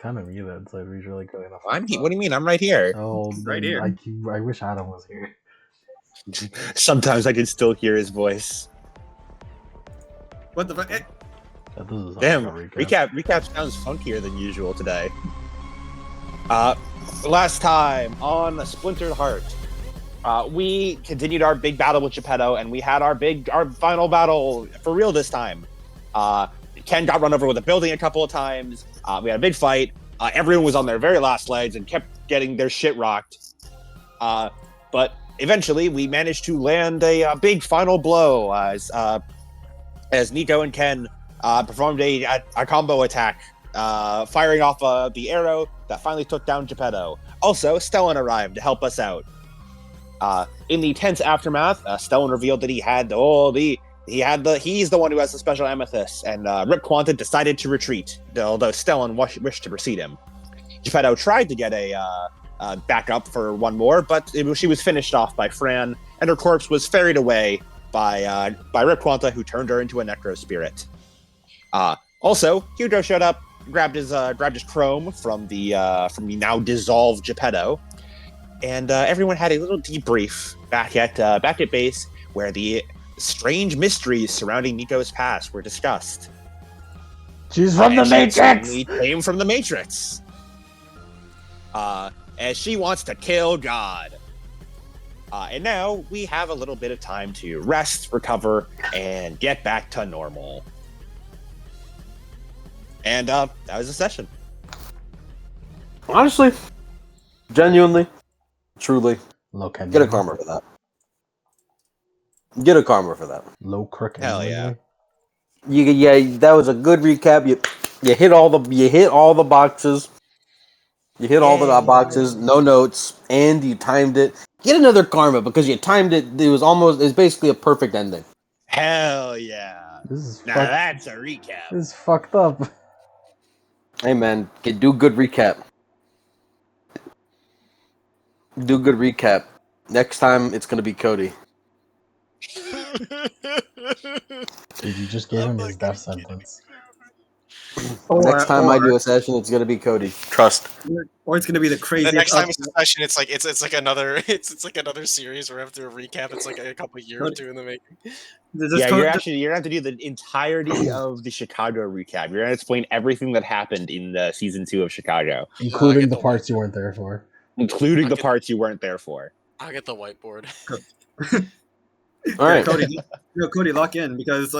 kind of muted, so he's really going off. What do you mean? I'm right here. Oh, Right here. I wish Adam was here. Sometimes I can still hear his voice. What the fuck? This is Damn, like a recap. recap sounds funkier than usual today. Last time on Splintered Heart, we continued our big battle with Geppetto, and we had our final battle for real this time. Ken got run over with a building a couple of times. We had a big fight. Everyone was on their very last legs and kept getting their shit rocked. But eventually, we managed to land a big final blow as Nico and Ken performed a combo attack, firing off the arrow that finally took down Geppetto. Also, Stellan arrived to help us out. In the tense aftermath, Stellan revealed that he's the one who has the special amethyst, and Rip Quantum decided to retreat, although Stellan wished to precede him. Geppetto tried to get a backup for one more, but she was finished off by Fran, and her corpse was ferried away by Rip Quanta, who turned her into a necro spirit. Also, Hugo showed up, grabbed his chrome from the now dissolved Geppetto, and everyone had a little debrief back at base, where the strange mysteries surrounding Nico's past were discussed. She's from the Matrix! She came from the Matrix. As she wants to kill God. And now we have a little bit of time to rest, recover, and get back to normal. And that was the session. Honestly, genuinely, truly, Get a karma for that. Get a karma for that. Low crooked. Hell yeah. That was a good recap. You hit all the boxes. You hit all the boxes, no notes, and you timed it. Get another karma because you timed it. It's basically a perfect ending. Hell yeah. That's a recap. This is fucked up. Hey man, do good recap. Do good recap. Next time it's gonna be Cody. Dude, you just gave him his death sentence. Next time I do a session, it's gonna be Cody. Trust. Or it's gonna be the craziest. The next time it's a session, it's like another series where we have to do a recap. It's like a couple of years or two in the making. Yeah, you're gonna have to do the entirety of the Chicago recap. You're gonna explain everything that happened in the season 2 of Chicago, including the parts you weren't there for. I'll get the whiteboard. All right, Cody, lock in because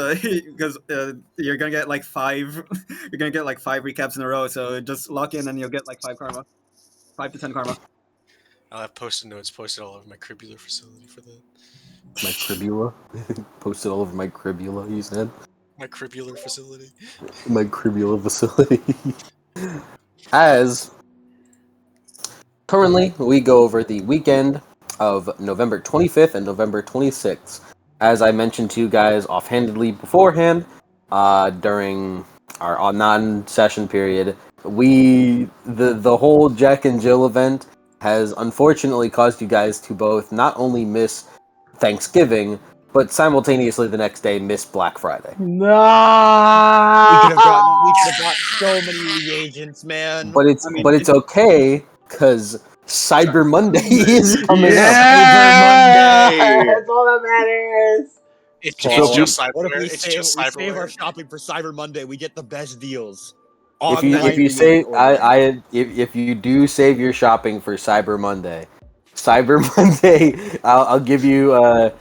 you're gonna get like 5. You're gonna get like 5 recaps in a row. So just lock in and you'll get like 5 karma, 5 to 10 karma. I'll have post-it notes posted all over my cribular facility for that. My cribula? Posted all over my cribula, you said? My cribular facility. My cribula facility. As currently, we go over the weekend of November 25th and November 26th. As I mentioned to you guys offhandedly beforehand, during our non-session period, the whole Jack and Jill event has unfortunately caused you guys to both not only miss Thanksgiving, but simultaneously the next day miss Black Friday. No! We could have got so many reagents, man. But it's okay, because Cyber Monday is coming up. Cyber Monday! That's all that matters! It's just Cyber. What if we It's save, just we Cyber. save our shopping for Cyber Monday? We get the best deals. If you save, if you do save your shopping for Cyber Monday, I'll give you a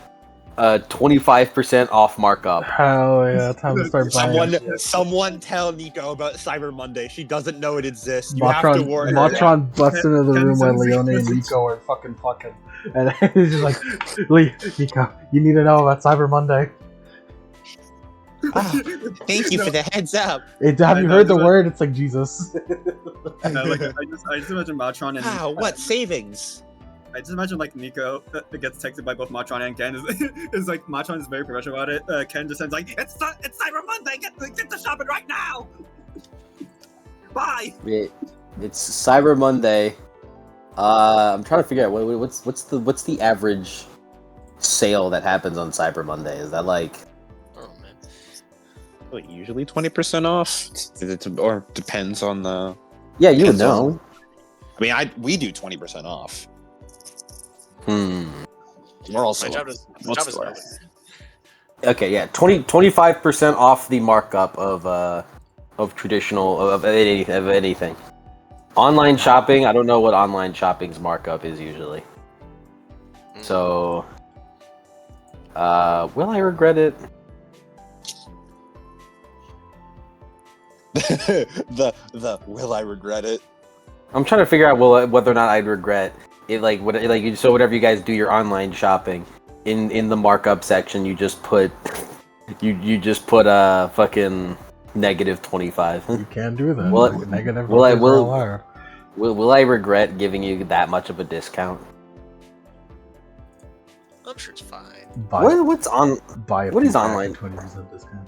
25% off markup. Hell yeah! Time to start buying. Someone tell Nico about Cyber Monday. She doesn't know it exists. You have to warn her. Matron busts into the room where Leone and Nico are fucking fucking, and he's just like, Nico, you need to know about Cyber Monday. Oh, thank you for the heads up. Have you heard the word? It's like Jesus. I just imagine Matron and Nico. What savings? I just imagine like Nico gets texted by both Matron and Ken. Is like Matron is very professional about it. Ken just sends like it's Cyber Monday. Get the shopping right now. Bye. It's Cyber Monday. I'm trying to figure out what's the average sale that happens on Cyber Monday. Is that like? Usually 20% off, or depends on the. Yeah, you would Yeah, so- know. I mean, we do 20% off. Hmm. We're also My job is bookstore. nowhere. Okay, yeah, 25% off the markup of traditional of anything. Online shopping, I don't know what online shopping's markup is usually. So, will I regret it? the will I regret it? I'm trying to figure out whether or not I'd regret it. So whatever you guys do your online shopping in the markup section, you just put you just put fucking -25. You can't do that. Will it- Like, negative will I- numbers will- are allowed. Will I regret giving you that much of a discount? I'm sure it's fine. What's on? Buy a what is few pack online? at 20% discount.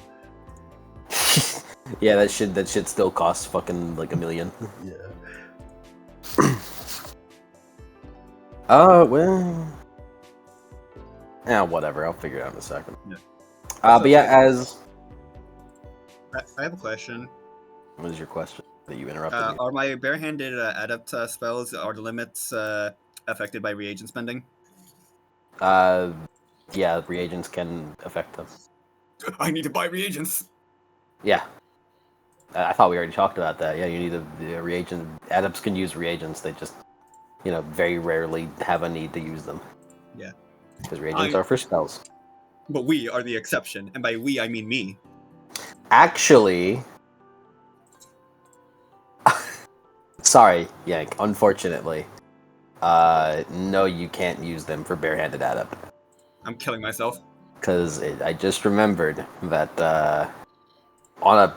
Yeah, that shit still costs fucking like $1 million. Yeah. Well, yeah, whatever. I'll figure it out in a second. Yeah. But yeah, as I have a question. what is your question that you interrupted me? Are my barehanded adept spells, are the limits affected by reagent spending? Yeah, reagents can affect them. I need to buy reagents. Yeah. I thought we already talked about that. Yeah, you need the reagent. Adepts can use reagents. They just, very rarely have a need to use them. Yeah. Because reagents are for spells. But we are the exception, and by we I mean me. Actually, sorry, Yank. Unfortunately, no, you can't use them for barehanded adept. I'm killing myself. Because I just remembered that on a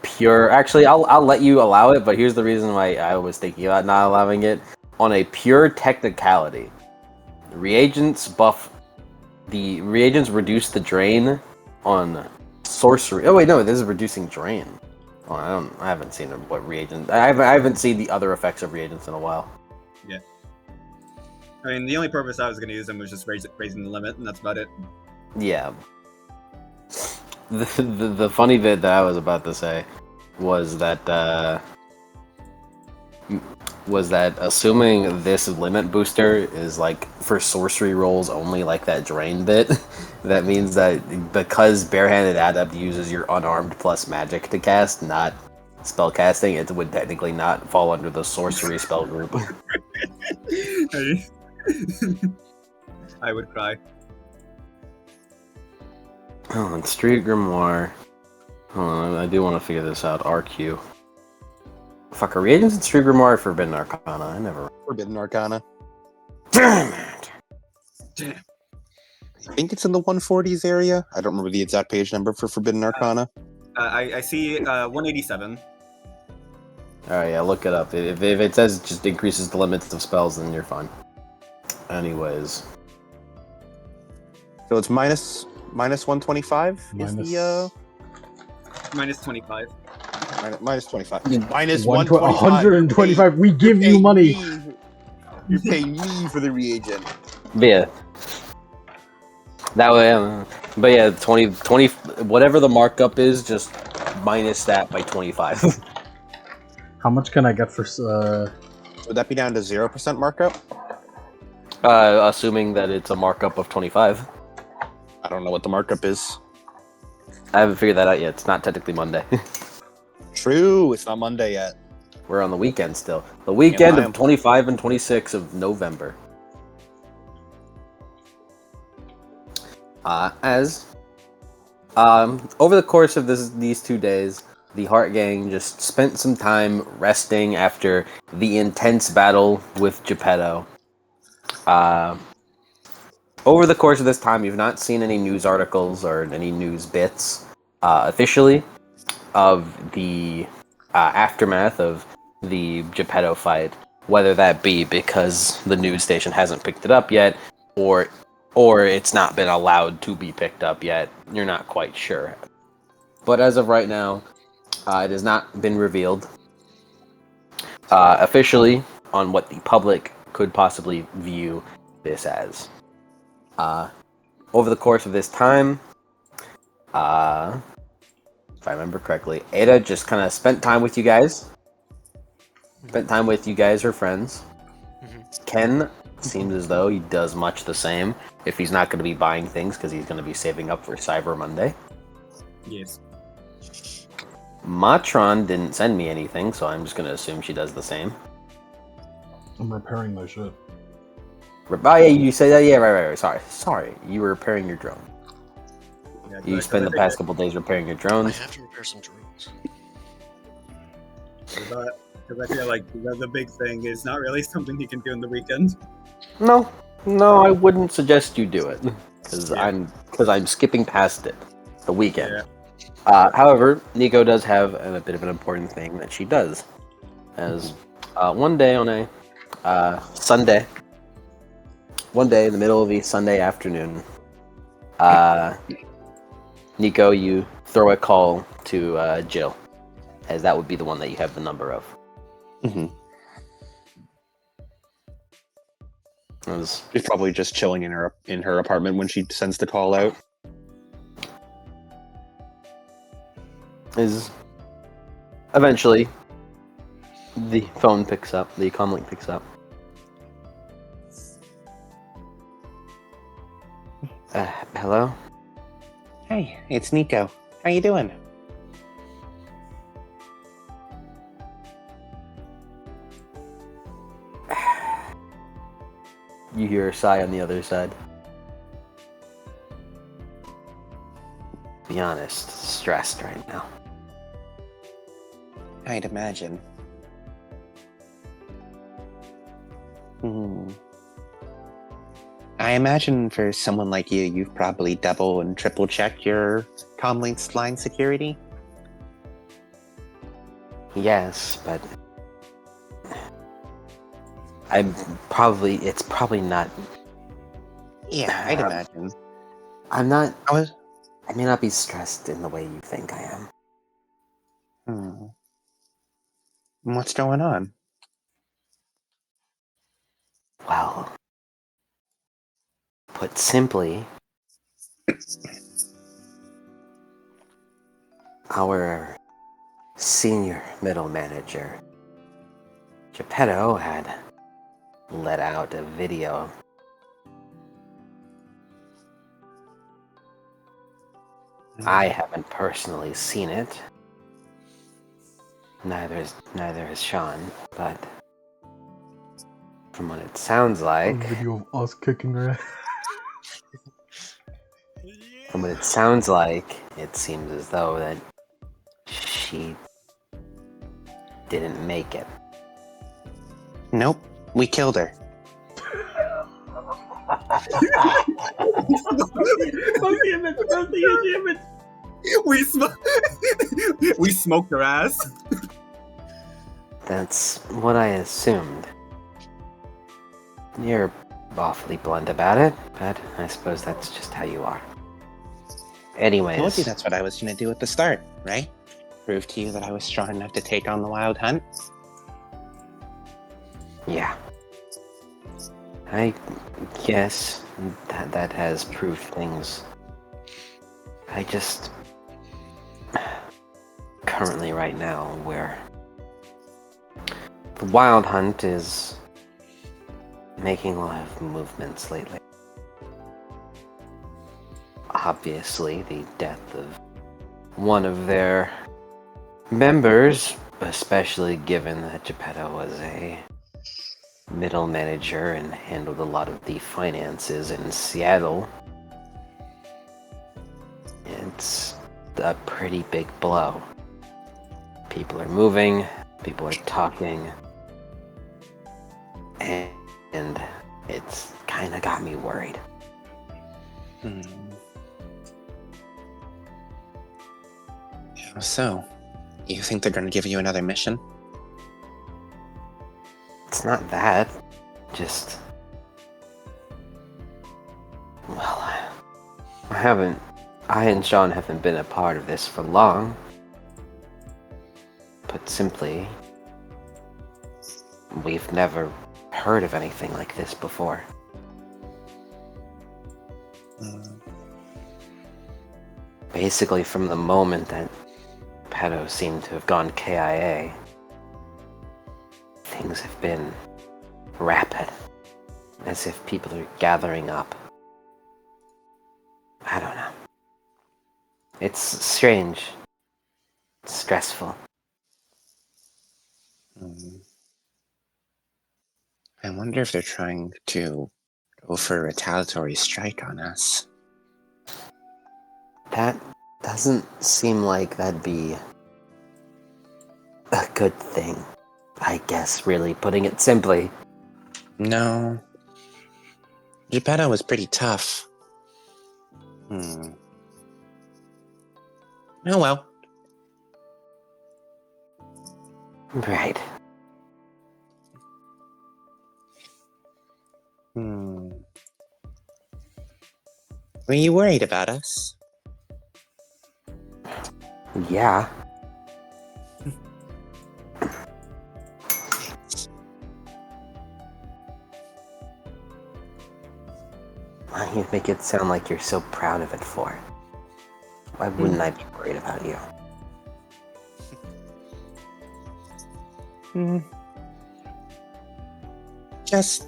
pure... Actually, I'll let you allow it, but here's the reason why I was thinking about not allowing it. On a pure technicality, reagents reduce the drain on sorcery. Oh wait, no, this is reducing drain. Oh, I haven't seen what reagent... I haven't seen the other effects of reagents in a while. Yeah. I mean, the only purpose I was going to use them was just raising the limit, and that's about it. Yeah. The funny bit that I was about to say was that assuming this limit booster is like for sorcery rolls only, like that drain bit, that means that because barehanded adept uses your unarmed plus magic to cast, not spell casting, it would technically not fall under the sorcery spell group. I would cry. Oh, and Street Grimoire. Hold on, I do want to figure this out. RQ. Fuck, are reagents in Street Grimoire or Forbidden Arcana? I never... Forbidden Arcana. Damn it! Damn. I think it's in the 140s area. I don't remember the exact page number for Forbidden Arcana. I see 187. Alright, yeah, look it up. If it says it just increases the limits of spells, then you're fine. Anyways. So it's minus 125 is the Minus 25. minus 25. Minus 125. We give you money. You pay me for the reagent. But yeah. That way, but yeah, 20, whatever the markup is, just minus that by 25. How much can I get for... Would that be down to 0% markup? Assuming that it's a markup of 25. I don't know what the markup is. I haven't figured that out yet. It's not technically Monday. True, it's not Monday yet. We're on the weekend still. The weekend Yeah, of 25 and 26 of November. Over the course of these 2 days, the Heart Gang just spent some time resting after the intense battle with Geppetto. Over the course of this time, you've not seen any news articles or any news bits officially of the aftermath of the Geppetto fight, whether that be because the news station hasn't picked it up yet, or it's not been allowed to be picked up yet. You're not quite sure. But as of right now, it has not been revealed officially on what the public could possibly view this as. Over the course of this time, if I remember correctly, Ada just kind of spent time with you guys. Spent time with you guys, her friends. Mhm. Ken seems as though he does much the same. If he's not going to be buying things because he's going to be saving up for Cyber Monday. Yes. Matron didn't send me anything, so I'm just going to assume she does the same. I'm repairing my shit. Oh yeah, you say that? Yeah, right. Sorry. You were repairing your drone. Yeah, You spent the past couple days repairing your I drones. have to repair some drones. Because I feel like the big thing is not really something you can do in the weekend. No, I wouldn't suggest you do it because Yeah. I'm skipping past it. The weekend. Yeah. However, Nico does have a bit of an important thing that she does. As one day on a Sunday, one day in the middle of the Sunday afternoon, Nico, you throw a call to Jill, as that would be the one that you have the number of. Mhm. As She's probably just chilling in her apartment when she sends the call out. is eventually the phone picks up, the comlink picks up. Hello? Hey, it's Nico. How you doing? You hear a sigh on the other side. Be honest, stressed right now. I'd imagine. I imagine for someone like you, you've probably double and triple checked your comlink's line security. Yes, but it's probably not. Yeah, I'd imagine. I'm not. I may not be stressed in the way you think I am. What's going on? Well, put simply, our senior middle manager, Geppetto, had let out a video. I haven't personally seen it. Neither has Sean, but from what it sounds A like, video of us kicking her ass. from what it sounds like, it seems as though that she didn't make it. Nope, we killed her. We smoked her ass. That's what I assumed. You're awfully blunt about it, but I suppose that's just how you are. I told you Anyways, that's what I was going to do at the start, right? Prove to you that I was strong enough to take on the wild hunt. yeah. I guess that has proved things. I just currently right now where the wild hunt is making a lot of movements lately. Obviously, the death of one of their members, especially given that Geppetto was a middle manager and handled a lot of the finances in Seattle. It's a pretty big blow. People are moving, people are talking, and it's kind of got me worried. So, you think they're going to give you another mission? It's not that, just... Well, I and Sean haven't been a part of this for long. Put simply, we've never heard of anything like this before. Basically, from the moment that Pedo seemed to have gone KIA, things have been rapid, as if people are gathering up. I don't know. It's strange. It's stressful. I wonder if they're trying to go for a retaliatory strike on us. That doesn't seem like that'd be a good thing, I guess, really, putting it simply. No. Geppetto was pretty tough. Oh well. Right. Were you worried about us? Yeah. Why you make it sound like you're so proud of it for? Why wouldn't I be worried about you? Just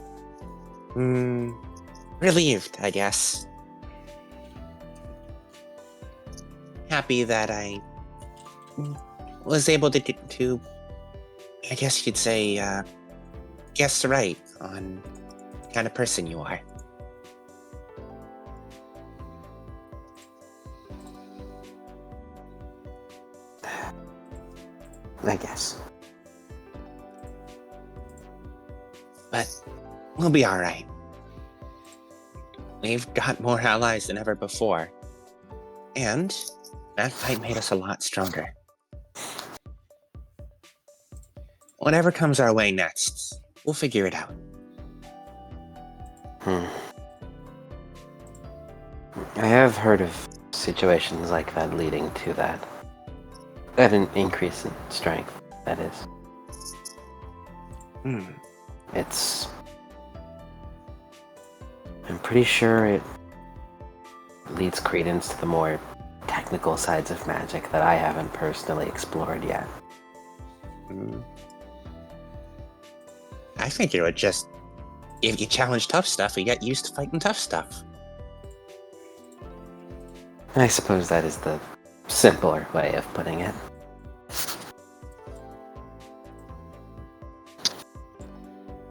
relieved, I guess. Happy that I was able to I guess you'd say, guess right on the kind of person you are. I guess. But we'll be alright. We've got more allies than ever before. And that fight made us a lot stronger. Whatever comes our way next, we'll figure it out. I have heard of situations like that leading to that. At an increase in strength, that is. It's... I'm pretty sure it leads credence to the more technical sides of magic that I haven't personally explored yet. I figure it would just, if you challenge tough stuff, you get used to fighting tough stuff. I suppose that is the simpler way of putting it.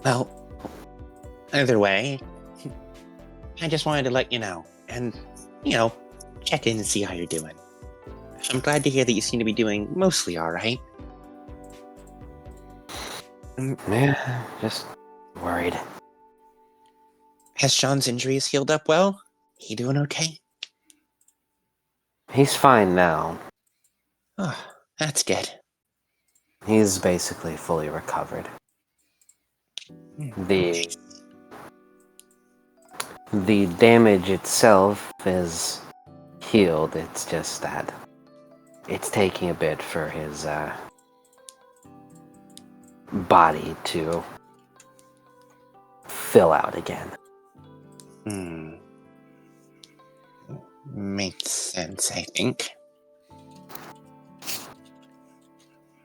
Well, either way, I just wanted to let you know, and, check in and see how you're doing. I'm glad to hear that you seem to be doing mostly alright. Yeah, just worried. Has Sean's injuries healed up well? He doing okay? He's fine now. Oh, that's good. He's basically fully recovered. The damage itself is healed. It's just that it's taking a bit for his body to fill out again. Makes sense, I think.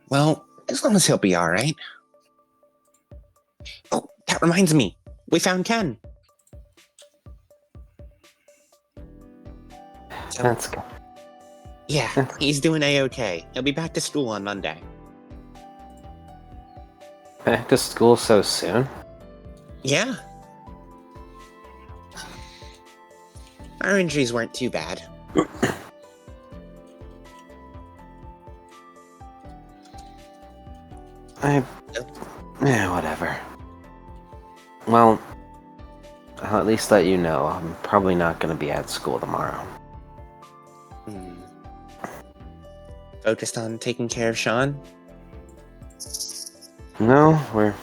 Well, as long as he'll be alright. Oh, that reminds me. We found Ken. That's good. Yeah, he's doing A-okay. He'll be back to school on Monday. Back to school so soon? Yeah. Our injuries weren't too bad. Yeah, whatever. Well, I'll at least let you know I'm probably not going to be at school tomorrow. Focused on taking care of Sean? No, we're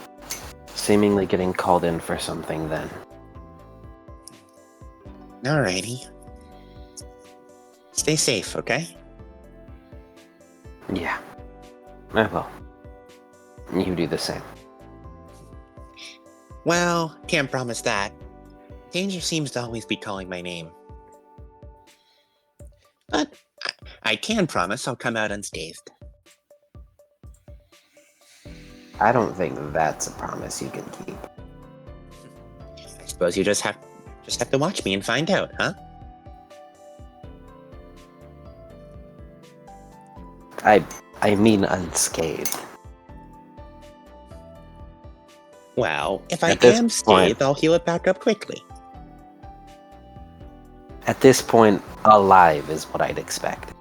seemingly getting called in for something then. Alrighty. Stay safe, okay? Yeah, I will. You do the same. Well, can't promise that. Danger seems to always be calling my name. But I can promise I'll come out unscathed. I don't think that's a promise you can keep. I suppose you just have to watch me and find out, huh? I mean unscathed. Well, if I At this am point- scathed, I'll heal it back up quickly. At this point, alive is what I'd expect.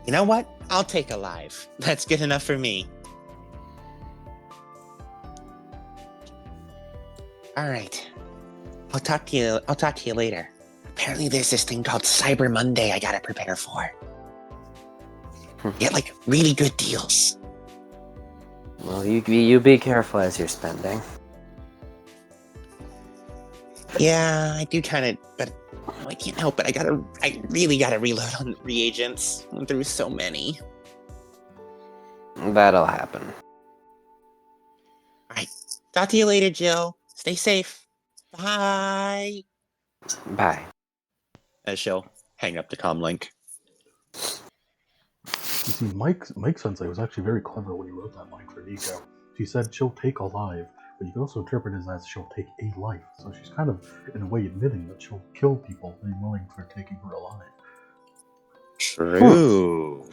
You know what? I'll take alive. That's good enough for me. All right. I'll talk to you later. Apparently there's this thing called Cyber Monday I gotta prepare for. Get like really good deals. Well, you be careful as you're spending. Yeah, I do kind of, but I can't help it. I really gotta reload on reagents. Went through so many. That'll happen. All right. Talk to you later, Jill. Stay safe. Bye. Bye. As she'll hang up the comm link. You see, Mike Sensei was actually very clever when he wrote that line for Nico. She said she'll take alive, but you can also interpret it as she'll take a life. So she's kind of, in a way, admitting that she'll kill people being willing for taking her alive. True.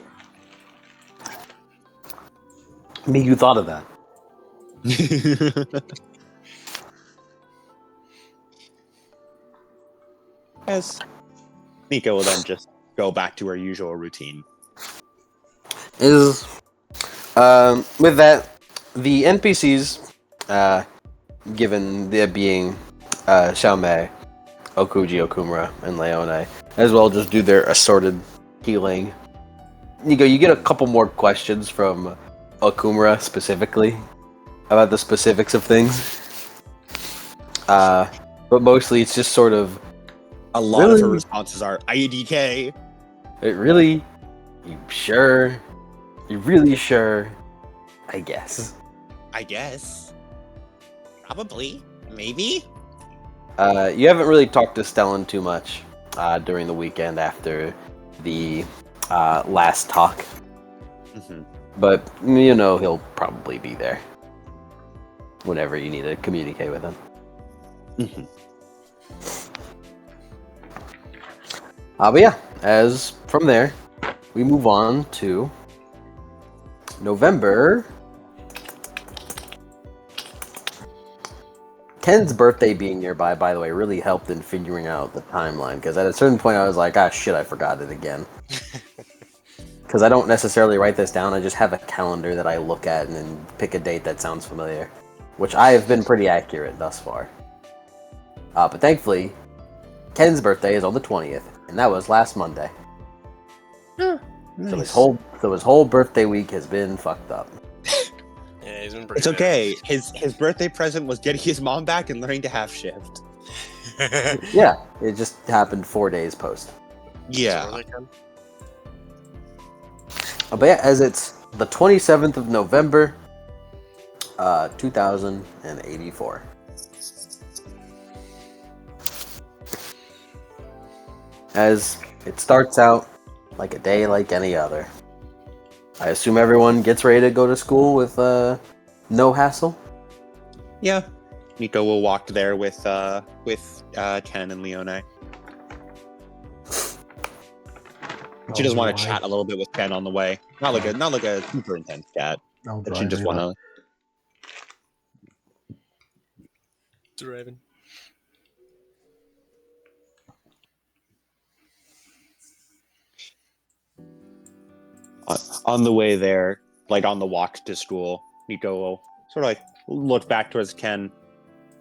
Me, you thought of that. As Nico will then just go back to her usual routine. With that, the NPCs, given there being Xiaomei, Okuji, Okumura, and Leone, as well just do their assorted healing. Nico, you get a couple more questions from Okumura specifically about the specifics of things. But mostly it's just sort of, A lot of her Really? responses are IDK. really? You sure? You really sure? I guess. I guess. Probably. Maybe. You haven't really talked to Stellan too much during the weekend after the last talk, Mm-hmm. but you know he'll probably be there whenever you need to communicate with him. Mm-hmm. But yeah, as from there, we move on to November. Ken's birthday being nearby, by the way, really helped in figuring out the timeline, because at a certain point I was like, ah shit, I forgot it again. Because I don't necessarily write this down, I just have a calendar that I look at and then pick a date that sounds familiar, which I have been pretty accurate thus far. But thankfully, Ken's birthday is on the 20th, and that was last Monday. Oh, So his whole birthday week has been fucked up. Yeah, he's been pretty It's okay. His birthday present was getting his mom back and learning to half shift. bad. Yeah, it just happened 4 days post. Yeah. But yeah, as it's the 27th of November, 2084. As it starts out like a day like any other. I assume everyone gets ready to go to school with no hassle. Yeah. Nico will walk there with Ken and Leone. She does want to chat a little bit with Ken on the way. Not like a super intense chat. I'll But she drive just you want there. to. Driving. On the way there, like on the walk to school, Nico will sort of like look back towards Ken.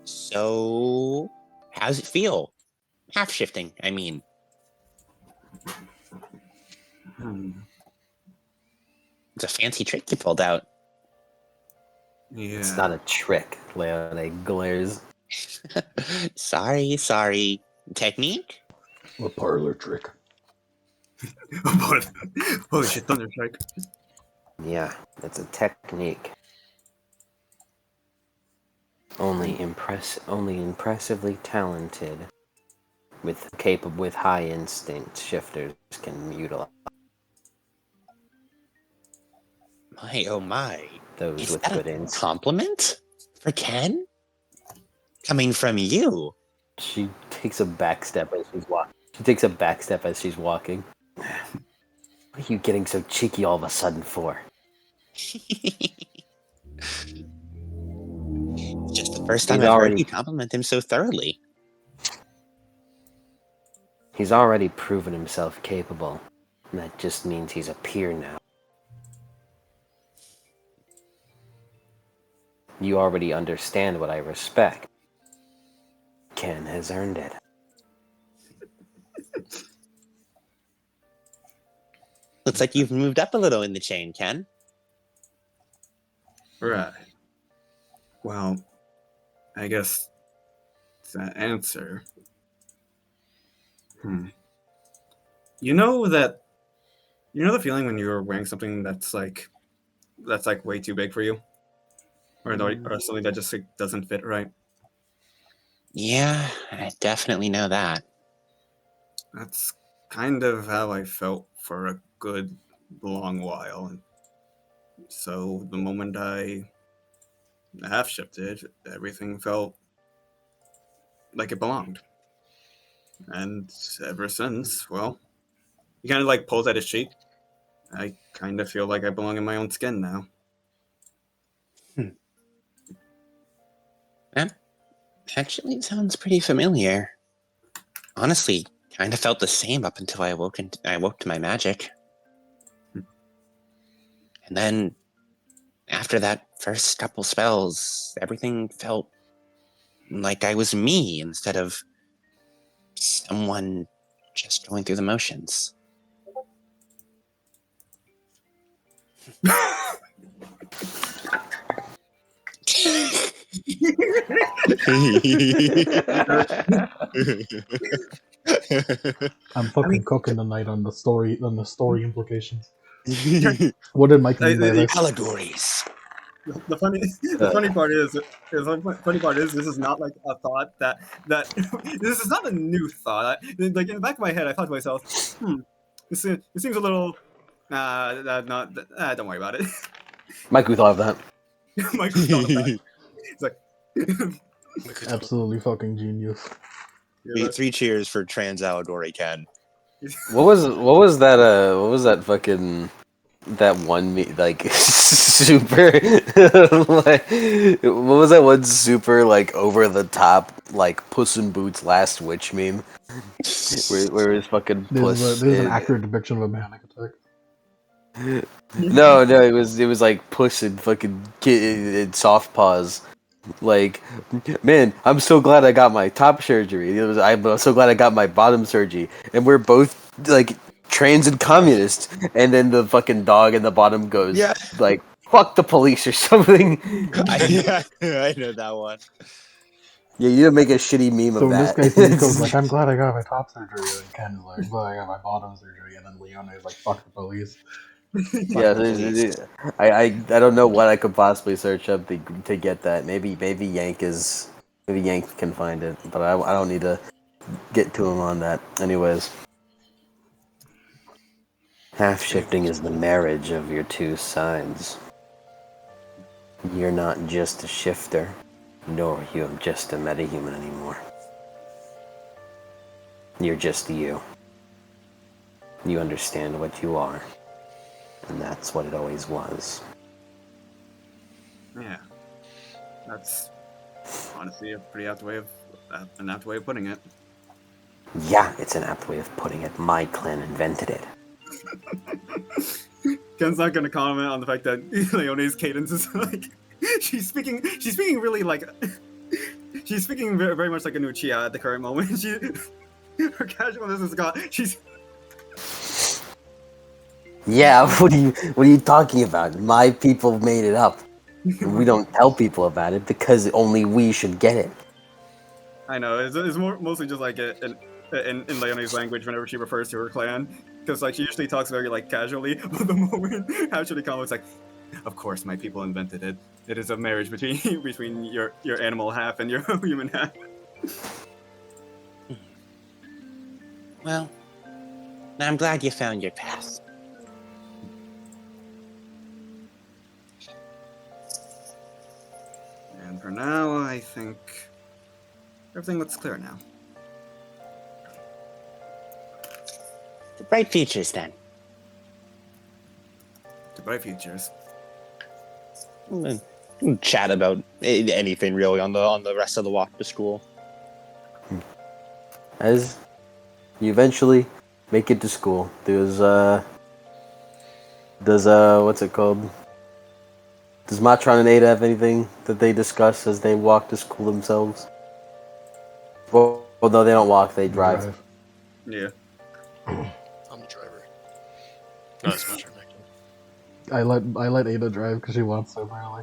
So, how's it feel? Half shifting, I mean. It's a fancy trick you pulled out. Yeah. It's not a trick, Leone glares. Sorry. Technique? A parlor trick. Holy shit, Thunderstrike. Yeah, it's a technique. Only impressively talented with high instinct shifters can utilize. My oh my. those Is with that good a insight. compliment for Ken? Coming from you? She takes a back step as she's walking. What are you getting so cheeky all of a sudden for? Just the first time He's I've heard already- you compliment him so thoroughly. He's already proven himself capable. And that just means he's a peer now. You already understand what I respect. Ken has earned it. Looks like you've moved up a little in the chain, Ken. Right. Well, I guess that answer. You know that. You know the feeling when you're wearing something that's like way too big for you, or something that just like, doesn't fit right. Yeah, I definitely know that. That's kind of how I felt for a good long while. And so the moment I half shifted, everything felt like it belonged. And ever since, well, he kind of like pulls at his cheek. I kind of feel like I belong in my own skin now. That actually sounds pretty familiar. Honestly, kind of felt the same up until I woke to my magic. And then after that first couple spells, everything felt like I was me instead of someone just going through the motions. I'm fucking cooking tonight on the story implications. What did Mike mean by this? Allegories. The funny part is this is not like a thought that this is not a new thought. Like in the back of my head, I thought to myself, it seems a little not don't worry about it. Mike, who thought of that? Michael thought of that. It's like Absolutely fucking genius. Three cheers for trans allegory, Ken. What was that fucking that one like super like what was that one super like over the top like Puss in Boots last witch meme where his fucking puss This is an accurate depiction of a panic attack. no it was like Puss and fucking kid in soft paws. Like, man, I'm so glad I got my top surgery. I'm so glad I got my bottom surgery, and we're both like trans and communist. And then the fucking dog in the bottom goes, Yeah. like, "Fuck the police" or something. I know that one. Yeah, you need to make a shitty meme So of in this that. case, Nico's like, I'm glad I got my top surgery, and Ken is like, I'm glad I got my bottom surgery, and then Leona is like, fuck the police. Yeah, the police. I don't know what I could possibly search up to get that. Maybe Yank can find it, but I don't need to get to him on that. Anyways, half shifting is the marriage of your two sides. You're not just a shifter, nor are you just a metahuman anymore. You're just you. You understand what you are, and that's what it always was. yeah, that's honestly a pretty an apt way of putting it. Yeah, it's an apt way of putting it. My clan invented it. Ken's not gonna comment on the fact that Leone's cadence is like she's speaking really like she's speaking very, very much like a new Chia at the current moment. Her casualness is gone. She's Yeah, what are you talking about? My people made it up. We don't tell people about it because only we should get it. I know it's mostly just like in Leone's language whenever she refers to her clan, because like she usually talks very like casually, but the moment actually comments like, of course my people invented it. It is a marriage between between your animal half and your human half. Well, I'm glad you found your path. And for now, I think everything looks clear now. The bright futures, then. The bright futures. Chat about anything really on the rest of the walk to school. As you eventually make it to school, there's what's it called? Does Matron and Ada have anything that they discuss as they walk to school themselves? Well, no, they don't walk; they drive. Yeah. I'm the driver. No, that's my turn. I let Ada drive because she wants so badly.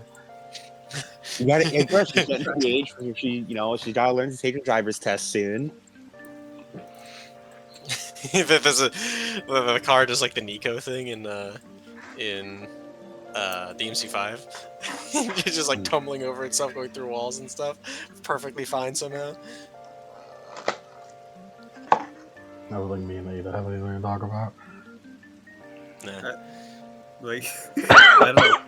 You got to first. She's getting to the age where she's got to learn to take her driver's test soon. There's the car does like the Nico thing in DMC5. It's just like tumbling over itself, going through walls and stuff. Perfectly fine somehow. I don't think me and Ada have anything to talk about. Nah. Like, I don't know.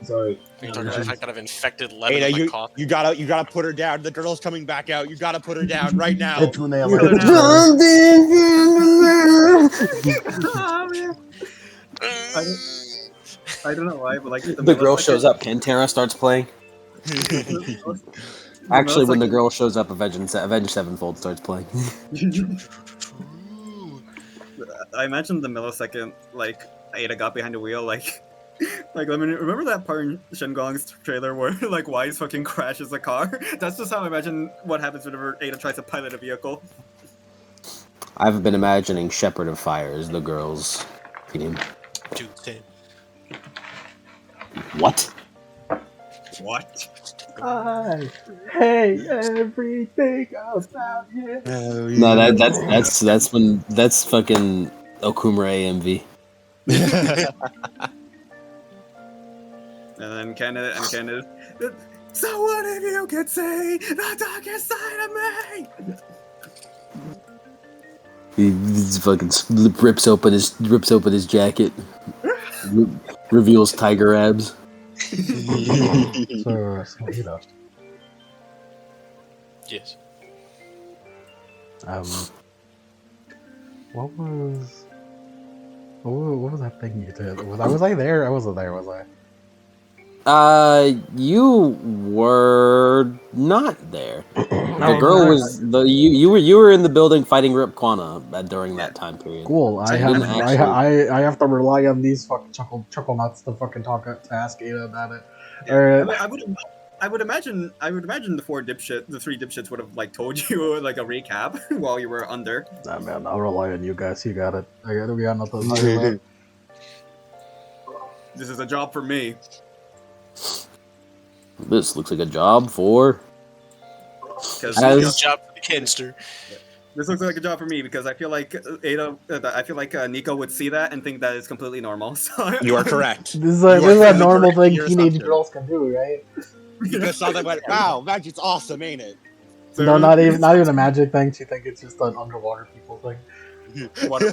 Sorry. You're talking about that kind of infected lemon Ada, in my you coffee. gotta put her down. The girl's coming back out. You gotta put her down right now. It's the nail. I don't know why, but like The girl shows up. Pantera starts playing. Actually, when the girl shows up, Avenged Sevenfold starts playing. I imagine the millisecond like Ada got behind the wheel, like I mean, remember that part in Shengong's trailer where like Wise fucking crashes a car? That's just how I imagine what happens whenever Ada tries to pilot a vehicle. I've been imagining Shepherd of Fire as the girl's theme. Dude, same. What? What? I hate everything about you. No, that's fucking Okumura AMV. And then Kenneth, so what if you could see the darkest side of me? He fucking rips open his jacket, reveals tiger abs. So Ada. Yes. What was that thing you did? Was I there? I wasn't there, was I? You were not there. The girl was you were in the building fighting Rip Quana during that time period. Cool. I didn't have to rely on these fucking chuckle nuts to fucking to ask Ada about it. I would imagine the three dipshits would have like told you like a recap while you were under. Nah, man, I'll rely on you guys. You got it. We got nothing to talk about. This is a job for me. This looks like a job for. As- Job for the Kinster. This looks like a job for me because I feel like Nico would see that and think that it's completely normal. So You are correct. This is a very normal correct in thing your teenage assumption. girls can do, right? You just saw that went, wow, magic's awesome, ain't it? So No, not even a magic thing. You think it's just an underwater people thing? What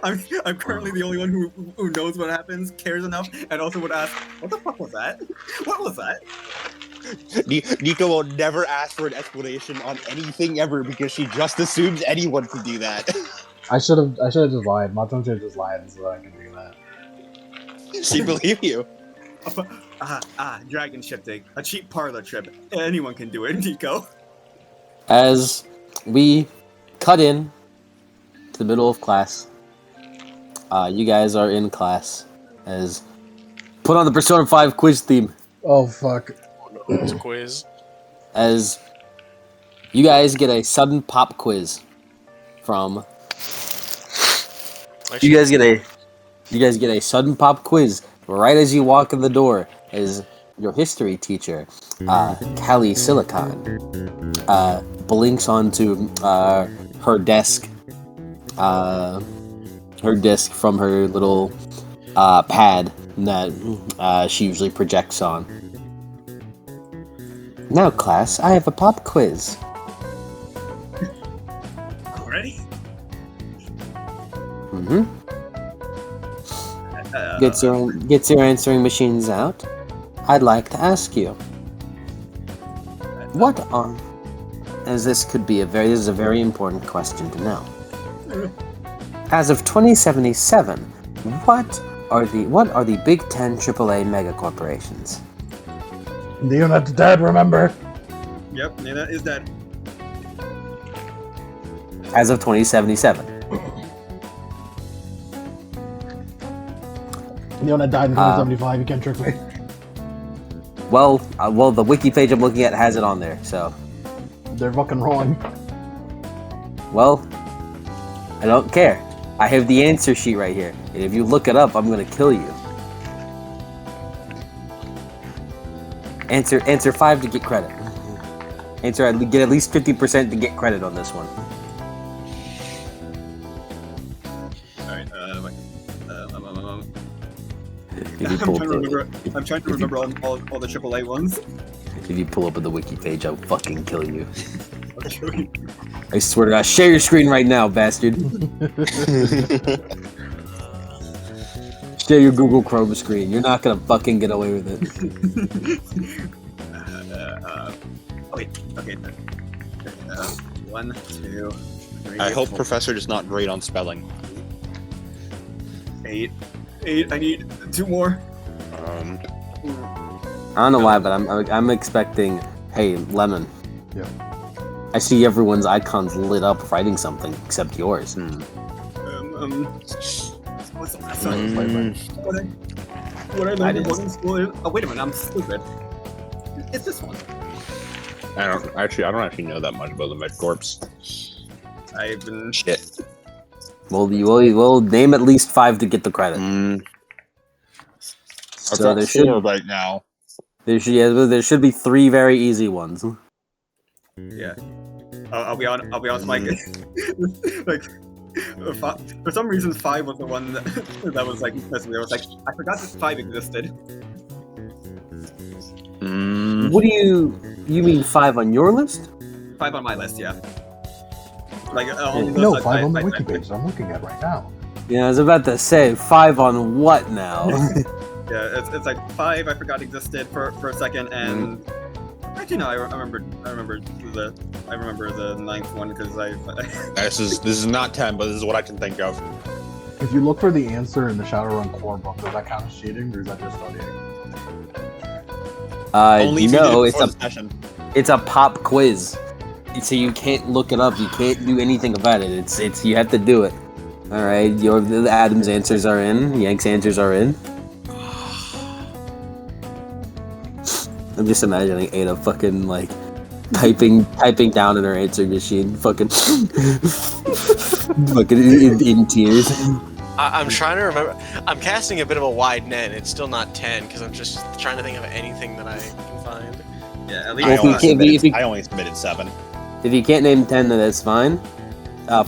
I'm currently the only one who knows what happens, cares enough, and also would ask, what the fuck was that? What was that? Nico will never ask for an explanation on anything ever because she just assumes anyone can do that. I should have just lied. Maton should have just lied so I can do that. She believe you. Dragon shifting. A cheap parlor trip. Anyone can do it, Nico. As we cut in to the middle of class, you guys are in class. As put on the Persona 5 quiz theme. Oh fuck. It's a quiz. As you guys get a sudden pop quiz from. You guys get a sudden pop quiz right as you walk in the door. As your history teacher, Callie Silicon, blinks onto her desk from her little pad that she usually projects on. Now, class, I have a pop quiz. Already? Mm-hmm. gets your answering machines out, I'd like to ask you, what on, as this is a very important question to know. As of 2077, what are the Big 10 AAA mega corporations? Neonet's dead, remember? Yep, Nina is dead. As of 2077. Neonet died in 2075, you can't trick me. Well, the wiki page I'm looking at has it on there, so. They're fucking wrong. Well, I don't care. I have the answer sheet right here. And if you look it up, I'm gonna kill you. Answer 5 to get credit. Get at least 50% to get credit on this one. Alright, If you pull I'm trying to remember all the AAA ones. If you pull up the wiki page, I'll fucking kill you. Okay. I swear to God, share your screen right now, bastard. Share your Google Chrome screen. You're not gonna fucking get away with it. Okay. 1, 2, 3. I hope 4, Professor is not great on spelling. 8. I need 2 more. I don't know why, but I'm expecting. Hey, Lemon. Yeah. I see everyone's icons lit up writing something except yours. What's the last Sorry, one? What I learned in boarding school? Oh, wait a minute, I'm stupid. It's this one. I don't actually know that much about the Medcorps. I've been Shit. Well, you will name at least 5 to get the credit. So there should right now. There should be 3 very easy ones. Yeah. I'll be honest, Mike. Like, for some reason, 5 was the one that was like messing me. I was like, I forgot that 5 existed. What do you mean 5 on your list? 5 on my list, yeah. Like, No, 5 on the wiki page I'm looking at right now. Yeah, I was about to say 5 on what now? Yeah, it's like 5 I forgot existed for a second, and actually no, I remember the 9th one because This is not 10, but this is what I can think of. If you look for the answer in the Shadowrun core book, does that count as cheating, or is that just studying? Only if you did it it's before the session. It's a pop quiz, so you can't look it up. You can't do anything about it. It's you have to do it. All right, the Adam's answers are in. Yank's answers are in. I'm just imagining Ada fucking like typing down in her answering machine, fucking in tears. I'm trying to remember. I'm casting a bit of a wide net. It's still not 10 because I'm just trying to think of anything that I can find. yeah, at I least I only submitted 7. If you can't name 10, then that's fine.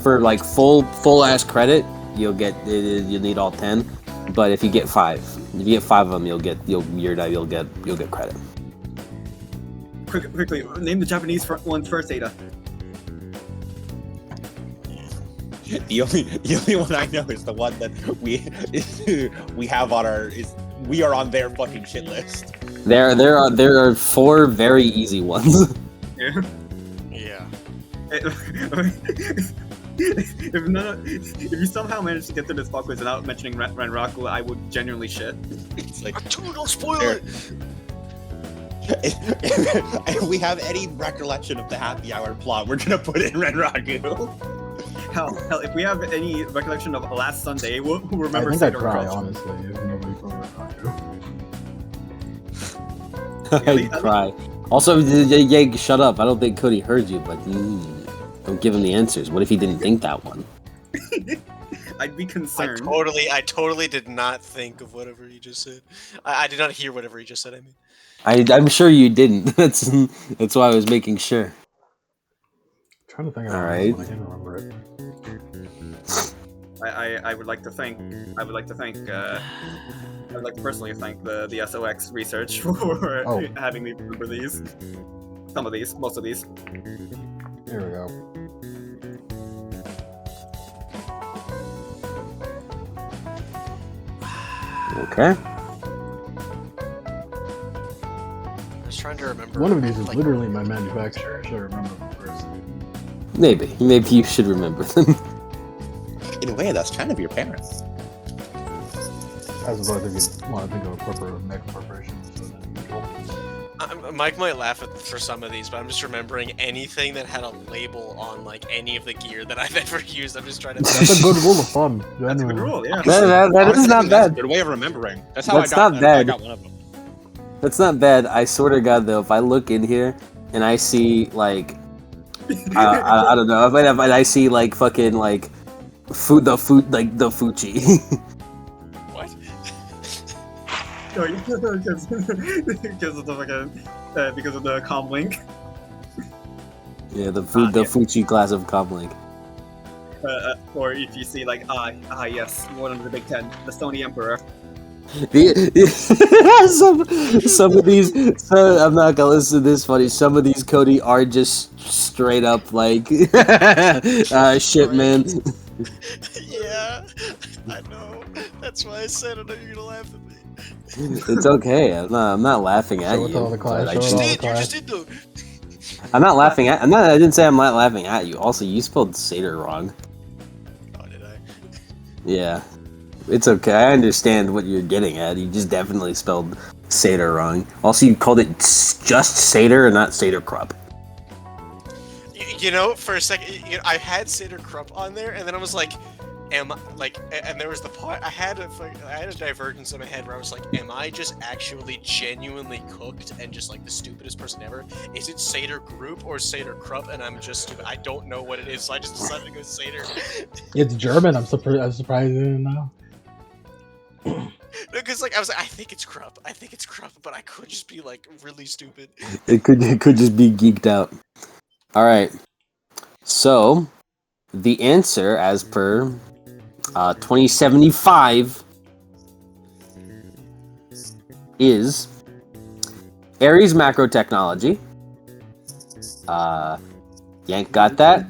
For like full ass credit, you'll need all 10. But if you get 5, of them, you'll get credit. quickly name the Japanese ones first, Ada. The only one I know is the one that we have on we are on their fucking shit list. There are 4 very easy ones. Yeah. Yeah. If you somehow manage to get through this pop quiz without mentioning Renraku, I would genuinely shit. It's like, Don't spoil it. if we have any recollection of the happy hour plot, we're gonna put in Renraku. Hell, if we have any recollection of last Sunday, we'll remember. I think I'd Sailor cry, Crush. honestly, if nobody from I'd cry. Also, Yeg, shut up. I don't think Cody heard you, but don't give him the answers. What if he didn't think that one? I'd be concerned. I totally did not think of whatever he just said. I did not hear whatever he just said. I mean, I'm sure you didn't. That's why I was making sure. I'm trying to think of All it, right. but I can't remember it. I would like to personally thank the SOX research for having me remember these. Some of these, most of these. Here we go. Okay. I was trying to remember. One of these is like, literally my manufacturer. I should remember them first. Maybe you should remember them. In a way, that's kind of your parents. As opposed to if you want to think of a corporate mega corporation. So Mike might laugh for some of these, but I'm just remembering anything that had a label on like any of the gear that I've ever used. I'm just trying to. that's a good rule of thumb. That's a good rule, yeah. That is Honestly, not that's a bad. good way of remembering. That's how That's I got. not That's how I bad. got one of them. That's not bad. I swear to God, though, if I look in here and I see like, I don't know, if I see like fucking like the Fuji. What? No, because of the fucking because of the comm link. Yeah, the Fuji class of Comlink. Or if you see like yes, one of the Big Ten, the Stony Emperor. Some of these, I'm not gonna listen to this funny. Some of these, Cody, are just straight up like shit, man. Yeah, I know. That's why I said I know you're gonna laugh at me. It's okay. I'm not laughing at Show it to all you. the class, but I show it just- all You just did though. I'm not laughing at. I didn't say I'm not laughing at you. Also, you spelled Seder wrong. Oh, did I? Yeah, it's okay. I understand what you're getting at. You just definitely spelled Seder wrong. Also, you called it just Seder and not Seder Krupp. You know, for a second, I had Seder Krupp on there, and then I was like, and there was the part I had a divergence in my head where I was like, am I just actually genuinely cooked and just like the stupidest person ever? Is it Seder Group or Seder Krupp? And I'm just stupid. I don't know what it is, so I just decided to go Seder. it's German. I'm surprised you didn't know. Because like I was like, I think it's Krupp, but I could just be like really stupid. It could just be geeked out. All right. So, the answer, as per 2075, is Ares Macro Technology. Yank got that.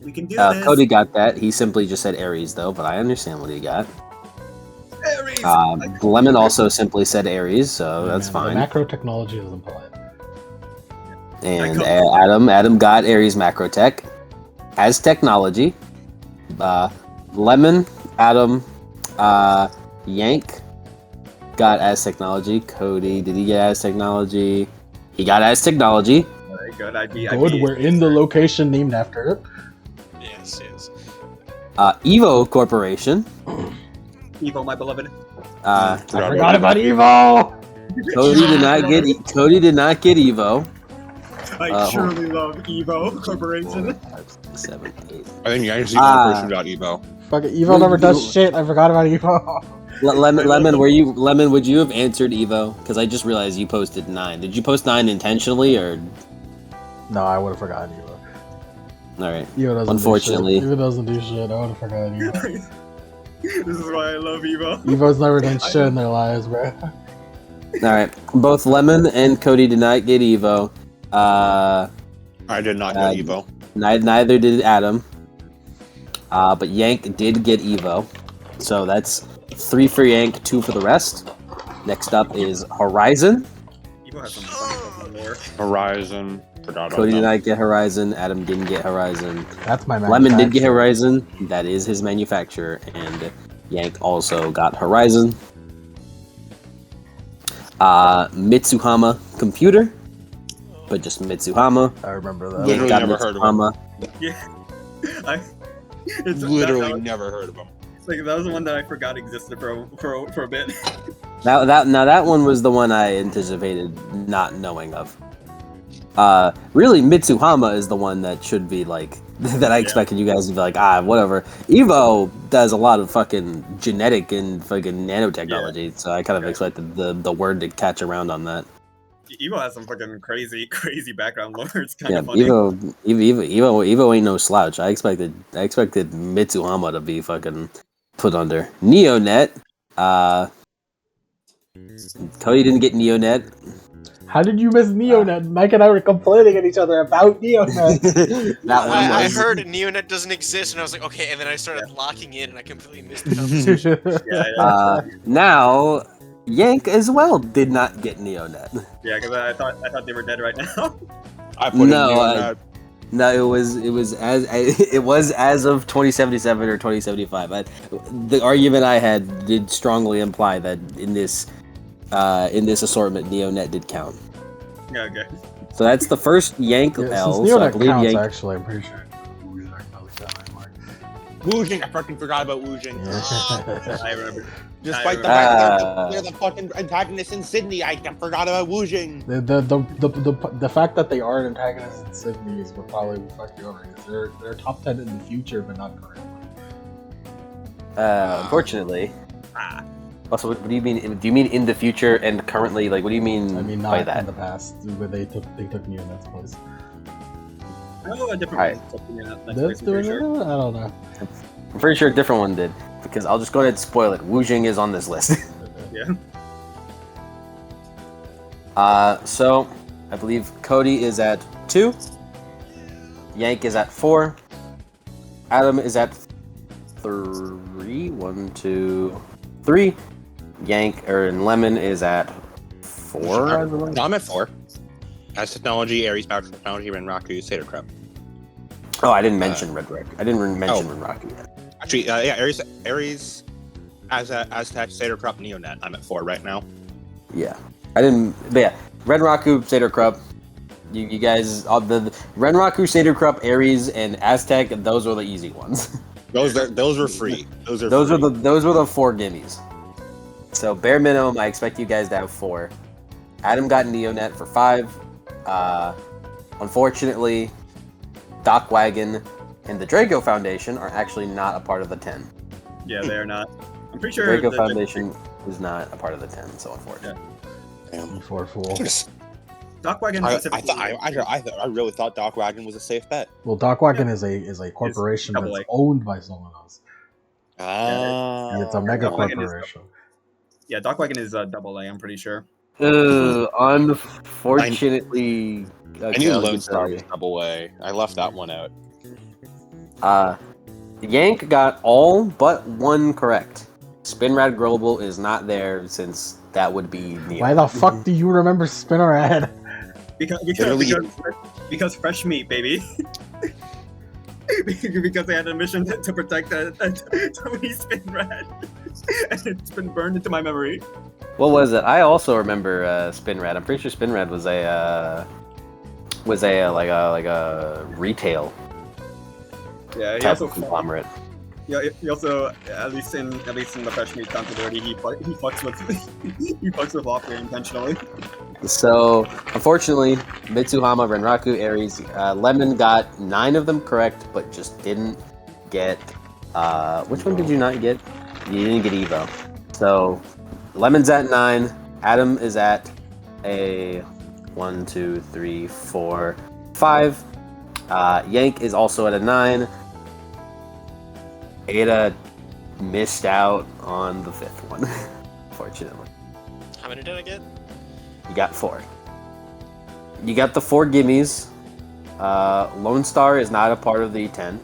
We can do this. Cody got that. He simply just said Ares, though, but I understand what he got. Ares! Lemon also simply said Ares, so that's The fine. macro technology is implied. And Adam got Ares Macrotech as technology. Lemon, Adam, Yank got as technology. Cody, did he get as technology? He got as technology. Very good. I'd Good, be we're in the location named after it. Yes. Evo Corporation. Evo, my beloved. I forgot about Evo! Cody did not get Evo. I truly love Evo Corporation. 4, 5, 6, 7, 8. I think I just the only person who got Evo. Fuck it, Evo never does shit. I forgot about Evo. Lemon, would you have answered Evo? Because I just realized you posted 9. Did you post 9 intentionally, or? No, I would have forgotten Evo. All right. Evo doesn't Unfortunately. do shit. Evo doesn't do shit. I would have forgotten Evo. This is why I love Evo. Evo's never done shit in their lives, bro. All right. Both Lemon and Cody did not get Evo. I did not get Evo. Neither did Adam. But Yank did get Evo. So that's 3 for Yank, 2 for the rest. Next up is Horizon. Evo has some funny lore. Horizon. Forgot Cody did about not get Horizon. Adam didn't get Horizon. That's my Lemon did get manufacturer. Horizon. That is his manufacturer. And Yank also got Horizon. Mitsuhama Computer. But just Mitsuhama. I remember that. Literally Yank got never heard of him. Mitsuhama. Yeah. It's Literally that, never heard of him. like that was the one that I forgot existed for a bit. That one was the one I anticipated not knowing of. Really, Mitsuhama is the one that should be like that. I expected you guys to be like, whatever. Evo does a lot of fucking genetic and fucking nanotechnology, so I kind of expected the word to catch around on that. Evo has some fucking crazy background lore. It's kind Yeah, of funny. Evo ain't no slouch. I expected Mitsuhama to be fucking put under Neonet. Cody didn't get Neonet. How did you miss Neonet? Mike and I were complaining at each other about Neonet. That one I was. heard Neonet doesn't exist, and I was like, okay, and then I started locking in, and I completely missed the conversation. Now, Yank as well did not get Neonet. Yeah, because I thought they were dead right now. I put No, in Neonet. No, it was as of 2077 or 2075. The argument I had did strongly imply that in this assortment, Neonet did count. Yeah, okay. So that's the first Yank Yeah, L. since So I Neonet believe counts, Yank. actually, I'm pretty sure. Who's acknowledged that mark. Woojing, I fucking forgot about Woojing. I remember. Despite the I fact that they're the fucking antagonists in Sydney, I forgot about Woojing. The fact that they are antagonists in Sydney is what probably will fuck you over, because they're top 10 in the future, but not currently. Unfortunately. Also, what do you mean? Do you mean in the future and currently? Like, what do you mean? I mean, by not that? in the past, where they took Neonet's place. know a different Alright. one. Something in that That's place, I'm doing pretty it? sure. I don't know. I'm pretty sure a different one did, because I'll just go ahead and spoil it. Woojing is on this list. Yeah. So I believe Cody is at 2, Yank is at 4, Adam is at 3. 1, 2, 3. Yank and Lemon is at 4. I believe. No, I'm at 4. As technology, Ares, Power Technology, Renraku, Satyr Crab. Oh, I didn't mention Red Rock. I didn't mention Renraku yet. Actually, yeah, Ares, Aztec, Satyr Crab, Neonet. I'm at 4 right now. Yeah, I didn't. But yeah, Renraku, Satyr Crab. You guys, the Renraku, Satyr Crab, Ares, and Aztec. Those were the easy ones. Those were free. Those were the 4 gimmies. So bare minimum, I expect you guys to have 4. Adam got Neonet for 5. Unfortunately, Doc Wagon and the Draco Foundation are actually not a part of the 10. Yeah, they are not. I'm pretty The sure Draco the- Foundation is not a part of the 10, so unfortunate. You poor fool. Doc Wagon I specifically. really thought Doc Wagon was a safe bet. Well, Doc Wagon is a corporation double that's A. owned by someone else. Ah, It's a mega Doc Wagon is- corporation. Yeah, Doc Wagon is double A, I'm pretty sure. Unfortunately, I knew Lone Star was double A. I left that one out. Yank got all but 1 correct. Spinrad Global is not there since that would be Neo. Why the fuck do you remember Spinnerhead? Because fresh meat, baby. Because they had a mission to protect Tony Spinrad, and it's been burned into my memory. What was it? I also remember Spinrad. I'm pretty sure Spinrad was a retail Yeah, he type also of conglomerate. Yeah, he also at least in the fresh meat continuity, he fucks with he fucks with Lofty intentionally. So, unfortunately, Mitsuhama, Renraku, Ares, Lemon got 9 of them correct, but just didn't get. Which one did you not get? You didn't get Evo. So, Lemon's at 9. Adam is at a 1, 2, 3, 4, 5. Yank is also at a 9. Ada missed out on the 5th one, unfortunately. How many did I get? You got 4. You got the 4 gimmies. Lone Star is not a part of the 10.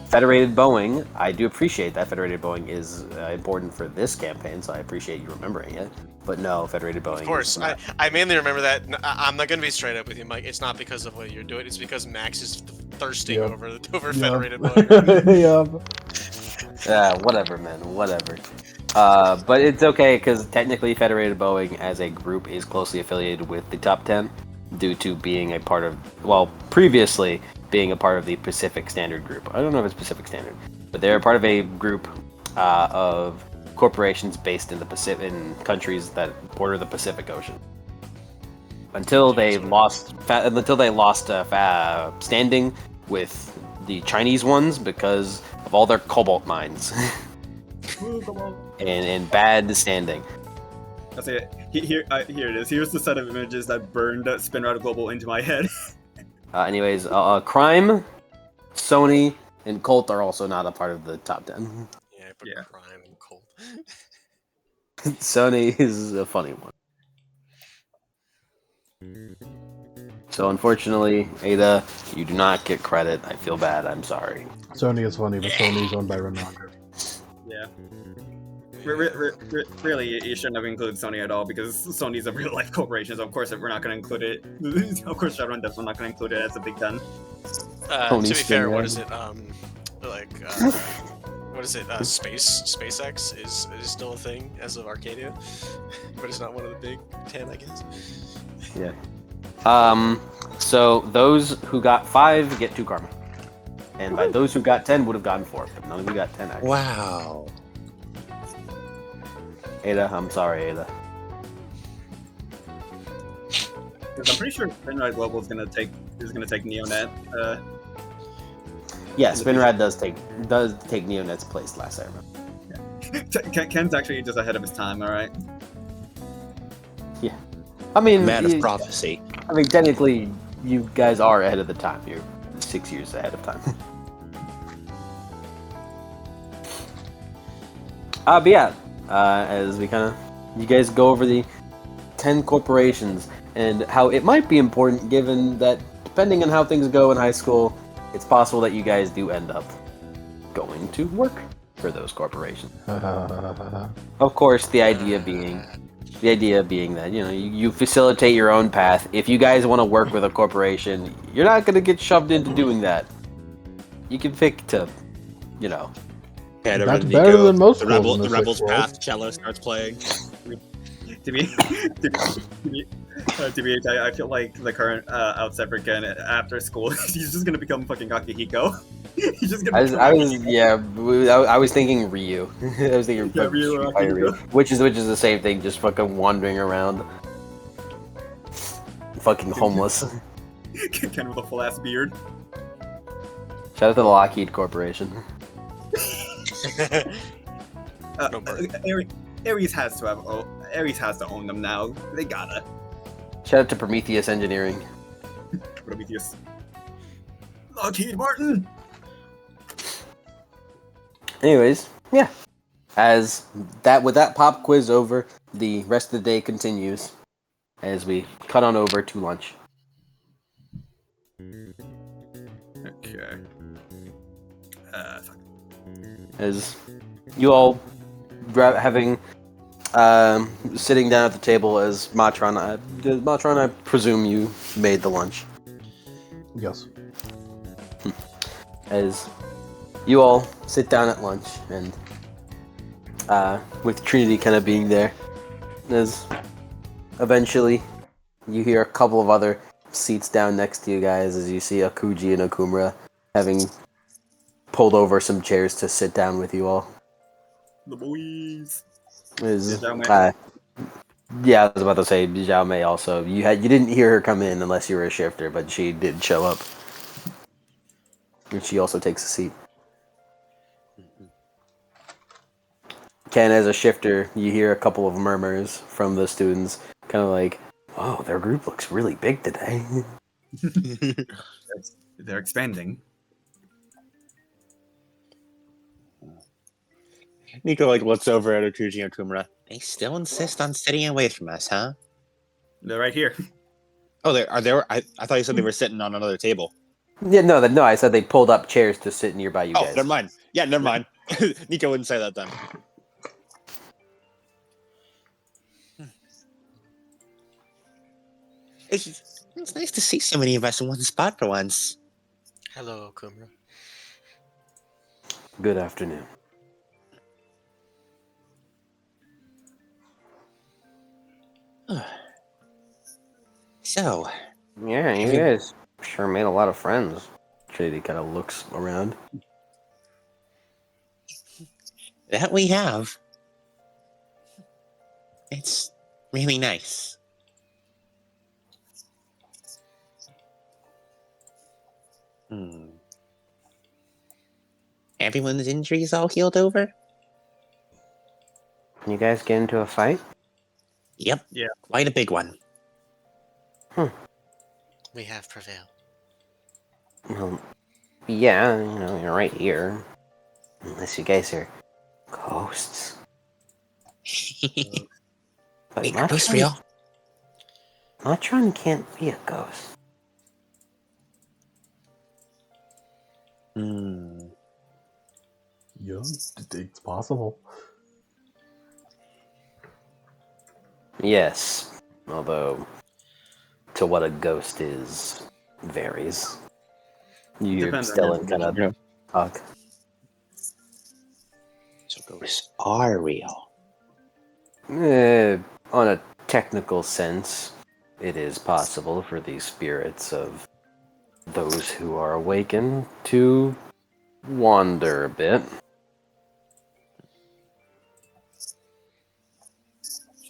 Federated Boeing, I do appreciate that Federated Boeing is important for this campaign, so I appreciate you remembering it. But no, Federated Boeing. Of course, is not. I mainly remember that. I'm not gonna be straight up with you, Mike. It's not because of what you're doing. It's because Max is thirsting Yep. over Yep. Federated Boeing. Yep. Whatever, man. Whatever. But it's okay because technically Federated Boeing as a group is closely affiliated with the top 10 due to being a part of, previously being a part of the Pacific Standard Group. I don't know if it's Pacific Standard, but they're part of a group of corporations based in the Pacific, in countries that border the Pacific Ocean. Until they lost standing with the Chinese ones because of all their cobalt mines. and bad standing. That's it. Here it is. Here's the set of images that burned Spinrad Global into my head. Anyways, Crime, Sony, and Colt are also not a part of the top 10. Yeah, I put Yeah. Crime and Cold. Sony is a funny one. So unfortunately, Ada, you do not get credit. I feel bad. I'm sorry. Sony is funny, but Sony's owned by Renranger. Yeah. Really, you shouldn't have included Sony at all because Sony's a real life corporation. So of course, if we're not going to include it, of course, Shadowrun Devs, we're not going to include it as a Big Ten. To be fair, what Spinrad. is it? What is it? SpaceX is still a thing as of Arcadia, but it's not one of the big 10, I guess. Yeah. So those who got 5 get 2 karma, and by those who got 10 would have gotten 4, but none of you got 10. Actually. Wow. Ada, I'm sorry, Ada. Because I'm pretty sure Spinrad Global is going to take Neonet. Yeah, Spinrad does take Neonet's place last I remember. Ken's actually just ahead of his time. All right. I mean, Man of prophecy. I mean, technically, you guys are ahead of the time. You're 6 years ahead of time. But yeah, as we you guys go over the 10 corporations and how it might be important, given that depending on how things go in high school, it's possible that you guys do end up going to work for those corporations. Of course, the idea being that you facilitate your own path. If you guys want to work with a corporation, you're not going to get shoved into doing that. You can pick to, Yeah, That's better than most schools in The the Rebels sixth world. Path cello starts playing. To be, I feel like the current outsider Ken after school, he's just gonna become fucking Akihiko. He's just gonna. I was thinking Ryu. I was thinking Ryu or Street Fighter Ryu, Akihiko. which is the same thing, just fucking wandering around, fucking homeless. Ken with a full ass beard. Shout out to the Lockheed Corporation. No burn. Ares has to own them now. They gotta. Shout out to Prometheus Engineering. Prometheus. Lockheed Martin. Anyways, yeah. With that pop quiz over, the rest of the day continues as we cut on over to lunch. Okay. Fuck. As you all having sitting down at the table as Matron, I presume you made the lunch. Yes. As you all sit down at lunch, and with Trinity kind of being there, as eventually you hear a couple of other seats down next to you guys as you see Akuji and Okumura having pulled over some chairs to sit down with you all. The boys. Yeah, Zhao I was about to say Zhao Mei also. You didn't hear her come in unless you were a shifter, but she did show up. And she also takes a seat. Ken, as a shifter, you hear a couple of murmurs from the students, kind of like, "Whoa, their group looks really big today." They're expanding. Nico looks over at Okuji and Kumura. They still insist on sitting away from us, huh? They're right here. Oh, I thought you said they were sitting on another table. Yeah, no, I said they pulled up chairs to sit nearby you Oh, guys. never mind. Yeah, never mind. Nico wouldn't say that then. It's nice to see so many of us in one spot for once. Hello, Kumra. Good afternoon. So, Yeah, you guys sure made a lot of friends. Trinity kind of looks around. that we have. It's really nice. Everyone's injuries all healed over? You guys get into a fight? Yep. Yeah. Quite a big one. We have prevailed. Well, yeah, you're right here. Unless you guys are ghosts. But Wait, not are those really. real? Matron can't be a ghost. Hmm. Yeah, it's possible. Yes, although to what a ghost is varies. You're Depends on still your in kind of Yeah. talk. So ghosts are real. On a technical sense, it is possible for the spirits of those who are awakened to wander a bit.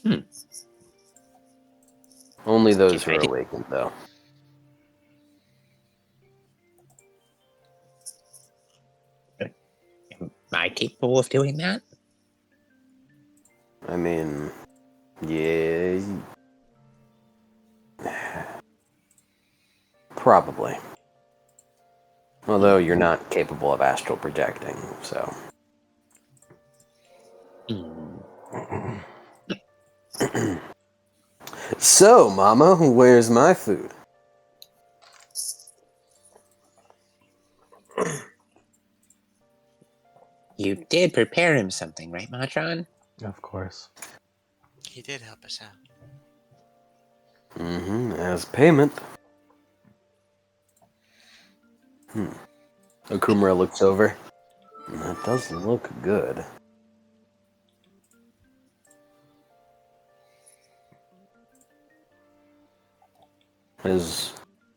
Hmm. Only those who I are think- awakened, though. Am I capable of doing that? I mean, yeah. Probably. Although you're not capable of astral projecting, so. Hmm. So, Mama, where's my food? You did prepare him something, right, Matron? Of course. He did help us out. As payment. Okumura looks over. That does look good. Has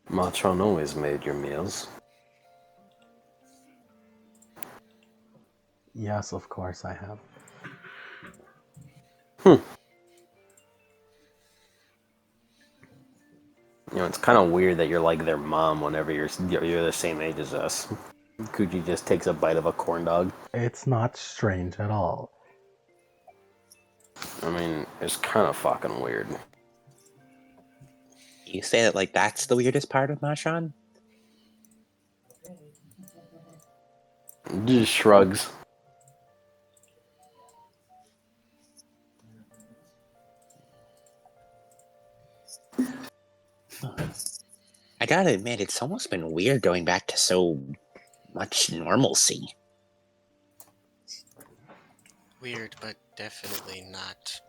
Matron always made your meals? Yes, of course I have. You know, it's kind of weird that you're like their mom whenever you're the same age as us. Kuji just takes a bite of a corn dog. It's not strange at all. I mean, it's kind of fucking weird. You say that like that's the weirdest part of Matron? Just shrugs. I gotta admit, it's almost been weird going back to so much normalcy. Weird, but definitely not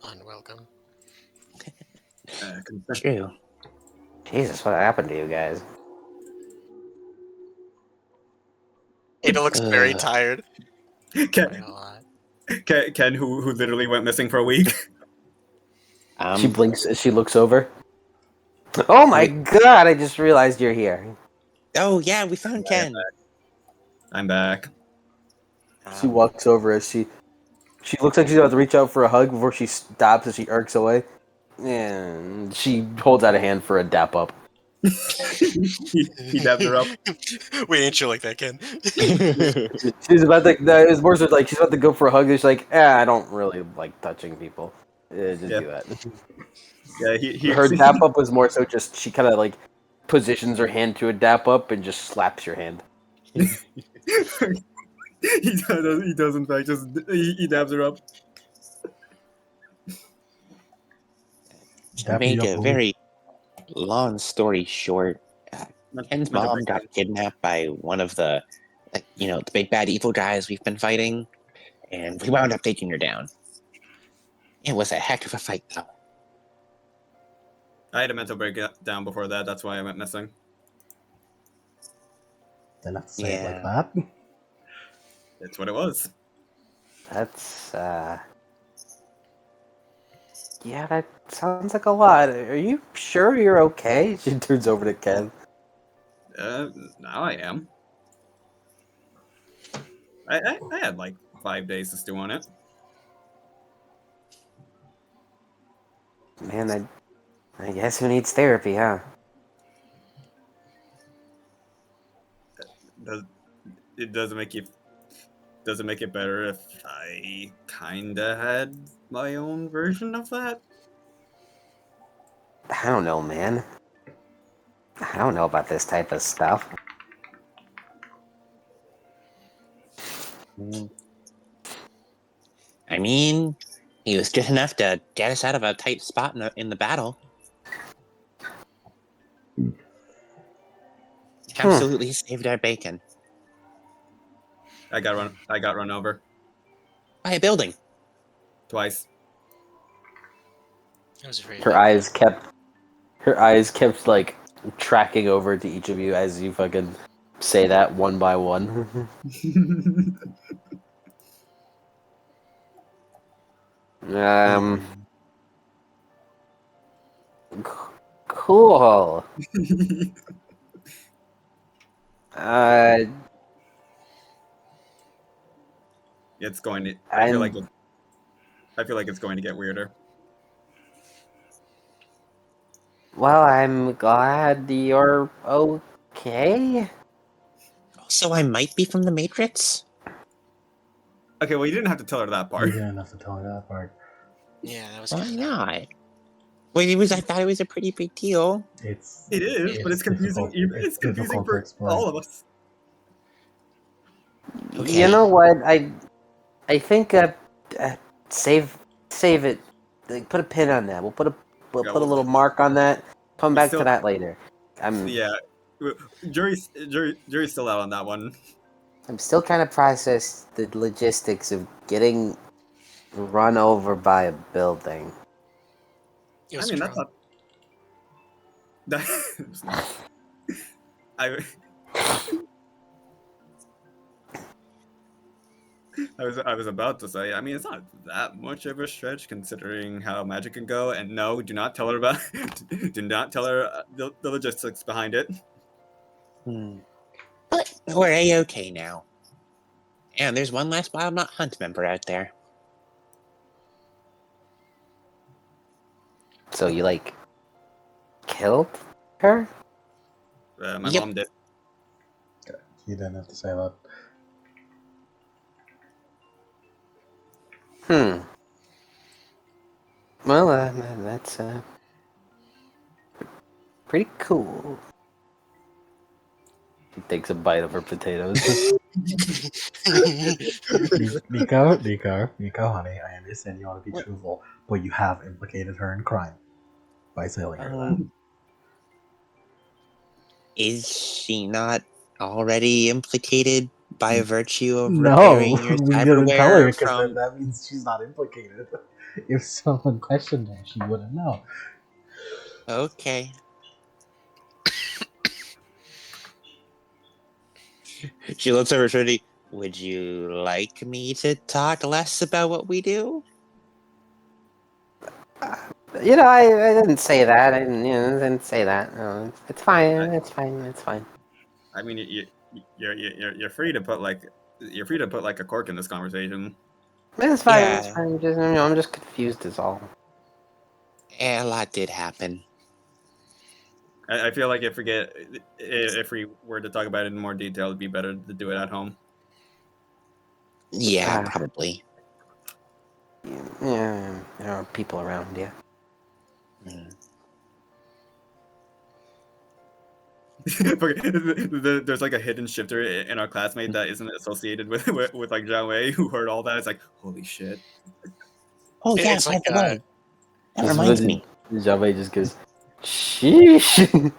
unwelcome. True. Jesus, what happened to you guys? Ada looks very Ugh. tired. Playing Ken, a lot. Ken who literally went missing for a week. She blinks as she looks over. Oh my god, I just realized you're here. Oh yeah, we found Ken. I'm back. She walks over as she looks like she's about to reach out for a hug before she stops as she irks away. And she holds out a hand for a dap up. he dabbed her up. We ain't you like that, Ken. She's about to, his words are like, she's about to go for a hug, and she's like, I don't really like touching people. Just Yeah. do that. Yeah, he Her dap up was more so just, she kind of like positions her hand to a dap up and just slaps your hand. he does in fact just he dabs her up. To Dap me make up, a homie. very long story short, Ken's Meant to mom break got it. kidnapped by one of the, the big bad evil guys we've been fighting, and we wound up taking her down. It was a heck of a fight, though. I had a mental breakdown before that. That's why I went missing. Didn't have to say it like Yeah. that. That's what it was. That's, yeah, that sounds like a lot. Are you sure you're okay? She turns over to Ken. Now I am. I had like 5 days to stew on it. Man, I guess who needs therapy, huh? It doesn't make it better if I kinda had my own version of that. I don't know, man. I don't know about this type of stuff. I mean, he was good enough to get us out of a tight spot in the battle. Absolutely saved our bacon. I got run over By a building. twice. That was a very Her eyes kept like tracking over to each of you as you fucking say that one by one. um, cool. It's going to. I'm I feel like it's going to get weirder. well. I'm glad you're okay. So I might be from the Matrix? Okay, well, you didn't have to tell her that You part. didn't have to tell her that part. Yeah, that was Why kind of not? Well, I thought it was a pretty big deal. It's It is, but it's confusing. difficult. It's confusing difficult to for explain. all of us. Okay. You know what? I think save it. Like, put a pin on that. We'll put a Yeah, put a little mark on that. Come we back still- to that later. I'm Yeah, jury's still out on that one. I'm still trying to process the logistics of getting run over by a building. It I was mean, a that's drone. not. It's not. I was about to say. I mean, it's not that much of a stretch considering how magic can go. And no, do not tell her about. Do not tell her the logistics behind it. But we're A-okay now. And there's one last Wild Not Hunt member out there. So you like killed her? My Yep. mom did. You didn't have to say that. Well, that's pretty cool. She takes a bite of her potatoes. Nico, honey, I understand you want to be truthful, but you have implicated her in crime by telling her that. Is she not already implicated by virtue of No, repairing your we didn't tell her cyberware because then from... that means she's not implicated. If someone questioned her, she wouldn't know. Okay. She looks over Trinity. Would you like me to talk less about what we do? You know, I didn't say that. I didn't say that. No, it's fine. It's fine. It's fine. I mean, you're free to put like a cork in this conversation. It's fine. Yeah. It's fine. Just I'm just confused. Is all. A lot did happen. I feel like if we were to talk about it in more detail, it'd be better to do it at home. Yeah, Ah. probably. Yeah, there are people around. Yeah. There's like a hidden shifter in our classmate that isn't associated with like Zhao Wei who heard all that. It's like, holy shit. Oh, yeah, It's by like the way. That reminds me. Java just goes, sheesh.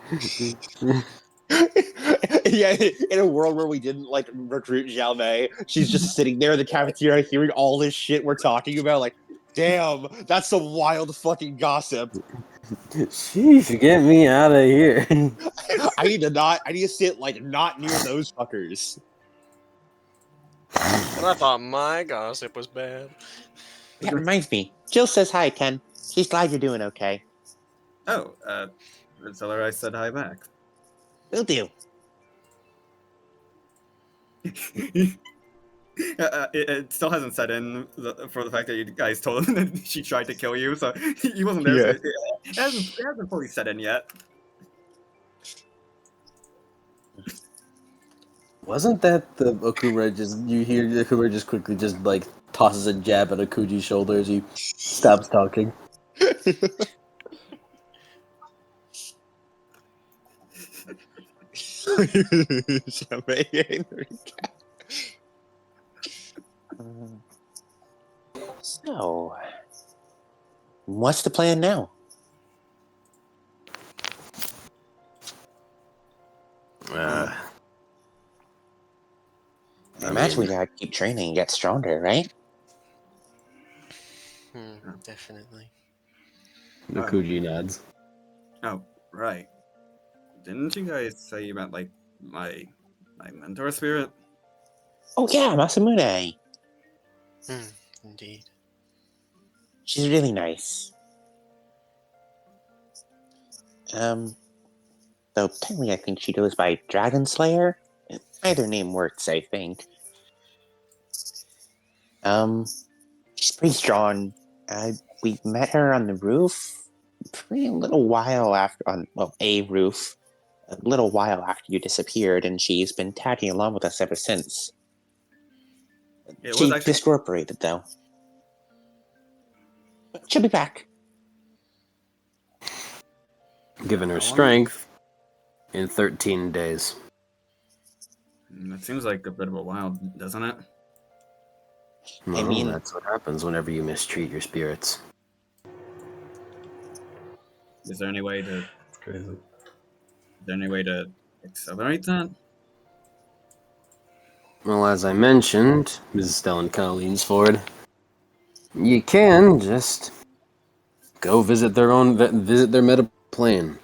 Yeah, in a world where we didn't like recruit Zhao Mei, she's just sitting there in the cafeteria hearing all this shit we're talking about. Like, damn, that's some wild fucking gossip. Sheesh, get me out of here. I need to sit like not near those fuckers. And I thought my gossip was bad. That reminds me. Jill says hi, Ken. She's glad you're doing okay. Oh, tell her I said hi back. Will do. It still hasn't set in for the fact that you guys told him that she tried to kill you, so he wasn't there. Yeah. So it hasn't fully set in yet. Wasn't that the Okumura you hear Okumura just quickly just like tosses a jab at Akuji's shoulder as he stops talking? So, what's the plan now? imagine we gotta keep training and get stronger, right? Definitely. Nakuji nods. Oh, right. Didn't you guys say you meant like my mentor spirit? Oh yeah, Masamune. Indeed. She's really nice. Though technically I think she goes by Dragon Slayer. Either name works, I think. She's pretty strong. We met her on the roof a little while after a roof. A little while after you disappeared, and she's been tagging along with us ever since. It She was actually discorporated, though. But she'll be back. Given her How long? strength, in 13 days. It seems like a bit of a while, doesn't it? Well, mean- that's what happens whenever you mistreat your spirits. Is there any way to It's crazy. accelerate that? Well, as I mentioned, Mrs. Stellan kind of leans forward. You can just go visit their meta plane.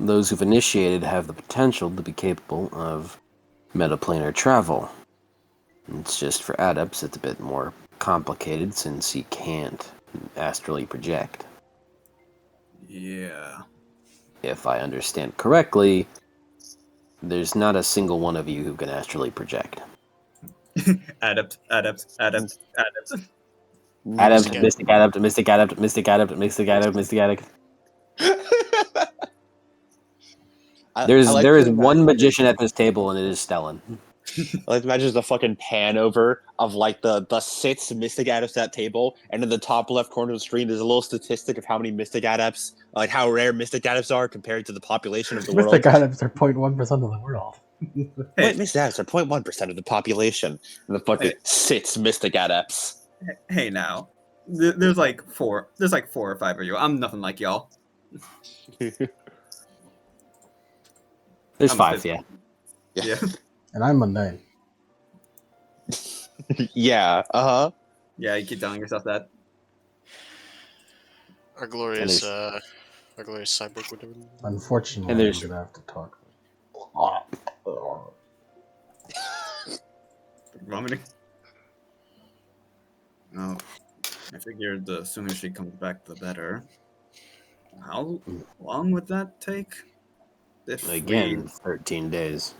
Those who've initiated have the potential to be capable of metaplanar travel. It's just for adepts, it's a bit more complicated since you can't astrally project. Yeah. If I understand correctly, there's not a single one of you who can astrally project. Adept. Adept, Yeah. mystic adept, mystic adept, mystic adept, mystic adept, mystic adept. There is one magician at this table, and it is Stellan. I like to imagine the fucking pan over of like the 6 mystic adepts at that table, and in the top left corner of the screen, there's a little statistic of how many mystic adepts, like how rare mystic adepts are compared to the population of the world. Mystic items are 0.1% of the world. Wait, mystic adepts are 0.1% of the population, and the fucking 6 mystic adepts. Hey now. There's like four or five of you. I'm nothing like y'all. There's I'm 5, still- yeah. Yeah. And I'm mundane. Yeah, Yeah, you keep telling yourself that. Our glorious, there's- our glorious cyborg would have been. Unfortunately, And I'm there's- gonna have to talk. Vomiting. No. I figured the sooner she comes back, the better. How long would that take? If Again, 13 days.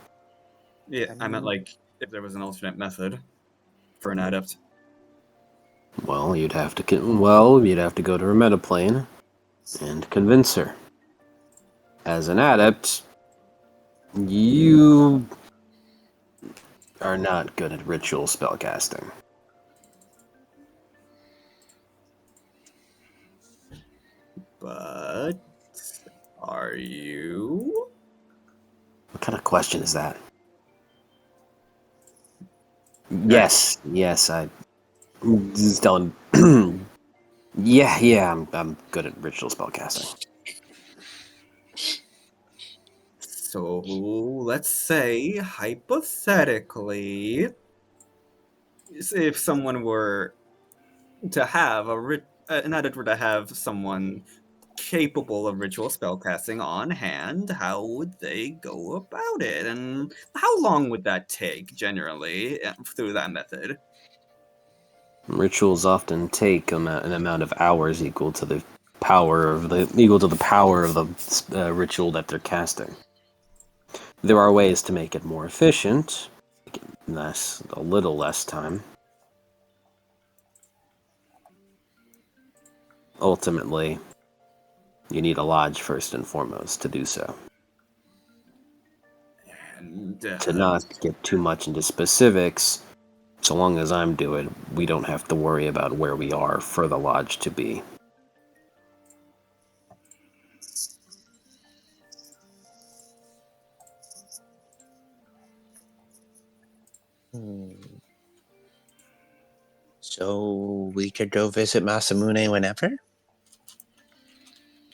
Yeah, I meant like if there was an alternate method for an adept. Well, you'd have to go to her metaplane and convince her. As an adept, you are not good at ritual spellcasting. But are you? What kind of question is that? Yes, I. This is telling. Yeah, I'm good at ritual spellcasting. So let's say hypothetically, if someone were to have an adept were to have someone capable of ritual spellcasting on hand, how would they go about it, and how long would that take generally through that method? Rituals often take an amount of hours equal to the power of the ritual that they're casting. There are ways to make it more efficient, a little less time. Ultimately, you need a lodge first and foremost to do so. And To not get too much into specifics, so long as I'm doing it, we don't have to worry about where we are for the lodge to be. So we could go visit Masamune whenever?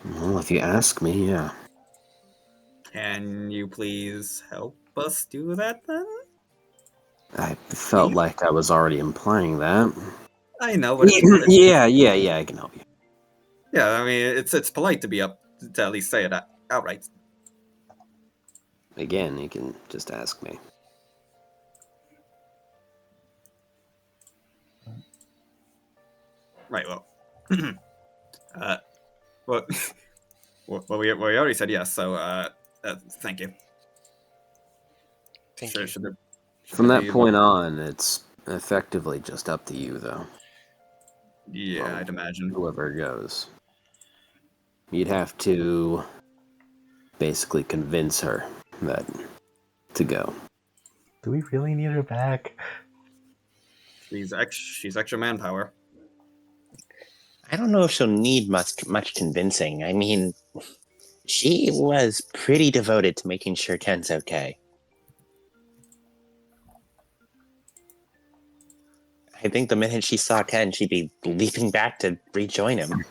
Well, if you ask me, yeah. can you please help us do that then? I felt like I was already implying that. I know, but it's Yeah, I can help you. yeah. I mean, it's polite to be up to at least say it outright. Again, you can just ask me. Right. Well. uh. Well. Well, we already said yes. So thank you. Thank you. Should From there that be point on, it's effectively just up to you, though. Yeah, Well, I'd imagine. whoever goes. You'd have to basically convince her that to go. Do we really need her back? She's extra manpower. I don't know if she'll need much convincing. I mean, she was pretty devoted to making sure Ken's okay. I think the minute she saw Ken, she'd be leaping back to rejoin him.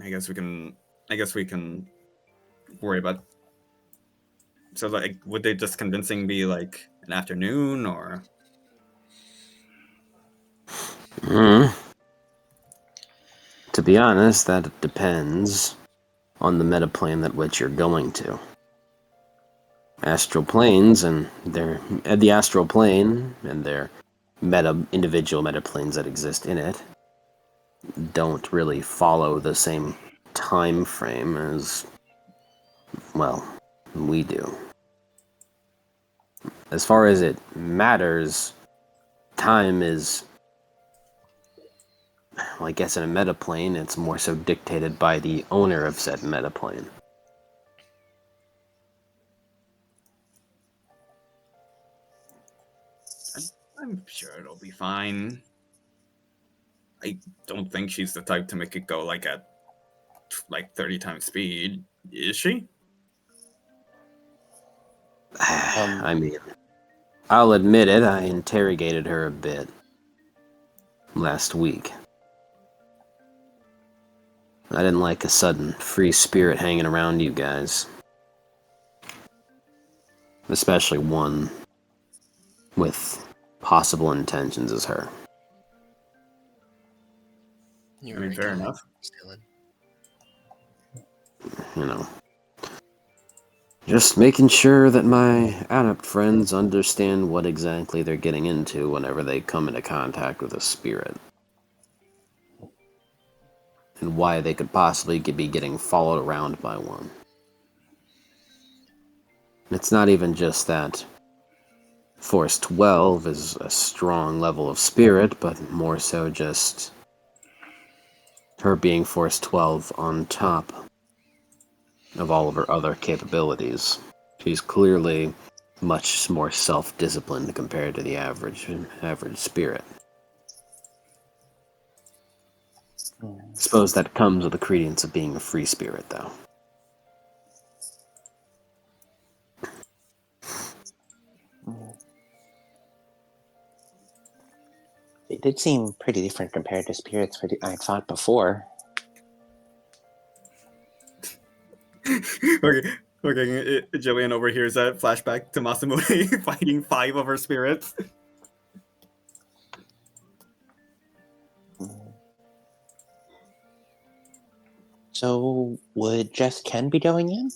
I guess we can. I guess we can worry about. So, like, would they just convincing be like an afternoon or? To be honest, that depends on the metaplane that which you're going to. Astral planes and the astral plane and their individual metaplanes that exist in it don't really follow the same time frame as, well, we do. As far as it matters, time is, well, I guess in a metaplane, it's more so dictated by the owner of said metaplane. I'm sure it'll be fine. I don't think she's the type to make it go like at 30 times speed, is she? I mean, I'll admit it, I interrogated her a bit last week. I didn't like a sudden free spirit hanging around you guys. Especially one with possible intentions as her. You're I mean, very fair kind, enough. Dylan. You know. Just making sure that my adept friends understand what exactly they're getting into whenever they come into contact with a spirit. And why they could possibly be getting followed around by one. It's not even just that Force 12 is a strong level of spirit, but more so just her being Force 12 on top of all of her other capabilities. She's clearly much more self-disciplined compared to the average spirit. Suppose that comes with the credence of being a free spirit, though. They did seem pretty different compared to spirits I fought before. Okay, Jillian overhears that flashback to Masamune fighting 5 of her spirits. So, would just Ken be going in?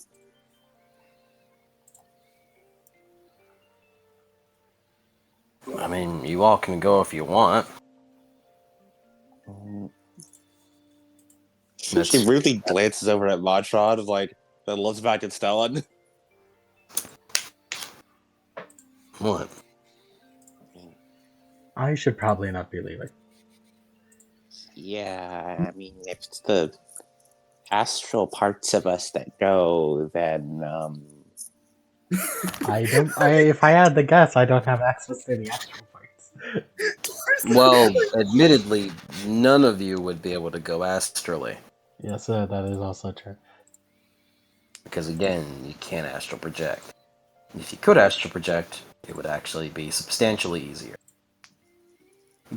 I mean, you all can go if you want. She really glances over at Machron, like, then looks back at Stellan. What? I should probably not be leaving. Yeah, I mean, if it's the astral parts of us that go, then, If I had to guess, I don't have access to the astral parts. Well, admittedly, none of you would be able to go astrally. Yes, that is also true. Because again, you can't astral project. If you could astral project, it would actually be substantially easier.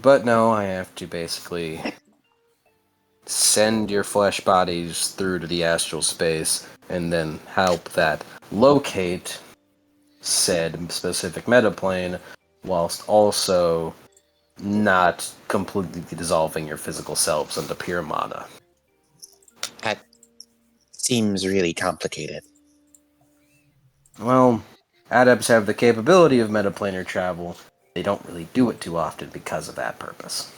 But no, I have to basically send your flesh bodies through to the astral space and then help that locate said specific metaplane whilst also not completely dissolving your physical selves into pure mana. That seems really complicated. Well, adepts have the capability of metaplanar travel. They don't really do it too often because of that purpose.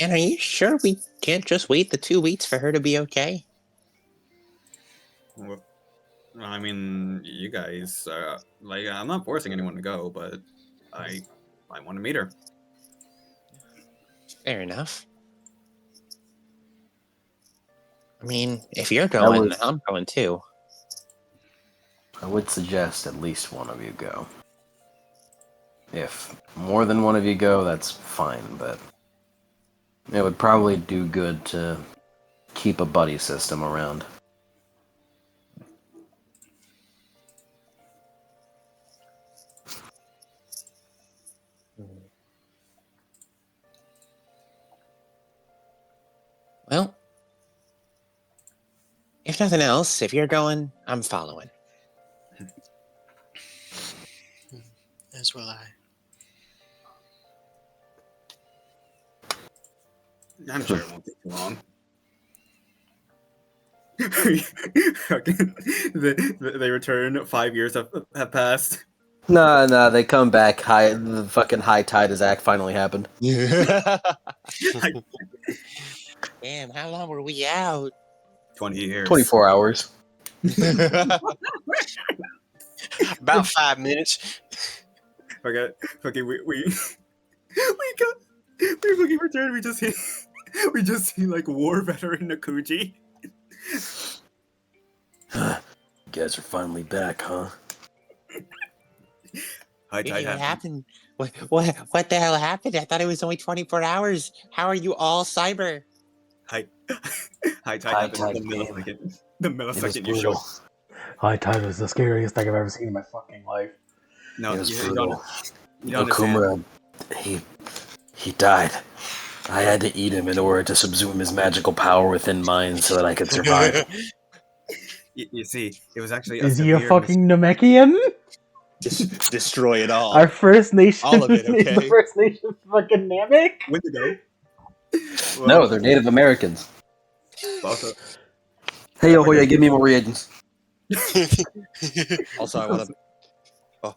And are you sure we can't just wait the 2 weeks for her to be okay? Well, I mean, you guys, like, I'm not forcing anyone to go, but I want to meet her. Fair enough. I mean, if you're going, I'm going too. I would suggest at least one of you go. If more than one of you go, that's fine, but it would probably do good to keep a buddy system around. Well, if nothing else, if you're going, I'm following. As will I. I'm sure it won't take too long. they return. 5 years have passed. Nah, they come back. The fucking high tide has finally happened. Damn, how long were we out? 20 years. 24 hours. About 5 minutes. Okay, we fucking returned. We just see like war veteran Nakuji. You guys are finally back, huh? High tide What happened. happened? What the hell happened? I thought it was only 24 hours. How are you all cyber? High tide High happened. tide The came. millisecond. The It was millisecond you showed. brutal. High tide was the scariest thing I've ever seen in my fucking life. No, It was you brutal. don't understand. Okumura, he died. I had to eat him in order to subsume his magical power within mine so that I could survive. You see, it was actually Is he a severe fucking Namekian? Just destroy it all. Our First Nation All of it, is the okay? First Nation fucking Namek? Wendigo. No, they're Native Americans. Also, Hey, Ahoya, give me more reagents. Also, I want to. Oh,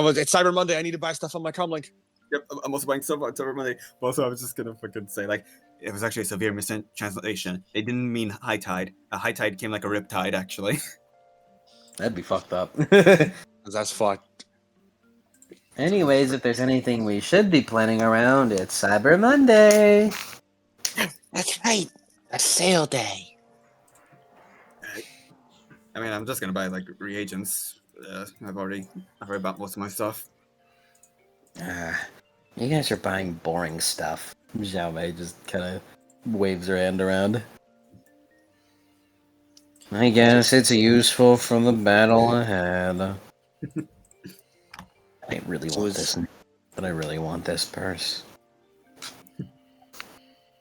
it's Cyber Monday. I need to buy stuff on my comlink. yep, I'm also buying stuff on Cyber Monday. But also, I was just gonna fucking say, like, it was actually a severe mistranslation. They didn't mean high tide. A high tide came like a rip tide, actually. That'd be fucked up. That's fucked. Anyways, if there's anything we should be planning around, it's Cyber Monday. That's right. A sale day. I mean, I'm just gonna buy like reagents. I've already bought most of my stuff. You guys are buying boring stuff. Xiao Mei just kind of waves her hand around. I guess it's useful for the battle ahead. I really want this, but I really want this purse.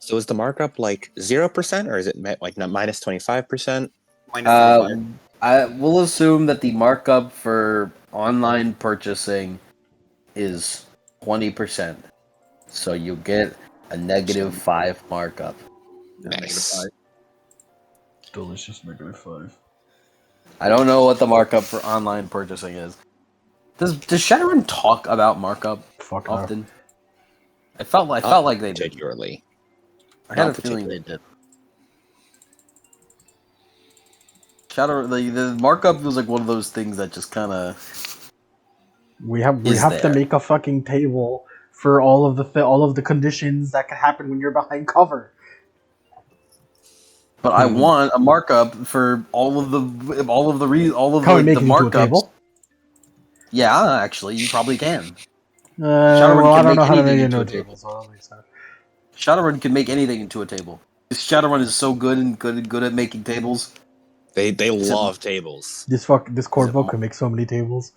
So is the markup like 0%, or is it like not minus 25%? Minus 25. I will assume that the markup for online purchasing is 20%. So you get a -5 markup. Nice. Delicious -5. I don't know what the markup for online purchasing is. Does Shadowrun talk about markup Fuck no. often? I felt like they did. Particularly. I had a Not feeling they did. The markup was like one of those things that just kind of We have Is to there. make a fucking table for all of the conditions that can happen when you're behind cover. But I want a markup for all of the Can we make the it into a markups. table? Yeah, actually, you probably can. Well, I can don't know make how to make anything it into a into a table, table. so I don't think so. Shadowrun can make anything into a table. Shadowrun is so good at making tables. They love tables. This core it book all- can make so many tables.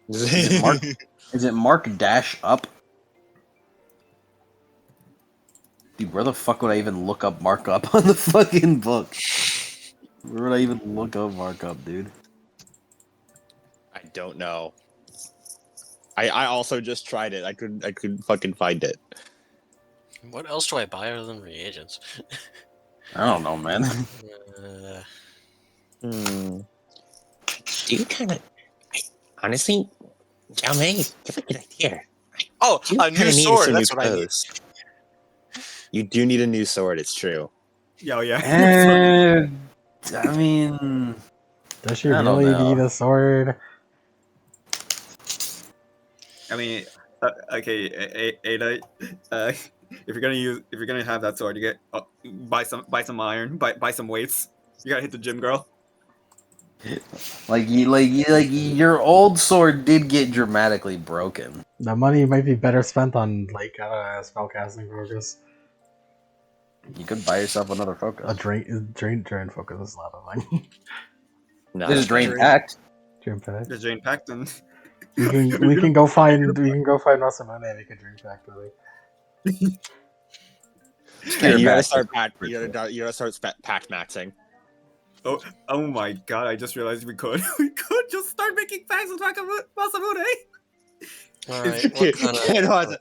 Is it Mark? Is it Mark Dash Up? Dude, where the fuck would I even look up markup on the fucking book? Where would I even look up markup, dude? I don't know. I also just tried it. I couldn't fucking find it. What else do I buy other than reagents? I don't know, man. Do you kind of honestly, Yao Mei, you have a good idea. Oh, You a kinda new need sword. some That's new what I need. clothes. You do need a new sword. It's true. Yeah, yeah. I mean, Does she I don't really know. need a sword? I mean, okay, Ada. If you're gonna have that sword, you get buy some iron, buy some weights. You gotta hit the gym, girl. your old sword did get dramatically broken. The money might be better spent on like spellcasting focus. You could buy yourself another A focus. drain focus is not a thing. No, This is Drain Drain. Pact. Drain pack. The Jane Paxton. We can go find Masamune and make a drain pack really. And you gotta Pact start is pack. pretty You gotta start pack maxing. Oh my god! I just realized we could just start making packs with Masamune. Alright, what kind of...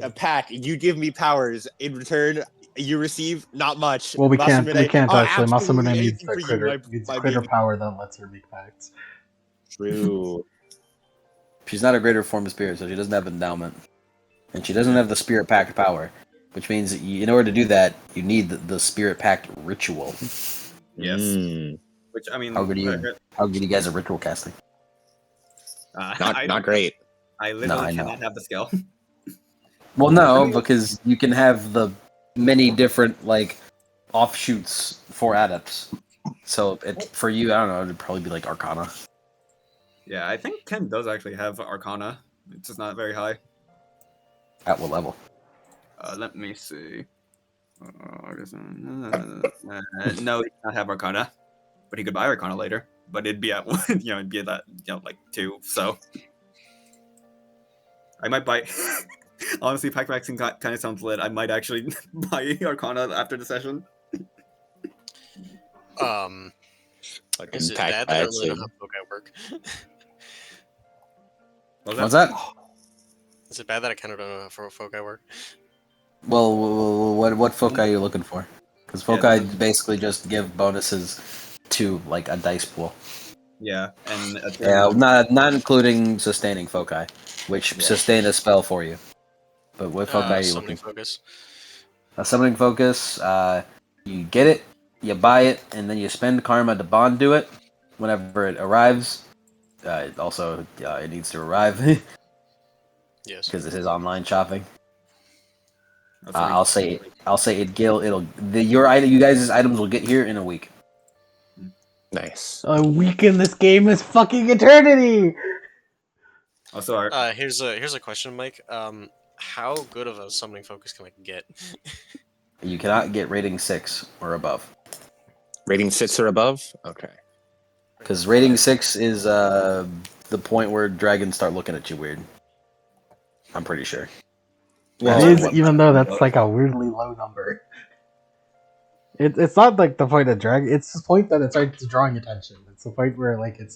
A pack. You give me powers in return. You receive not much. Well, we can't Masamune, actually. absolutely Masamune needs anything the for you, critter my critter baby. power that lets her make packs. True. She's not a greater form of spirit, so she doesn't have endowment, and she doesn't have the Spirit Pact power, which means that in order to do that, you need the Spirit Pact ritual. Yes. Mm. Which I mean, How good are you guys at ritual casting? Not great. I literally I know. cannot have the skill. Well, no, because you can have the many different offshoots for adepts. So for you, I don't know, it'd probably be like Arcana. Yeah, I think Ken does actually have Arcana. It's just not very high. At what level? Let me see. No, he does not have Arcana, but he could buy Arcana later. But it'd be at one, it'd be at that, like 2. So I might buy. Honestly, pack maxing kind of sounds lit. I might actually buy Arcana after the session. Is it bad that I don't really know how Foci work? What's that? Is it bad that I kind of don't know how Foci work? Well, what foci are you looking for? Because foci basically just give bonuses to a dice pool. Yeah, and not including sustaining foci, which sustain a spell for you. But what foci are you looking for? Focus. A summoning focus. You get it, you buy it, and then you spend karma to bond do it whenever it arrives. It needs to arrive Yes. because this is online shopping. I'll say you guys' items will get here in a week. Nice. A week in this game is fucking eternity. Also, Here's a question, Mike. How good of a summoning focus can I get? You cannot get rating 6 or above. Rating 6 or above? Okay. Because rating 6 is the point where dragons start looking at you weird. I'm pretty sure. It is, even though that's like a weirdly low number. It's not like the point of drag. It's the point that it starts drawing attention. It's the point where it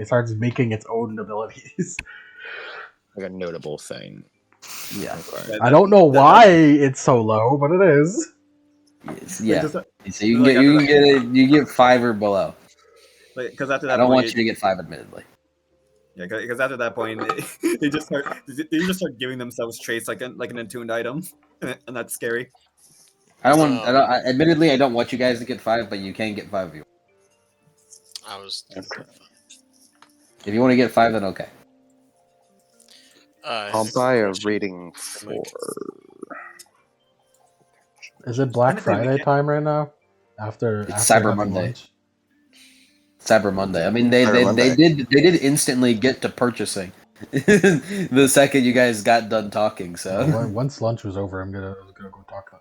starts making its own abilities. Like a notable thing. Yeah. Okay. I don't know why it's so low, but it is. Yeah. So you get 5 or below. Because after that, I don't want you to get 5, admittedly. Yeah, because after that point, they just start giving themselves traits like an attuned item, and that's scary. Admittedly, I don't want you guys to get 5, but you can get 5 if you want. If you want to get 5, then okay. I'll buy a rating 4. Is it Black Friday time right now? After Cyber having Monday. lunch? Cyber Monday. I mean, they did instantly get to purchasing the second you guys got done talking. So Well, once lunch was over, I was gonna go talk.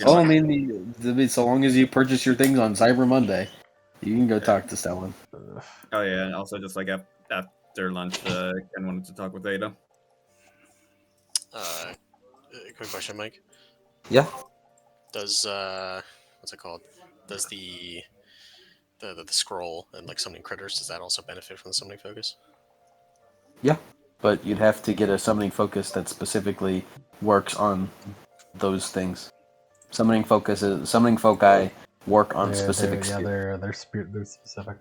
I mean, so long as you purchase your things on Cyber Monday, You can go talk to Stellan. Oh yeah, and also just like after lunch, Ken wanted to talk with Ada. Quick question, Mike. Yeah. Does what's it called? Does the scroll and like summoning critters, does that also benefit from the summoning focus? Yeah. But you'd have to get a summoning focus that specifically works on those things. Summoning foci work on specific spirits. they're specific.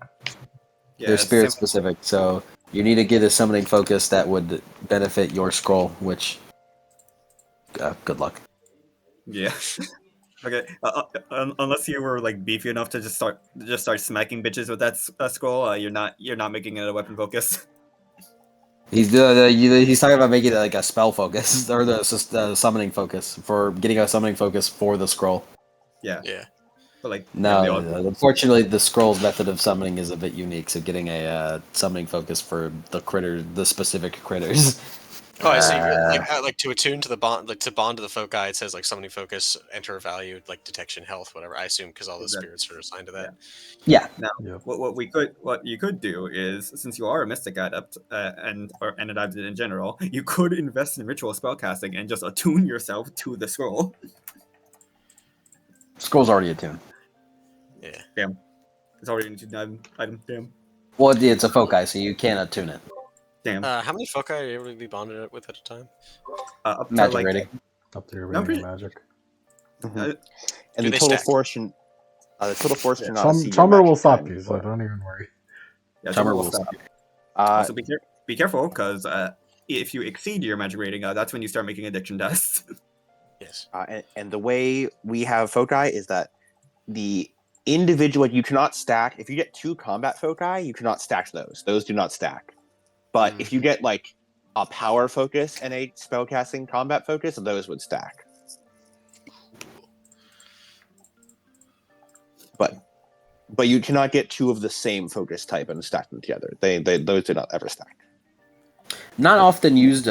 Yeah, They're it's the spirit same- specific, so you need to get a summoning focus that would benefit your scroll, which good luck. Yeah. Okay. Unless you were like beefy enough to just start smacking bitches with that scroll, you're not making it a weapon focus. He's talking about making it like a spell focus or the summoning focus for getting a summoning focus for the scroll. Yeah. Yeah. But like No, unfortunately, the scroll's method of summoning is a bit unique. So getting a summoning focus for the specific critters. Oh, I see. Like to attune to the bond, like to bond to the foci, it says like summoning focus, enter a value, like detection, health, whatever. I assume because all the Exactly. spirits are assigned to that. Yeah. Now, Yep. what you could do is, since you are a mystic adept and an adept in general, you could invest in ritual spellcasting and just attune yourself to the scroll. Scroll's already attuned. Yeah. Damn, it's already into item. Damn, Well, it's a foci, so you can't attune it. damn. How many foci are you able to be bonded with at a time? Up to Magic like rating. Up to your No, rating of pretty- magic. Mhm. uh, And Do the they total stack? force cannot exceed your Chummer will magic stop time you, so for- don't even worry. yeah, Summer will will stop. stop. Also, be careful because if you exceed your magic rating, that's when you start making addiction tests. Yes. and the way we have foci is that the individual you cannot stack. If you get 2 combat foci, you cannot stack those. Those do not stack. But if you get like a power focus and a spellcasting combat focus, those would stack. But you cannot get 2 of the same focus type and stack them together. Those do not ever stack. Not often used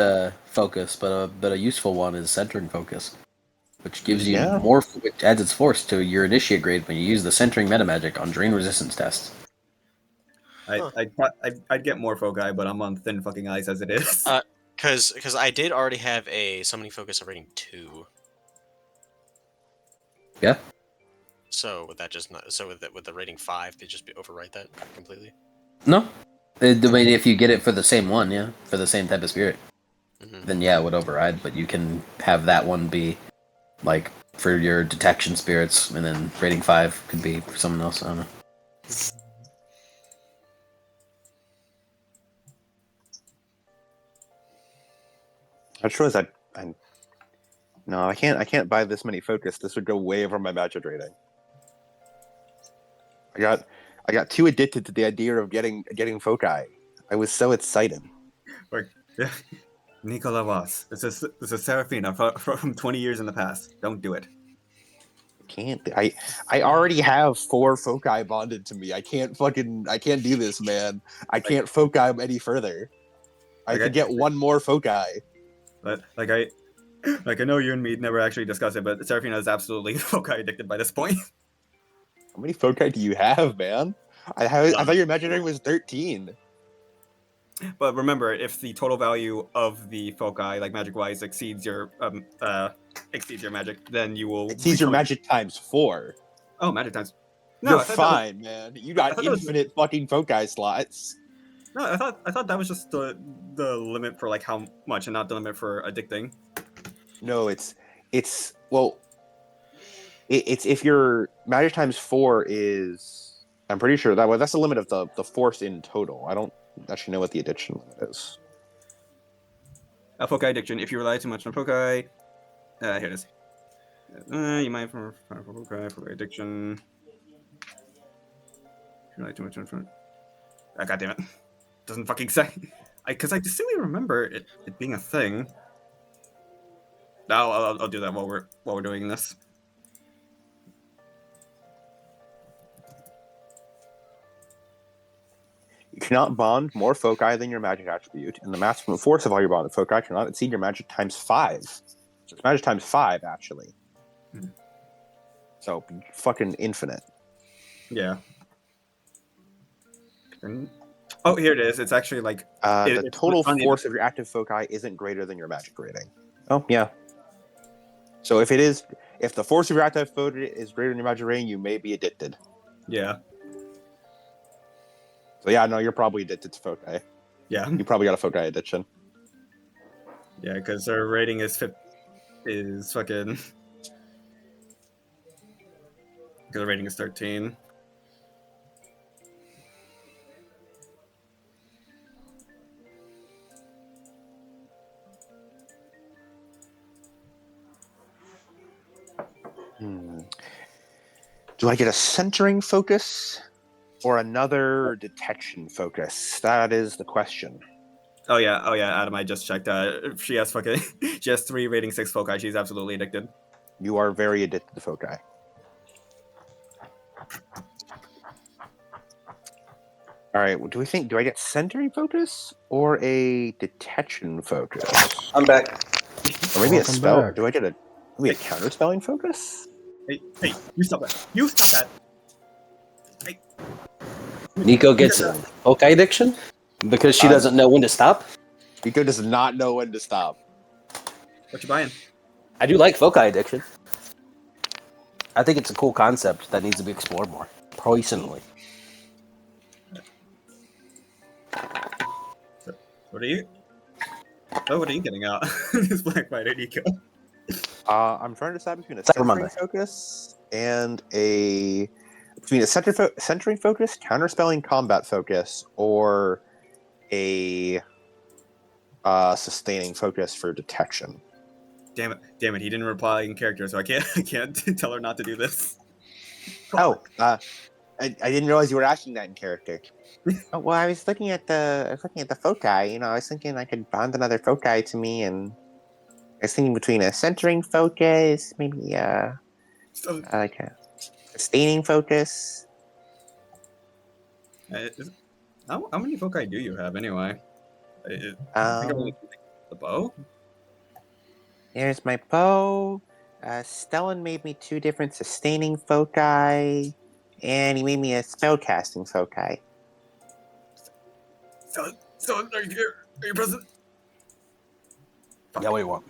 focus, but a useful one is centering focus, which gives you Yeah. more, which adds its force to your initiate grade when you use the centering metamagic on drain resistance tests. I'd get more foci, but I'm on thin fucking ice as it is. Because I did already have a summoning focus of rating 2. Yeah. So would that just not? So with the rating 5, they just overwrite that completely? No. I mean, if you get it for the same one, yeah, for the same type of spirit, then yeah, it would override. But you can have that one be like for your detection spirits, and then rating 5 could be for someone else. I don't know. I just realized I can't buy this many focus. This would go way over my magic rating. I got too addicted to the idea of getting foci. I was so excited. Like, yeah. Nicola Voss. This is Serafina from 20 years in the past. Don't do it. I already have 4 foci bonded to me. I can't do this, man. I can't foci any further. I could get 1 more foci. Like I know you and me never actually discussed it, but Serafina is absolutely foci addicted by this point. How many foci do you have, man? I thought your magic rating was 13. But remember, if the total value of the foci, like magic-wise, exceeds your magic, then you will Exceeds your magic times 4. Oh, magic times. You're I thought fine, man. You got thought that was- infinite fucking foci slots. No, I thought that was just the limit for like how much, and not the limit for addicting. No, it's if your magic times 4 is, I'm pretty sure that's the limit of the force in total. I don't actually know what the addiction limit is. Foci addiction. If you rely too much on foci, here it is. You might for foci addiction. If you rely too much on foci. God damn it! Doesn't fucking say. Because I distinctly remember it being a thing. I'll do that while we're doing this. You cannot bond more foci than your magic attribute, and the maximum force of all your bonded foci cannot exceed your magic times 5. So it's magic times 5, actually. Mhm. So fucking infinite. Yeah. Oh, here it is. It's actually like The it's total on the- force of your active foci isn't greater than your magic rating. Oh yeah. So if the force of your active foci is greater than your magic rating, you may be addicted. Yeah, So yeah, no, you're probably addicted to foci. yeah, You probably got a foci addiction. yeah. Because her rating is fucking. Because her rating is 13. Do I get a centering focus or another detection focus? That is the question. Oh yeah, Adam, I just checked. She has fucking. She has 3 rating 6 foci. She's absolutely addicted. You are very addicted to foci. All right. Well, do I get centering focus or a detection focus? I'm back. Or maybe a Welcome spell? back. Do I get maybe a counter spelling focus? Hey, you stop that! You stop that! Hey. Nico gets a foci addiction because she doesn't know when to stop. Nico does not know when to stop. What you buying? I do like foci addiction. I think it's a cool concept that needs to be explored more. Personally. What are you? Oh, what are you getting out? This Black Friday, Nico. I'm trying to decide between a Cyber centering Monday. focus and between a centering focus, counterspelling combat focus, or a sustaining focus for detection. Damn it! He didn't reply in character, so I can't tell her not to do this. Oh, I didn't realize you were asking that in character. Oh, well, I was looking at the foci. You know, I was thinking I could bond another foci to me, and I was thinking between a centering focus, maybe like a sustaining focus. How many foci do you have anyway? I think I only the bow. There's my bow. Stellan made me 2 different sustaining foci, and he made me a spellcasting foci. So are you here? Are you present? Yeah, what do you want?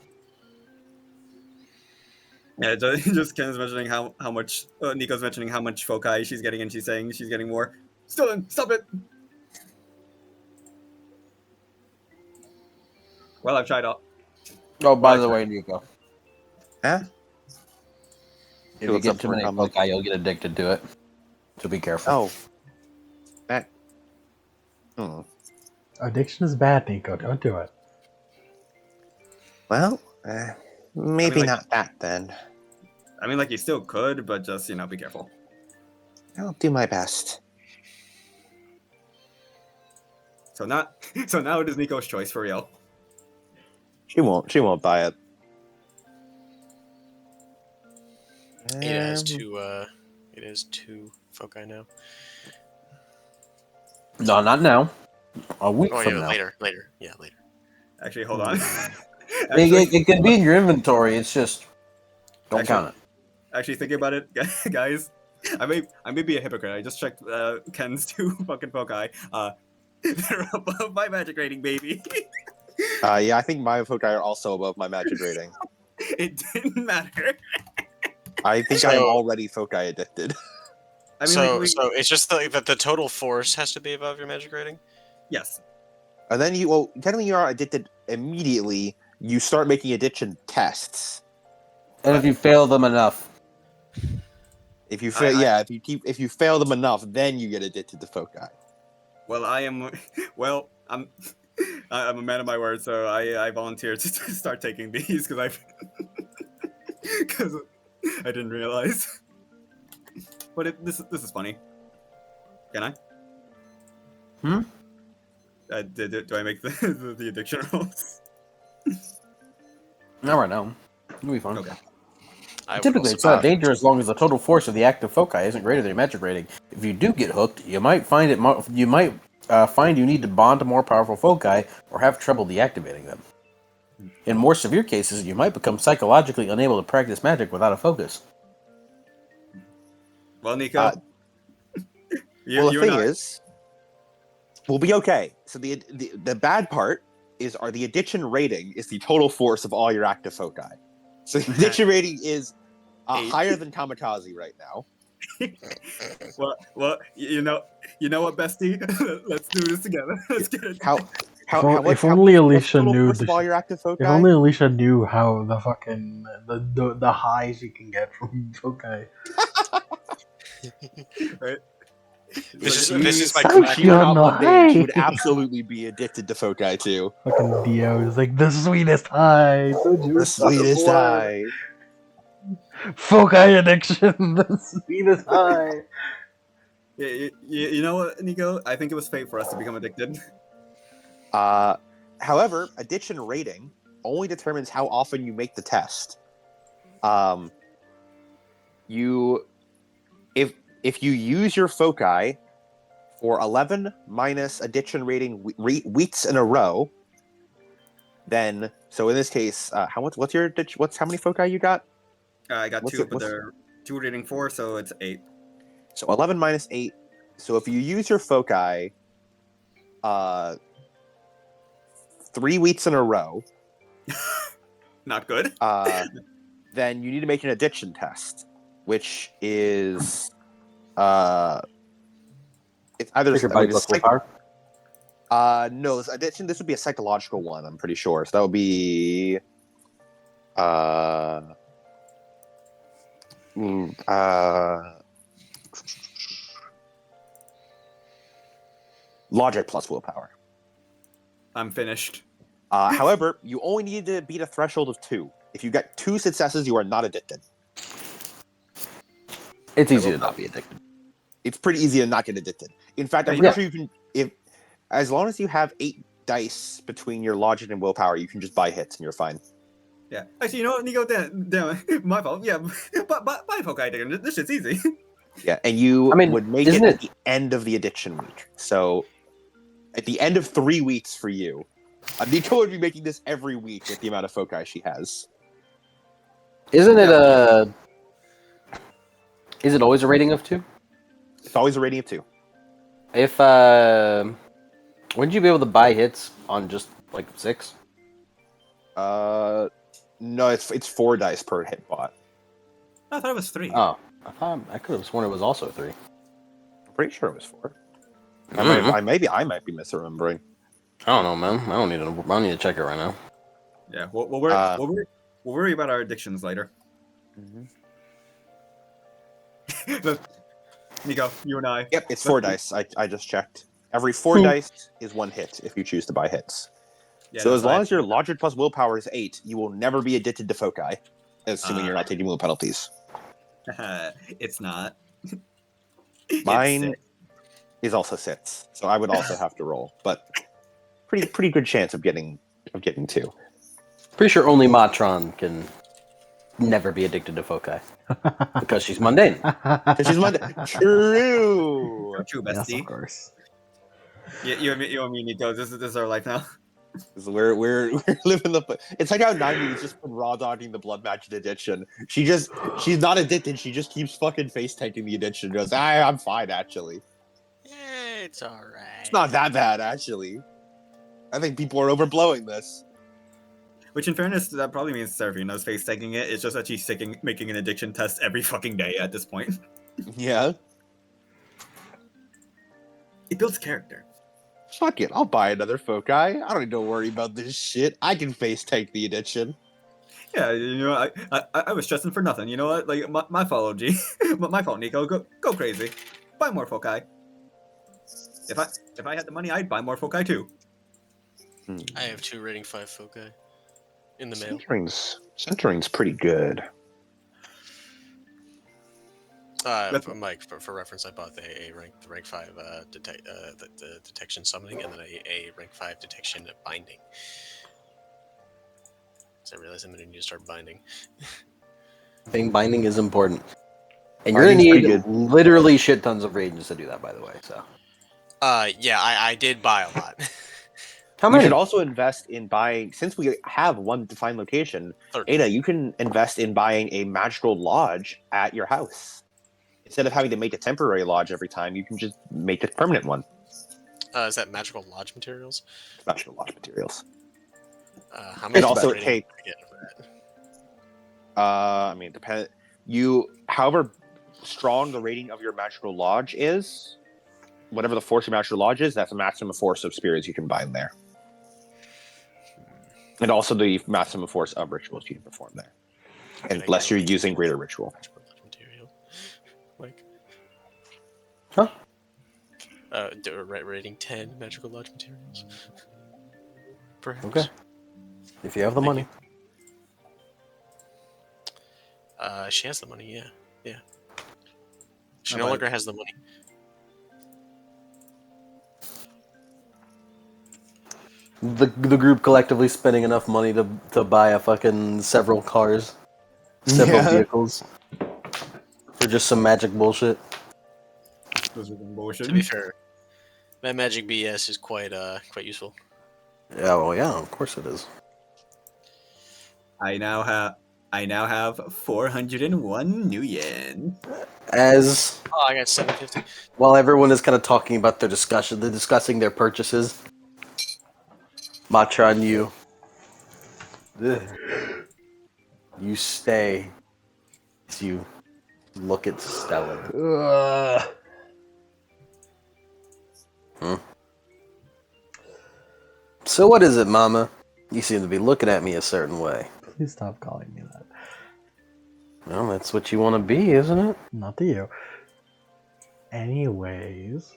Yeah, just Ken's mentioning how much Nico's mentioning how much foci she's getting, and she's saying she's getting more. Stellan, stop it! Well, I've tried all. Oh, by the way, Nico. Huh? If you get too many foci, you'll get addicted to it. So be careful. Oh. That. Addiction is bad, Nico. Don't do it. Well, maybe like- not that then. I mean, like you still could, but just be careful. I'll do my best. So now it is Nico's choice for real. She won't buy it. It has 2. It has 2 foci now. No, not now. A week Oh from yeah, now. later. Yeah, later. Actually, hold on. It can be in your inventory. It's just don't count it. Actually, thinking about it, guys, I may be a hypocrite. I just checked Ken's 2 fucking foci. They're above my magic rating, baby. Yeah, I think my foci are also above my magic rating. It didn't matter. I think I am already foci addicted. I mean, So it's just that the total force has to be above your magic rating. yes. And then technically you are addicted immediately. You start making addiction tests. And if you fail them enough, If you fail, if you fail them enough, then you get addicted to foci. Well, I'm a man of my word, so I volunteered to start taking these because I didn't realize. But this is funny. Can I? Do I make the addiction rolls? not right now. It'll be fun. Okay. Typically, it's not dangerous as long as the total force of the active foci isn't greater than your magic rating. If you do get hooked, you might find you need to bond to more powerful foci or have trouble deactivating them. In more severe cases, you might become psychologically unable to practice magic without a focus. Well, Nico. The thing is, we'll be okay. So the bad part are the addiction rating is the total force of all your active foci. So the addiction rating is higher than Kamikaze right now. Well, you know what, bestie? Let's do this together. Let's get it. If only Alicia total knew force of all your active foci? If only Alicia knew how the fucking the highs you can get from foci. Right? This Like, is my Such crack. She went on out the mundane. She would high. absolutely be addicted to foci too. Fucking Dio is like the sweetest high. Told you The it's not sweetest word. eye. Foci addiction. The sweetest high. you know what, Nico? I think it was fate for us to become addicted. However, addiction rating only determines how often you make the test. If you use your foci for 11 minus addiction rating weeks in a row, then so in this case, how many foci you got? I got two, but they're 2 rating 4, so it's 8. So 11 minus 8. So if you use your foci 3 weeks in a row, Not good. then you need to make an addiction test, which is it's either Pick your body plus willpower. no, addiction. This would be a psychological one. I'm pretty sure. So that would be logic plus willpower. I'm finished. However, you only need to beat a threshold of 2. If you get 2 successes, you are not addicted. It's easy to not be addicted. It's pretty easy to not get addicted. In fact, I'm pretty sure you can, as long as you have 8 dice between your logic and willpower, you can just buy hits and you're fine. Yeah. Actually, you know what, Nico? Damn, my fault. Yeah, but my folk idea. This shit's easy. Yeah, and you would make it isn't at the end of the addiction week. So, at the end of 3 weeks for you, Nico would be making this every week with the amount of foci she has. Isn't it Is it always a rating of 2? It's always a rating of 2. If wouldn't you be able to buy hits on just like 6? No, it's 4 dice per hit bot. I thought it was 3. Oh, I could have sworn it was also 3. I'm pretty sure it was 4. Mm-hmm. I might be misremembering. I don't know, man. I don't need to check it right now. Yeah, we'll worry about our addictions later. Look, Nico, you and I. Yep, it's 4 dice. I just checked. Every 4 dice is 1 hit if you choose to buy hits. Yeah, so as long as your logic plus willpower is 8, you will never be addicted to foci, assuming you're not taking will penalties. It's not. Mine is also 6, so I would also have to roll, but pretty good chance of getting 2. Pretty sure only Matron can never be addicted to foci because she's mundane. True. True, Yes, bestie. of course. You and me, Nico. This is our life now. We're living the. It's like how 90's just been raw dogging the blood magic addiction. She's not addicted. She just keeps fucking face tanking the addiction. Goes, I'm fine actually. Yeah, it's alright. It's not that bad actually. I think people are overblowing this. Which, in fairness, that probably means Serafina's face taking it. It's just that she's making an addiction test every fucking day at this point. Yeah. It builds character. Fuck it, I'll buy another foci. I don't need to worry about this shit. I can face tank the addiction. Yeah, you know, I was stressing for nothing. You know what? Like my fault, OG. My fault, Nico. Go crazy. Buy more foci. If I had the money, I'd buy more foci too. I have 2 rating 5 foci in the mail. Centering's pretty good. Mike, for reference, I bought the rank 5 the detection summoning, and then a rank 5 detection binding. So I realized I'm going to need to start binding. I think binding is important, and you're gonna need literally shit tons of reagents to do that. By the way, so. Yeah, I did buy a lot. How You many? should also invest in buying, since we have one defined location, 13. Ada, you can invest in buying a magical lodge at your house. Instead of having to make a temporary lodge every time, you can just make a permanent one. Is that magical lodge materials? Magical lodge materials. How It much also rating take. do I get for that? I mean, depend. However strong the rating of your magical lodge is, whatever the force of your magical lodge is, that's the maximum force of spirits you can bind there, and also the maximum force of rituals you can perform there, Can I unless get you're a rating using for greater ritual. magical lodge material? Like, Huh? Rating 10 magical lodge materials. Perhaps. Okay. If you have the Thank money. She has the money. Yeah, yeah. She How no about- longer has the money. The group collectively spending enough money to buy a fucking several cars, several Yeah. vehicles, for just some magic bullshit. Those are some bullshit. To be fair, that magic BS is quite useful. Yeah, well, yeah, of course it is. I now have 401 new yen. As Oh, I got 750. while everyone is kind of talking about their discussion, they're discussing their purchases. Matron, you stay as you look at Stellan. So what is it, Mama? You seem to be looking at me a certain way. Please stop calling me that. Well, that's what you want to be, isn't it? Not to you. Anyways.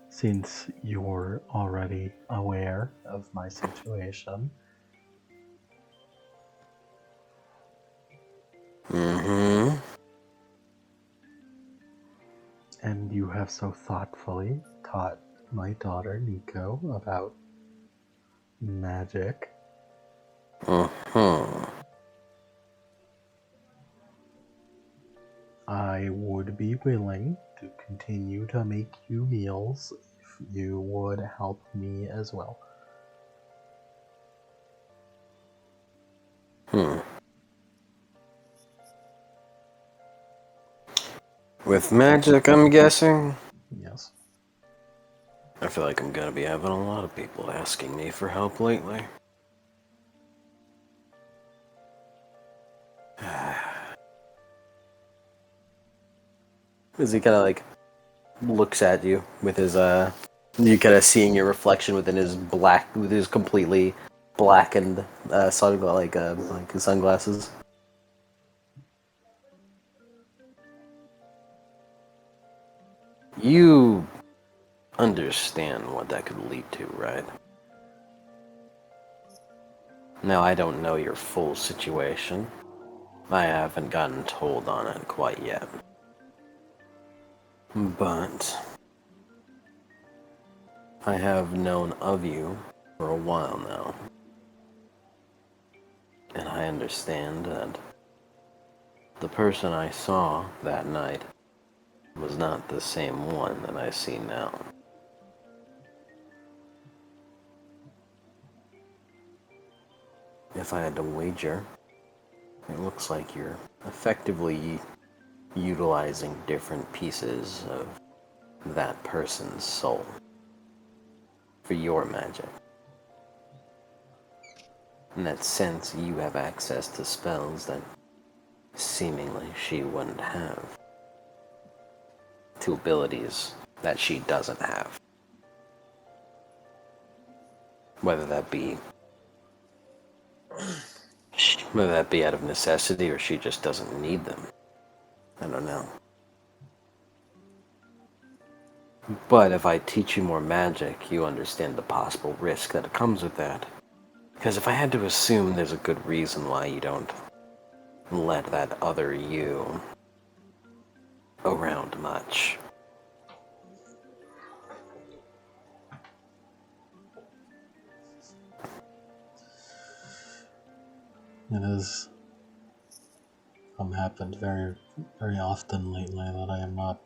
Since you're already aware of my situation, Mm-hmm. and you have so thoughtfully taught my daughter Nico about magic, Mm-hmm. I would be willing to continue to make you meals if you would help me as well. With magic, I'm guessing? Yes. I feel like I'm gonna be having a lot of people asking me for help lately. As he kind of like looks at you with his you kind of seeing your reflection with his completely blackened like his sunglasses. You understand what that could lead to, right? Now, I don't know your full situation. I haven't gotten told on it quite yet. But I have known of you for a while now. And I understand that the person I saw that night was not the same one that I see now. If I had to wager, it looks like you're effectively utilizing different pieces of that person's soul for your magic. In that sense, you have access to spells that seemingly she wouldn't have. To abilities that she doesn't have. Whether that be out of necessity or she just doesn't need them. I don't know. But if I teach you more magic, you understand the possible risk that comes with that. Because if I had to assume there's a good reason why you don't let that other you around much. It has happened very, very often lately that I am not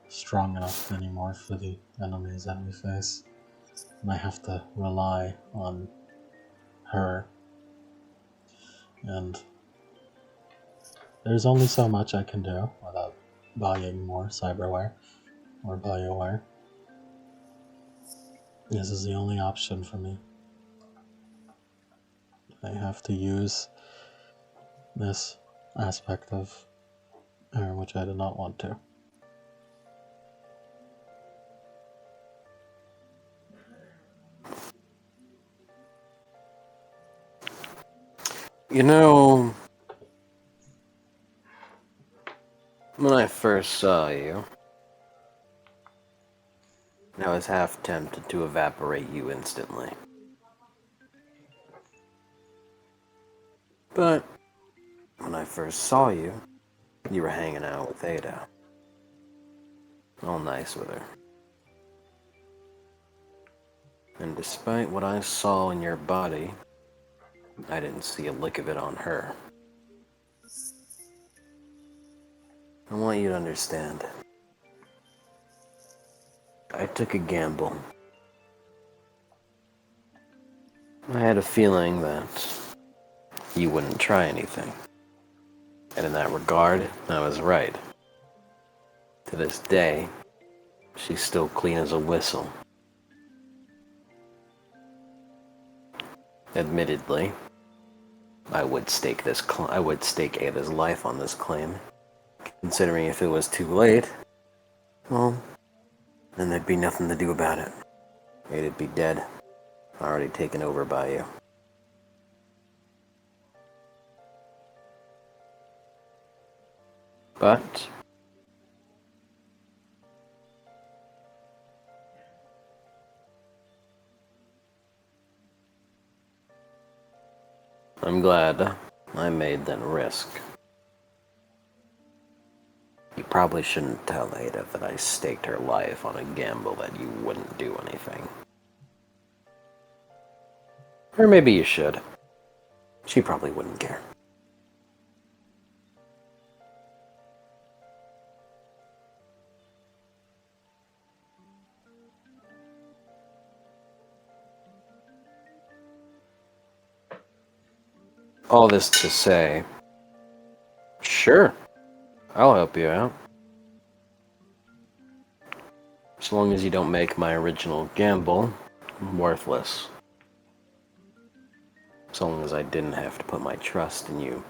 strong enough anymore for the enemies that we face. And I have to rely on her. And there's only so much I can do without buying more cyberware or bioware. This is the only option for me. I have to use this aspect of her, which I did not want to. You know, when I first saw you, I was half tempted to evaporate you instantly. But when I first saw you, you were hanging out with Ada. All nice with her. And despite what I saw in your body, I didn't see a lick of it on her. I want you to understand. I took a gamble. I had a feeling that you wouldn't try anything. And in that regard, I was right. To this day, she's still clean as a whistle. Admittedly, I would stake Ada's life on this claim. Considering if it was too late, well, then there'd be nothing to do about it. Ada'd be dead, already taken over by you. But I'm glad I made that risk. You probably shouldn't tell Ada that I staked her life on a gamble that you wouldn't do anything. Or maybe you should. She probably wouldn't care. All this to say, sure, I'll help you out. As long as you don't make my original gamble worthless. As long as I didn't have to put my trust in you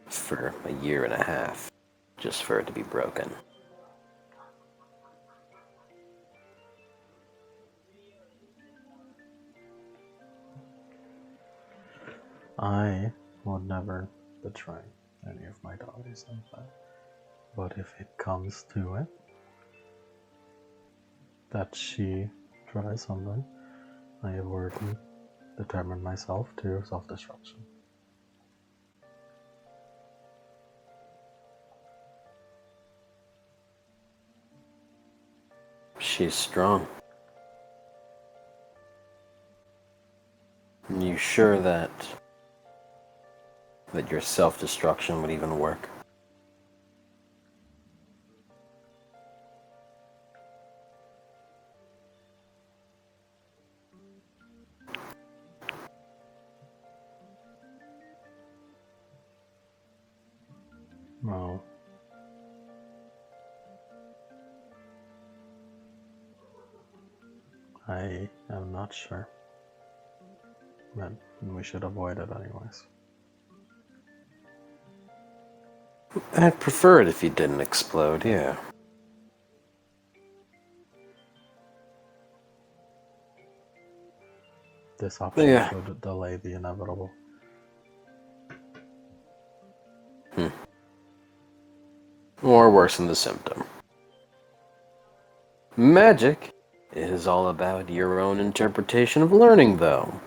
for a year and a half, just for it to be broken. I would never betray any of my daughters like that. But if it comes to it, that she tries something, I have already determined myself to self-destruction. She's strong. Are you sure that your self-destruction would even work? No. I am not sure. But we should avoid it anyways. I'd prefer it if you didn't explode, yeah. This option Yeah. should delay the inevitable. Or worsen the symptom. Magic is all about your own interpretation of learning, though.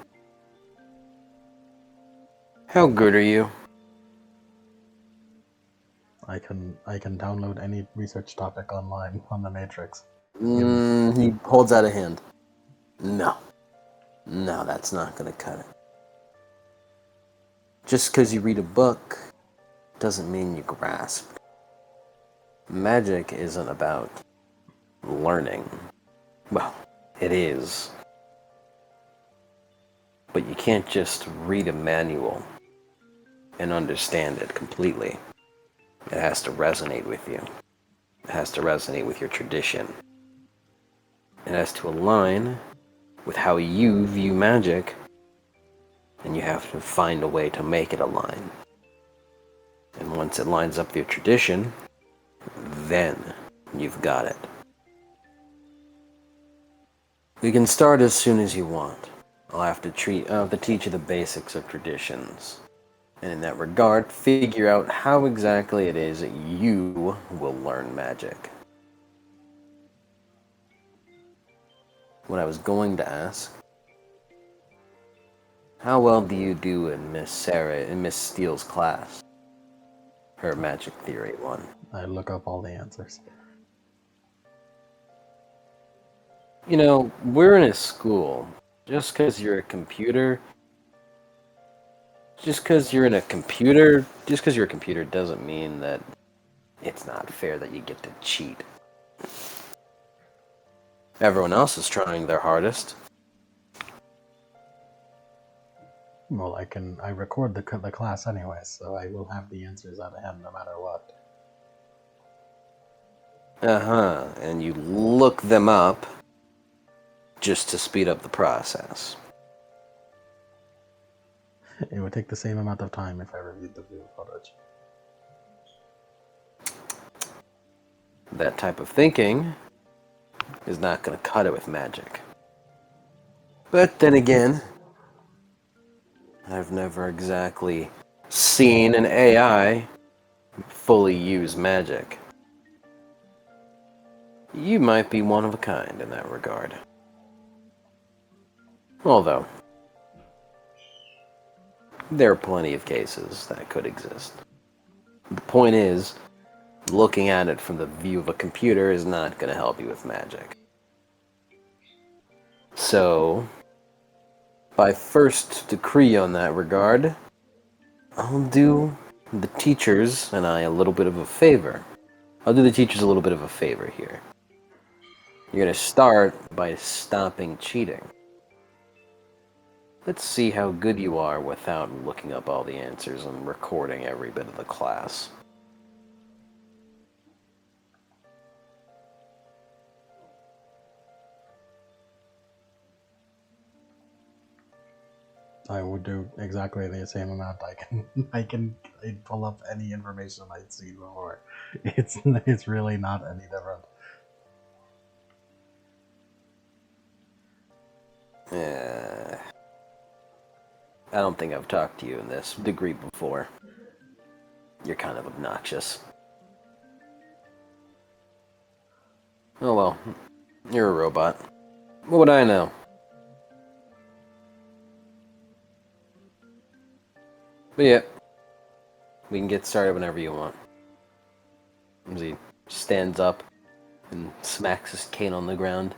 How good are you? I can download any research topic online on the Matrix. He holds out a hand. No, that's not gonna cut it. Just because you read a book doesn't mean you grasp. Magic isn't about learning. Well, it is. But you can't just read a manual and understand it completely. It has to resonate with you. It has to resonate with your tradition. It has to align with how you view magic, and you have to find a way to make it align. And once it lines up with your tradition, then you've got it. We can start as soon as you want. I'll have to teach you the basics of traditions. And in that regard, figure out how exactly it is that you will learn magic. What I was going to ask, how well do you do in Miss Steele's class? Her magic theory one. I look up all the answers. You know, we're in a school. Just because you're a computer doesn't mean that it's not fair that you get to cheat. Everyone else is trying their hardest. Well, I record the class anyway, so I will have the answers at hand no matter what. And you look them up just to speed up the process. It would take the same amount of time if I reviewed the video footage. That type of thinking is not going to cut it with magic. But then again, I've never exactly seen an AI fully use magic. You might be one of a kind in that regard. Although, there are plenty of cases that could exist. The point is, looking at it from the view of a computer is not going to help you with magic. So, by first decree on that regard, I'll do the teachers and I a little bit of a favor. I'll do the teachers a little bit of a favor here. You're going to start by stopping cheating. Let's see how good you are without looking up all the answers and recording every bit of the class. I would do exactly the same amount. I'd pull up any information I'd seen before. It's really not any different. I don't think I've talked to you in this degree before. You're kind of obnoxious. Oh well, you're a robot. What would I know? But yeah, we can get started whenever you want. As he stands up and smacks his cane on the ground.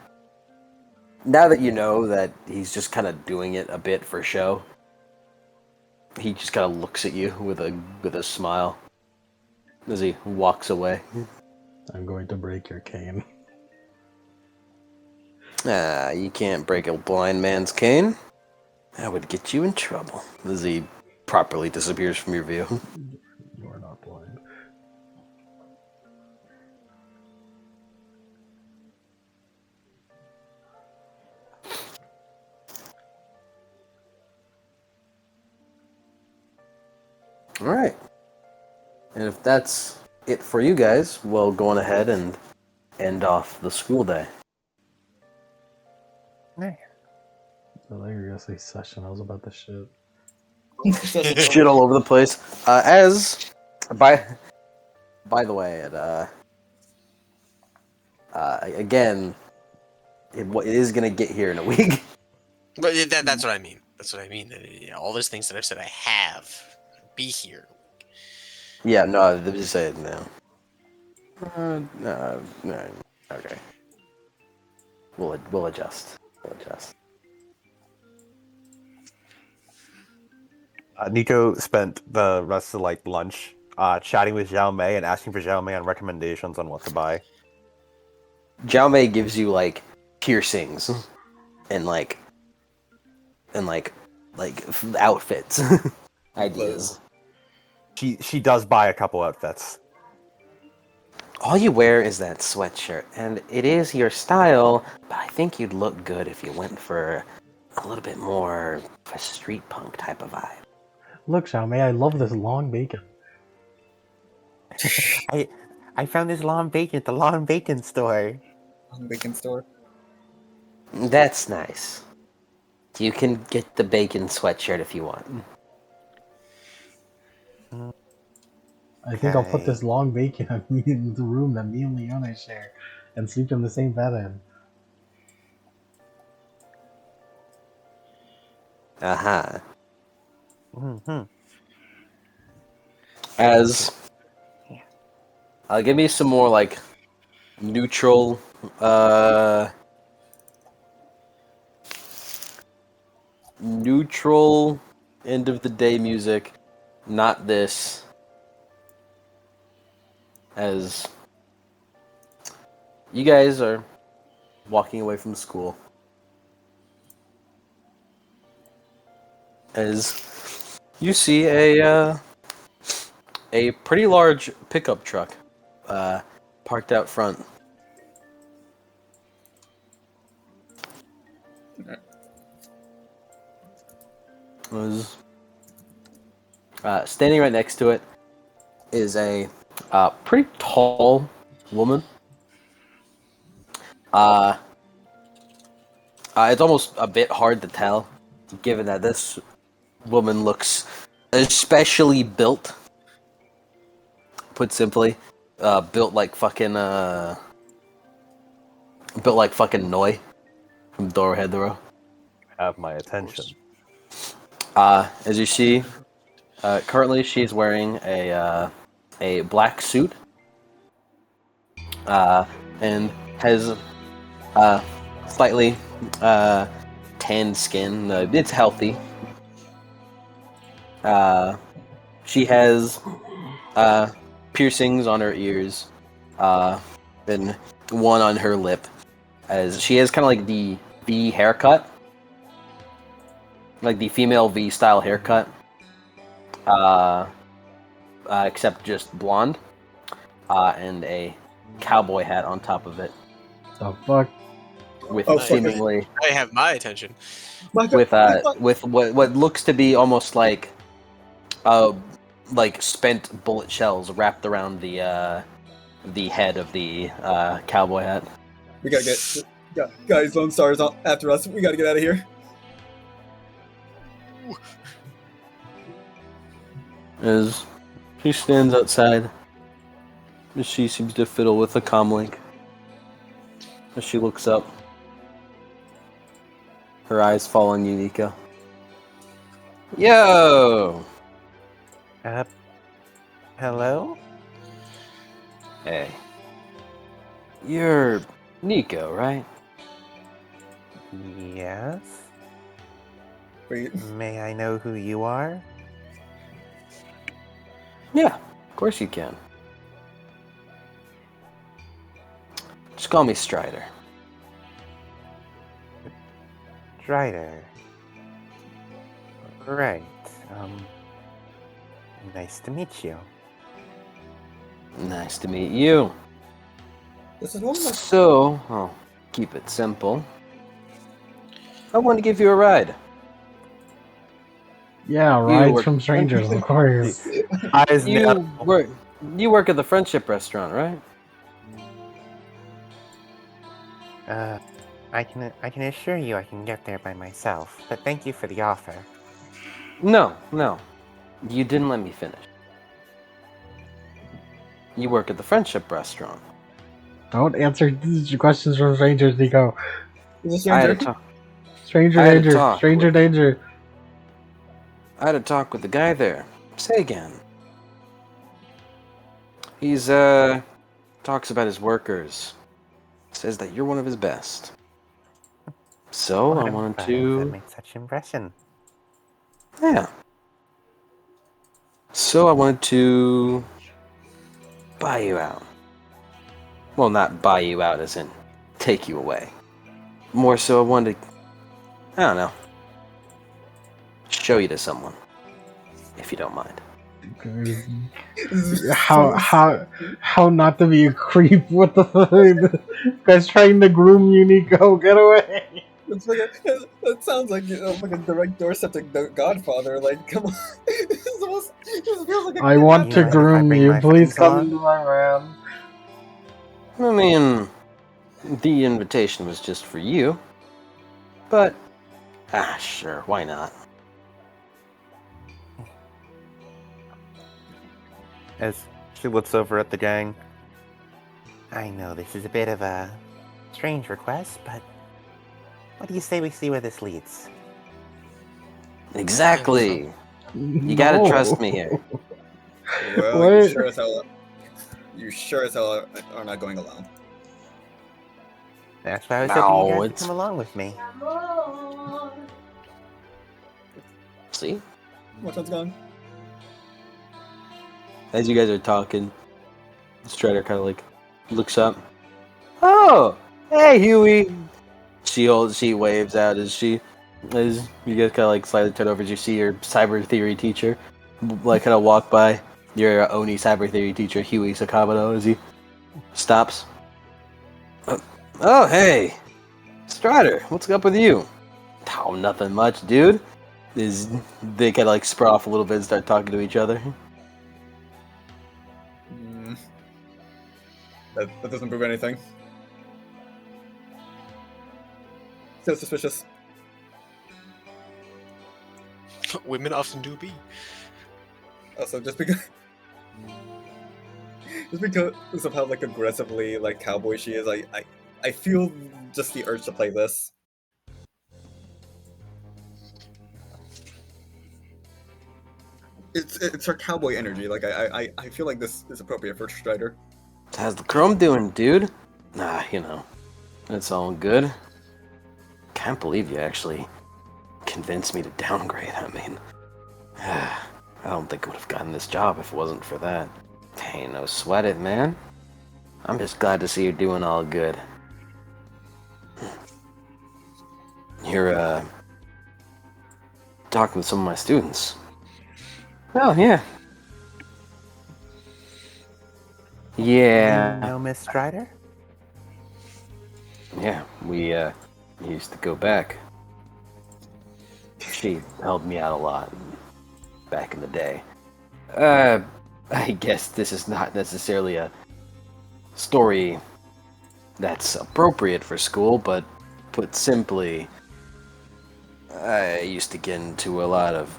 Now that you know that he's just kind of doing it a bit for show, he just kind of looks at you with a smile as he walks away. I'm going to break your cane. You can't break a blind man's cane. That would get you in trouble. As he properly disappears from your view. You are not blind. Alright. And if that's it for you guys, we'll go on ahead and end off the school day. I thought you were gonna say session. I was about to shit. Shit all over the place. By the way, again, it is gonna get here in a week. But that's what I mean. That's what I mean. All those things that I've said I have be here. Yeah, no, just say it now. No, okay. We'll adjust. We'll adjust. Nico spent the rest of lunch chatting with Xiao Mei and asking for Xiao Mei on recommendations on what to buy. Xiao Mei gives you piercings and outfits ideas. She does buy a couple outfits. all you wear is that sweatshirt, and it is your style, but I think you'd look good if you went for a little bit more of a street punk type of vibe. Look, Xiaomei, I love this long bacon. I found this long bacon at the long bacon store. Bacon store. That's nice. You can get the bacon sweatshirt if you want. I think I'll put Okay. this long bacon on me in the room that me and Leone share and sleep in the same bed in. Uh-huh. Mm-hmm. As give me some more like neutral neutral end of the day music, not this. As you guys are walking away from school, as you see a pretty large pickup truck parked out front. Was standing right next to it is a pretty tall woman. It's almost a bit hard to tell, given that this woman looks especially built. Put simply, built like fucking Noi from Dorohedoro. Have my attention. As you see, currently she's wearing a black suit, and has slightly tanned skin. It's healthy. She has piercings on her ears, and one on her lip, as she has kind of like the V haircut, like the female V style haircut, except just blonde, and a cowboy hat on top of it, The fuck? with Oh, fuck. seemingly I have my attention. My God, with what looks to be almost like spent bullet shells wrapped around the head of the cowboy hat. we gotta get. Guys, Lone Star's after us. We gotta get out of here. As she stands outside, as she seems to fiddle with a comlink. As she looks up, her eyes fall on you, Nico. Yo! Hello? Hey. You're Nico, right? Yes? Wait, May I know who you are? Yeah, of course you can. Just call me Strider. Strider. Right. Nice to meet you. Nice to meet you. this is one of my. So, I'll keep it simple. I want to give you a ride. Yeah, You rides work- from strangers, of course. Eyes You work at the Friendship Restaurant, right? I can assure you I can get there by myself, but thank you for the offer. No. You didn't let me finish. You work at the Friendship Restaurant. Don't answer questions from strangers, Nico. Is a I had stranger? a talk. Stranger I had a danger. talk Stranger with- danger. I had a talk with the guy there. Say again. He's talks about his workers. Says that you're one of his best. So What I about wanted that to, made such impression. yeah. So I wanted to buy you out. Well, not buy you out as in take you away. More so I wanted to, I don't know, show you to someone, if you don't mind. How not to be a creep? What the fuck? Guy's trying to groom you, Nico. Get away. It's like that sounds like like a direct doorstep to the Godfather. Like, come on, this feels like a I want You to mind if I groom bring you. my Please friends come along? into my room. I mean, the invitation was just for you. But, sure, why not? As she looks over at the gang. I know this is a bit of a strange request, but what do you say we see where this leads? Exactly. You gotta trust me here. Well, What? you sure as hell are not going alone. That's why I was hoping you No, guys would it's... come along with me. See? Which one's gone? As you guys are talking, Strider kind of like looks up. Oh, hey Huey. She waves out as you guys kind of like slightly turn over as you see your cyber theory teacher, like kind of walk by your Oni cyber theory teacher Huey Sakamoto as he stops. Oh hey, Strider, what's up with you? Oh, nothing much, dude. They kind of like sprawl off a little bit and start talking to each other. That doesn't prove anything. Still suspicious. Women often do be. Also, just because of how like aggressively like cowboy she is, I feel just the urge to play this. It's her cowboy energy. Like I feel like this is appropriate for Strider. How's the Chrome doing, dude? Nah, it's all good. Can't believe you actually convinced me to downgrade. I mean, I don't think I would have gotten this job if it wasn't for that. Hey, no sweat it, man. I'm just glad to see you're doing all good. You're, talking with some of my students. Oh, yeah. Yeah. You know Miss Strider? Yeah, we used to go back. She helped me out a lot back in the day. I guess this is not necessarily a story that's appropriate for school, but put simply, I used to get into a lot of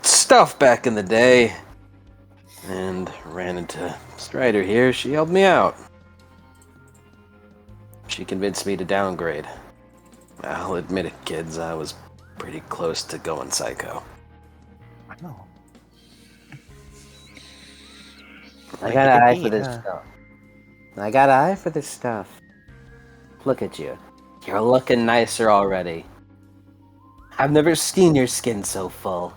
stuff back in the day, and ran into Strider here. She helped me out. She convinced me to downgrade. I'll admit it, kids, I was pretty close to going psycho. I know. I got an eye for this stuff. I got an eye for this stuff. Look at you. You're looking nicer already. I've never seen your skin so full.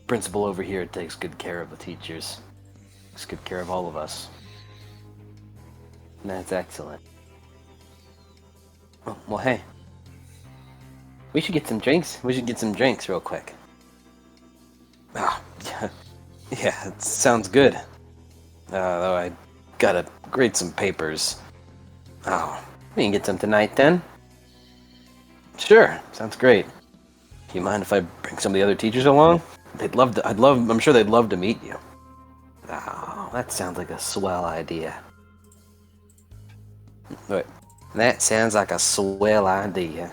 Principal over here takes good care of the teachers. Takes good care of all of us. That's excellent. Well, hey. We should get some drinks. We should get some drinks real quick. Oh, yeah, it sounds good. Though I gotta grade some papers. Oh, we can get some tonight then? Sure, sounds great. Do you mind if I bring some of the other teachers along? I'm sure they'd love to meet you. Oh, that sounds like a swell idea. Wait, that sounds like a swell idea.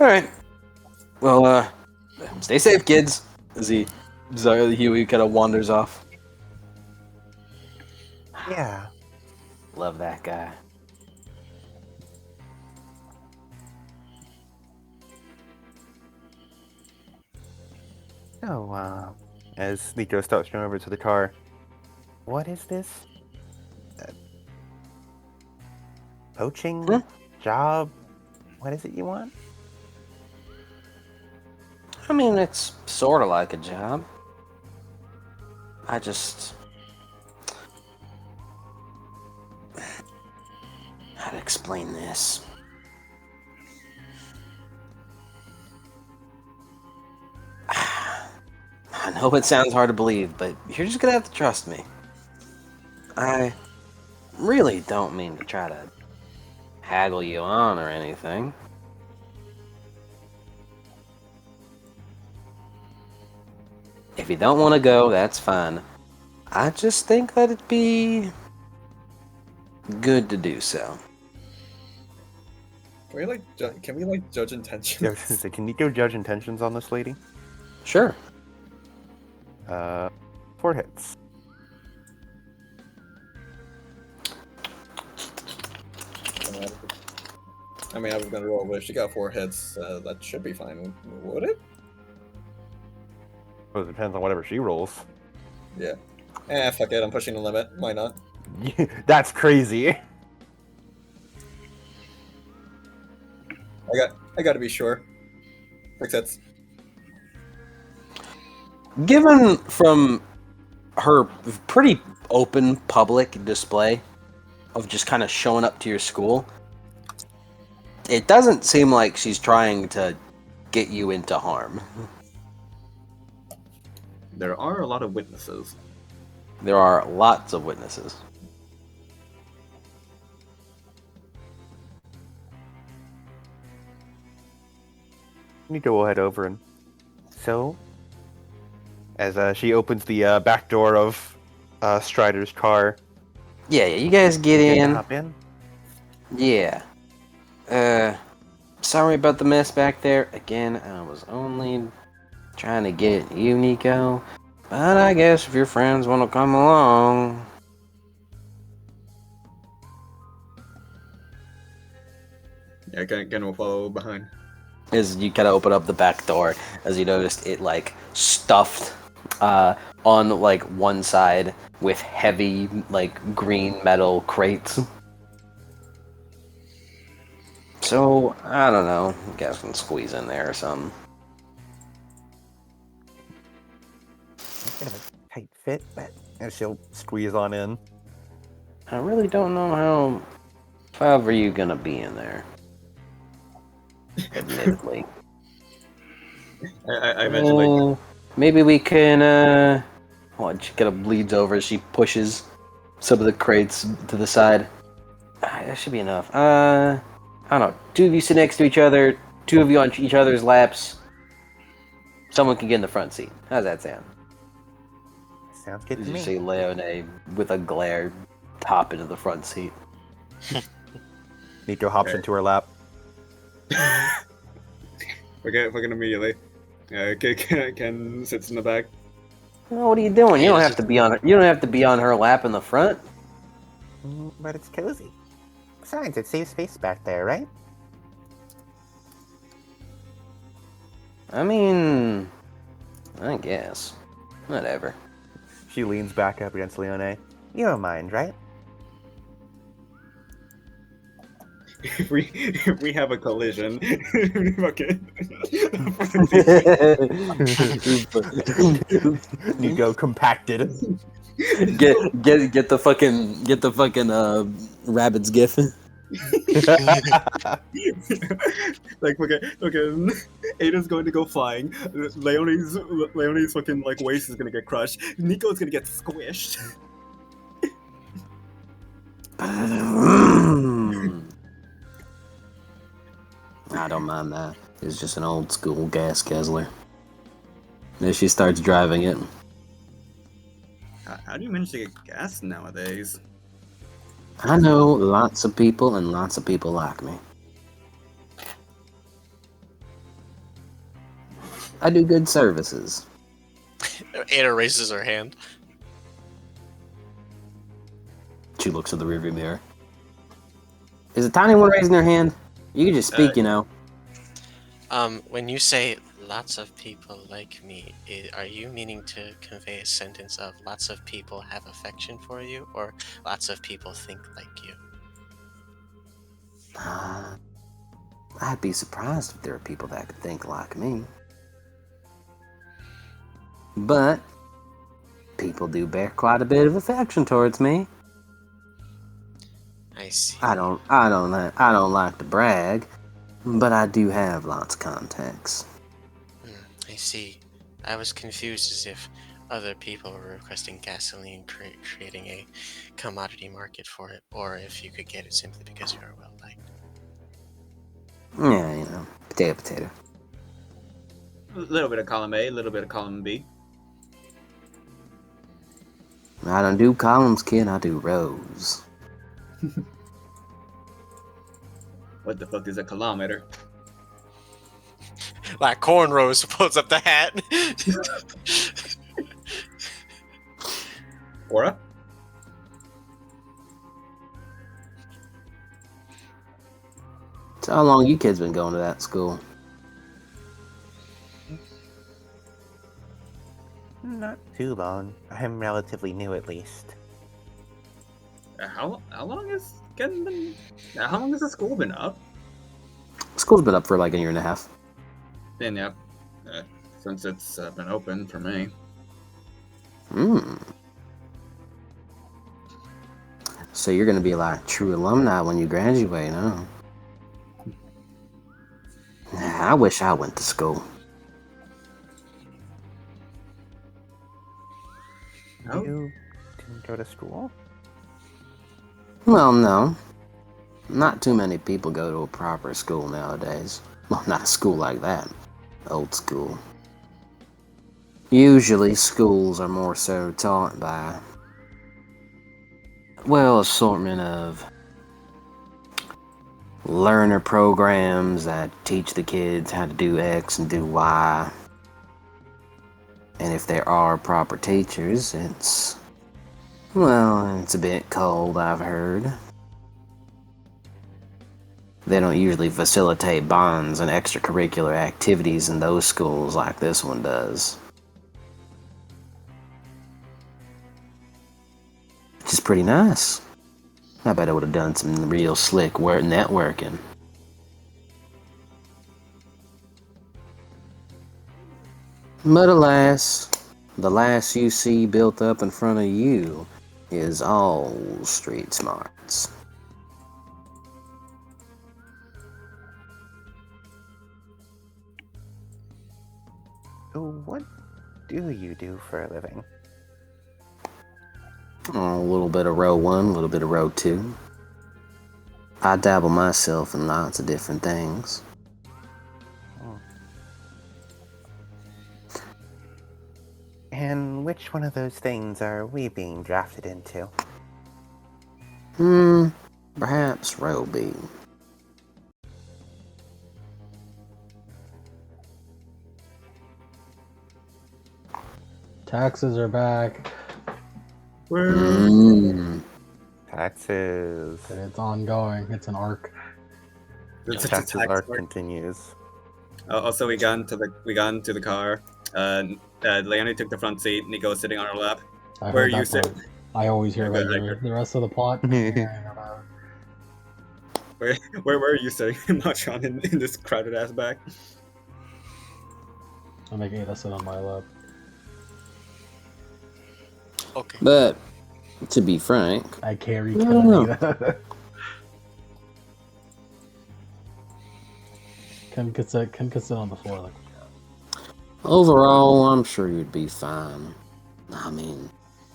Alright. Well, stay safe, kids. As Huey kind of wanders off. Yeah. Love that guy. Oh, as Nico starts going over to the car, what is this? Poaching? Hmm? Job? What is it you want? I mean, it's sort of like a job. I just... How to explain this? I know it sounds hard to believe, but you're just gonna have to trust me. I really don't mean to try to haggle you on or anything. If you don't want to go, that's fine. I just think that it'd be good to do so. Can we judge intentions? Yeah, I was gonna say, can Nico judge intentions on this lady? Sure. 4 hits. I mean, I was gonna roll, but if she got 4 hits, that should be fine, would it? Well, it depends on whatever she rolls. Yeah. Fuck it, I'm pushing the limit. Why not? That's crazy. I gotta be sure. 6 hits. Given from her pretty open public display of just kind of showing up to your school, it doesn't seem like she's trying to get you into harm. There are a lot of witnesses. There are lots of witnesses. Nico will head over and... So? As she opens the back door of Strider's car. Yeah, you guys get in. Hop in. Yeah. Sorry about the mess back there. Again, I was only trying to get you, Nico. But I guess if your friends want to come along... Yeah, Ken will follow behind. As you kind of open up the back door, as you noticed it like stuffed on like one side with heavy like green metal crates. So I don't know. You guys can squeeze in there or something. It's a bit of a tight fit, but she'll squeeze on in. I really don't know how far are you gonna be in there. Admittedly. I mentioned like maybe we can she kind of bleeds over as she pushes some of the crates to the side. That should be enough. I don't know. 2 of you sit next to each other, 2 of you on each other's laps. Someone can get in the front seat. How's that sound? Sounds good As to you me. see Leone with a glare hop into the front seat. Nico hops into her lap. fucking immediately. Ken sits in the back. Well, what are you doing? You don't have to be on her. You don't have to be on her lap in the front. But it's cozy. Besides, it saves space back there, right? I mean, I guess. Whatever. She leans back up against Leone. You don't mind, right? If we have a collision, fucking Nico compacted. Get the fucking rabbit's gif. like fucking Ada's going to go flying. Leone's fucking like waist is gonna get crushed. Nico's gonna get squished. I don't mind that. It's just an old school gas guzzler. Then she starts driving it. How do you manage to get gas nowadays? I know lots of people, and lots of people like me. I do good services. Ada raises her hand. She looks at the rearview mirror. Is it Tiny one raising her hand? You can just speak, you know. When you say lots of people like me, are you meaning to convey a sentence of lots of people have affection for you, or lots of people think like you? I'd be surprised if there are people that could think like me. But people do bear quite a bit of affection towards me. I see. I don't like to brag, but I do have lots of contacts. I see. I was confused as if other people were requesting gasoline, creating a commodity market for it, or if you could get it simply because you are well liked. Yeah, you know, potato. A little bit of column A, a little bit of column B. I don't do columns, kid. I do rows. What the fuck is a kilometer? Like cornrows pulls up the hat. Aura? So how long you kids been going to that school? Not too long. I'm relatively new, at least. How long has Ken been? How long has the school been up? School's been up for like a year and a half. Then yeah, since it's been open for me. So you're gonna be like true alumni when you graduate, huh? I wish I went to school. You didn't go to school? Well, no. Not too many people go to a proper school nowadays. Well, not a school like that. Old school. Usually schools are more so taught by, well, assortment of learner programs that teach the kids how to do X and do Y. And if there are proper teachers, it's a bit cold, I've heard. They don't usually facilitate bonds and extracurricular activities in those schools like this one does. Which is pretty nice. I bet I would have done some real slick work networking. But alas, the last you see built up in front of you is all street smarts. So what do you do for a living? A little bit of row 1, a little bit of row 2. I dabble myself in lots of different things. And which one of those things are we being drafted into? Perhaps row B. Taxes are back. Taxes. And it's ongoing. It's an arc. It's a Taxes tax arc arc. continues. Also, we got into the car. Leonie took the front seat. Nico was sitting on her lap. I Where heard are you that part. sitting? I always hear Okay, about I your, heard. the rest of the plot. Where are you sitting, Machon, in this crowded ass back? I make Ada sit on my lap. Okay. But, to be frank, I carry I don't know. Ken. Ken could sit on the floor like. overall, I'm sure you'd be fine. I mean,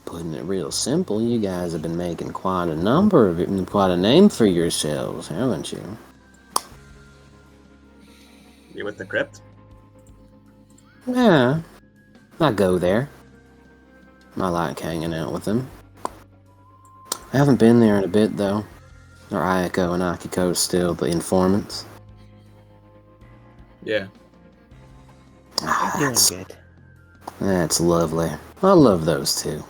putting it real simple, you guys have been making quite a number of it and quite a name for yourselves, haven't you? You with the crypt? Yeah, I go there. I like hanging out with them. I haven't been there in a bit, though. Are Ayako and Akiko still the informants? Yeah. Doing good. That's lovely. I love those two.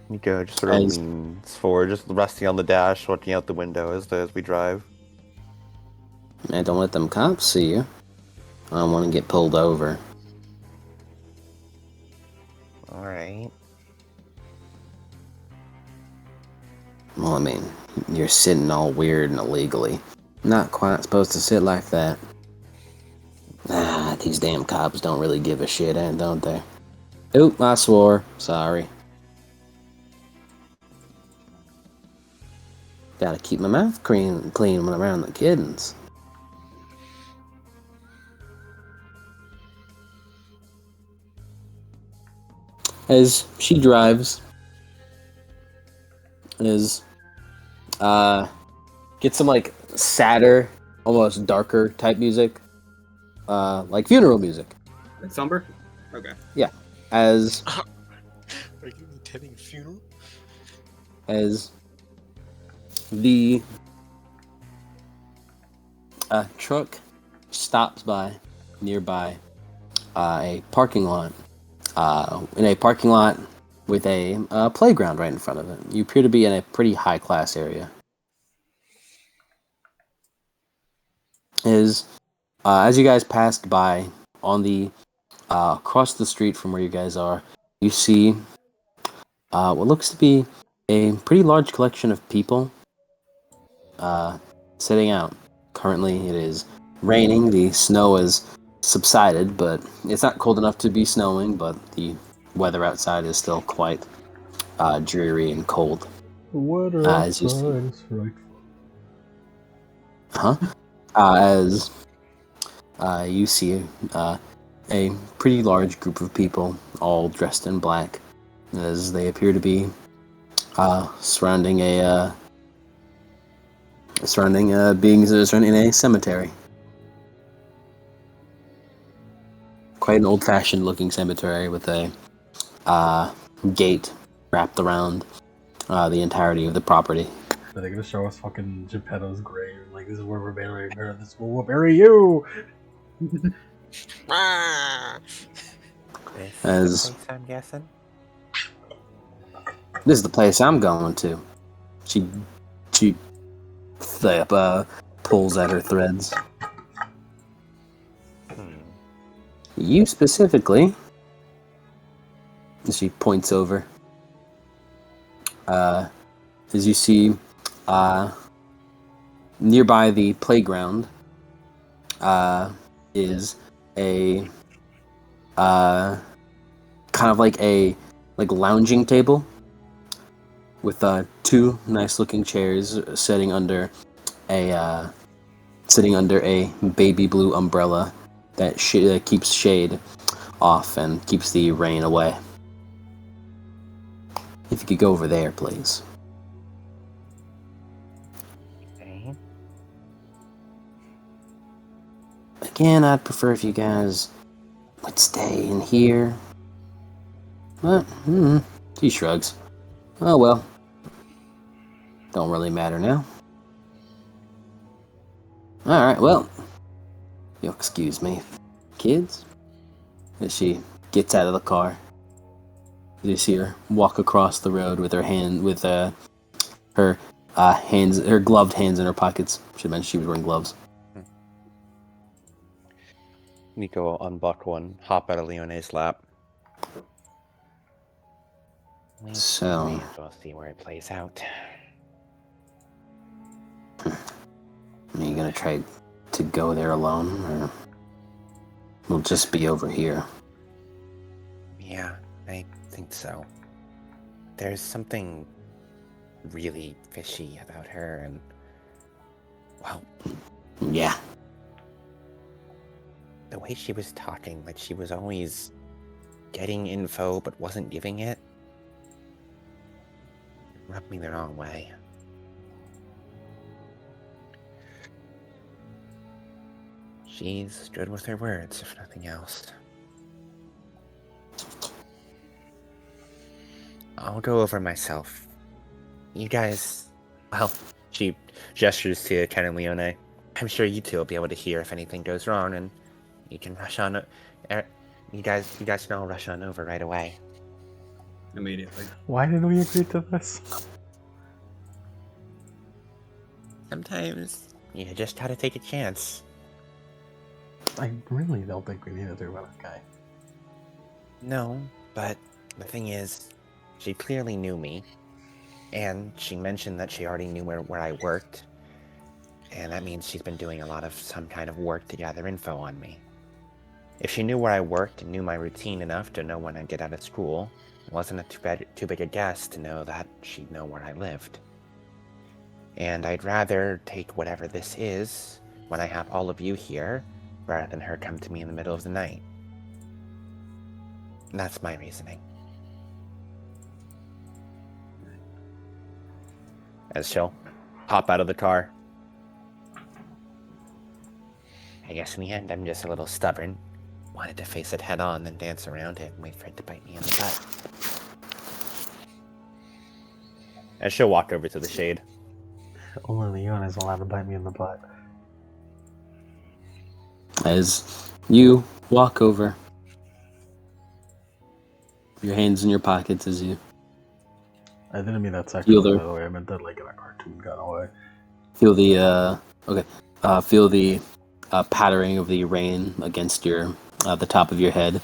Nico just sort of leans forward, just resting on the dash, looking out the window as we drive. Man, don't let them cops see you. I don't want to get pulled over. Alright. Well, I mean, you're sitting all weird and illegally. Not quite supposed to sit like that. Ah, these damn cops don't really give a shit, don't they? Oop, I swore. Sorry. Gotta keep my mouth clean when I'm around the kittens. As she drives, get some like sadder, almost darker type music, like funeral music. Like somber? Okay. Yeah, as Are you attending a funeral? as the truck stops by nearby a parking lot. In a parking lot with a playground right in front of it. You appear to be in a pretty high class area. As you guys passed by on the across the street from where you guys are, you see what looks to be a pretty large collection of people sitting out. Currently, it is raining. The snow has subsided, but it's not cold enough to be snowing. But the weather outside is still quite dreary and cold. The weather As you see, outside is frightful. as you see a pretty large group of people, all dressed in black, as they appear to be surrounding a beings that are surrounding a cemetery. Quite an old-fashioned looking cemetery with a gate wrapped around the entirety of the property. Are they gonna show us fucking Geppetto's grave? Like, this is where we're burying her. This will bury you. This As- is the place, I'm guessing. This is the place I'm going to. She pulls at her threads. You specifically, she points over, as you see nearby the playground is a kind of like a lounging table with two nice looking chairs sitting under a baby blue umbrella that keeps shade off and keeps the rain away. If you could go over there, please. Okay. Again, I'd prefer if you guys would stay in here. But, he shrugs. Oh well. Don't really matter now. Alright, well. You'll excuse me, kids. As she gets out of the car. You see her walk across the road with her gloved hands in her pockets. She mentioned she was wearing gloves. Nico will unbuckle and hop out of Leone's lap. So, May as well see where it plays out. are you gonna try to go there alone, or we'll just be over here? Yeah, I think so. There's something really fishy about her, and well, Yeah. the way she was talking, like she was always getting info but wasn't giving it, rubbed me the wrong way. She's good with her words, if nothing else. I'll go over myself. You guys, well, she gestures to Ken and Leone. I'm sure you two will be able to hear if anything goes wrong, and you can rush on. You guys can all rush on over right away. Immediately. Why did we agree to this? Sometimes you just gotta take a chance. I really don't think we need to do about that guy. No, but the thing is, she clearly knew me, And she mentioned that she already knew where I worked. And that means she's been doing a lot of some kind of work to gather info on me. If she knew where I worked and knew my routine enough to know when I'd get out of school, it wasn't too big a guess to know that she'd know where I lived. And I'd rather take whatever this is when I have all of you here, rather than her come to me in the middle of the night. That's my reasoning. As she'll hop out of the car. I guess in the end, I'm just a little stubborn. Wanted to face it head on, then dance around it and wait for it to bite me in the butt. As she'll walk over to the shade. Only Leon is allowed to bite me in the butt. As you walk over, your hands in your pockets as you I didn't mean that sexually, Feel the- by the way. I meant that like in a cartoon kind of way. feel the feel the pattering of the rain against your the top of your head.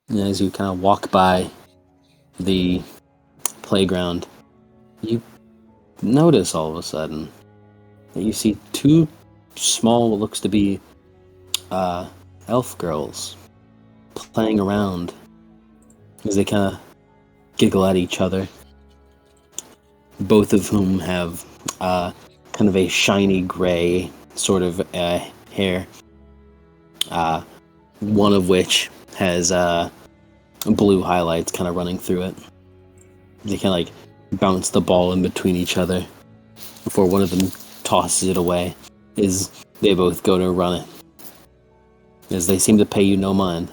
And as you kind of walk by the playground, you notice all of a sudden that you see two small, what looks to be elf girls playing around as they kind of giggle at each other. Both of whom have kind of a shiny gray sort of hair. One of which has blue highlights kind of running through it. They kind of like bounce the ball in between each other before one of them tosses it away. As they both go to run it, as they seem to pay you no mind.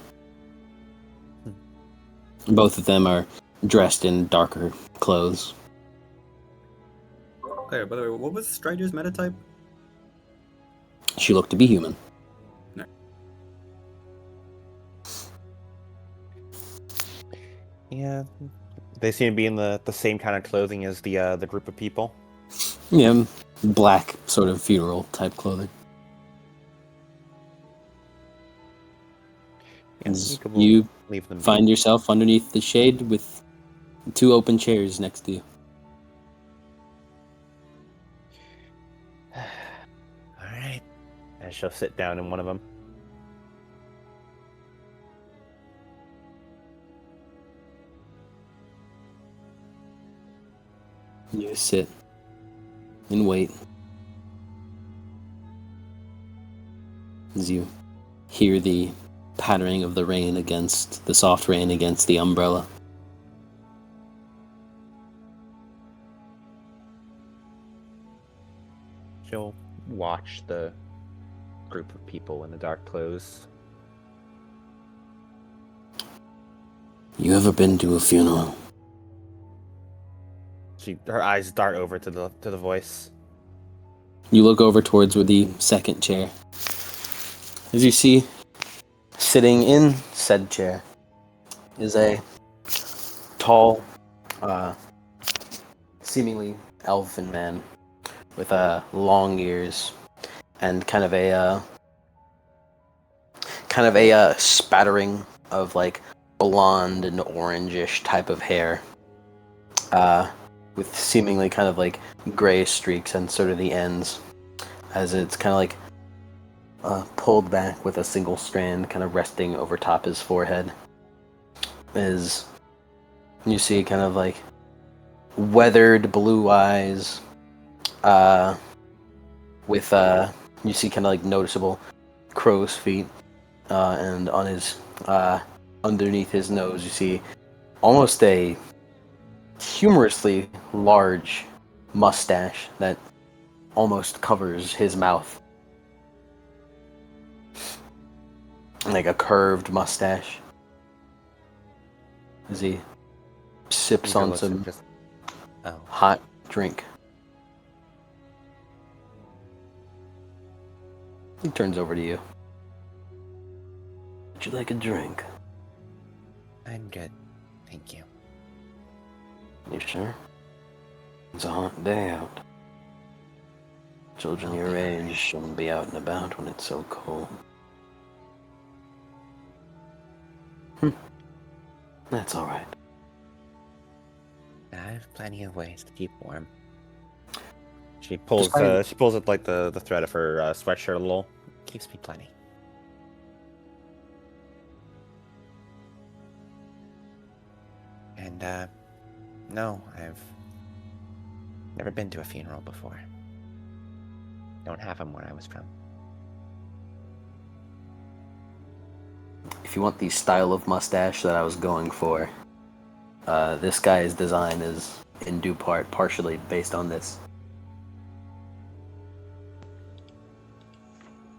Both of them are dressed in darker clothes. Hey, by the way, what was Strider's meta type? She looked to be human. No. Yeah, they seem to be in the same kind of clothing as the group of people. Yeah, black sort of funeral type clothing. Yeah, As could you leave them be. find yourself underneath the shade with two open chairs next to you. Alright. And she'll sit down in one of them. You sit and wait as you hear the pattering of the rain against the soft rain against the umbrella. She'll watch the group of people in the dark clothes. You ever been to a funeral? Her eyes dart over to the voice. You look over towards where the second chair. As you see, sitting in said chair is a tall, seemingly elfin man with long ears and kind of a spattering of like blonde and orangish type of hair, with seemingly kind of like gray streaks on sort of the ends, as it's kind of like pulled back with a single strand kind of resting over top his forehead. As you see kind of like weathered blue eyes, with you see kind of like noticeable crow's feet, and on his underneath his nose you see almost a humorously large mustache that almost covers his mouth. Like a curved mustache. As he sips on some hot drink. He turns over to you. Would you like a drink? I'm good. Thank you. You sure? It's a hot day out. Children your age shouldn't be out and about when it's so cold. That's alright. I have plenty of ways to keep warm. She pulls Despite- she pulls up like the thread of her sweatshirt a little. Keeps me plenty. And no, I've never been to a funeral before. Don't have them where I was from. If you want the style of mustache that I was going for, this guy's design is in due part partially based on this.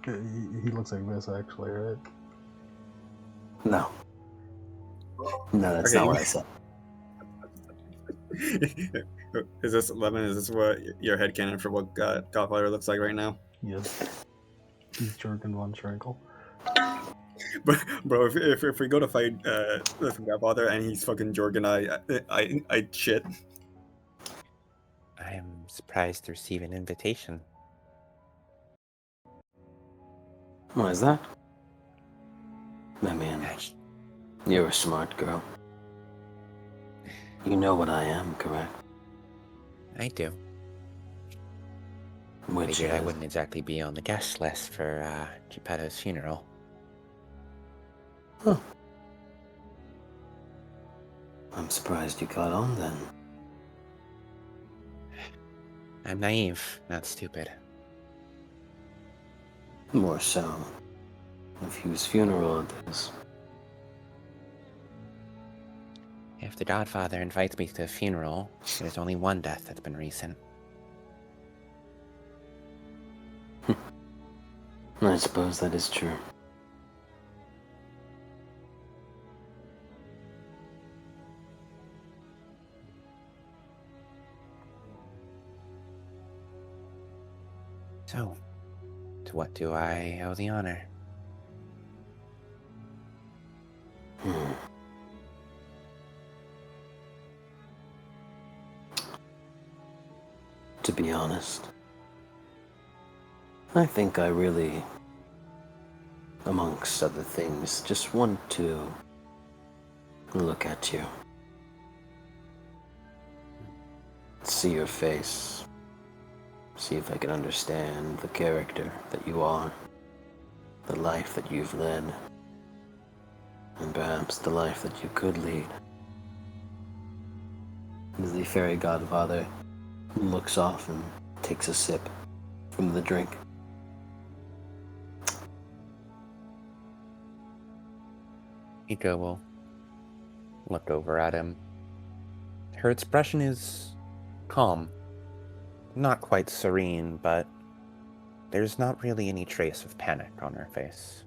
He looks like this, actually, right? No. No, that's Okay. not what I said. Is this Lemon? Is this what your headcanon for what Godfather looks like right now? Yes. He's Jurgen von Schrenkel. Bro, if we go to fight from Godfather and he's fucking Jorgen, I shit. I am surprised to receive an invitation. What is that? I mean, Ash, you're a smart girl. You know what I am, correct? I do. Which Figured I is... wouldn't exactly be on the guest list for Geppetto's funeral. Huh. I'm surprised you caught on then. I'm naive, not stupid. More so, if whose funeral it is. If the Godfather invites me to a funeral, there's only one death that's been recent. I suppose that is true. So, to what do I owe the honor? Hmm. To be honest, I think I really, amongst other things, just want to look at you. See your face. See if I can understand the character that you are, the life that you've led, and perhaps the life that you could lead. As the fairy godfather looks off and takes a sip from the drink. Miko will look over at him. Her expression is calm. Not quite serene, but there's not really any trace of panic on her face.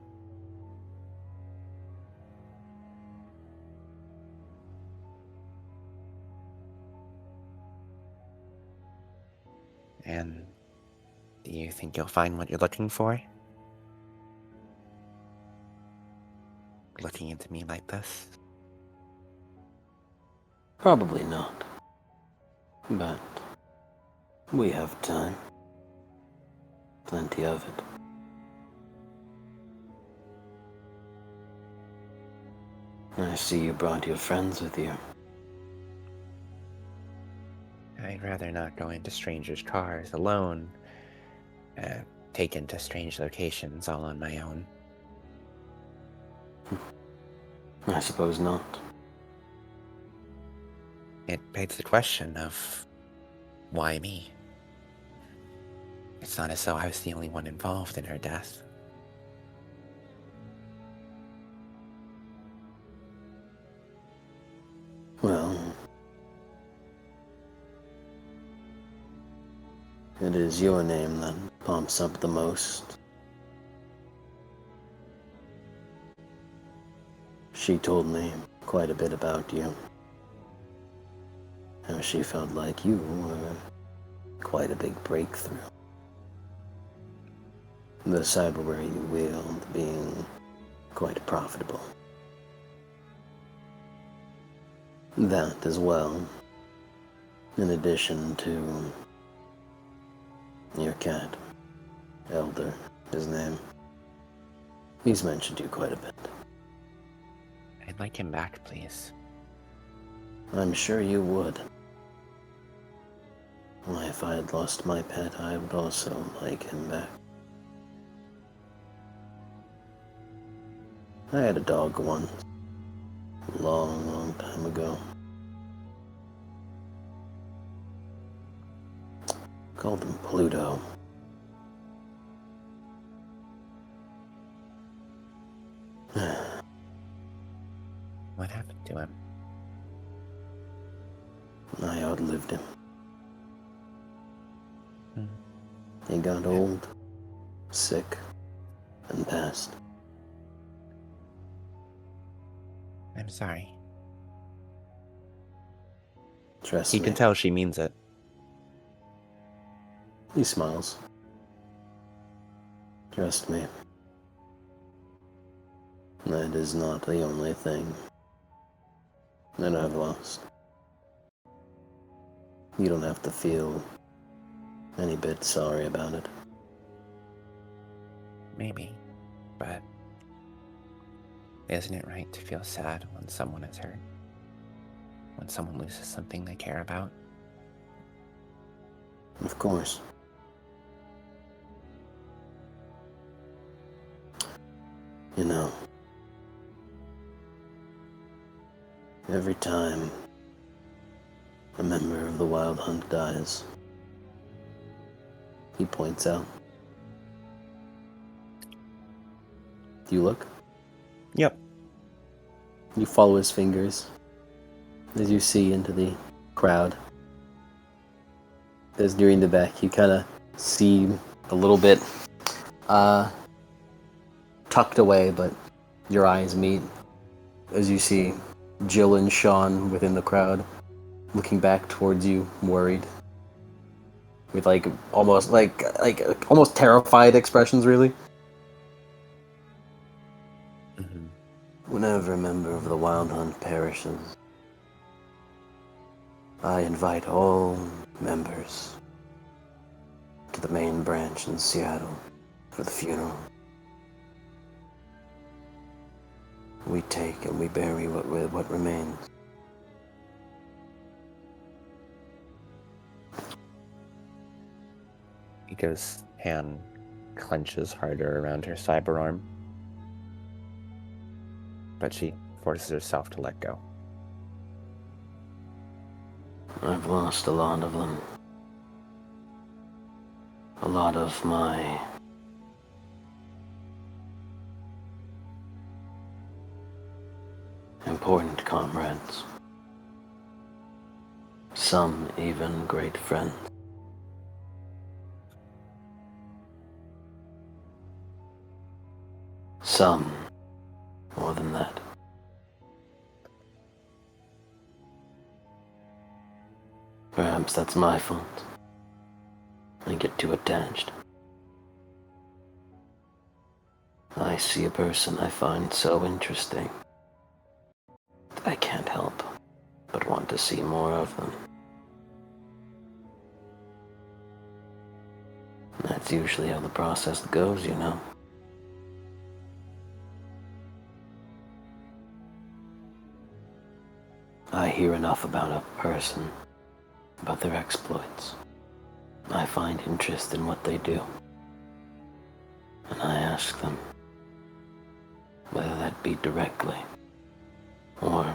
And do you think you'll find what you're looking for? Looking into me like this? Probably not. But we have time. Plenty of it. I see you brought your friends with you. I'd rather not go into strangers' cars alone, taken to strange locations all on my own. I suppose not. It begs the question of why me? It's not as though I was the only one involved in her death. Well, it is your name that pops up the most. She told me quite a bit about you. How she felt like you were quite a big breakthrough. The cyberware you wield being quite profitable. That as well, in addition to your cat, Elder, his name. He's mentioned you quite a bit. I'd like him back, please. I'm sure you would. Why, if I had lost my pet, I would also like him back. I had a dog once. A long, long time ago. Called him Pluto. What happened to him? I outlived him. Hmm. He got old, sick, and passed. I'm sorry. Trust He me. can tell she means it. He smiles. Trust me. That is not the only thing that I've lost. You don't have to feel any bit sorry about it. Maybe. But isn't it right to feel sad when someone is hurt? When someone loses something they care about? Of course. You know, every time a member of the Wild Hunt dies, he points out. Do you look? Yep. You follow his fingers as you see into the crowd. As during the back, you kind of see a little bit tucked away, but your eyes meet as you see Jill and Sean within the crowd looking back towards you, worried, with almost almost terrified expressions, really. Mm-hmm. Whenever a member of the Wild Hunt perishes, I invite all members to the main branch in Seattle for the funeral. We take and we bury what remains. Ika's hand clenches harder around her cyber arm, but she forces herself to let go. I've lost a lot of them. A lot of my important comrades. Some even great friends. Some more than that. Perhaps that's my fault. I get too attached. I see a person I find so interesting that I can't help but want to see more of them. That's usually how the process goes, you know. I hear enough about a person, about their exploits. I find interest in what they do. And I ask them, whether that be directly, or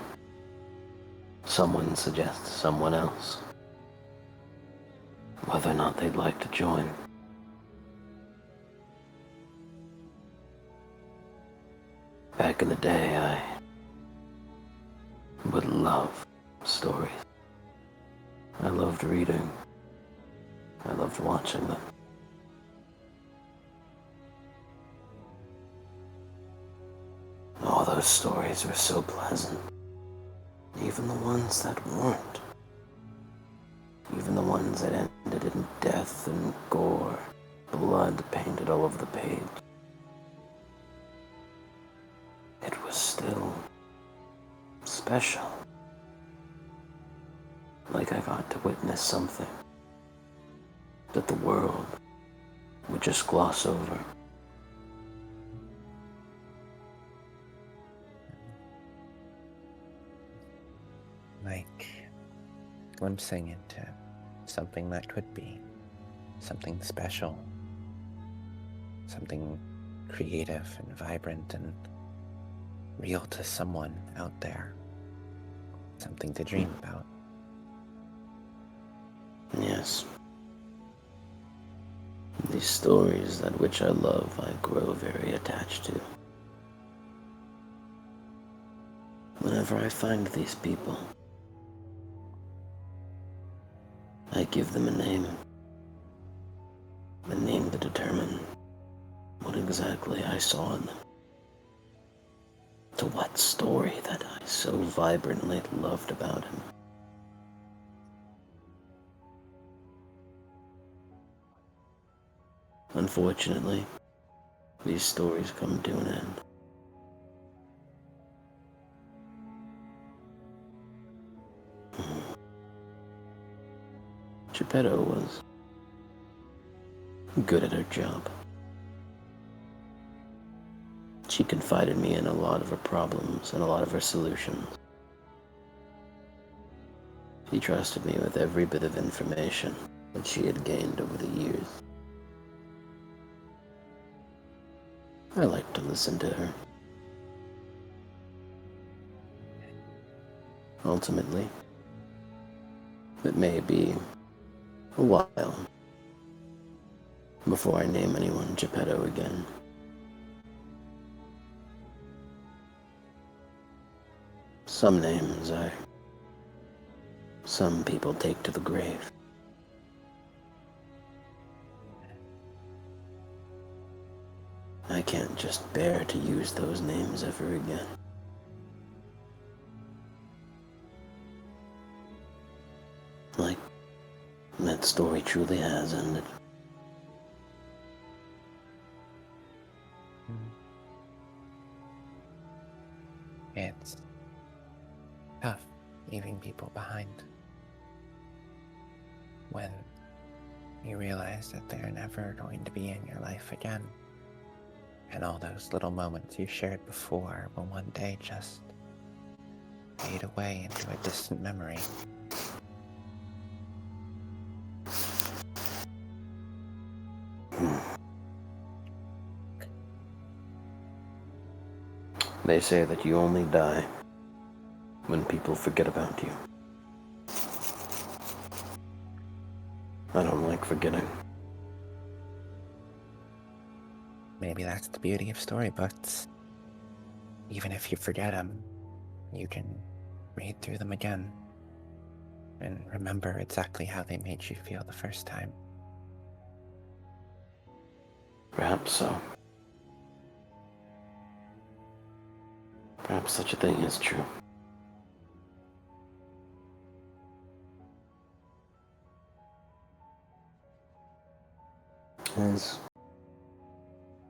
someone suggests someone else, whether or not they'd like to join. Back in the day, I would love stories. I loved reading. I loved watching them. All those stories were so pleasant. Even the ones that weren't. Even the ones that ended in death and gore, blood painted all over the page. It was still special. Like I got to witness something that the world would just gloss over. Like glimpsing into something that could be something special, something creative and vibrant and real to someone out there, something to dream about. Yes. These stories, that which I love, I grow very attached to. Whenever I find these people, I give them a name to determine what exactly I saw in them, to what story that I so vibrantly loved about him. Unfortunately, these stories come to an end. Geppetto was good at her job. She confided me in a lot of her problems and a lot of her solutions. She trusted me with every bit of information that she had gained over the years. I liked to listen to her. Ultimately, it may be a while before I name anyone Geppetto again. Some names some people take to the grave. I can't just bear to use those names ever again. Like, that story truly has ended. It's tough leaving people behind when you realize that they're never going to be in your life again. And all those little moments you shared before will one day just fade away into a distant memory. They say that you only die when people forget about you. I don't like forgetting. Maybe that's the beauty of storybooks. Even if you forget them, you can read through them again and remember exactly how they made you feel the first time. Perhaps so. Perhaps such a thing is true. As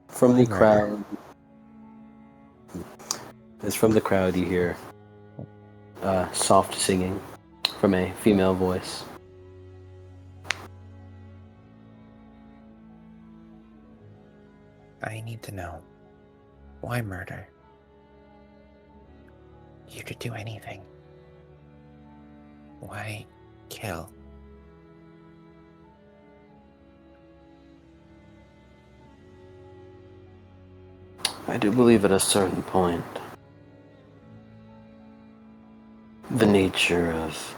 from the crowd, you hear soft singing from a female voice. I need to know, why murder? You could do anything. Why kill? I do believe at a certain point, the nature of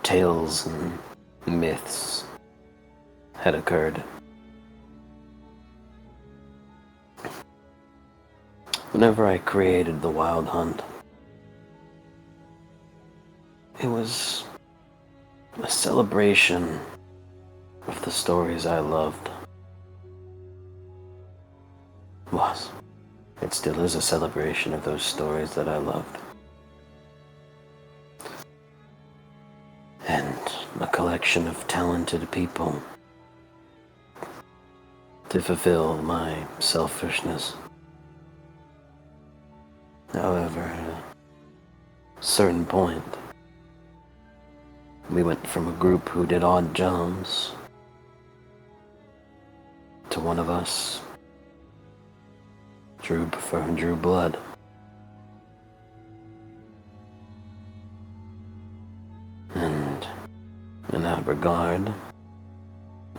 tales and myths had occurred. Whenever I created the Wild Hunt, it was a celebration of the stories I loved. It still is a celebration of those stories that I loved. And a collection of talented people to fulfill my selfishness. However, at a certain point, we went from a group who did odd jobs to one of us drew blood. And In that regard,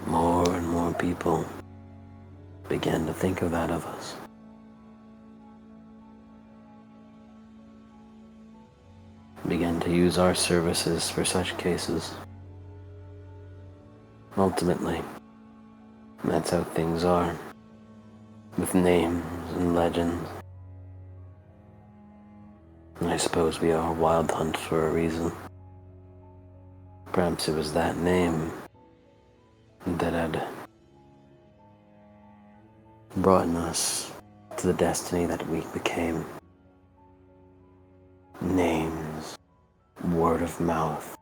more and more people began to think of that of us. Began to use our services for such cases. Ultimately, that's how things are, with names and legends. I suppose we are Wild Hunt for a reason. Perhaps it was that name that had brought us to the destiny that we became. Names, word of mouth,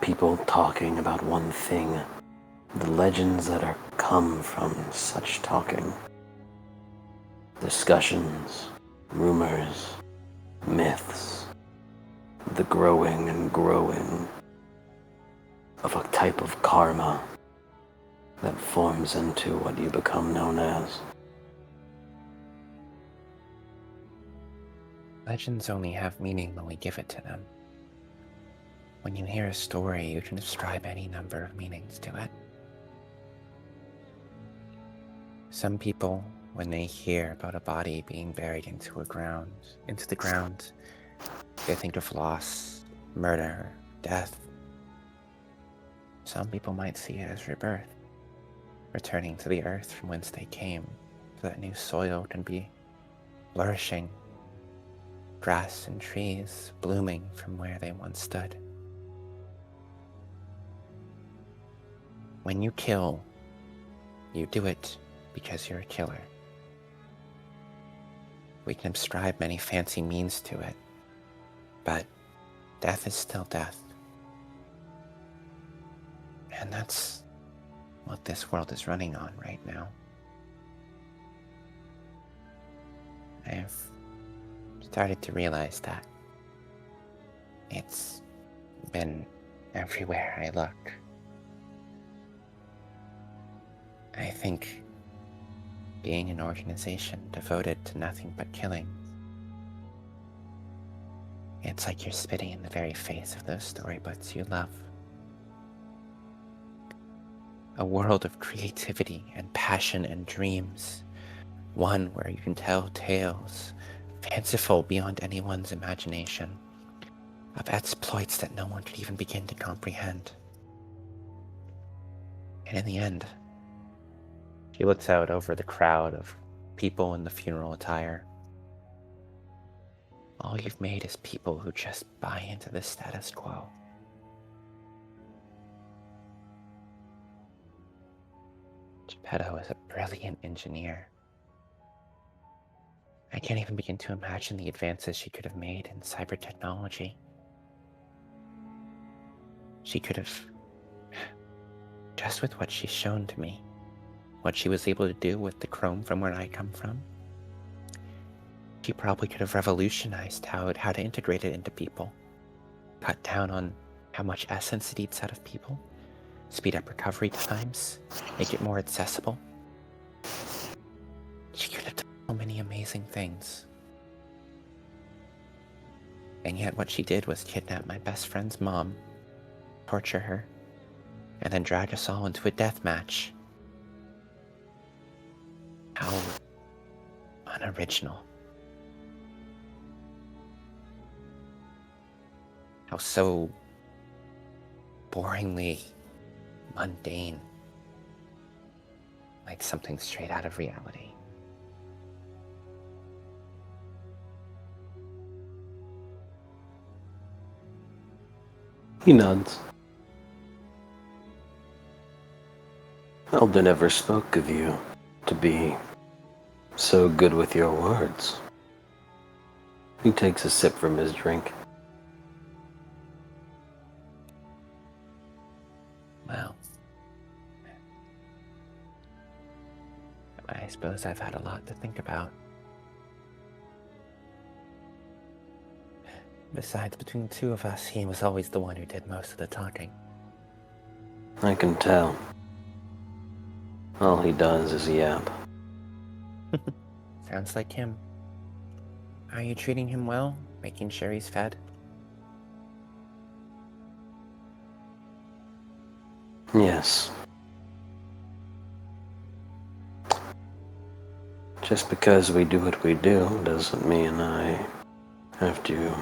people talking about one thing, the legends that are come from such talking, discussions, rumors, myths, the growing and growing of a type of karma that forms into what you become known as. Legends only have meaning when we give it to them. When you hear a story, you can ascribe any number of meanings to it. Some people, when they hear about a body being buried into the ground, they think of loss, murder, death. Some people might see it as rebirth, returning to the earth from whence they came, so that new soil can be flourishing, grass and trees blooming from where they once stood. When you kill, you do it because you're a killer. We can ascribe many fancy means to it, but death is still death. And that's what this world is running on right now. I've started to realize that it's been everywhere I look. I think being an organization devoted to nothing but killing, it's like you're spitting in the very face of those storybooks you love. A world of creativity and passion and dreams. One where you can tell tales, fanciful beyond anyone's imagination, of exploits that no one could even begin to comprehend. And in the end, she looks out over the crowd of people in the funeral attire. All you've made is people who just buy into the status quo. Geppetto is a brilliant engineer. I can't even begin to imagine the advances she could have made in cyber technology. She could have, just with what she's shown to me, what she was able to do with the chrome from where I come from, she probably could have revolutionized how to integrate it into people, cut down on how much essence it eats out of people, speed up recovery times, make it more accessible. She could have done so many amazing things. And yet what she did was kidnap my best friend's mom, torture her, and then drag us all into a death match. How unoriginal. How so boringly mundane. Like something straight out of reality. He nods. Elder never spoke of you to be so good with your words. He takes a sip from his drink. Well, I suppose I've had a lot to think about. Besides, between the two of us, he was always the one who did most of the talking. I can tell. All he does is yap. Sounds like him. Are you treating him well? Making sure he's fed? Yes. Just because we do what we do doesn't mean I have to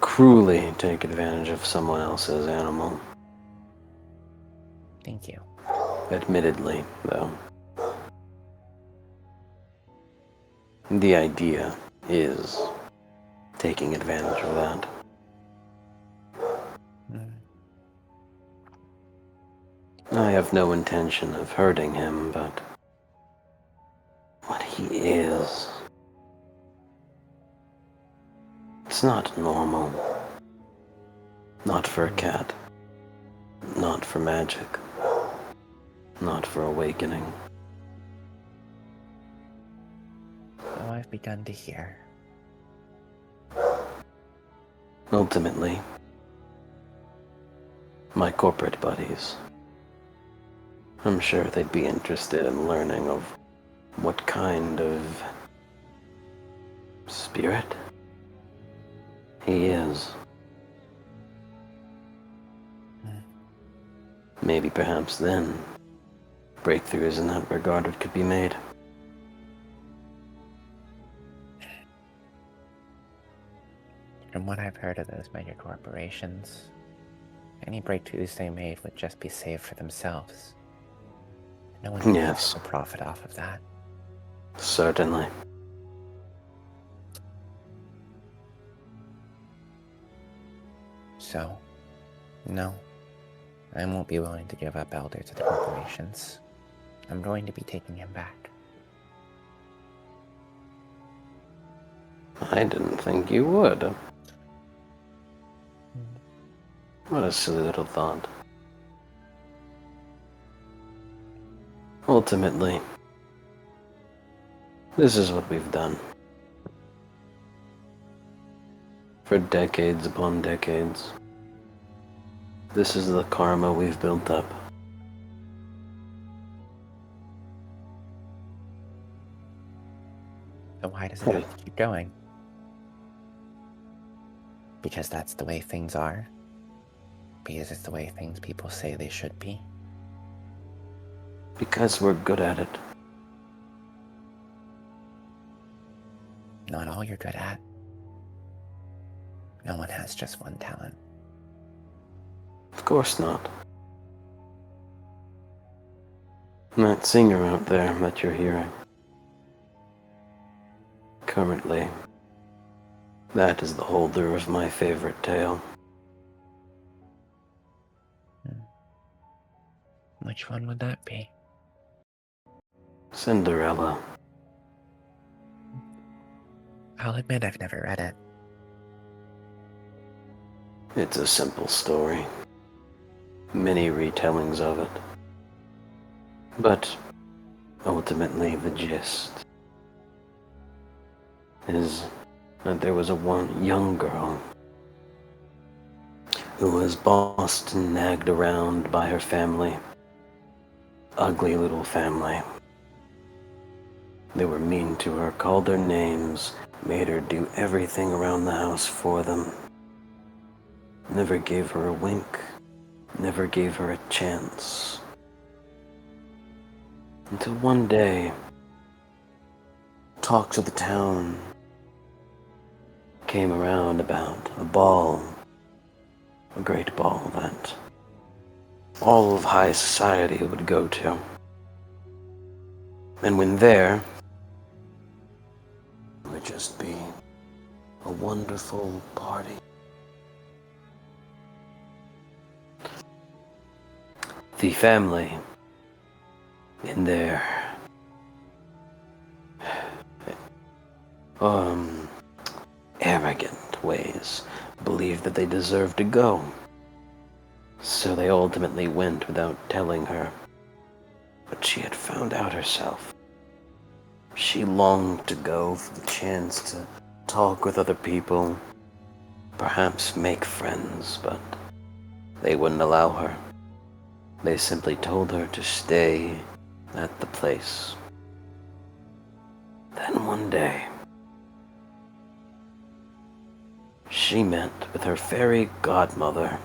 cruelly take advantage of someone else's animal. Thank you. Admittedly, though. The idea is taking advantage of that. Mm. I have no intention of hurting him, but what he is, it's not normal. Not for a cat. Not for magic. Not for awakening. So I've begun to hear. Ultimately, my corporate buddies, I'm sure they'd be interested in learning of what kind of spirit he is. Maybe perhaps then, breakthroughs in that regard could be made. From what I've heard of those mega corporations, any breakthroughs they made would just be saved for themselves. No one Yes. will profit off of that. Certainly. So, no, I won't be willing to give up Elder to the corporations. I'm going to be taking him back. I didn't think you would. What a silly little thought. Ultimately, this is what we've done. For decades upon decades. This is the karma we've built up. So why does it have to keep going? Because that's the way things are? Because it's the way things people say they should be? Because we're good at it. Not all you're good at. No one has just one talent. Of course not. That singer out there that you're hearing. Currently, that is the holder of my favorite tale. Which one would that be? Cinderella. I'll admit I've never read it. It's a simple story. Many retellings of it. But ultimately the gist is that there was one young girl who was bossed and nagged around by her family. Ugly little family. They were mean to her, called her names, made her do everything around the house for them. Never gave her a wink, never gave her a chance. Until one day, talks of the town came around about a ball, a great ball that all of high society would go to. And when there, it would just be a wonderful party. The family, in their arrogant ways, believed that they deserved to go. So they ultimately went without telling her. But she had found out herself. She longed to go for the chance to talk with other people, perhaps make friends, but they wouldn't allow her. They simply told her to stay at the place. Then one day, she met with her fairy godmother.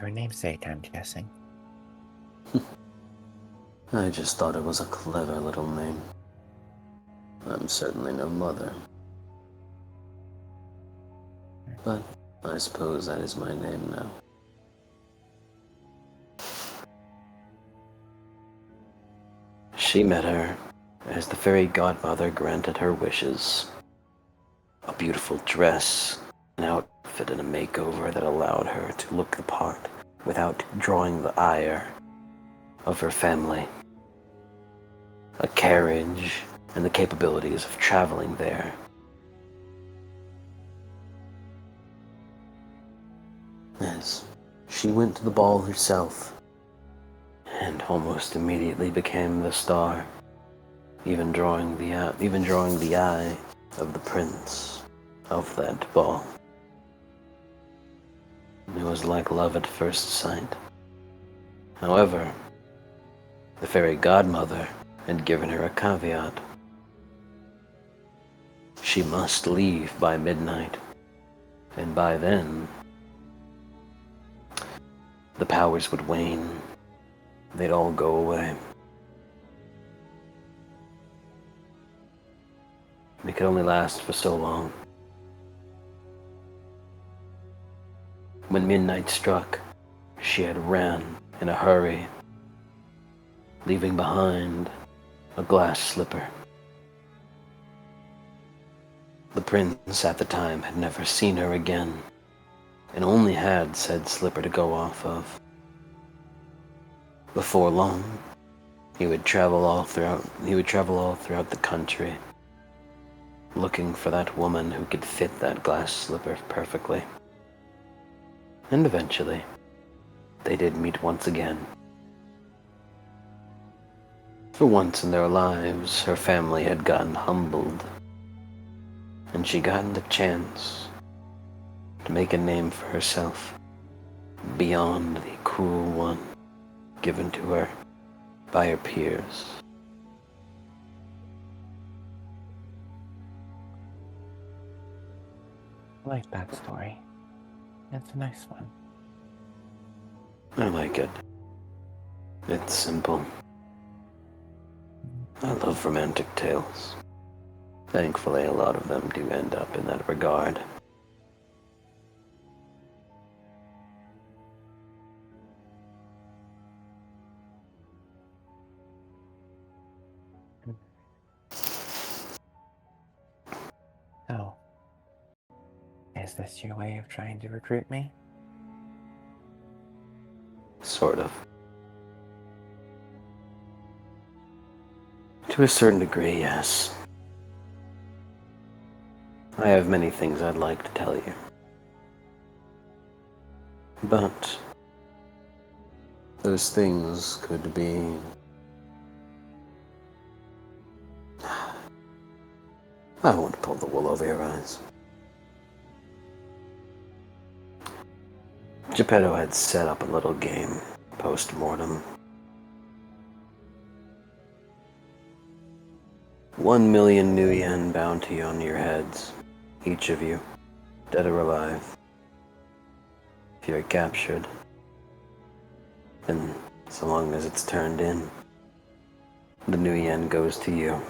Your namesake, I'm guessing. I just thought it was a clever little name. I'm certainly no mother. But I suppose that is my name now. She met her as the fairy godmother granted her wishes. A beautiful dress, an outfit and a makeover that allowed her to look the part without drawing the ire of her family. A carriage and the capabilities of traveling there. As she went to the ball herself, and almost immediately became the star, even drawing the eye of the prince of that ball. It was like love at first sight. However, the fairy godmother had given her a caveat. She must leave by midnight, and by then, the powers would wane. They'd all go away. They could only last for so long. When midnight struck, she had ran in a hurry, leaving behind a glass slipper. The prince at the time had never seen her again, and only had said slipper to go off of. Before long, he would travel all throughout the country, looking for that woman who could fit that glass slipper perfectly. And eventually, they did meet once again. For once in their lives, her family had gotten humbled, and she gotten the chance to make a name for herself beyond the cruel one given to her by her peers. I like that story. It's a nice one. I like it. It's simple. I love romantic tales. Thankfully, a lot of them do end up in that regard. So, is this your way of trying to recruit me? Sort of. To a certain degree, yes. I have many things I'd like to tell you. But those things could be... I won't pull the wool over your eyes. Geppetto had set up a little game, post-mortem. 1 million new yen bounty on your heads, each of you, dead or alive. If you're captured, then so long as it's turned in, the new yen goes to you.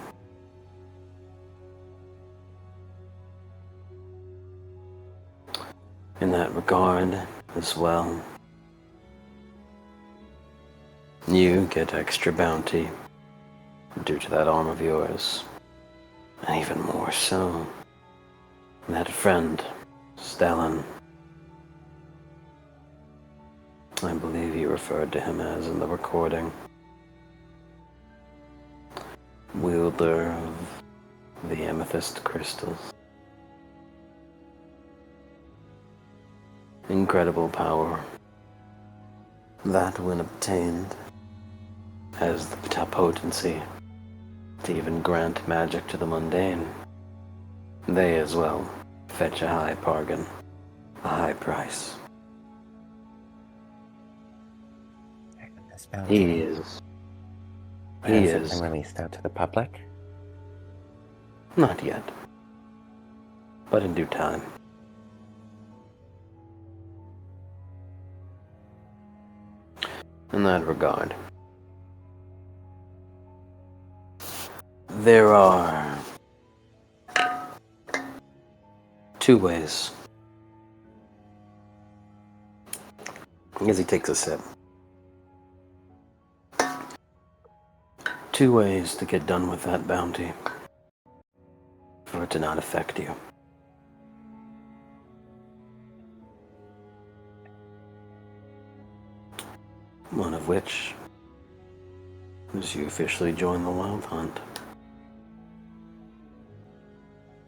In that regard, as well, you get extra bounty due to that arm of yours, and even more so, that friend, Stellan. I believe you referred to him as in the recording. Wielder of the amethyst crystals. Incredible power that, when obtained, has the potency to even grant magic to the mundane. They as well fetch a high bargain, a high price. This bounty. He is. Has it been released out to the public? Not yet, but in due time. in that regard. There are two ways. As he takes a sip. Two ways to get done with that bounty. For it to not affect you. One of which is you officially join the Wild Hunt.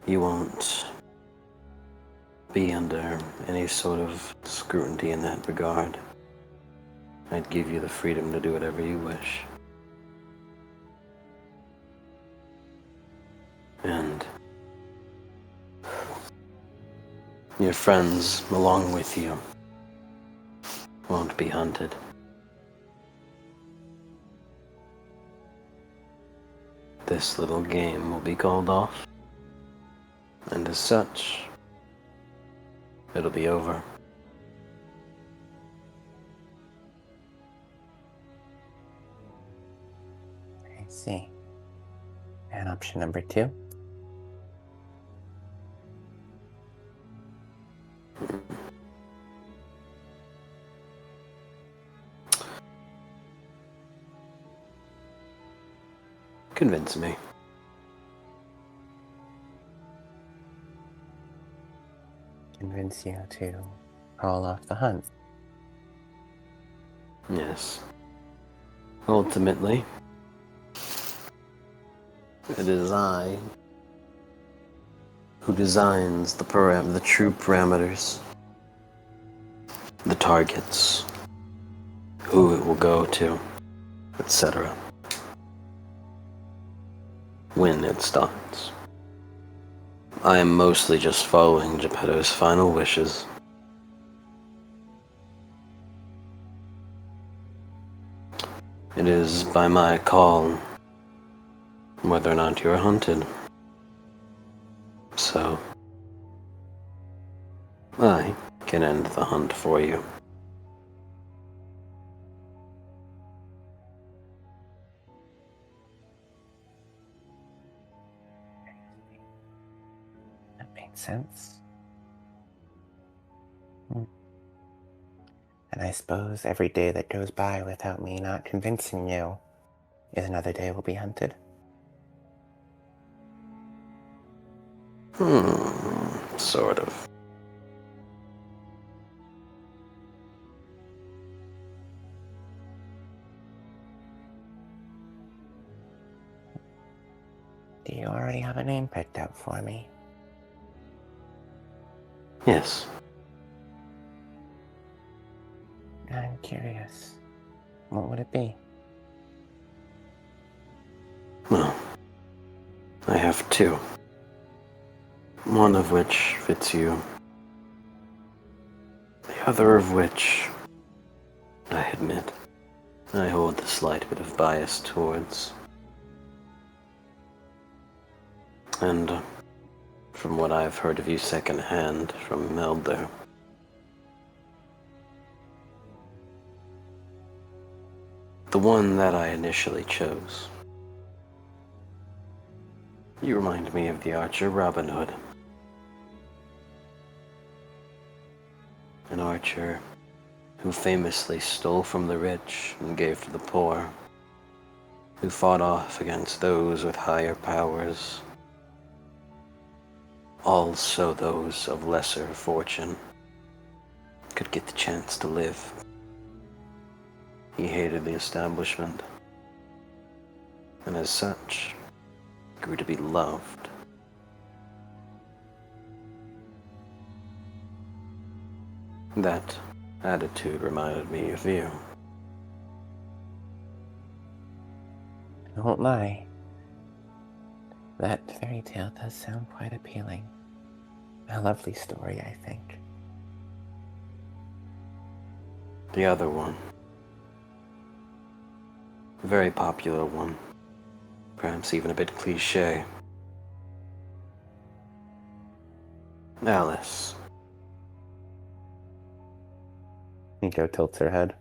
You won't be under any sort of scrutiny in that regard. I'd give you the freedom to do whatever you wish. And your friends along with you won't be hunted. This little game will be called off, and as such, it'll be over. I see. And option number 2? Convince me. Convince you to call off the hunt. Yes. Ultimately, it is I who designs the true parameters, the targets, who it will go to, etc. when it starts. I am mostly just following Geppetto's final wishes. It is by my call whether or not you're hunted. So, I can end the hunt for you. That makes sense. And I suppose every day that goes by without me not convincing you is another day we'll be hunted. Sort of. Do you already have a name picked out for me? Yes. I'm curious. What would it be? Well, I have two. One of which fits you. The other of which, I admit, I hold a slight bit of bias towards. And from what I've heard of you secondhand from Melder, the one that I initially chose, you remind me of the archer Robin Hood. An archer who famously stole from the rich and gave to the poor, who fought off against those with higher powers, also those of lesser fortune, could get the chance to live. He hated the establishment, and as such, grew to be loved. That attitude reminded me of you. I won't lie. That fairy tale does sound quite appealing. A lovely story, I think. The other one, a very popular one, perhaps even a bit cliché. Alice. Nico tilts her head.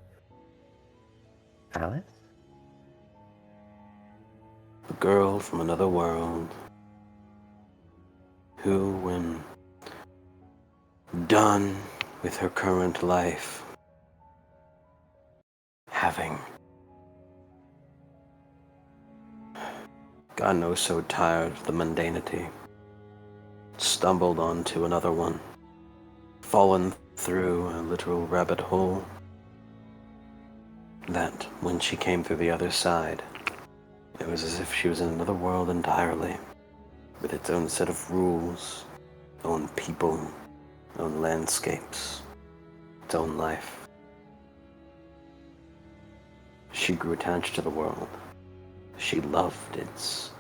Alice? A girl from another world who, when done with her current life, having God knows so tired of the mundanity, stumbled onto another one, fallen through a literal rabbit hole, that when she came through the other side, it was as if she was in another world entirely, with its own set of rules, own people, own landscapes, its own life. She grew attached to the world. She loved its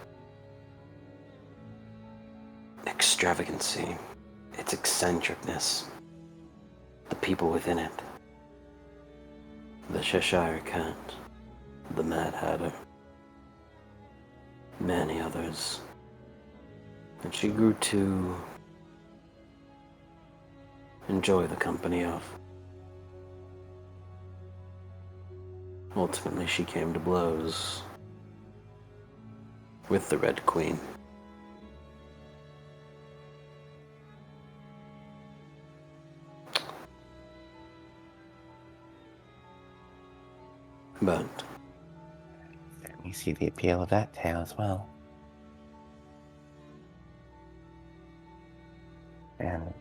extravagancy, its eccentricness, the people within it. The Cheshire Cat, the Mad Hatter, many others. And she grew to enjoy the company of. Ultimately, she came to blows with the Red Queen. But You see the appeal of that tale as well. And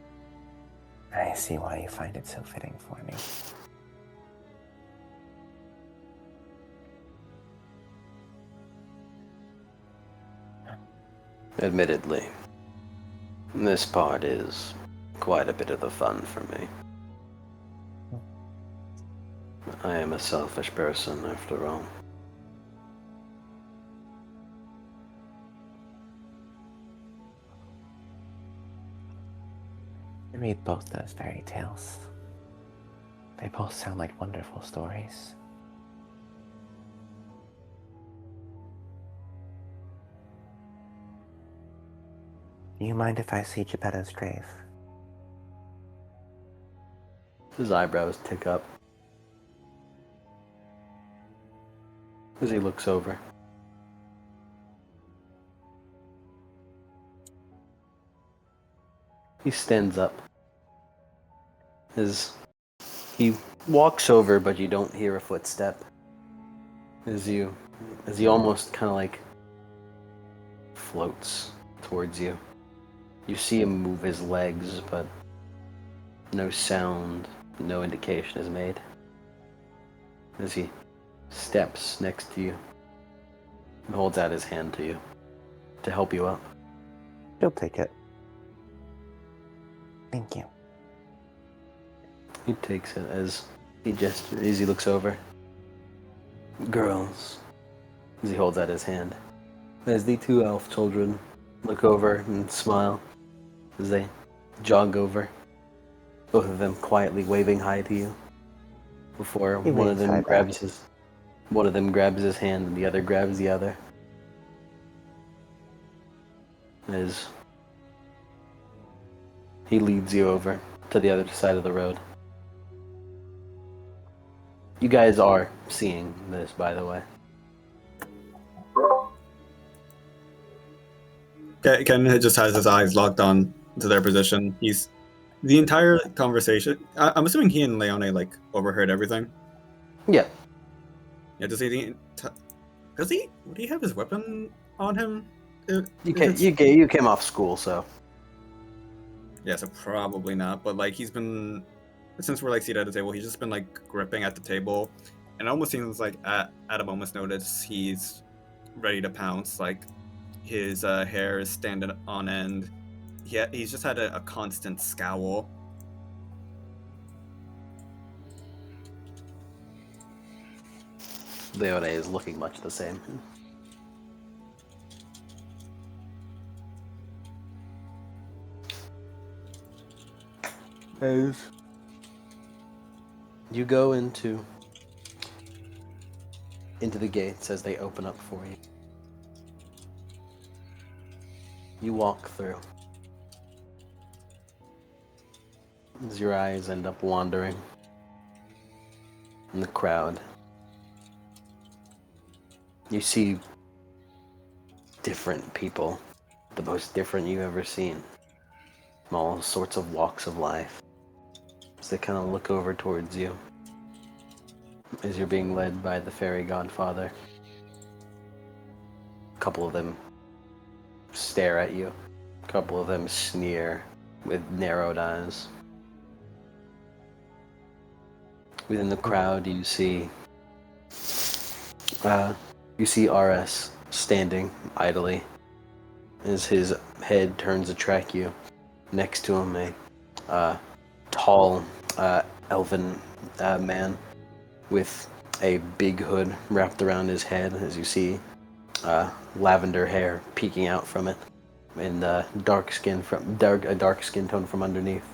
I see why you find it so fitting for me. admittedly, this part is quite a bit of the fun for me. I am a selfish person, after all. I read both those fairy tales. They both sound like wonderful stories. Do you mind if I see Geppetto's grave? His eyebrows tick up as he looks over. He stands up as he walks over, but you don't hear a footstep. As he almost kind of like floats towards you. You see him move his legs, but no sound, no indication is made. As he steps next to you and holds out his hand to you to help you up. He'll take it. Thank you. He takes it as he gestures, as he looks over. Girls, as he holds out his hand. As the two elf children look over and smile as they jog over, both of them quietly waving hi to you before one of them grabs his hand and the other grabs the other. As he leads you over to the other side of the road. You guys are seeing this, by the way. Ken just has his eyes locked on to their position. He's the entire conversation. I'm assuming he and Leone like overheard everything. Yeah. Yeah. Does he? Would he have his weapon on him? You came off school, so. Yeah, so probably not. But like he's been, since we're like seated at the table, he's just been like gripping at the table, and it almost seems like at a moment's notice he's ready to pounce. Like his hair is standing on end. He's just had a constant scowl. Leone is looking much the same. As you go into the gates as they open up for you. You walk through. As your eyes end up wandering in the crowd You see different people, the most different you've ever seen, from all sorts of walks of life, as they kind of look over towards you as you're being led by the fairy godfather. A couple of them stare at you. A couple of them sneer with narrowed eyes. Within the crowd, you see RS standing idly as his head turns to track you. Next to him, a tall elven man with a big hood wrapped around his head, as you see lavender hair peeking out from it, and a dark skin tone from underneath.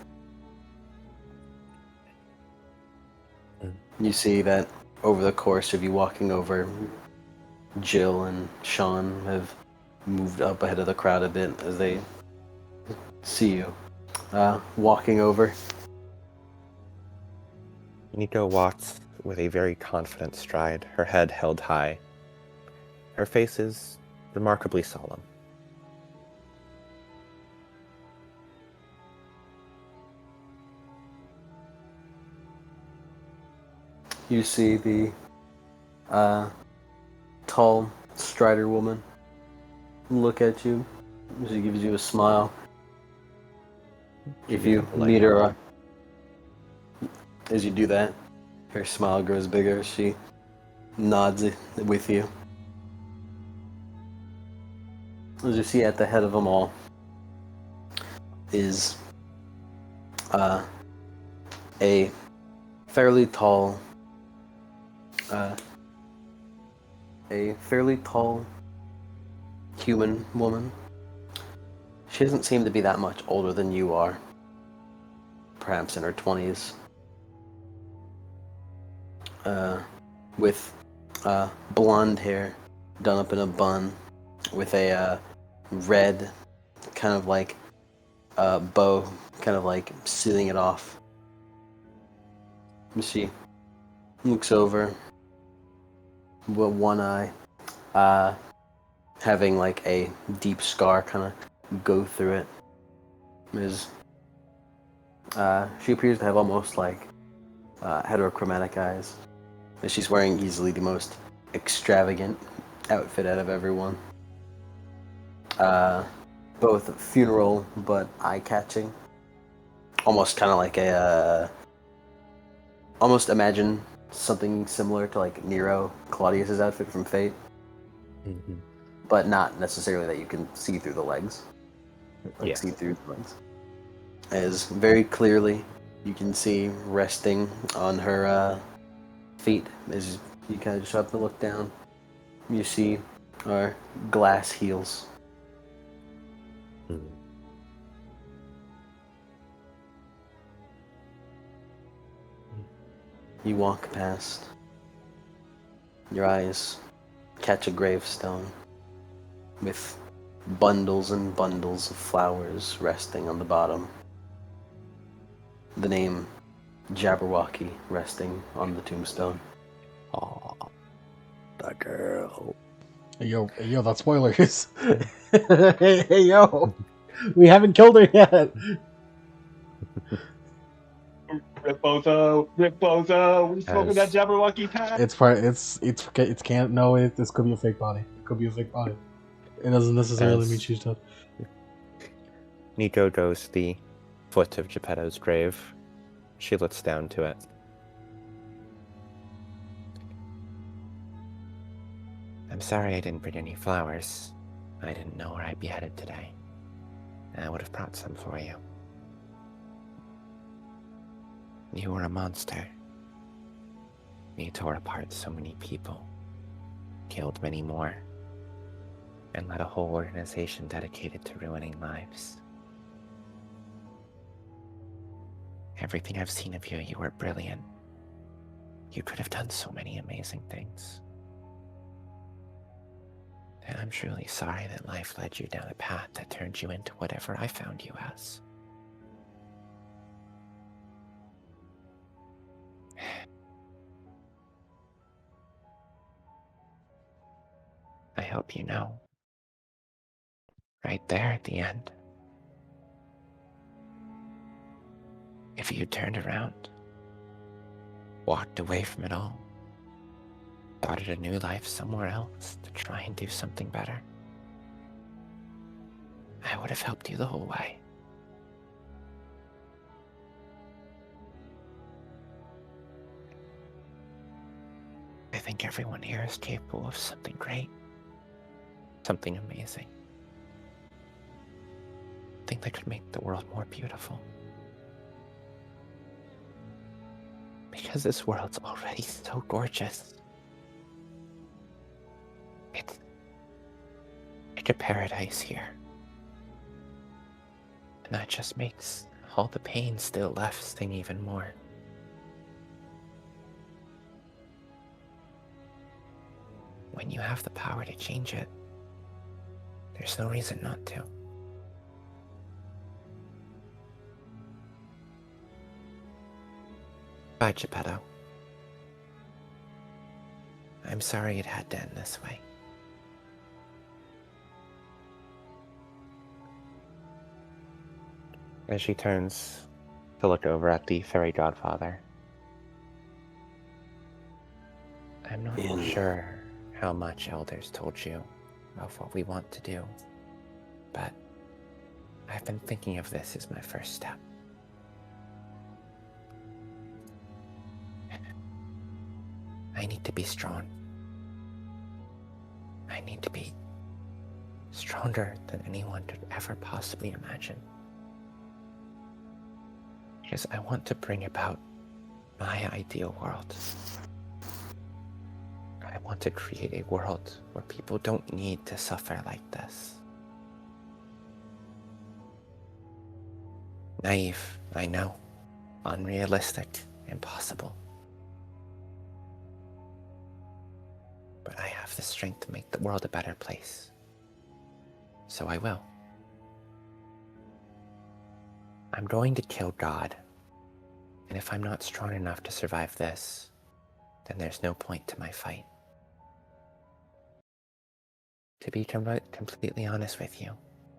You see that over the course of you walking over, Jill and Sean have moved up ahead of the crowd a bit as they see you walking over. Nico walks with a very confident stride, her head held high. Her face is remarkably solemn. You see the tall Strider woman look at you. She gives you a smile. If you meet her, as you do that, her smile grows bigger. She nods with you. As you see at the head of them all is a fairly tall human woman. She doesn't seem to be that much older than you are. Perhaps in her 20s. With blonde hair done up in a bun, with a red kind of like bow, kind of like sealing it off. She looks over with one eye, having like a deep scar kind of go through it. She appears to have almost like heterochromatic eyes. And she's wearing easily the most extravagant outfit out of everyone. Both funeral but eye-catching. Almost kind of like almost imagine something similar to like Nero Claudius's outfit from Fate. Mm-hmm. But not necessarily that you can see through the legs. Like see through the legs. As very clearly you can see resting on her feet as you kind of just have to look down. You see our glass heels. Mm. You walk past. Your eyes catch a gravestone with bundles and bundles of flowers resting on the bottom. The name Jabberwocky resting on the tombstone. Aw, the girl. Hey, yo, that's spoilers. hey, yo, we haven't killed her yet. Rip Bozo, we smoking that As- Jabberwocky pack. It's can't. No, this could be a fake body. It could be a fake body. It doesn't necessarily mean As- she's dead. Nico goes to the foot of Geppetto's grave. She looks down to it. I'm sorry I didn't bring any flowers. I didn't know where I'd be headed today. I would have brought some for you. You were a monster. You tore apart so many people, killed many more, and led a whole organization dedicated to ruining lives. Everything I've seen of you, you were brilliant. You could have done so many amazing things. And I'm truly sorry that life led you down a path that turned you into whatever I found you as. hope you know. Right there at the end. If you turned around, walked away from it all, started a new life somewhere else to try and do something better, I would have helped you the whole way. I think everyone here is capable of something great, something amazing, something that could make the world more beautiful. Because this world's already so gorgeous. It's a paradise here. And that just makes all the pain still left sting even more. When you have the power to change it, there's no reason not to. Bye, Geppetto. I'm sorry it had to end this way. As she turns to look over at the fairy godfather, I'm not sure how much Elders told you of what we want to do, but I've been thinking of this as my first step. I need to be strong. I need to be stronger than anyone could ever possibly imagine. Because I want to bring about my ideal world. I want to create a world where people don't need to suffer like this. Naive, I know. Unrealistic, impossible. But I have the strength to make the world a better place. So I will. I'm going to kill God. And if I'm not strong enough to survive this, then there's no point to my fight. To be completely honest with you,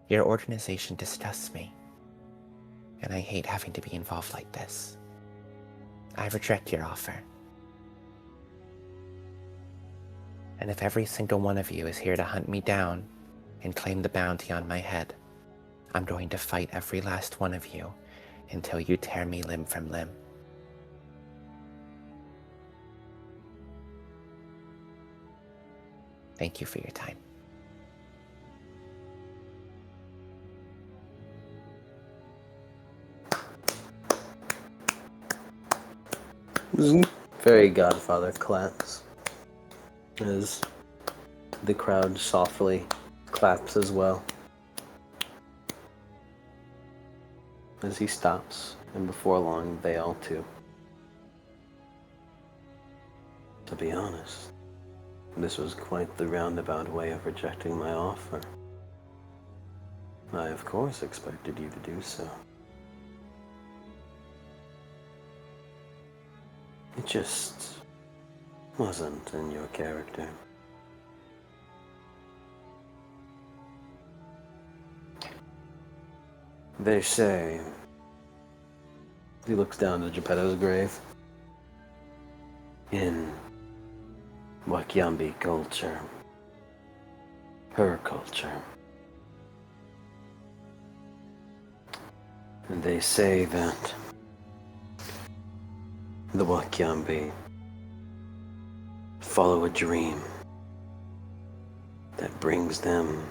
your organization disgusts me. And I hate having to be involved like this. I reject your offer. And if every single one of you is here to hunt me down and claim the bounty on my head, I'm going to fight every last one of you until you tear me limb from limb. Thank you for your time. Fairy godfather claps as the crowd softly claps as well. As he stops, and before long, they all too. To be honest, this was quite the roundabout way of rejecting my offer. I, of course, expected you to do so. It just wasn't in your character. They say... He looks down at Geppetto's grave. In Wakyambi culture, her culture, and they say that the Wakyambi follow a dream that brings them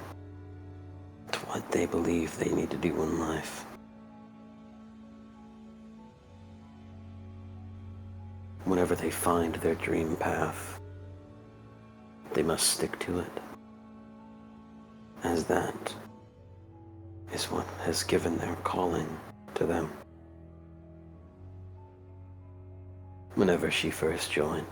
to what they believe they need to do in life. Whenever they find their dream path, they must stick to it, as that is what has given their calling to them. Whenever she first joined,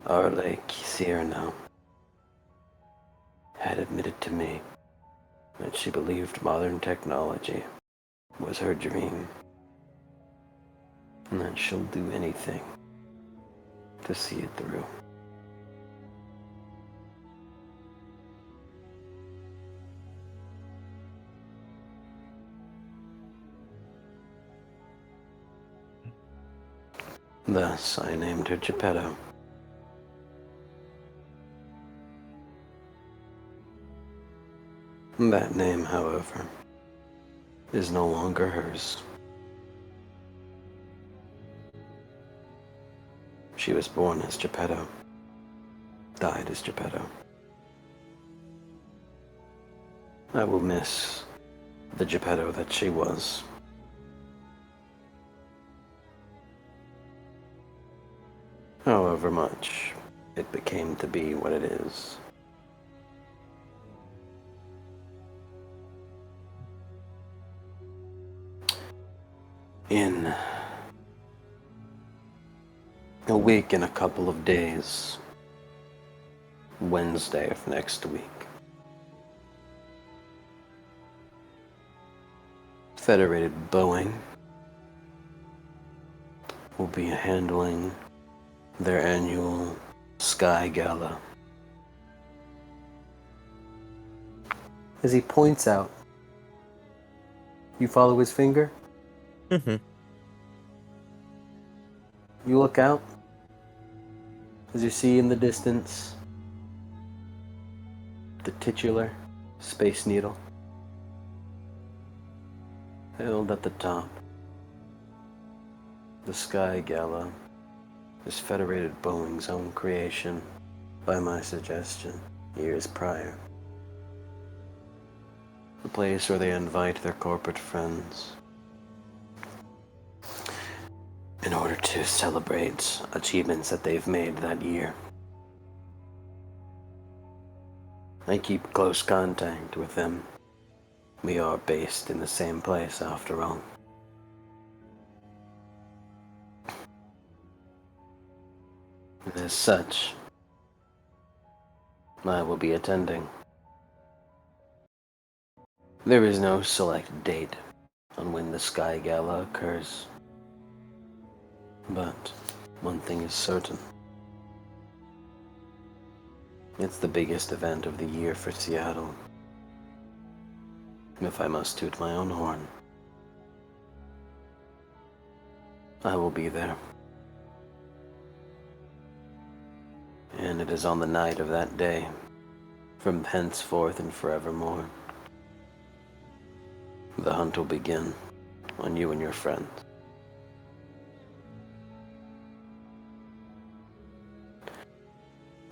Arle Kisirno had admitted to me that she believed modern technology was her dream, and that she'll do anything to see it through. Thus, I named her Geppetto. That name, however, is no longer hers. She was born as Geppetto, died as Geppetto. I will miss the Geppetto that she was. However much it became to be what it is. In a week and a couple of days, Wednesday of next week, Federated Boeing will be handling their annual Sky Gala. As he points out, you follow his finger? Mm-hmm. You look out as you see in the distance the titular Space Needle held at the top. The Sky Gala is Federated Boeing's own creation by my suggestion years prior. The place where they invite their corporate friends in order to celebrate achievements that they've made that year. I keep close contact with them. We are based in the same place, after all. And as such, I will be attending. There is no select date on when the Sky Gala occurs. But one thing is certain. It's the biggest event of the year for Seattle. If I must toot my own horn, I will be there. And it is on the night of that day, from henceforth and forevermore, the hunt will begin on you and your friends.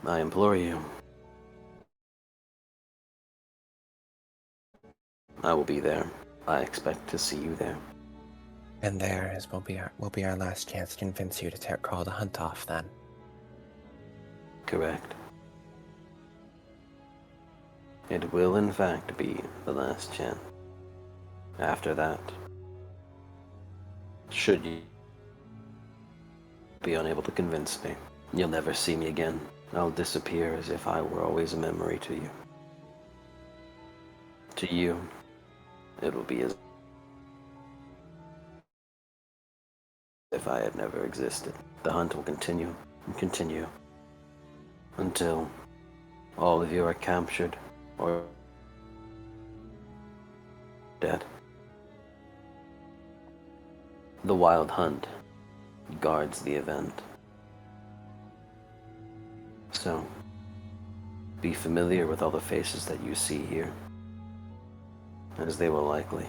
I implore you. I will be there. I expect to see you there. And there is will be our last chance to convince you to call the hunt off then. Correct. It will in fact be the last chance. After that, should you be unable to convince me, you'll never see me again. I'll disappear as if I were always a memory to you. To you, it will be as if I had never existed. The hunt will continue and continue until all of you are captured or dead. The Wild Hunt guards the event. So, be familiar with all the faces that you see here, as they will likely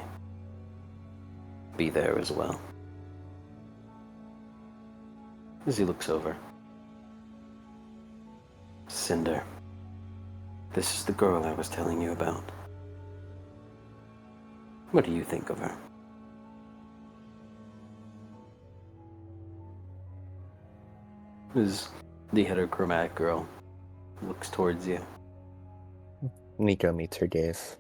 be there as well. As he looks over, Cinder, this is the girl I was telling you about. What do you think of her? As the heterochromatic girl looks towards you. Nico meets her gaze.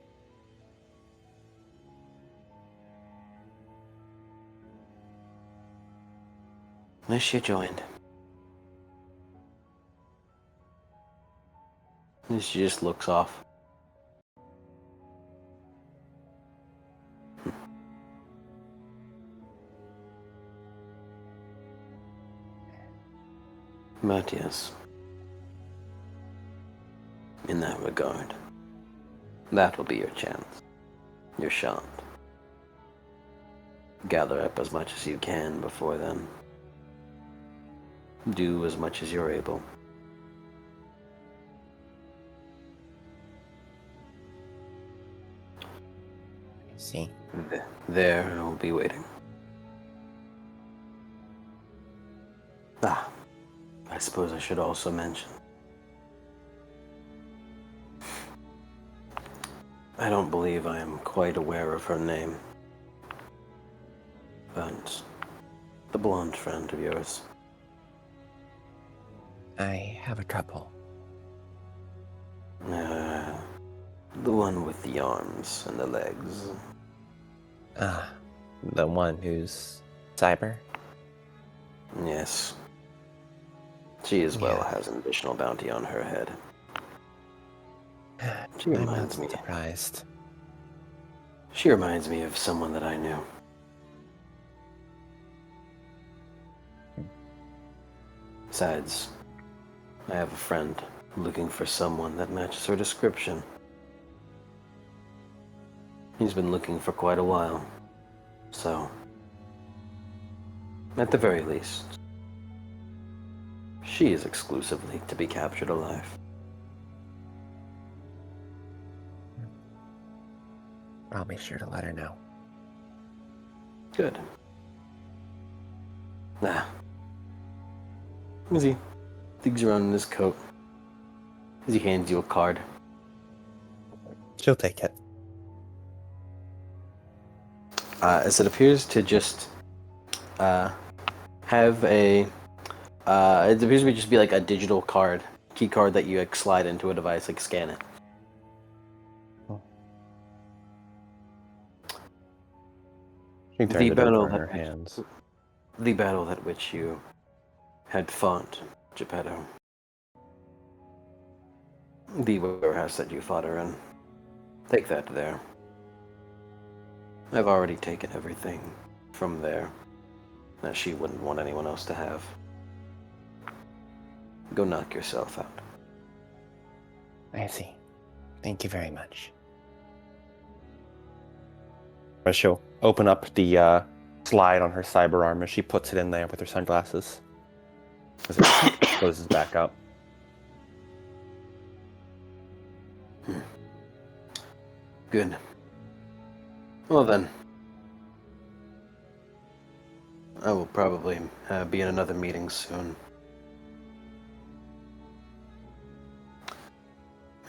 Wish you joined. And she just looks off. But yes, in that regard, that will be your chance, your shot. Gather up as much as you can before then. Do as much as you're able. I see. There I will be waiting. Ah, I suppose I should also mention. I don't believe I am quite aware of her name. But the blonde friend of yours. I have a couple. The one with the arms and the legs. Ah, the one who's cyber? Yes. She as well Yeah. has an additional bounty on her head. She I'm reminds not me. surprised. She reminds me of someone that I knew. Besides, I have a friend looking for someone that matches her description. He's been looking for quite a while. So, at the very least, she is exclusively to be captured alive. I'll be sure to let her know. Good. As he digs around in his coat, as he hands you a card. She'll take it. As it appears to just have a, it appears to just be like a digital card, key card that you like slide into a device, like scan it. She turns it battle over in that her hands. The battle at which you had fought Geppetto. The warehouse that you fought her in. Take that there. I've already taken everything from there that she wouldn't want anyone else to have. Go knock yourself out. I see. Thank you very much. She'll open up the slide on her cyber arm as she puts it in there with her sunglasses. As it closes back up. Good. Well then. I will probably be in another meeting soon.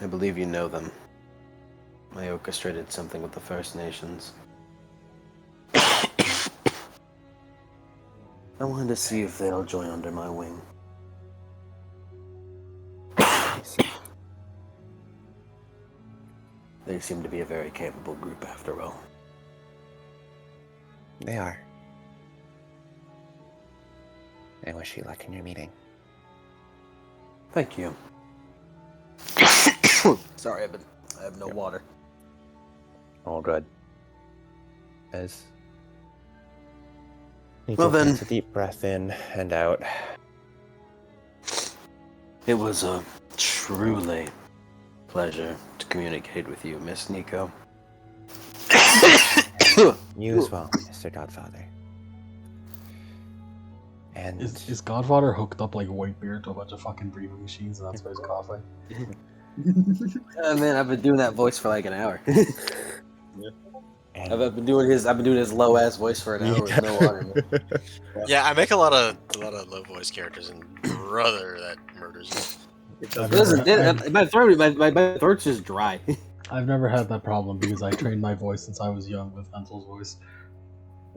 I believe you know them. I orchestrated something with the First Nations. I wanted to see if they'll join under my wing. I see. They seem to be a very capable group after all. They are. I wish you luck in your meeting. Thank you. Sorry, I have no water. All good. As Well then. takes a deep breath in and out. It was a truly pleasure to communicate with you, Miss Nico. You as well, Mr. Godfather. And Is Godfather hooked up like Whitebeard to a bunch of fucking breathing machines and that's why he's coughing? Man, I've been doing that voice for like an hour. and I've been doing his low ass voice for an hour with no water. Man. Yeah, I make a lot of low voice characters, and brother, that murders me. Listen, my throat's just dry. I've never had that problem because I trained my voice since I was young with Hansel's voice.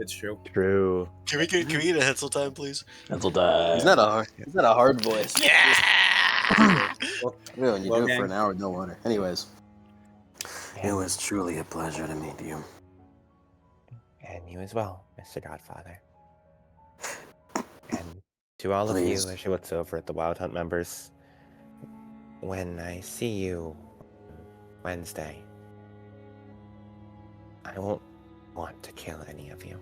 It's true. true. Can we get a Hensel time, please? Hansel died. It's not a hard voice. Yeah. Really, you Well, do it gang. for an hour with no water. Anyways, it was truly a pleasure to meet you. And you as well, Mr. Godfather. And to all of Please. you, as she looks over at the Wild Hunt members, when I see you Wednesday, I won't want to kill any of you.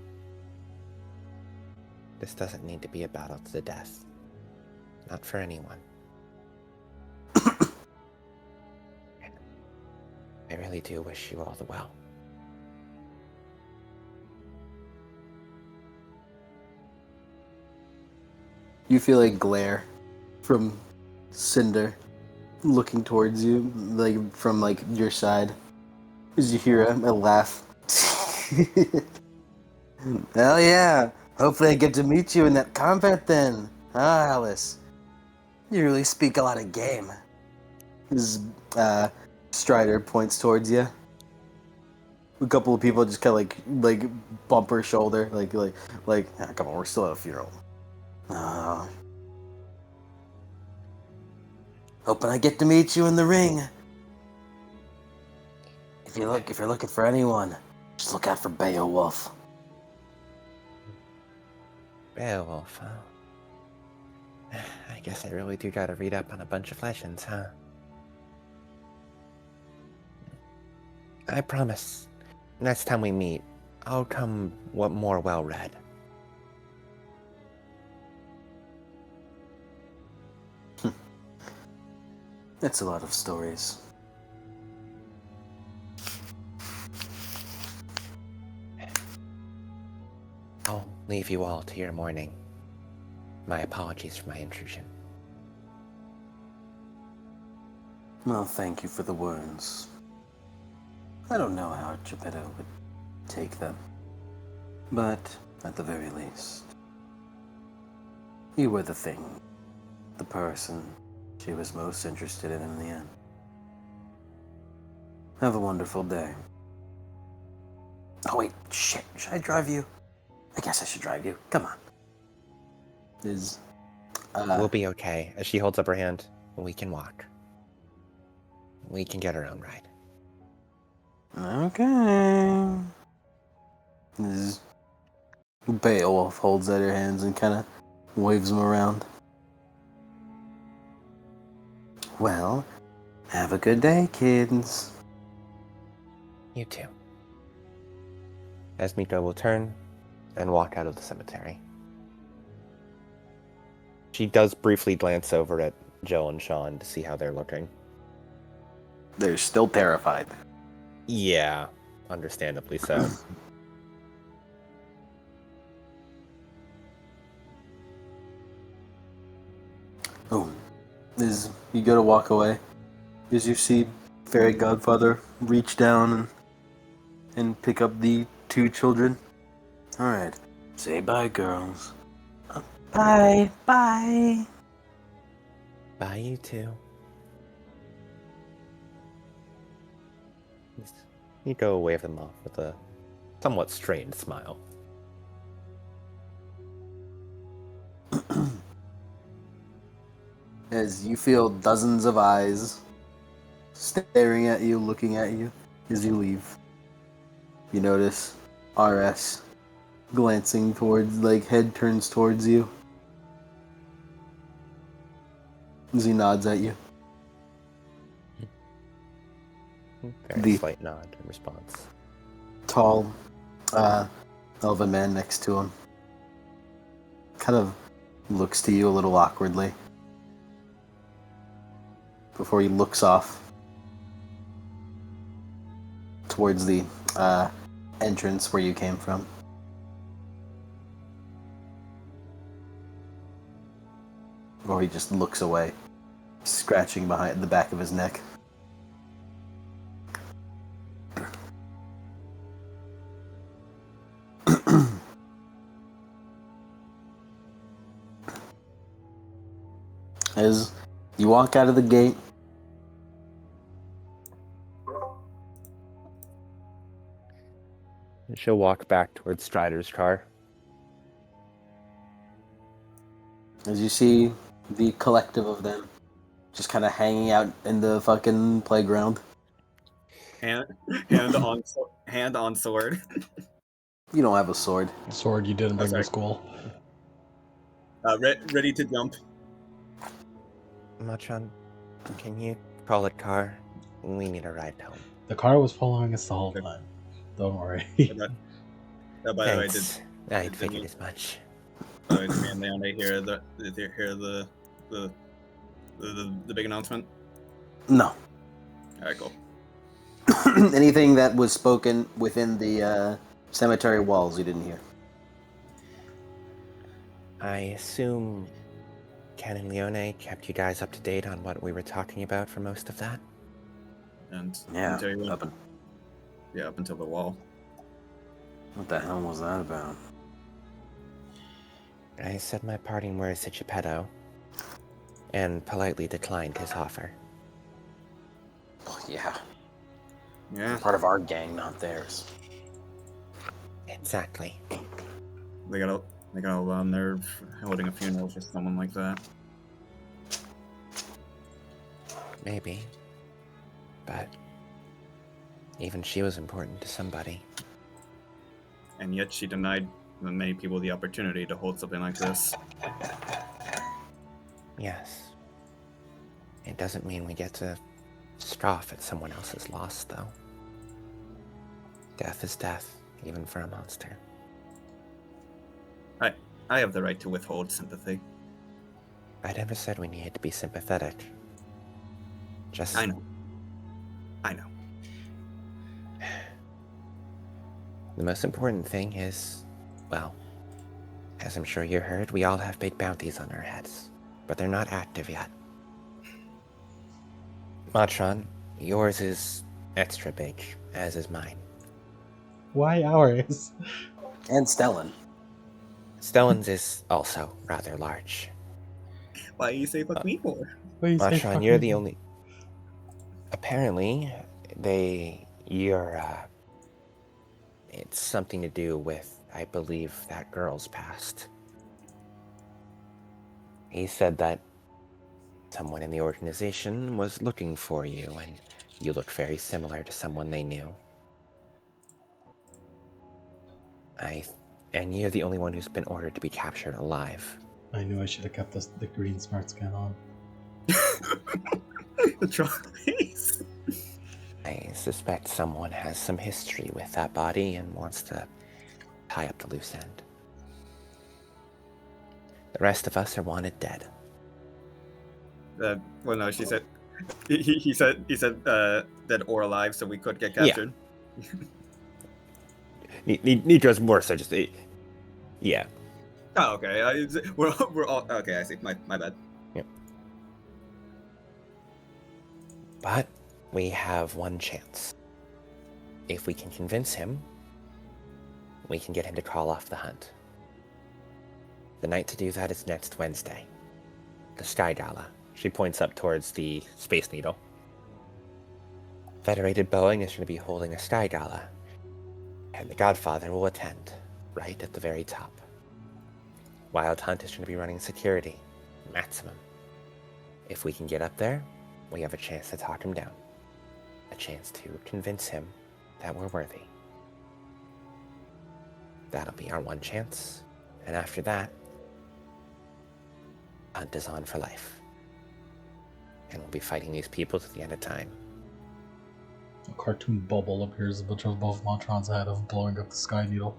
This doesn't need to be a battle to the death. Not for anyone. I really do wish you all the well. You feel a glare from Cinder looking towards you, like from like your side. As you hear a laugh. Hell yeah! Hopefully I get to meet you in that combat then. Ah, Alice. You really speak a lot of game. As Strider points towards you. A couple of people just kind of like bump her shoulder, like, ah, come on, we're still at a funeral. Oh. Hoping I get to meet you in the ring. If you're looking for anyone, just look out for Beowulf. Beowulf, huh? I guess I really do gotta read up on a bunch of legends, huh? I promise, next time we meet, I'll come more well-read. That's a lot of stories. I'll leave you all to your morning. My apologies for my intrusion. Well, thank you for the words. I don't know how Geppetto would take them, but at the very least, you were the thing, the person she was most interested in the end. Have a wonderful day. Oh wait, shit, should I drive you? I guess I should drive you. Come on. We'll be okay. As she holds up her hand, we can walk. We can get our own ride. Okay. Beowulf holds out her hands and kind of waves them around. Well, have a good day, kids. You too. As Miko will turn and walk out of the cemetery. She does briefly glance over at Jill and Sean to see how they're looking. They're still terrified. Yeah, understandably so. Oh, as you go to walk away, as you see Fairy Godfather reach down and pick up the two children. All right, say bye, girls. Bye, bye. Bye, you too. Miko wave them off with a somewhat strained smile. As you feel dozens of eyes staring at you, looking at you as you leave. You notice RS glancing towards, like, head turns towards you as he nods at you. Very slight nod in response. Tall, elven man next to him kind of looks to you a little awkwardly before he looks off towards the entrance where you came from. Or he just looks away, scratching behind the back of his neck. As you walk out of the gate, She'll walk back towards Strider's car. as you see the collective of them just kind of hanging out in the fucking playground. Hand on sword. You don't have a sword. Sword you didn't bring sorry. to school. Ready to jump. Machan, can you call it car? We need a ride home. The car was following us the whole time. Don't worry. By the way, Thanks. I figured as much. did me and Leon hear the the big announcement? No. All right, cool. Anything that was spoken within the cemetery walls you didn't hear. I assume Ken and Leone kept you guys up to date on what we were talking about for most of that? And Yeah. until you went, Up in- up until the wall. What the hell was that about? I said my parting words to Geppetto, and politely declined his offer. Oh, yeah. Yeah, Part of our gang, not theirs. Exactly. they got a lot of nerve holding a funeral for someone like that. Maybe. But even she was important to somebody. And yet she denied many people the opportunity to hold something like this. Yes. It doesn't mean we get to scoff at someone else's loss, though. Death is death, even for a monster. I have the right to withhold sympathy. I never said we needed to be sympathetic. Just... I know. The most important thing is, well, as I'm sure you heard, we all have big bounties on our heads, but they're not active yet. Matron, yours is extra big, as is mine. Why ours? And Stellan. Stellan's is also rather large. Why you say fuck me for? What do you say Matron, you're the fucking- only... Apparently, it's something to do with, I believe, that girl's past. He said that someone in the organization was looking for you, and you look very similar to someone they knew. And you're the only one who's been ordered to be captured alive. I knew I should have kept the green smart skin on. The troll face. I suspect someone has some history with that body and wants to tie up the loose end. The rest of us are wanted dead. Well, no, she said. He said dead or alive, so we could get captured. Nico's more so just... Yeah. Oh, okay. We're all okay. I see. My bad. But we have one chance. If we can convince him, we can get him to call off the hunt. The night to do that is next Wednesday. The Sky Gala. She points up towards the Space Needle. Federated Boeing is going to be holding a Sky Gala, and the Godfather will attend, right at the very top. Wild Hunt is going to be running security, maximum. If we can get up there, we have a chance to talk him down. A chance to convince him that we're worthy. That'll be our one chance, and after that, Hunt is on for life. And we'll be fighting these people to the end of time. A cartoon bubble appears above Montron's head of blowing up the Sky Needle.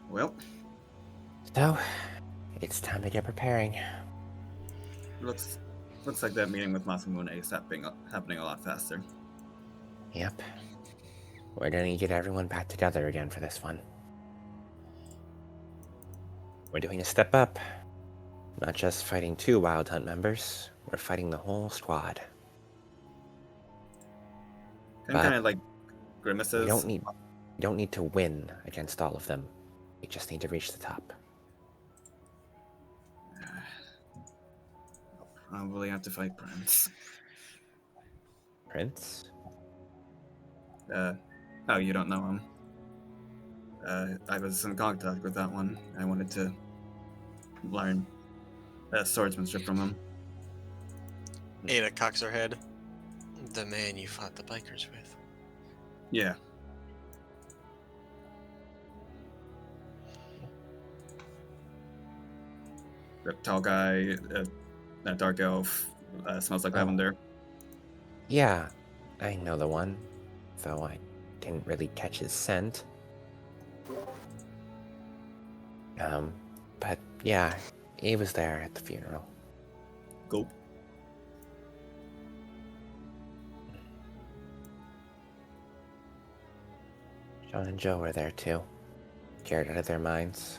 Well, So, it's time to get preparing. looks like that meeting with Masamune is happening a lot faster. Yep. We're gonna get everyone back together again for this one. We're doing a step up. Not just fighting 2 Wild Hunt members, we're fighting the whole squad. And kind of like grimaces. We don't need to win against all of them. We just need to reach the top. I'll probably have to fight Prince. Prince? Oh, you don't know him. I was in contact with that one. I wanted to learn swordsmanship from him. Ada cocks her head. The man you fought the bikers with. Yeah. The tall guy, that dark elf, smells like lavender. Yeah, I know the one, though I didn't really catch his scent. But yeah, he was there at the funeral. Gulp. John and Joe were there too, scared out of their minds.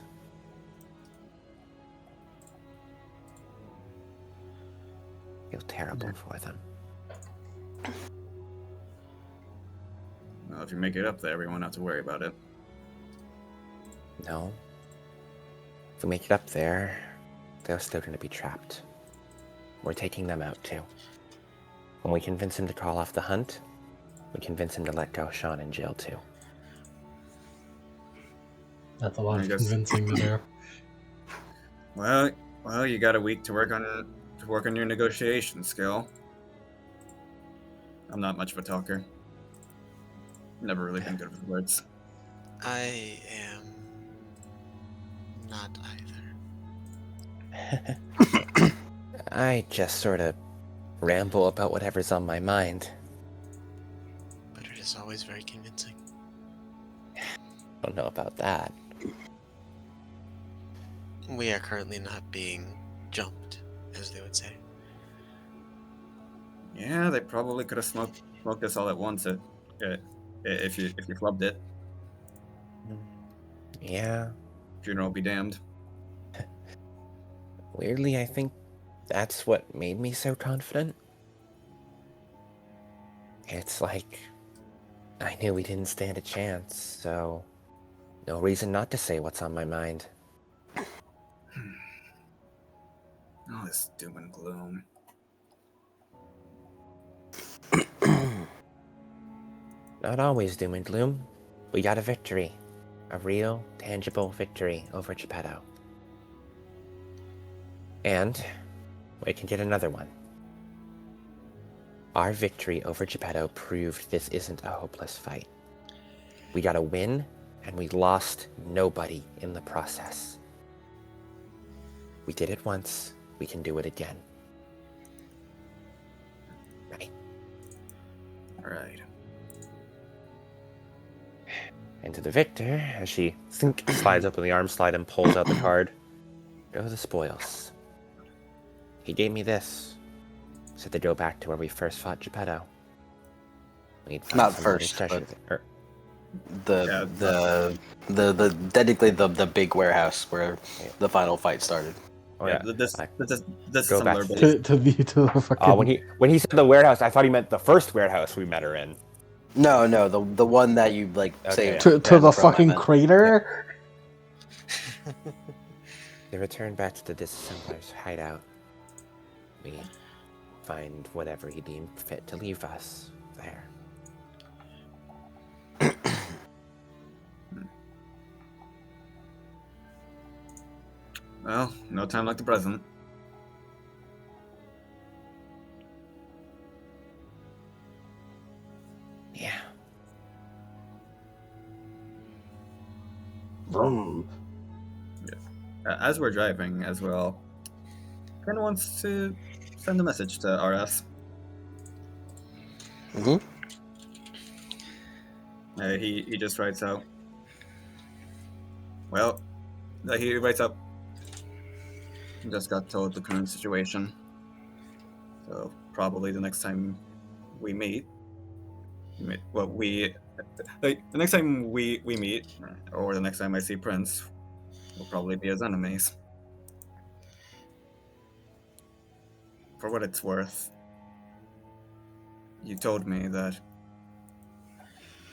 Feel terrible for them. Well, if you make it up there, we won't have to worry about it. No. If we make it up there, they're still going to be trapped. We're taking them out too. When we convince him to call off the hunt, we convince him to let go Sean and Jill too. That's a lot I of guess- convincing there. Well, you got a week to work on your negotiation skill. I'm not much of a talker. Never really been good with words. I am not either. I just sort of ramble about whatever's on my mind. But it is always very convincing. Don't know about that. We are currently not being jumped, as they would say. Yeah, they probably could have smoked this all at once if you flubbed it. Yeah, Funeral be damned. weirdly, I think that's what made me so confident. It's like I knew we didn't stand a chance, so no reason not to say what's on my mind. All this doom and gloom. Not always doom and gloom. We got a victory. A real, tangible victory over Geppetto. And we can get another one. Our victory over Geppetto proved this isn't a hopeless fight. We got a win, and we lost nobody in the process. We did it once, we can do it again. Right? Right. And to the victor, as she slides open the arm slide and pulls out the card, go the spoils. He gave me this. Said to go back to where we first fought Geppetto. We'd find Not some first, treasure but there. the technically the big warehouse where the final fight started. Oh yeah, yeah. this is Go back similar, but To the fucking. when he said the warehouse, I thought he meant the first warehouse we met her in. No, the one that you like Okay, saved. To the from, fucking I meant. crater? They return back to the disassembler's hideout. We find whatever he deemed fit to leave us there. well, no time like the present. Yeah. Vroom. As we're driving as well, kind of wants to send a message to RS. Mm-hmm. He just writes out. Well, he writes up. Just got told the current situation. So probably the next time we meet, the next time we meet, or the next time I see Prince, we'll probably be his enemies. For what it's worth, you told me that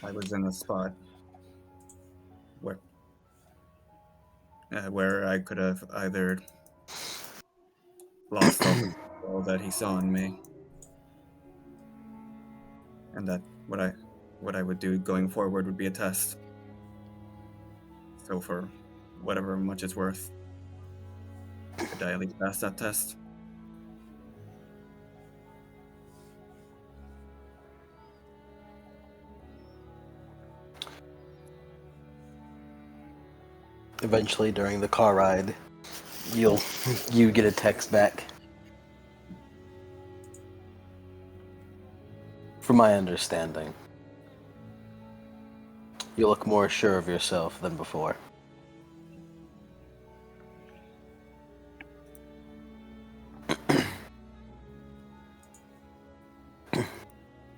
I was in a spot where I could have either lost all that he saw in me, and that what I would do going forward would be a test. So for whatever much it's worth, could I at least pass that test? Eventually, during the car ride, You get a text back. From my understanding, you look more sure of yourself than before.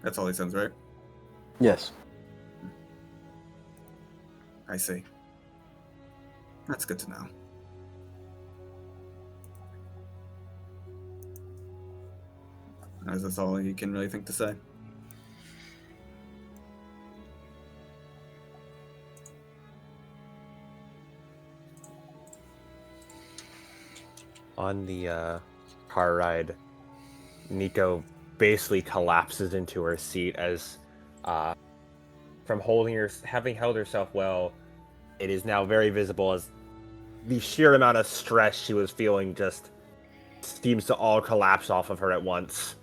That's all he sends, right? Yes. I see. That's good to know. Is this all you can really think to say? On the car ride, Nico basically collapses into her seat as, from having held herself well, it is now very visible as the sheer amount of stress she was feeling just seems to all collapse off of her at once.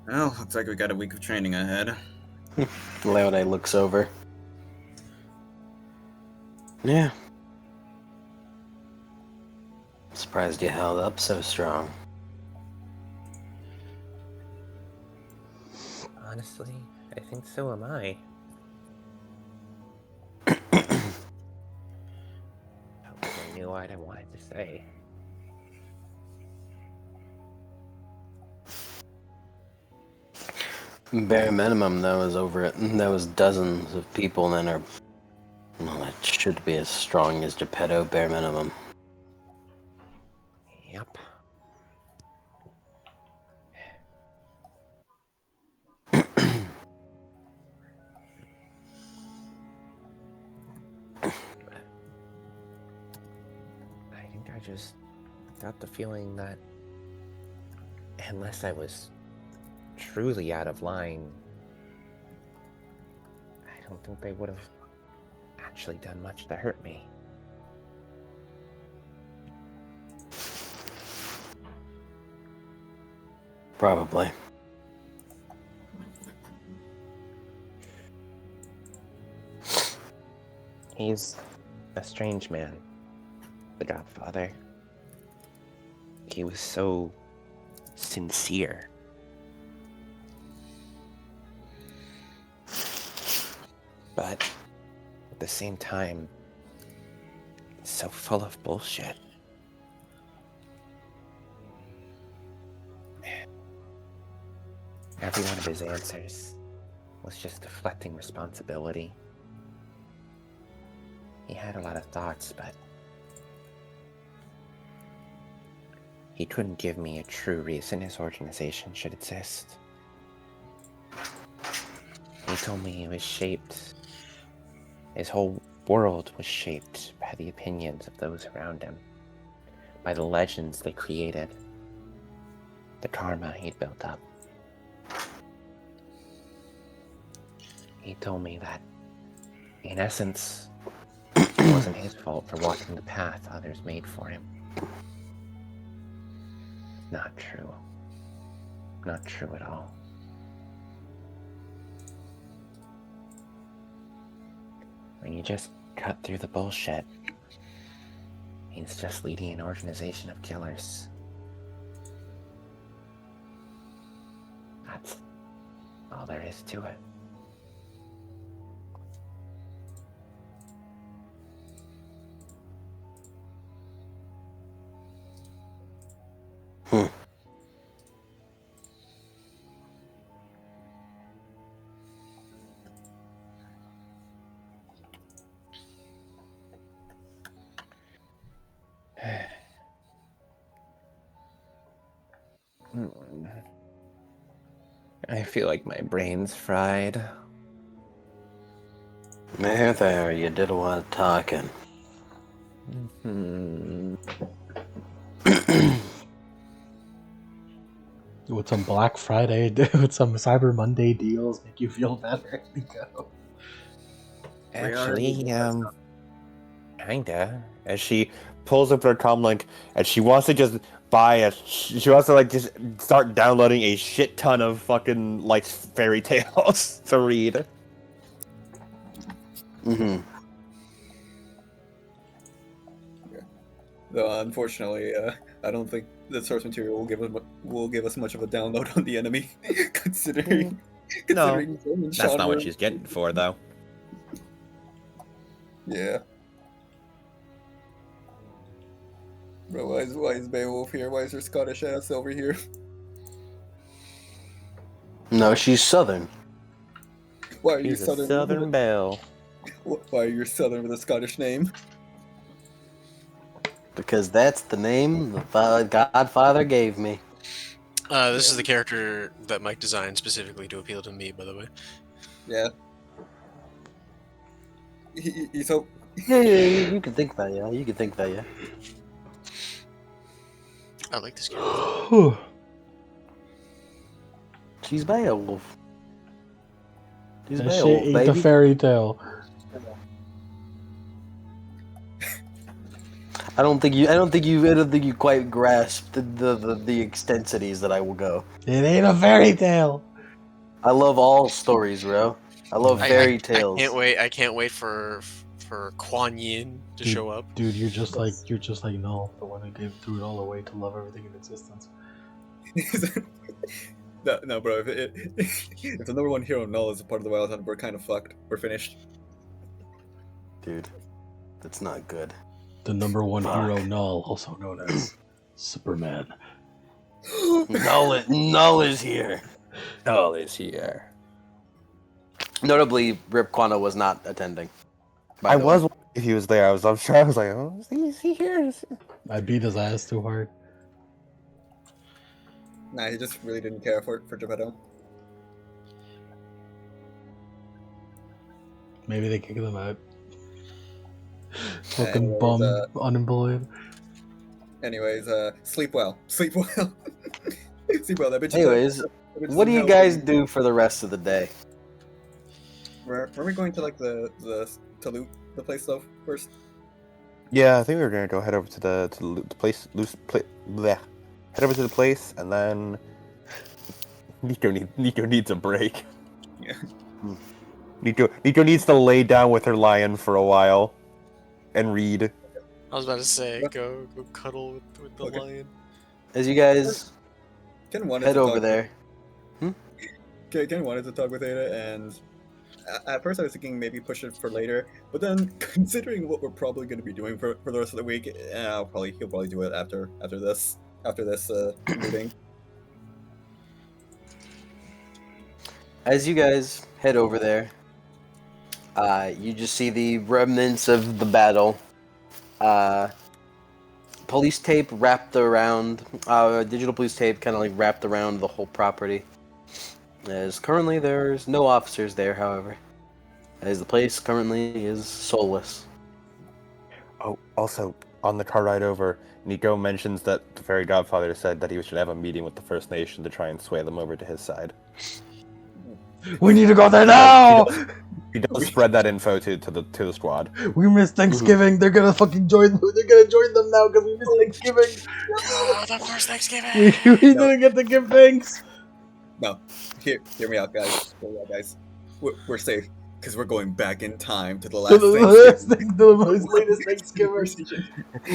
Well, looks like we got a week of training ahead. Leone looks over. Yeah. Surprised you held up so strong. Honestly, I think so am I. I knew what I wanted to say. Bare minimum, that was dozens of people that are, well, that should be as strong as Geppetto, bare minimum. Yep. I think I just got the feeling that unless I was truly out of line, I don't think they would have actually done much to hurt me. Probably. He's a strange man, the Godfather. He was so sincere. But at the same time, so full of bullshit. Every one of his answers was just deflecting responsibility. He had a lot of thoughts, but he couldn't give me a true reason his organization should exist. He told me his whole world was shaped by the opinions of those around him, by the legends they created, the karma he'd built up. He told me that, in essence, it wasn't his fault for walking the path others made for him. Not true. Not true at all. When you just cut through the bullshit, he's just leading an organization of killers. That's all there is to it. I feel like my brain's fried. There, you did a lot of talking. With some Black Friday, with some Cyber Monday deals, make you feel better. Nico. Actually, kinda. As she pulls up her comm link, and she wants to just She wants to like just start downloading a shit ton of fucking like fairy tales to read. Mm-hmm. Though unfortunately, I don't think the source material will give us much of a download on the enemy, considering No, its own that's not genre. what she's getting for though. Yeah. Bro, why is Beowulf here? Why is her Scottish ass over here? No, she's Southern. Why are you She's a Southern? Southern Belle. Why are you Southern with a Scottish name? Because that's the name the Godfather gave me. This is the character that Mike designed specifically to appeal to me, by the way. Yeah. He's so. Yeah, you can think that, yeah. You can think that, yeah. I like this character. She's Beowulf. She's And she Beowulf, ate baby. the fairy tale. I don't think you quite grasped the extensities that I will go. It ain't a fairy tale. I love all stories, bro. I love fairy I tales. I can't wait for Kuan Yin to show up. Dude, you're just like Null, the one who threw it all away to love everything in existence. No, bro. If the number one hero Null is a part of the Wild Hunt, we're kind of fucked. We're finished. Dude, that's not good. The number one Fuck. hero Null, also known as Superman. Null is here. Null is here. Notably, Rip Quana was not attending. I was wondering if he was there. I was sure. I was like, oh, is he here? I beat his ass too hard. Nah, he just really didn't care for Geppetto. Maybe they kick them out. Fucking Anyways, bum, unemployed. Anyways, sleep well. Sleep well. Sleep well. That bitch. Anyways, what do you guys do for the rest of the day? Were we going to like the to loot the place though first? Yeah, I think we were gonna go head over to the place, head over to the place, and then Nico needs a break. Yeah. Nico needs to lay down with her lion for a while, and read. I was about to say, go cuddle with the lion. As you guys Ken wanted head to over talk, there. Ken wanted to talk with Ada, and at first I was thinking maybe push it for later, but then considering what we're probably going to be doing for the rest of the week, he'll probably do it after this meeting. As you guys head over there, you just see the remnants of the battle. Police tape wrapped around, digital police tape kind of like wrapped around the whole property. As currently there's no officers there, however, as the place currently is soulless. Oh, also, on the car ride over, Nico mentions that the fairy godfather said that he should have a meeting with the First Nation to try and sway them over to his side. We need to go there now! He does spread that info to the squad. We missed Thanksgiving. They're gonna fucking join. They're gonna join them now because we missed Thanksgiving. Oh, of course, Thanksgiving! We didn't get to give thanks. No, hear me out, guys. We're safe because we're going back in time to the last The latest Thanksgiving.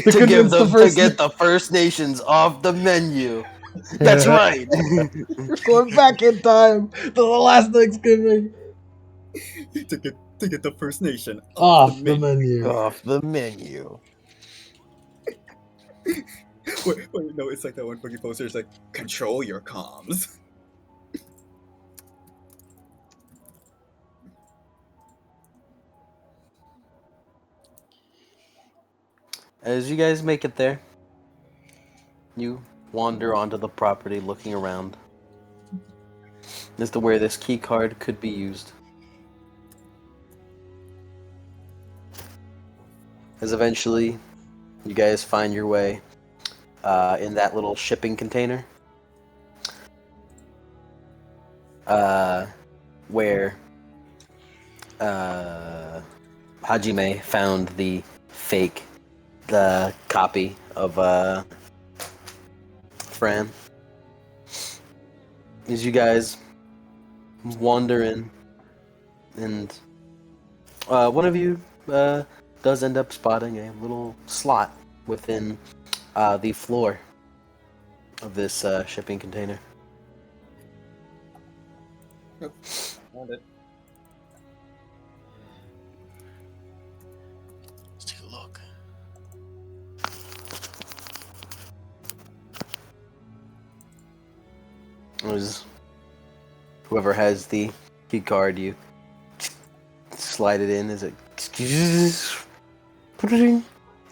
To get the First Nations off the menu. That's right. We're going back in time to the last Thanksgiving. to get the First Nation Off the menu. Off the menu. Wait, no, it's like that one fucking poster. It's like, control your comms. As you guys make it there, you wander onto the property looking around as to where this key card could be used. As eventually you guys find your way in that little shipping container where Hajime found the fake copy of Fran, as you guys wander in, and one of you does end up spotting a little slot within the floor of this shipping container. Found it. Let's take a look. It was whoever has the key card, you slide it in as it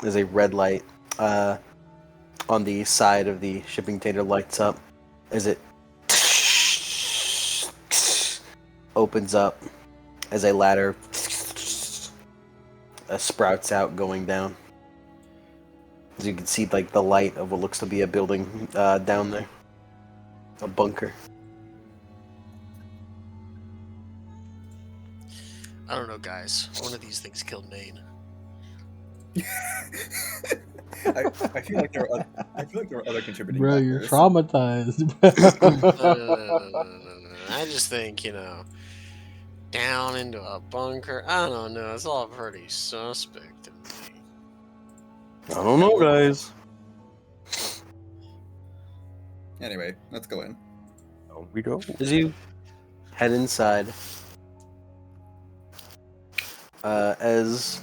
as a red light on the side of the shipping container lights up as it opens up as a ladder sprouts out going down. As you can see, like the light of what looks to be a building down there, a bunker. I don't know, guys. One of these things killed Maine. I feel like there are other contributing Bro, you're factors. traumatized. I just think, down into a bunker. I don't know. It's all pretty suspect to me. I don't know, guys. Anyway, let's go in. Oh, we go. As you head inside, as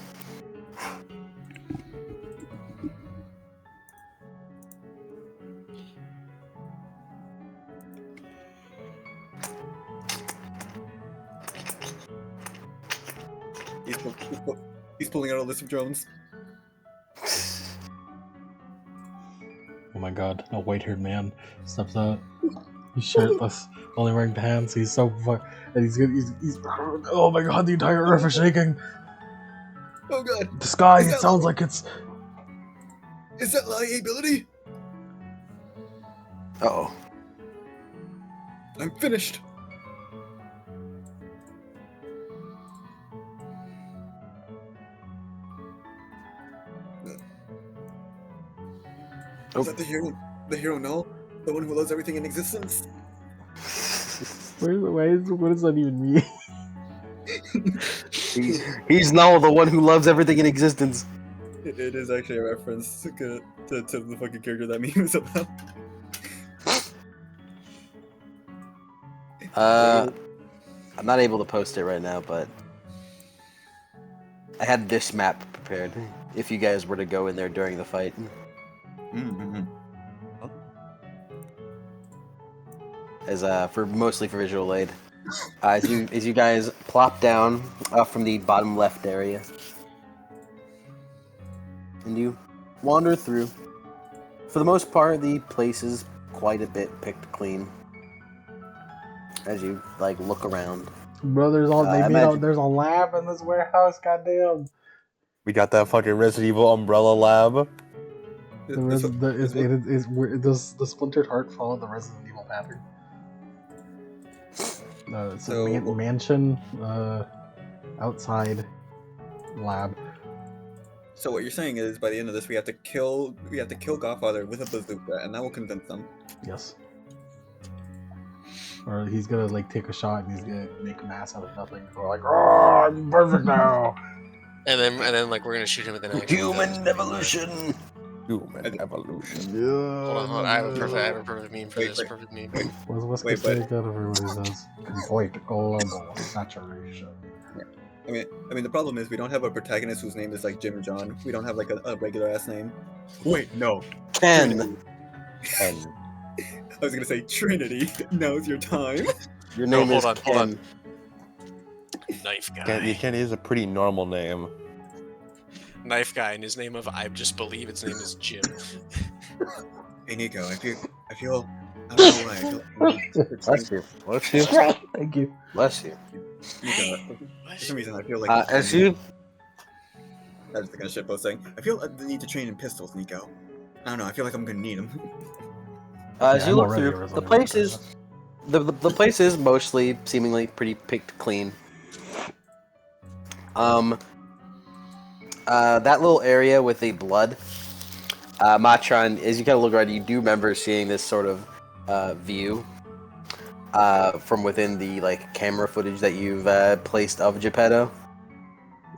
He's pulling out a list of drones. Oh my god, a white-haired man steps out. He's shirtless, only wearing pants. He's so and he's oh my god, the entire earth is shaking. Oh god! The sky, Is it that sounds like it's... Is that liability? uh-oh. I'm finished. Oh. Is that the hero Null? The one who loves everything in existence? What does that even mean? He's now the one who loves everything in existence. It is actually a reference to the fucking character that meme is about. I'm not able to post it right now, but I had this map prepared if you guys were to go in there during the fight. Mm-hmm. As mostly for visual aid. As you guys plop down from the bottom left area, and you wander through. For the most part, the place is quite a bit picked clean. As you look around, Bro, there's there's a lab in this warehouse. Goddamn. We got that fucking Resident Evil umbrella lab. Does the splintered heart follow the Resident Evil pattern? It's So- a mansion, outside, lab. So what you're saying is, by the end of this, we have to kill Godfather with a bazooka, and that will convince them. Yes. Or he's gonna take a shot and he's gonna make a mass out of nothing. We're like, oh, I'm perfect now. And then we're gonna shoot him with an axe. human evolution. Human evolution. Yeah. Hold on. I have a perfect meme for Wait, this. wait. Perfect meme. What's Wait, the saying that everybody says? Complete global saturation. I mean, the problem is we don't have a protagonist whose name is like Jim John. We don't have a regular ass name. Wait, no. Ken, And I was gonna say Trinity. Now's your time. your No, name is hold Ken. on. Knife guy. Ken is a pretty normal name. Knife guy, and his name I just believe its name is Jim. Hey Nico, I feel I don't know why. I feel Bless you. Bless you. Thank you. Bless you. Nico, for some reason I feel like As you that's the kind of shit post saying. I feel the need to train in pistols, Nico. I don't know. I feel like I'm gonna need them. As Yeah, you I'm look already a through, the Resident place Evil is the place is mostly seemingly pretty picked clean. That little area with the blood, Matron, as you kind of look around, you do remember seeing this sort of view from within the like camera footage that you've placed of Geppetto.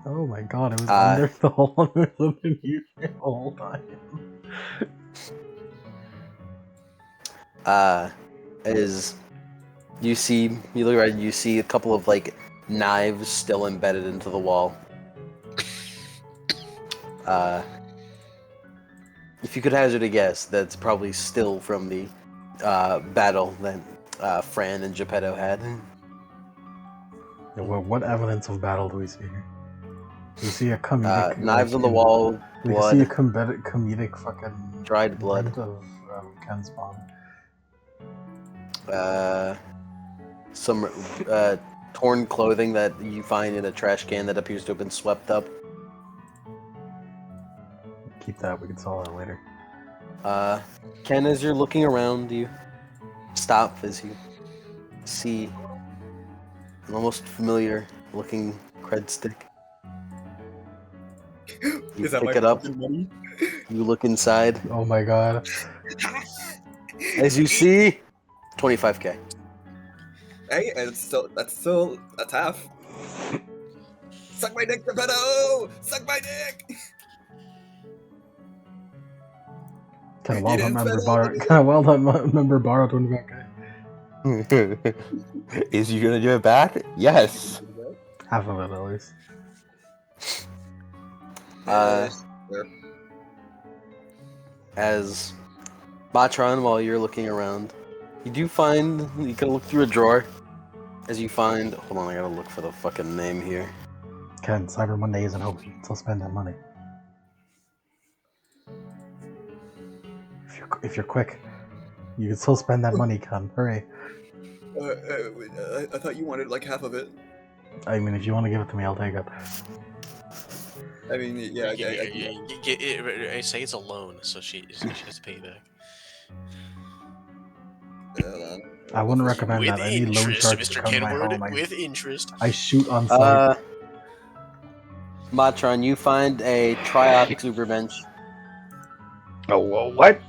Oh my god, it was under the whole the whole time. As you look around, you see a couple of like knives still embedded into the wall. If you could hazard a guess, that's probably still from the battle that Fran and Geppetto had. Yeah, well, what evidence of battle do we see here? Do we see a comedic Knives on the wall, we blood, see a comedic fucking dried blood. print of Ken's mom. Some torn clothing that you find in a trash can that appears to have been swept up. Keep that. We can sell that later. Ken, as you're looking around, you stop as you see an almost familiar looking cred stick. You Is that pick my it up. fucking money? You look inside. Oh my god. As you see, 25k. Hey, and that's half. Suck my dick, Geppetto! Suck my dick! Kind of You well didn't done, member spend borrow. all Kind of well done, member borrow 25k. Is you gonna do it back? Yes. Half of it at least. Sure. As Matron, while you're looking around, you can look through a drawer. As you find, hold on, I gotta look for the fucking name here. Ken, Cyber Monday isn't over. You can still spend that money. If you're quick, you can still spend that money, Ken. Hurry. I thought you wanted like half of it. I mean, if you want to give it to me, I'll take it. I mean, yeah. I say it's a loan, so she has to pay you back. I wouldn't recommend With that. I need loan interest, sharks to Mr. come to my Kenward, home. with interest. I shoot on sight. Matron, you find a Triox Ubermensch. Oh, what?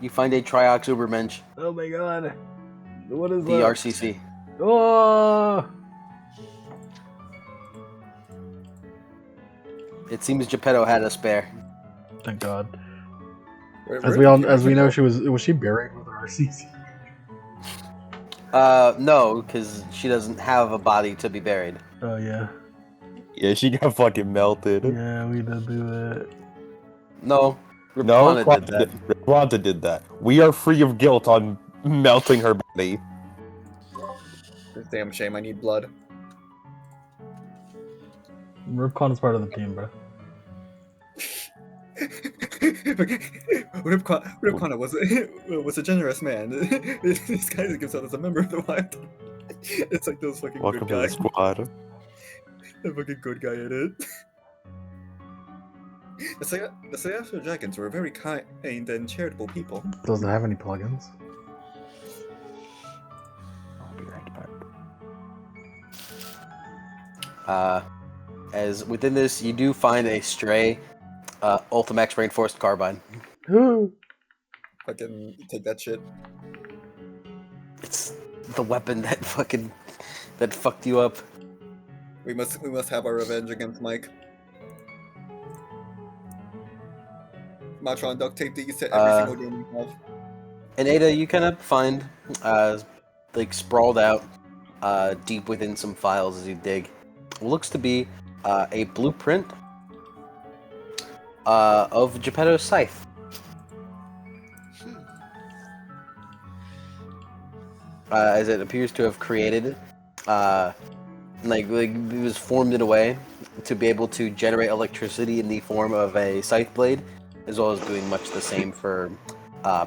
You find a Triox Ubermensch. Oh my god. What is the that? RCC. Oh! It seems Geppetto had a spare. Thank God. Where As we know, was she buried with her RCC? No, because she doesn't have a body to be buried. Oh yeah. Yeah, she got fucking melted. Yeah, we did do that. No, No, Rapana did that. Rapana did that. We are free of guilt on melting her body. Damn shame, I need blood. Ripcon's part of the team, bro. Ripcon was a generous man. This guy gives out as a member of the Wild. It's like those fucking Welcome good to the guys. squad. The fucking good guy in it. The Celestial Dragons were very kind and charitable people. Does it have any plugins? I'll be right back. As within this, you do find a stray Ultimax Reinforced Carbine. Fucking take that shit. It's the weapon that fucked you up. We must have our revenge against Mike. Matron, duct tape these to every single game we have. And Ada, you kind of find, like sprawled out, deep within some files as you dig, what looks to be a blueprint of Geppetto's scythe. As it appears to have created, like it was formed in a way to be able to generate electricity in the form of a scythe blade, as well as doing much the same for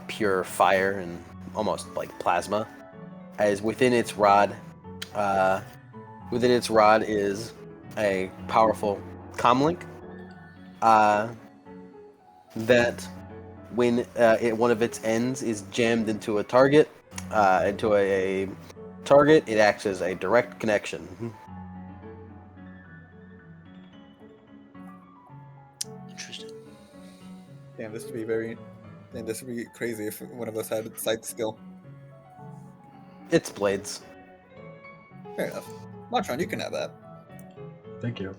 pure fire and almost like plasma. As within its rod is a powerful comlink that when one of its ends is jammed into a target, it acts as a direct connection. Interesting. Damn, this would be very. Damn, this would be crazy if one of us had sight skill. It's blades. Fair enough. Matron, you can have that. Thank you.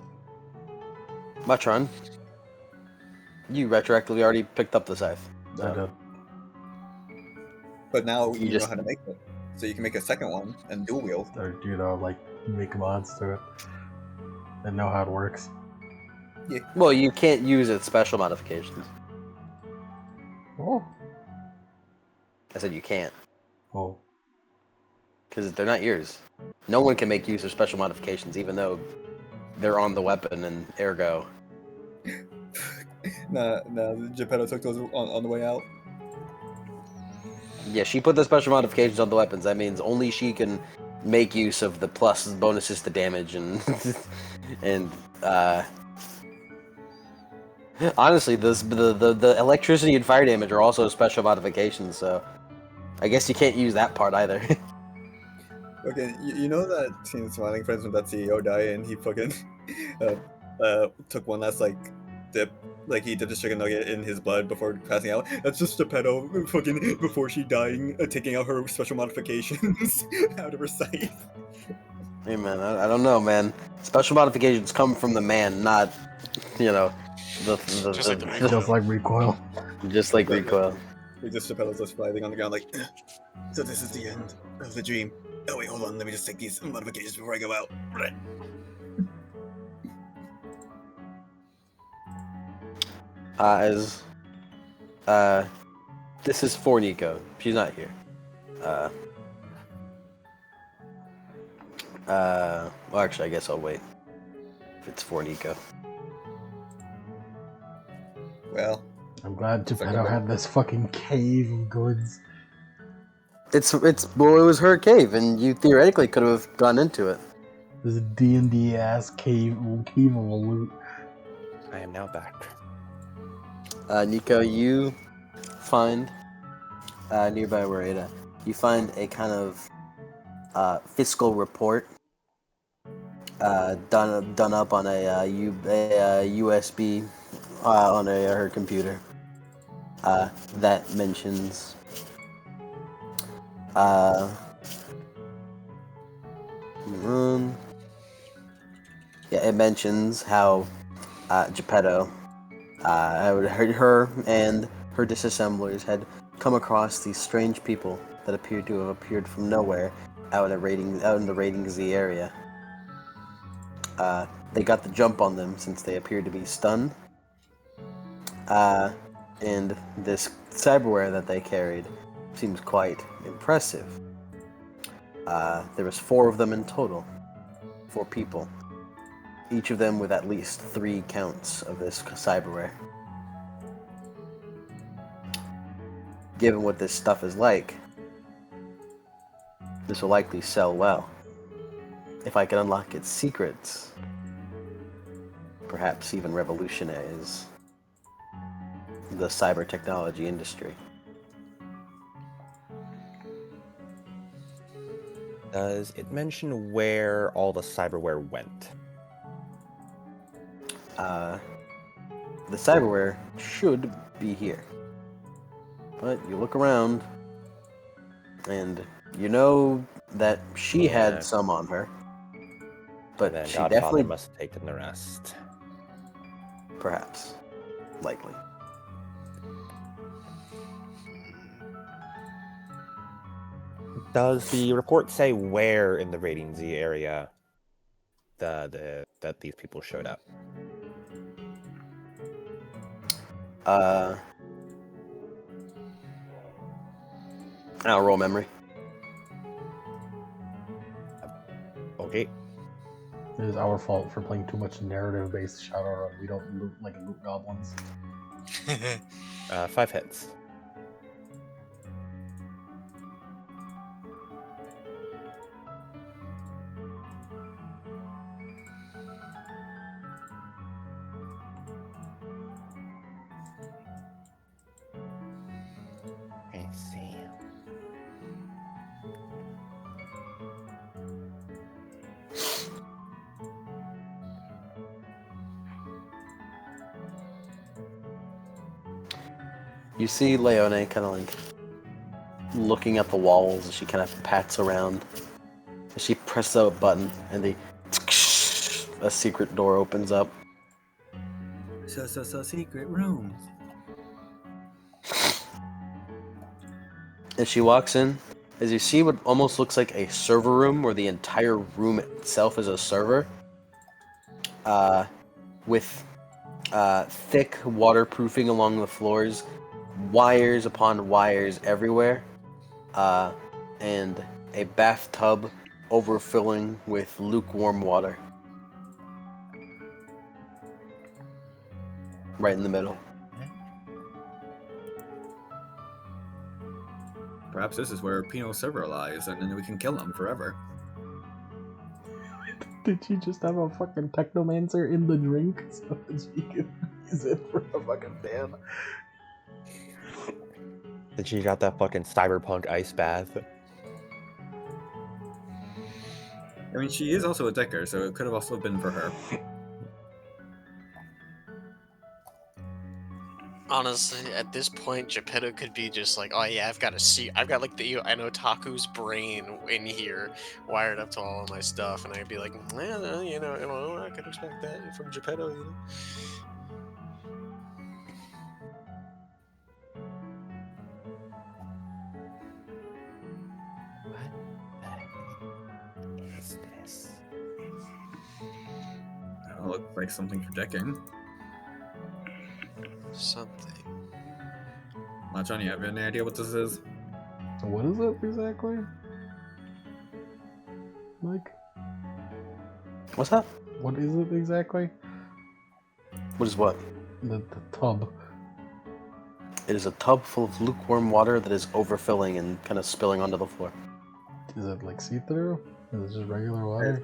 Matron, you retroactively already picked up the scythe. I did. But now You you just- know how to make it. So you can make a second one and dual wield. Or, like, make mods to it. And know how it works. Well, you can't use its special modifications. Oh. I said you can't, Oh. because they're not yours. No one can make use of special modifications, even though they're on the weapon and ergo. Nah, Geppetto took those on the way out. Yeah, she put the special modifications on the weapons. That means only she can make use of the plus bonuses to damage and and honestly, the electricity and fire damage are also special modifications. So I guess you can't use that part either. Okay, you know that scene in Smiling Friends when that CEO died and he fucking took one last dip, like he dipped a chicken nugget in his blood before passing out. That's just Geppetto fucking before she dying, taking out her special modifications out of her sight. Hey man, I don't know, man. Special modifications come from the man, not the Just like the Just like recoil. just like recoil. He just Geppetto's just writhing on the ground like, so this is the end of the dream. Oh wait, hold on, let me just take these modifications before I go out. This is for Nico. She's not here. Well, actually, I guess I'll wait. If it's for Nico. Well, I'm glad Geppetto had this fucking cave of goods. Well, it was her cave, and you theoretically could have gone into it. This D&D ass cave of loot. I am now back. Nico, you find nearby where Ada, you find a kind of fiscal report done up on a USB on her computer that mentions it mentions how Geppetto, her and her disassemblers had come across these strange people that appeared to have appeared from nowhere out in the Rating Z area. They got the jump on them since they appeared to be stunned. And this cyberware that they carried seems quite impressive. There was 4 of them in total. 4 people. Each of them with at least 3 counts of this cyberware. Given what this stuff is like, this will likely sell well. If I can unlock its secrets, perhaps even revolutionize the cyber technology industry. Does it mention where all the cyberware went? The cyberware should be here. But you look around, and you know that she had some on her. But Then she Godfather definitely, must have taken the rest. perhaps, likely. Does the report say where in the Rating Z area that these people showed up? I'll roll memory. Okay. It is our fault for playing too much narrative-based Shadowrun. We don't loot like loot goblins. 5 hits. I see. You see Leone kind of like looking at the walls as she kind of pats around. She presses a button and a secret door opens up. So secret rooms. As she walks in, as you see what almost looks like a server room where the entire room itself is a server, with thick waterproofing along the floors, wires upon wires everywhere, and a bathtub overfilling with lukewarm water. Right in the middle. Perhaps this is where Pino's server lies, and then we can kill him forever. Did she just have a fucking technomancer in the drink so that she can use it for a fucking ban? Then she got that fucking cyberpunk ice bath. I mean, she is also a Decker, so it could have also been for her. Honestly, at this point, Geppetto could be just like, oh yeah, I've got like the I know Taku's brain in here, wired up to all of my stuff, and I'd be like, well, I could expect that from Geppetto, you know. What is this? That'll look like something for decking. Something. Machan, you have any idea what this is? So what is it exactly? Mike? What's that? What is it exactly? What is what? The tub. It is a tub full of lukewarm water that is overfilling and kind of spilling onto the floor. Is it like see-through? Is it just regular water?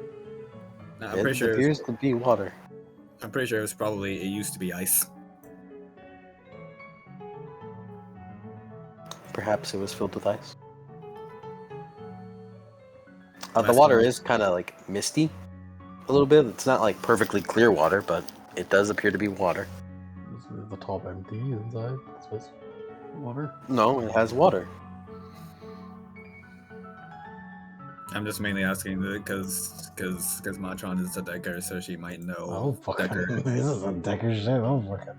No, I'm pretty sure. Appears to be water. I'm pretty sure it used to be ice. Perhaps it was filled with ice. The water is kind of like misty, a little bit. It's not like perfectly clear water, but it does appear to be water. Is the tub empty inside? It's just water? No, it has water. I'm just mainly asking because Matron is a Decker, so she might know. Oh, fucking. Decker. This is a Decker shit. Oh, fucking.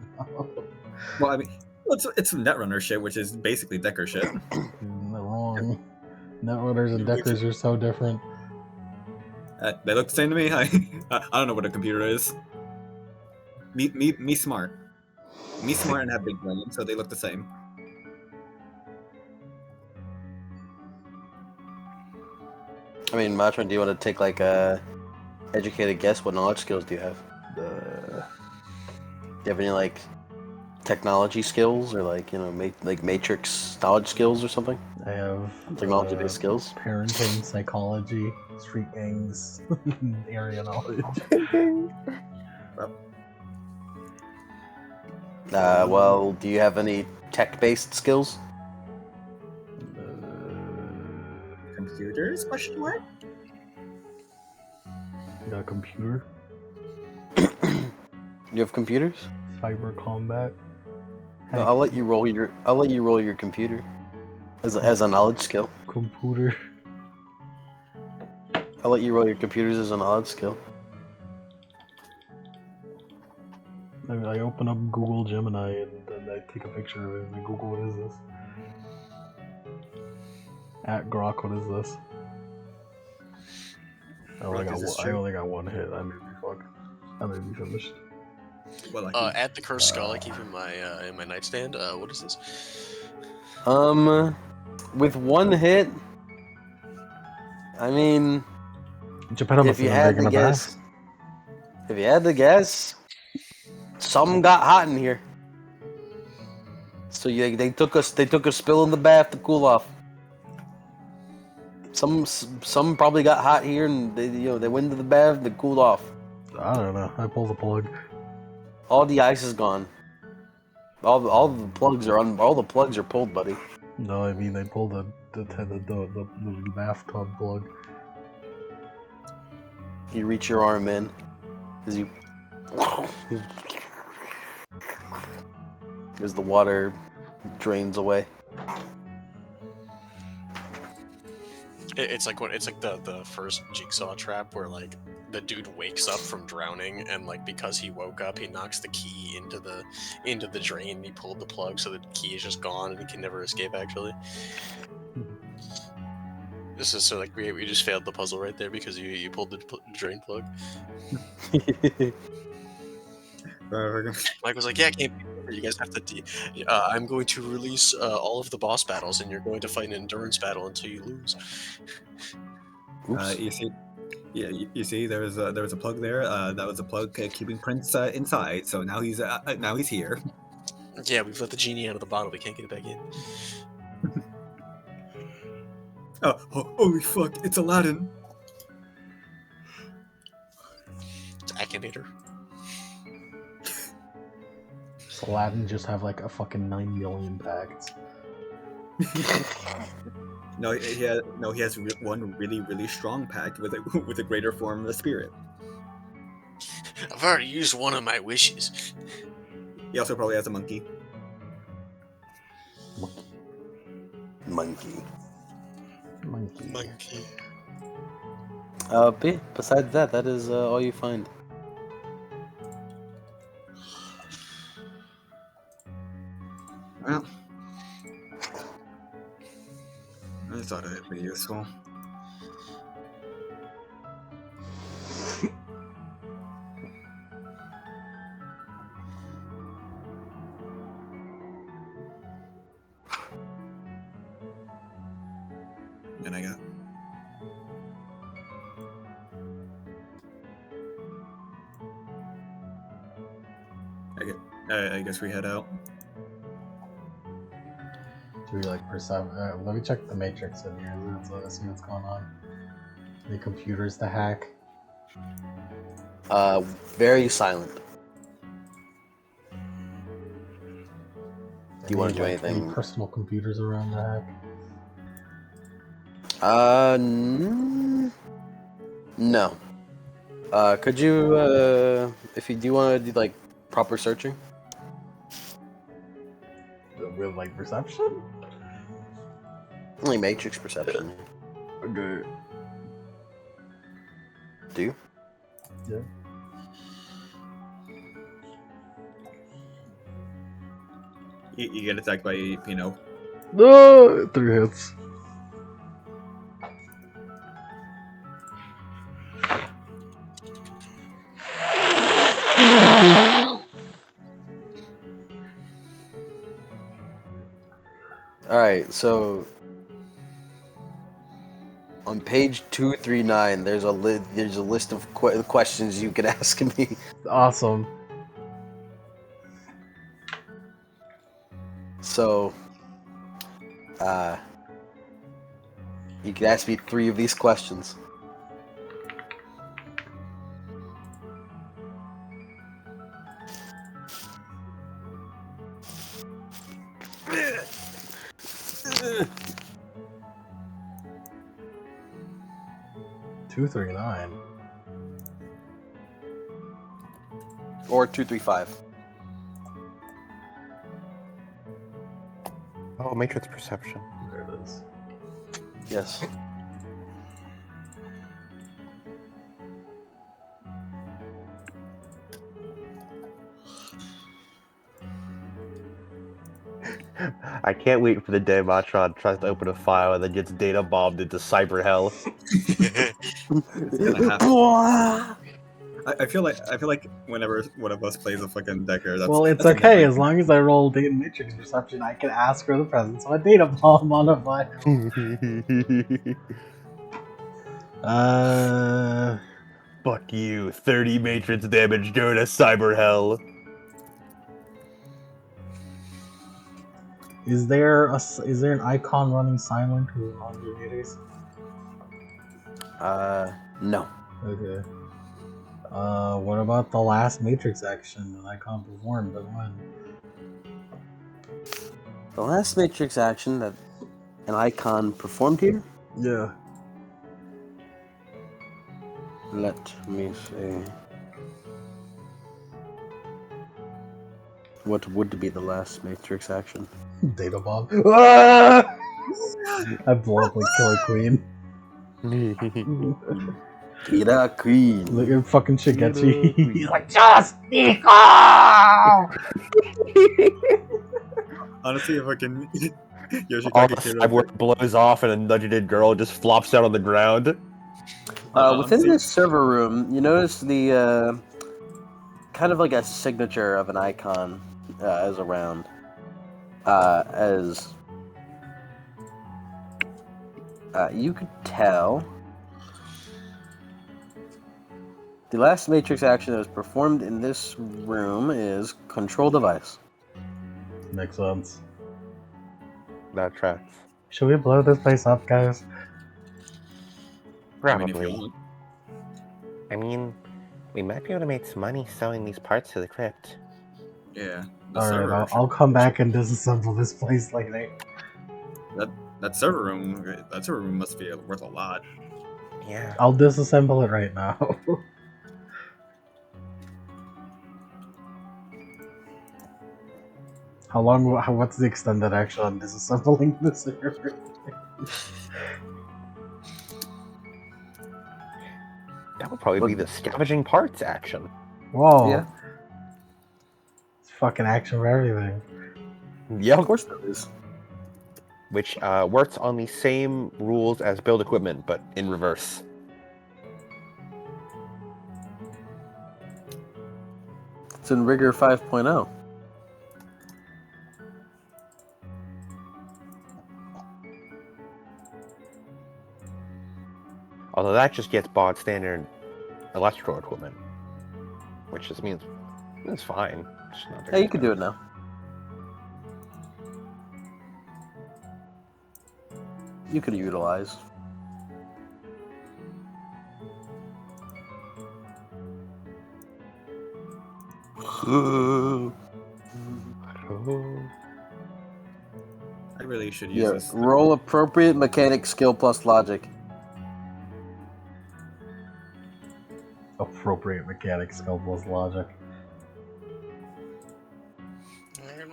Well, I mean, it's Netrunner shit, which is basically Decker shit. Not wrong. Netrunners and Deckers are so different. They look the same to me. I don't know what a computer is. Me smart. Me smart and have big brain, so they look the same. I mean, Matron, do you want to take like a educated guess? What knowledge skills do you have? Do you have any like technology skills or like like matrix knowledge skills or something? I have technology-based skills. Parenting, psychology, street gangs, area knowledge. Well, do you have any tech-based skills? Computers? Question mark? You got a computer? You have computers? Cyber combat? No, I'll let you roll your computer as a knowledge skill. Computer. I'll let you roll your computers as a knowledge skill. I open up Google Gemini and then I take a picture of it and I Google, what is this? At Grok, what is this? I only got one hit. I may be fucked. I may be finished. Well, At the cursed skull I keep in my nightstand. What is this? With one hit, I mean, Geppetto if you had to guess, something got hot in here. So they took a spill in the bath to cool off. Some probably got hot here and they went into the bath and they cooled off. I don't know. I pull the plug. All the ice is gone. All the plugs are pulled, buddy. No, I mean they pull the bathtub plug. You reach your arm in as as the water drains away. It's like the first jigsaw trap where like the dude wakes up from drowning and like because he woke up he knocks the key into the drain and he pulled the plug so the key is just gone and he can never escape actually. This is so like we just failed the puzzle right there because you pulled the drain plug. Mike was like, "Yeah, I can't be over. You guys have to. I'm going to release all of the boss battles, and you're going to fight an endurance battle until you lose." Oops. You see, yeah, you see, there was a plug there. That was a plug keeping Prince inside. So now he's here. Yeah, we've let the genie out of the bottle. We can't get it back in. Oh, holy fuck! It's Aladdin. It's Akinator. Does Aladdin just have like a fucking 9 million packs? No, he has one really strong pact with a greater form of the spirit. I've already used one of my wishes. He also probably has a monkey. Monkey. Monkey. But yeah, besides that, that is all you find. Well, I thought it'd be useful. And I got. I guess we head out. Do we like let me check the matrix in here. Let's see what's going on. Any computers to hack? Very silent. Do you want to do Any anything? personal computers around to hack? No. Could you, if you do want to do like proper searching? With like perception? Only matrix perception. Okay. Do you? Yeah. You get attacked by Pino. No, 3 hits. Alright, so on page 239, there's a list of questions you could ask me. Awesome. So, you could ask me 3 of these questions. Two, 3, 9. Or 235. Oh, matrix perception. There it is. Yes. I can't wait for the day Matron tries to open a file and then gets data bombed into cyber hell. It's gonna happen. I feel like whenever one of us plays a fucking Decker, Well, it's that's okay as long as I roll data matrix perception. I can ask for the presence of a data bomb on a file. Fuck you, 30 matrix damage during a cyber hell. Is there an icon running silent on your meters? No. Okay. What about the last matrix action an icon performed and when? The last matrix action that an icon performed here? Yeah. Let me see. What would be the last matrix action? Data bomb. Ah! I blow up like Killer Queen. Kira Queen. Look at fucking Shigechi. He's like, just Nico! Honestly, if I can. All Yoshikage the Kira. cyborg blows off and a nudgeted girl just flops down on the ground. Within honestly, this server room, you notice the kind of like a signature of an icon as around. As you could tell, the last Matrix action that was performed in this room is control device. Makes sense. That tracks. Should we blow this place up, guys? I mean, if you Probably. want. I mean, we might be able to make some money selling these parts to the crypt. Yeah. The Alright, server I'll come back and disassemble this place like that server room must be worth a lot. Yeah. I'll disassemble it right now. What's the extended action on disassembling this server? That would probably be the scavenging parts action. Whoa. Yeah. It's fucking action for everything. Yep. Of course there is. Which works on the same rules as build equipment, but in reverse. It's in Rigor 5.0. Although that just gets bought standard electrical equipment. Which just means it's fine. It's not very Hey, you can do it now. You could utilize. I really should use Yeah, this. roll appropriate mechanic skill plus logic. Appropriate mechanics, skill plus logic.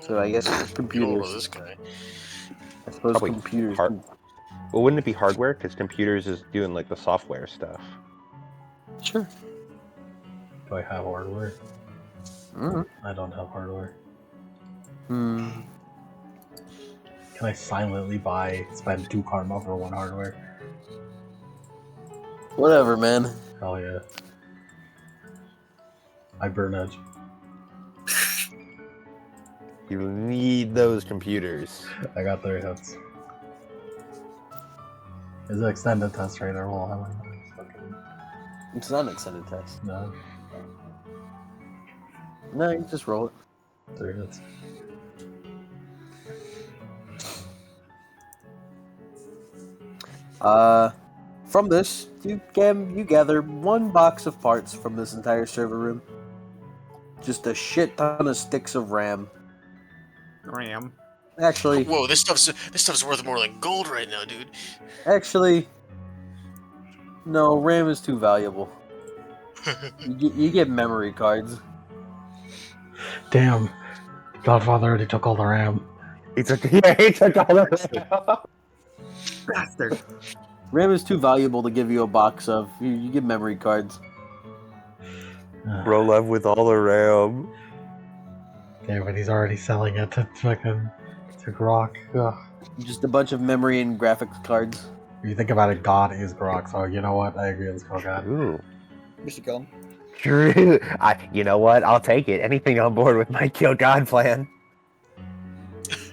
So I guess computers. This guy. I suppose Probably computers. Well, wouldn't it be hardware? Because computers is doing like the software stuff. Sure. Do I have hardware? Mm-hmm. I don't have hardware. Hmm. Can I silently spend 2 karma for 1 hardware? Whatever, man. Hell yeah. I burn edge. You need those computers. I got 3 hits. Is it extended test right? I roll how many times? Fucking It's not an extended test. no. No, you just roll it. 3 hits. From this, you gather 1 box of parts from this entire server room. Just a shit ton of sticks of RAM. RAM. Actually, Whoa, this stuff's worth more than gold right now, dude. No, RAM is too valuable. You get memory cards. Damn. Godfather already took all the RAM. He took all the Bastard. RAM is too valuable to give you a box of. You get memory cards. Bro left with all the RAM. Damn, but he's already selling it to fucking to Grok. Ugh. Just a bunch of memory and graphics cards. If you think about it, God is Grok, so you know what? I agree, let's go God. Ooh. We should kill him. True. You know what? I'll take it. Anything on board with my kill God plan.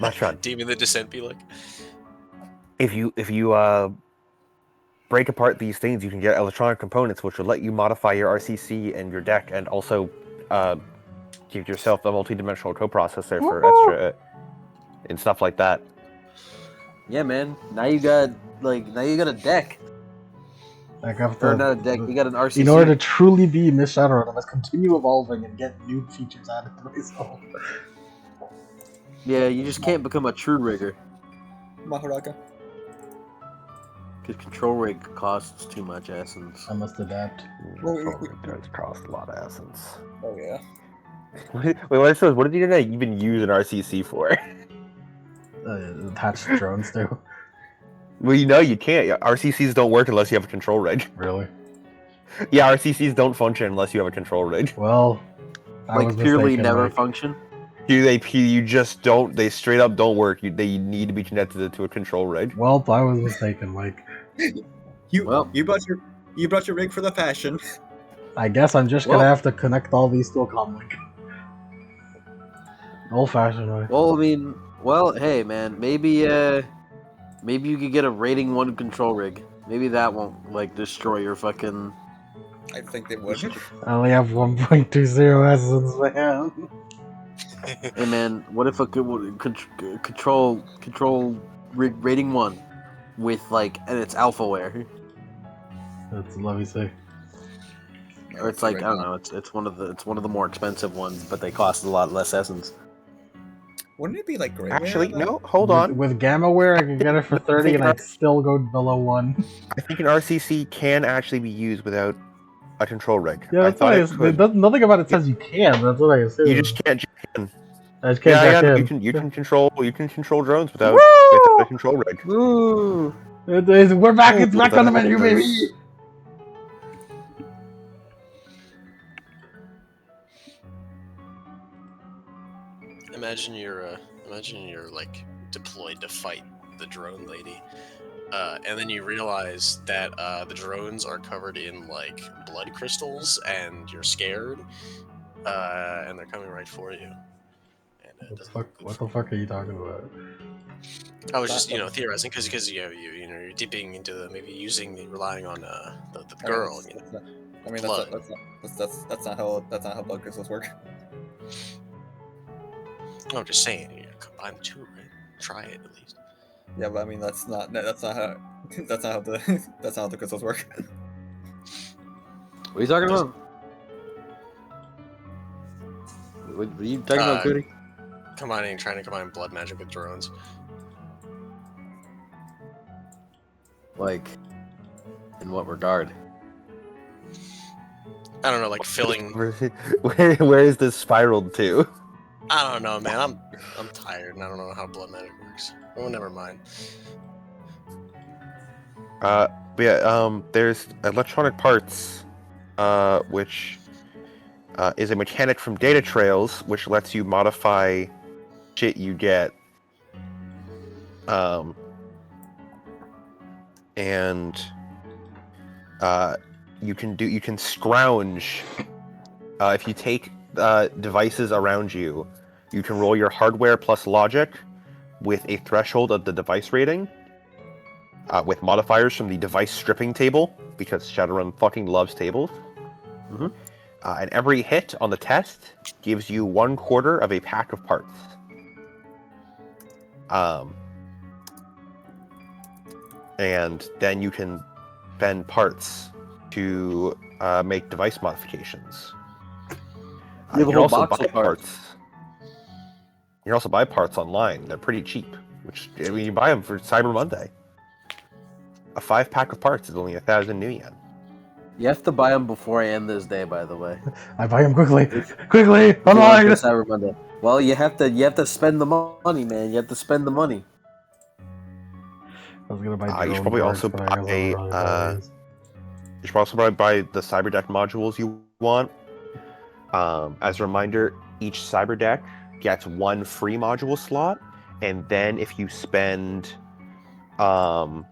Mushroom. Demon the Descent be like. If you break apart these things, you can get electronic components, which will let you modify your RCC and your deck, and also give yourself a multi-dimensional coprocessor for extra and stuff like that. Yeah, man. Now you got a deck. I got Or not a deck. You got an RCC. In order to truly be Miss Shadow, I must continue evolving and get new features added to myself. Yeah, you just can't become a true rigger. Maharaka. Because control rig costs too much essence. I must adapt. Well, It does cost a lot of essence. Oh yeah. Wait, what did you even use an RCC for? Attached drones do. Well, you know you can't. RCCs don't work unless you have a control rig. Really? Yeah, RCCs don't function unless you have a control rig. Well, I Like was purely mistaken, never Mike. function. You just don't. They straight up don't work. They need to be connected to a control rig. Well, I was mistaken, Mike. You brought your rig for the fashion. I guess I'm just Well- gonna have to connect all these to a comm link. Old-fashioned way. Well, I mean, hey, man, maybe you could get a rating 1 control rig. Maybe that won't like destroy your fucking. I think they would. I only have 1.20 essence, man. Hey, man, what if a control rig rating 1 with like, and it's alphaware, Let me see. or it's like I don't know, it's one of the more expensive ones, but they cost a lot less essence. Wouldn't it be like gray? Actually, no. Hold on. With GammaWare, I could get it for 30, and I'd still go below 1. I think an RCC can actually be used without a control rig. Yeah, that's what I assume. Nothing about it says you can. That's what I assume. You just can't. I just can't jack in. You can control drones without a control rig. Woo! We're back. It's back on the menu, baby. Imagine you're like deployed to fight the drone lady, and then you realize that the drones are covered in like blood crystals, and you're scared, and they're coming right for you. And What the fuck are you talking about? I was just theorizing because you're dipping into maybe relying on the girl. I mean, that's not how blood crystals work. I'm just saying, combine the two, right? Try it at least. Yeah, but I mean that's not how the crystals work. What are you talking about? What are you talking about, Cody? Trying to combine blood magic with drones. Like, in what regard? I don't know, like filling. Where is this spiraled to? I don't know, man. I'm tired, and I don't know how blood magic works. Oh, never mind. But yeah, there's electronic parts, which is a mechanic from data trails, which lets you modify shit you get. And you can scrounge if you take devices around you. You can roll your hardware plus logic with a threshold of the device rating, with modifiers from the device stripping table, because Shadowrun fucking loves tables. Mm-hmm. And every hit on the test gives you 1/4 of a pack of parts. And then you can spend parts to make device modifications. You can also buy parts. You can also buy parts online. They're pretty cheap. You buy them for Cyber Monday. A 5-pack of parts is only 1,000 new yen. You have to buy them before I end this day, by the way. I buy them quickly. Quickly, online. Cyber Monday. Well, you have to spend the money, man. You have to spend the money. I was gonna buy. You should probably also buy. You should also probably buy the cyber deck modules you want. As a reminder, each cyber deck gets 1 free module slot, and then if you spend 2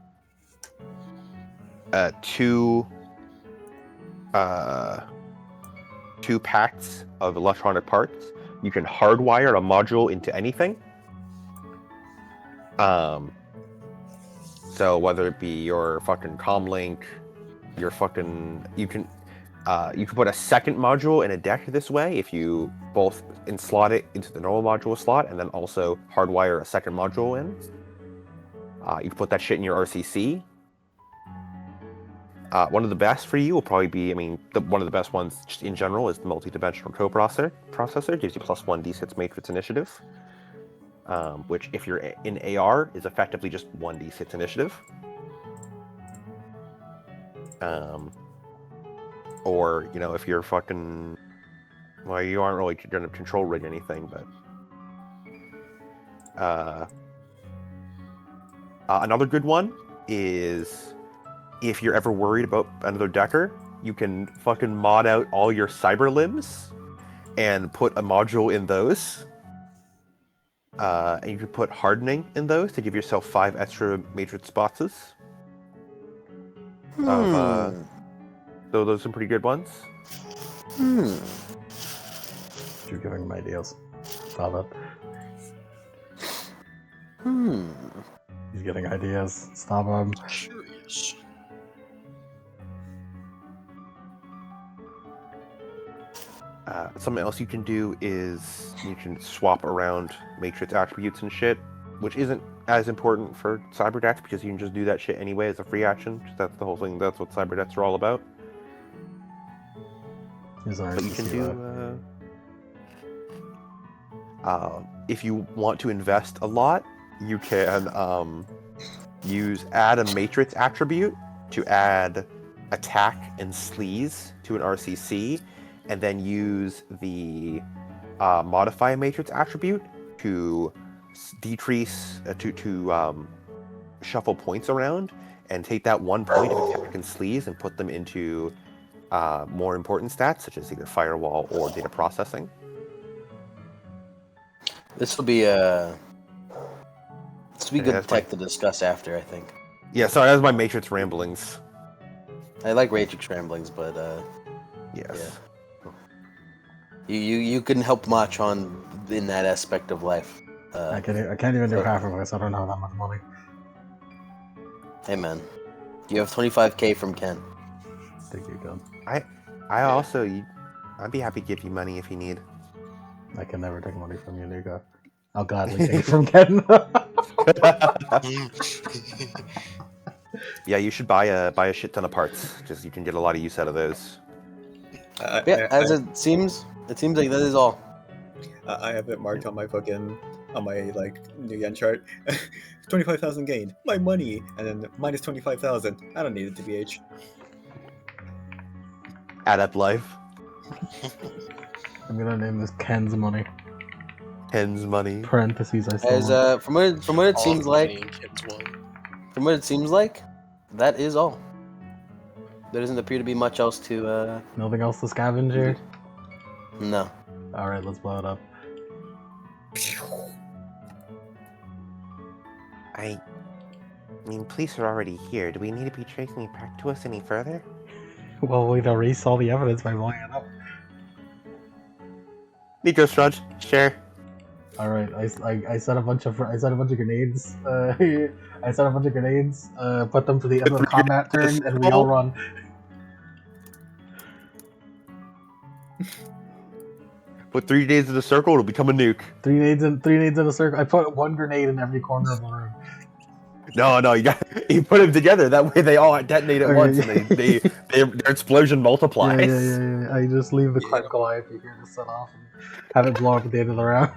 packs of electronic parts, you can hardwire a module into anything. So whether it be your fucking comlink, you can put a second module in a deck this way if you both slot it into the normal module slot and then also hardwire a second module in. You can put that shit in your RCC. One of the best for you will probably be, one of the best ones just in general is the multi-dimensional coprocessor. Gives you +1 D6 matrix initiative, which if you're in AR is effectively just 1 D6 initiative. Or, if you're fucking... Well, you aren't really going to control rig anything, but... Another good one is if you're ever worried about another decker, you can fucking mod out all your cyber limbs and put a module in those. And you can put hardening in those to give yourself 5 extra matrix spots. So those are some pretty good ones. You're giving him ideas. Stop it. He's getting ideas. Stop him. Curious. Something else you can do is you can swap around matrix attributes and shit, which isn't as important for cyber decks because you can just do that shit anyway as a free action. That's the whole thing. That's what cyber decks are all about. But you can do. If you want to invest a lot, you can add a matrix attribute to add attack and sleaze to an RCC, and then use the modify matrix attribute to decrease to shuffle points around and take that 1 point of attack and sleaze and put them into more important stats such as either firewall or data processing. This will be good tech to discuss after, I think. Yeah, sorry, that was my matrix ramblings. I like matrix ramblings, but yes. Yeah. You couldn't help much in that aspect of life. I can't even do half of this. I don't have that much money. Hey man, you have 25K from Ken. Think you can. I also, I'd be happy to give you money if you need. I can never take money from you, Nico. I'll gladly take it from Ken. Yeah, you should buy a shit ton of parts. Just you can get a lot of use out of those. It seems like that is all. I have it marked on my new yen chart. 25,000 gained. My money, and then minus 25,000. I don't need it to be H. Add up life. I'm gonna name this Ken's money. Ken's money. Parentheses. I As still from what it seems like, that is all. There doesn't appear to be much else to. Nothing else to scavenge here. No. All right, let's blow it up. I mean, police are already here. Do we need to be tracing it back to us any further? Well, we've erased all the evidence by blowing it up. Nico Strudge, share. All right, I set a bunch of grenades. I set a bunch of grenades. Put them to the end of the combat turn, and we all run. Put 3 days in a circle, it'll become a nuke. 3 nades in a circle. I put 1 grenade in every corner of the room. No, you put them together. That way they all detonate at once, and their explosion multiplies. Yeah. I just leave the Calliope here to set off and have it blow up at the end of the round.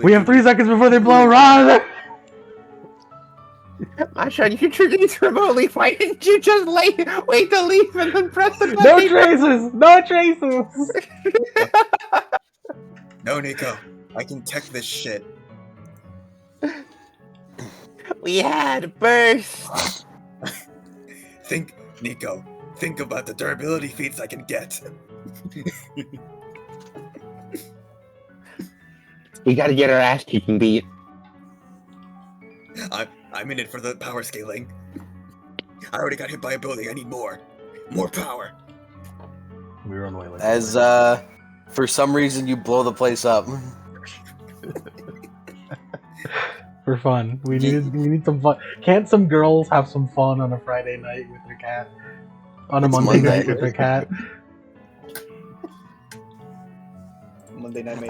We have 3 seconds before they blow. Run! Masha, you introduced remotely. Why didn't you just wait to leave and then press the button? No traces! No, Nico. I can tech this shit. We had burst. Think, Nico. Think about the durability feats I can get. We gotta get our ass kicking beat. I'm in it for the power scaling. I already got hit by a building. I need more. More power. We run away like As for some reason you blow the place up. For fun. We need some fun. Can't some girls have some fun on a Friday night with their cat? On a Monday night with their cat? Monday night.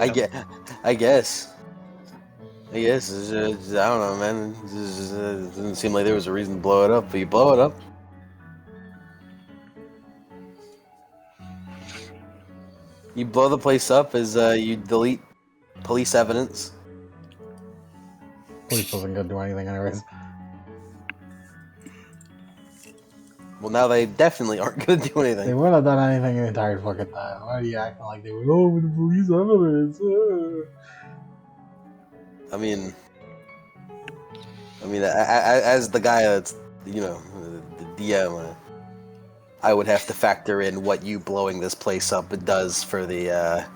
I guess. It's just, I don't know, man. It doesn't seem like there was a reason to blow it up, but you blow it up. You blow the place up as you delete police evidence. Police wasn't gonna do anything anyways. Well, now they definitely aren't gonna do anything. They wouldn't have done anything the entire fucking time. Why are you acting like they were, the police evidence? I mean, as the guy that's, you know, the DM, I would have to factor in what you blowing this place up does for the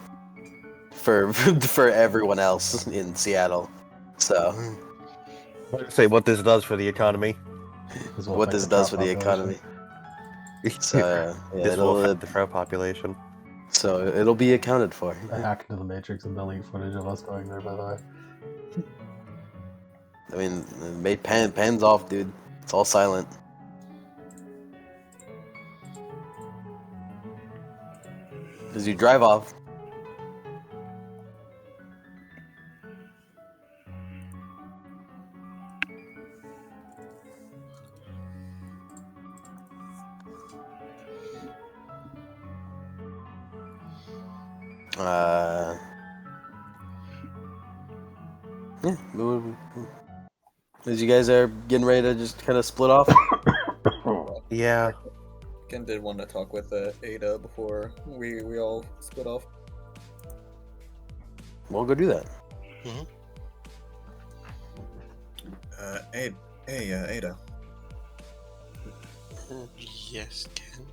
for everyone else in Seattle. So, Say what this does for the economy. This will what affect this the does trout for the population. economy. So, yeah, This will it'll affect the trout population. so it'll be accounted for. I hacked into the Matrix and delete footage of us going there, by the way. I mean, made pens off, dude. It's all silent. As you drive off. Yeah. As you guys are getting ready to just kind of split off. Yeah. Ken did want to talk with Ada before we all split off. We'll go do that. Hey, Ada. Yes, Ken.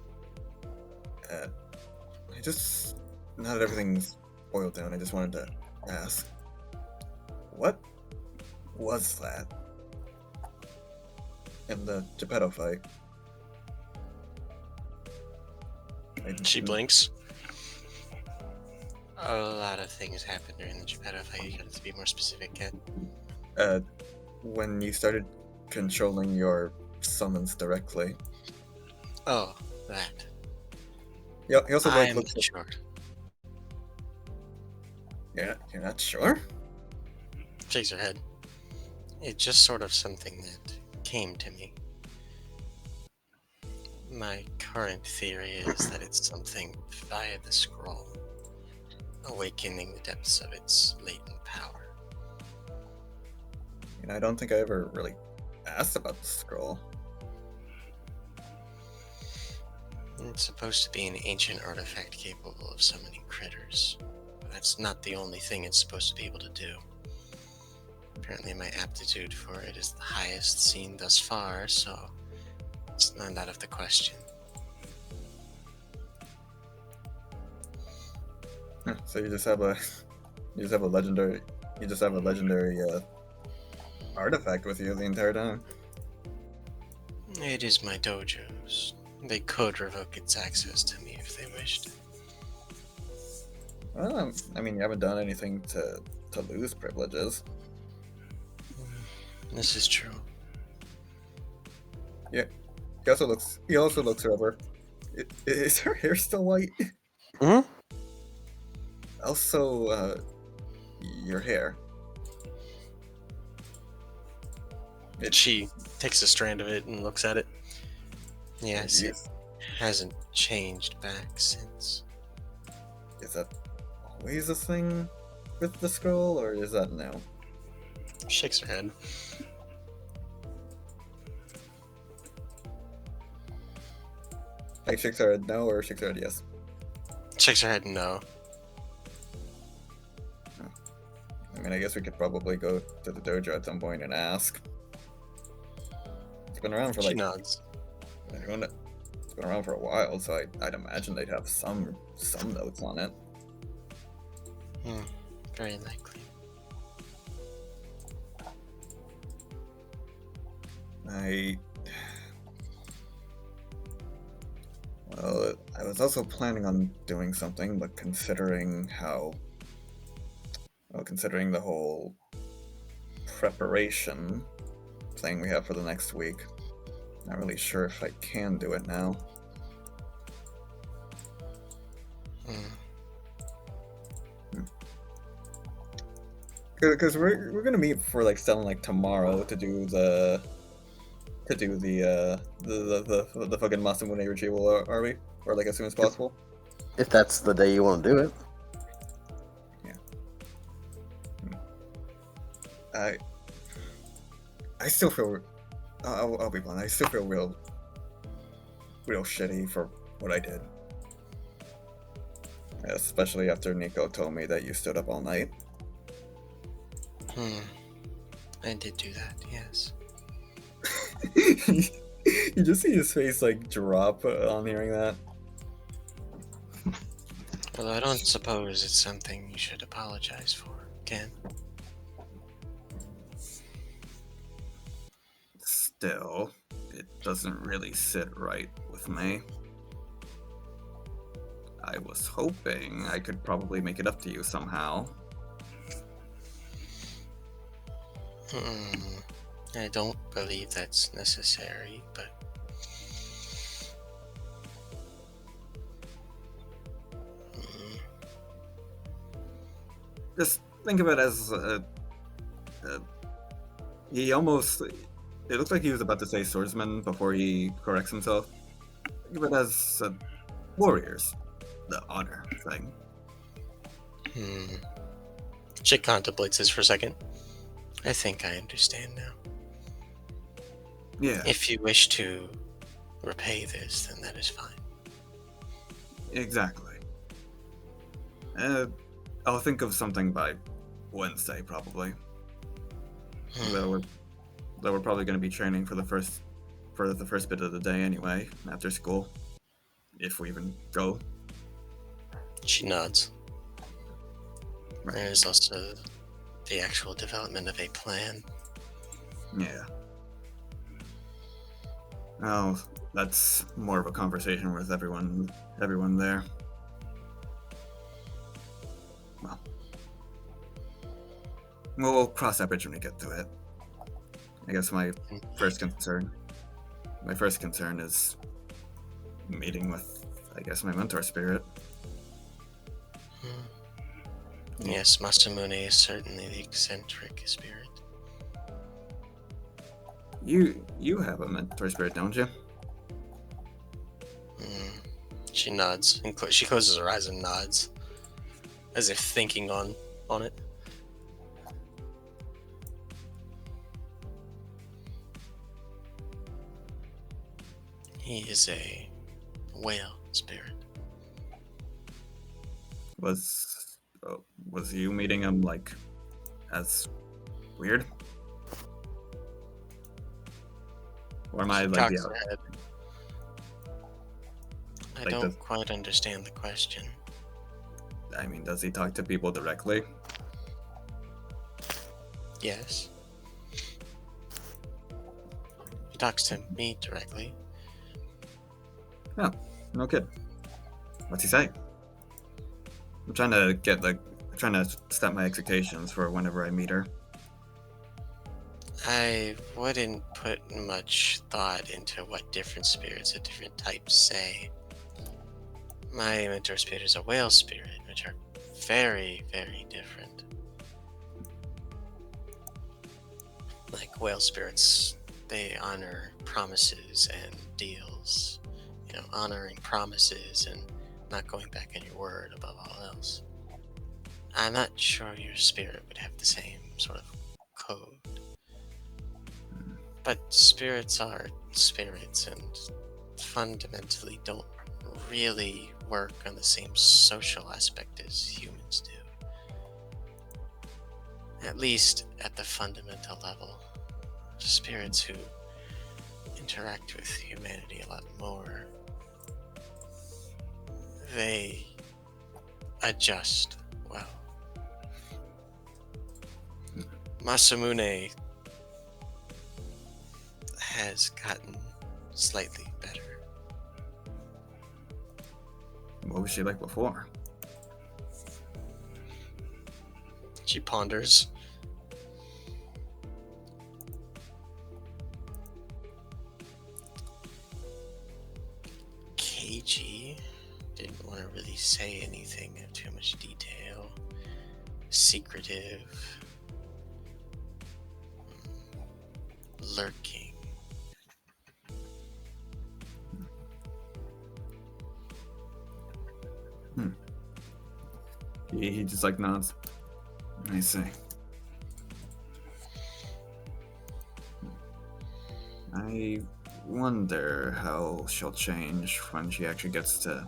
I just, now that everything's boiled down, I just wanted to ask, what was that in the Geppetto fight? She blinks. A lot of things happened during the Geppetto fight. You got to be more specific, Ken. When you started controlling your summons directly. Oh, that. Yeah, he also like I'm looks. not sure. You're not sure? Shakes her head. It's just sort of something that came to me. My current theory is that it's something via the scroll, awakening the depths of its latent power. And I don't think I ever really asked about the scroll. It's supposed to be an ancient artifact capable of summoning critters. But that's not the only thing it's supposed to be able to do. Apparently my aptitude for it is the highest seen thus far, so it's not out of the question. So you just have a legendary artifact with you the entire time. It is my dojo's. They could revoke its access to me if they wished. Well, I mean, you haven't done anything to lose privileges. This is true. Yeah. He also looks over. Is her hair still white? Hmm? Also, your hair. She takes a strand of it and looks at it. Yes, it hasn't changed back since. Is that always a thing with the scroll, or is that now? Shakes her head. Like shakes her head no, or shakes her head yes? Shakes her head no. I mean, I guess we could probably go to the dojo at some point and ask. It's been around for She like. nods. It's been around for a while, so I'd imagine they'd have some notes on it. Very likely. Well, I was also planning on doing something, but considering the whole preparation thing we have for the next week, not really sure if I can do it now. Because we're gonna meet for like selling like tomorrow to do the fucking Masamune retrieval, are we? Or like as soon as possible? If that's the day you want to do it. I still feel. I'll be blunt. I still feel real shitty for what I did. Especially after Nico told me that you stood up all night. I did do that, yes. You just see his face like drop on hearing that. Although I don't suppose it's something you should apologize for, Ken. Still, it doesn't really sit right with me. I was hoping I could probably make it up to you somehow. I don't believe that's necessary, but... Just think of it as he almost. It looks like he was about to say swordsman before he corrects himself. Think of it as warriors, the honor thing. She contemplates this for a second. I think I understand now. Yeah, If you wish to repay this, then that is fine. exactly. I'll think of something by Wednesday, probably. Though we're probably going to be training for the first bit of the day anyway, after school, if we even go. She nods. Right. There's also the actual development of a plan. Yeah. Oh, that's more of a conversation with everyone there. Well, we'll cross that bridge when we get to it. I guess my first concern is meeting with, I guess, my mentor spirit. Yes, Masamune is certainly the eccentric spirit. You have a mentor spirit, don't you? She nods, and she closes her eyes and nods, as if thinking on it. He is a whale spirit. Was you meeting him like as weird? Or am I She like cocks the her head. I Like don't the- quite understand the question. I mean, does he talk to people directly? Yes. He talks to me directly. Oh, no kid. What's he say? I'm trying to set my expectations for whenever I meet her. I wouldn't put much thought into what different spirits of different types say. My mentor spirit is a whale spirit, which are very, very different. Like whale spirits, they honor promises and deals. You know, honoring promises and not going back on your word above all else. I'm not sure your spirit would have the same sort of code. But spirits are spirits and fundamentally don't really work on the same social aspect as humans do. At least at the fundamental level. Spirits who interact with humanity a lot more, they adjust well. Masamune has gotten slightly better. What was she like before? She ponders. Cagey didn't want to really say anything in too much detail. Secretive. Lurking. He just like nods. I see. I wonder how she'll change when she actually gets to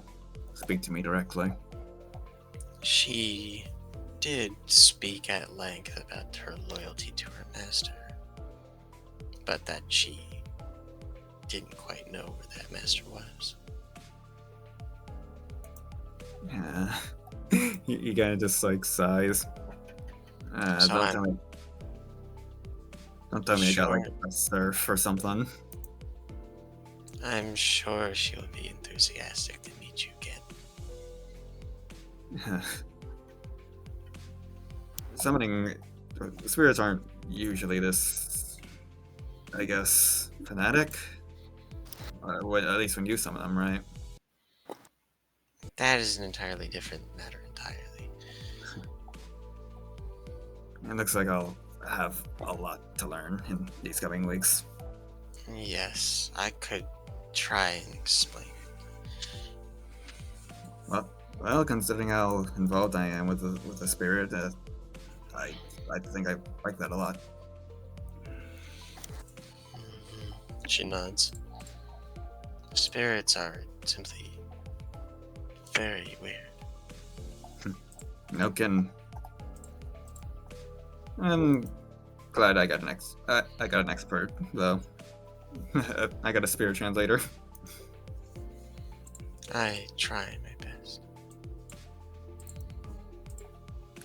speak to me directly. She did speak at length about her loyalty to her master. but that she didn't quite know where that master was. Yeah. He kind of just like sighs. So Don't I'm tell me. Don't tell me you got like sure- a surf or something. I'm sure she'll be enthusiastic to meet you again. Summoning spirits aren't usually this, I guess, fanatic. At least when you summon them, right? That is an entirely different matter entirely. It looks like I'll have a lot to learn in these coming weeks. Yes, I could try and explain it. Well, considering how involved I am with the spirit, I think I like that a lot. She nods. Spirits are simply very weird. No kidding. I'm glad I got an expert though. I got a spirit translator. I try my best.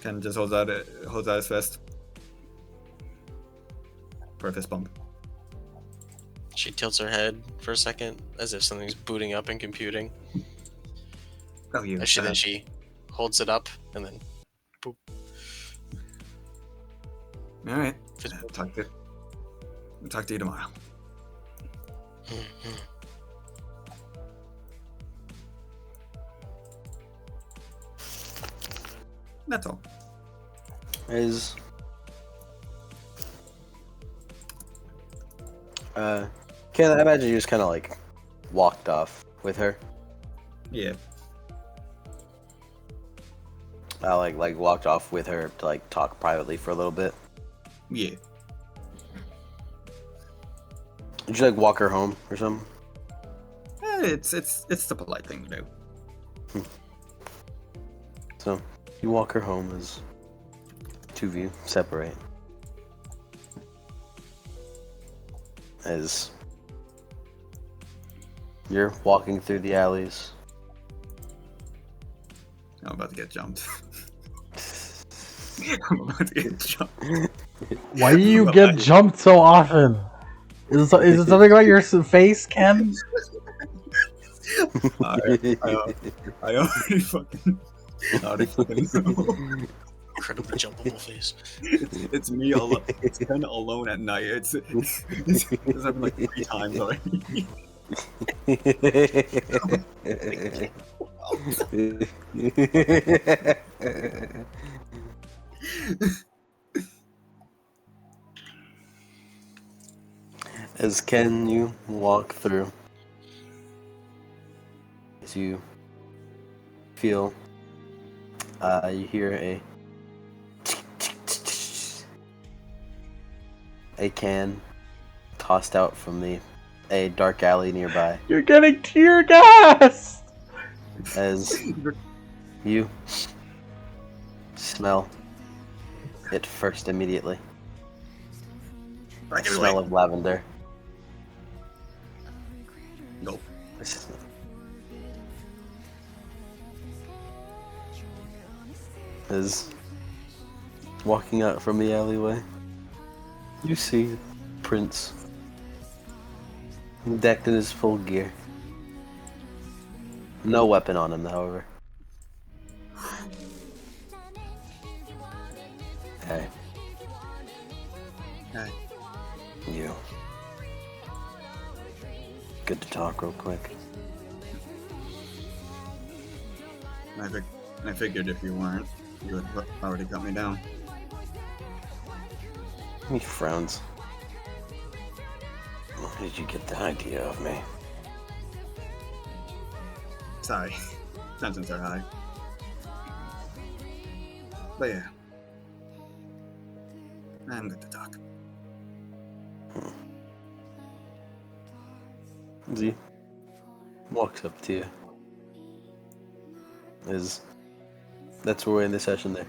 Ken just holds out his fist for a fist bump. She tilts her head for a second, as if something's booting up and computing. Oh, you. Then she holds it up, and then boop. All right. Fist bump. Talk to you tomorrow. Mhm. That's all. Is Ken, I imagine you just kind of like walked off with her. Yeah. Like walked off with her to like talk privately for a little bit. Yeah. Did you like walk her home or something? It's the polite thing to do. So you walk her home as two of you separate. As you're walking through the alleys. I'm about to get jumped. I'm about to get jumped. Why do you get jumped so often? Is it something about your face, Ken? I already fucking know. Incredibly jumpable face. It's me alone. It's Ken alone at night. It's happened like 3 times already. As Ken, you walk through, as you feel, you hear a can tossed out from a dark alley nearby. You're getting tear gas! As you smell it first immediately. Right, Smell of lavender. Nope. As walking out from the alleyway, you see Prince decked in his full gear. No weapon on him, however. Hey. Hey. You. Good to talk real quick. I figured if you weren't, you would have already cut me down. He frowns. Where did you get that idea of me? Sorry. Tensions are high. But yeah. I'm good to talk. Z walks up to you. That's where we're in the session there.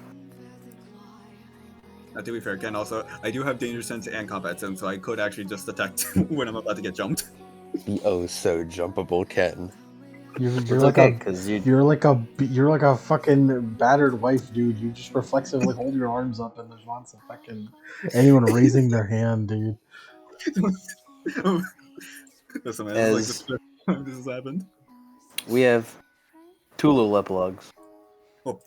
To be fair, Ken, also, I do have danger sense and combat sense, so I could actually just detect when I'm about to get jumped. The oh so jumpable Ken. You're It's like okay, because you're like a fucking battered wife, dude. You just reflexively hold your arms up in response to fucking anyone raising their hand, dude. Listen, man, As- this is like the first time this has happened. we have 2 little epilogues. Oh.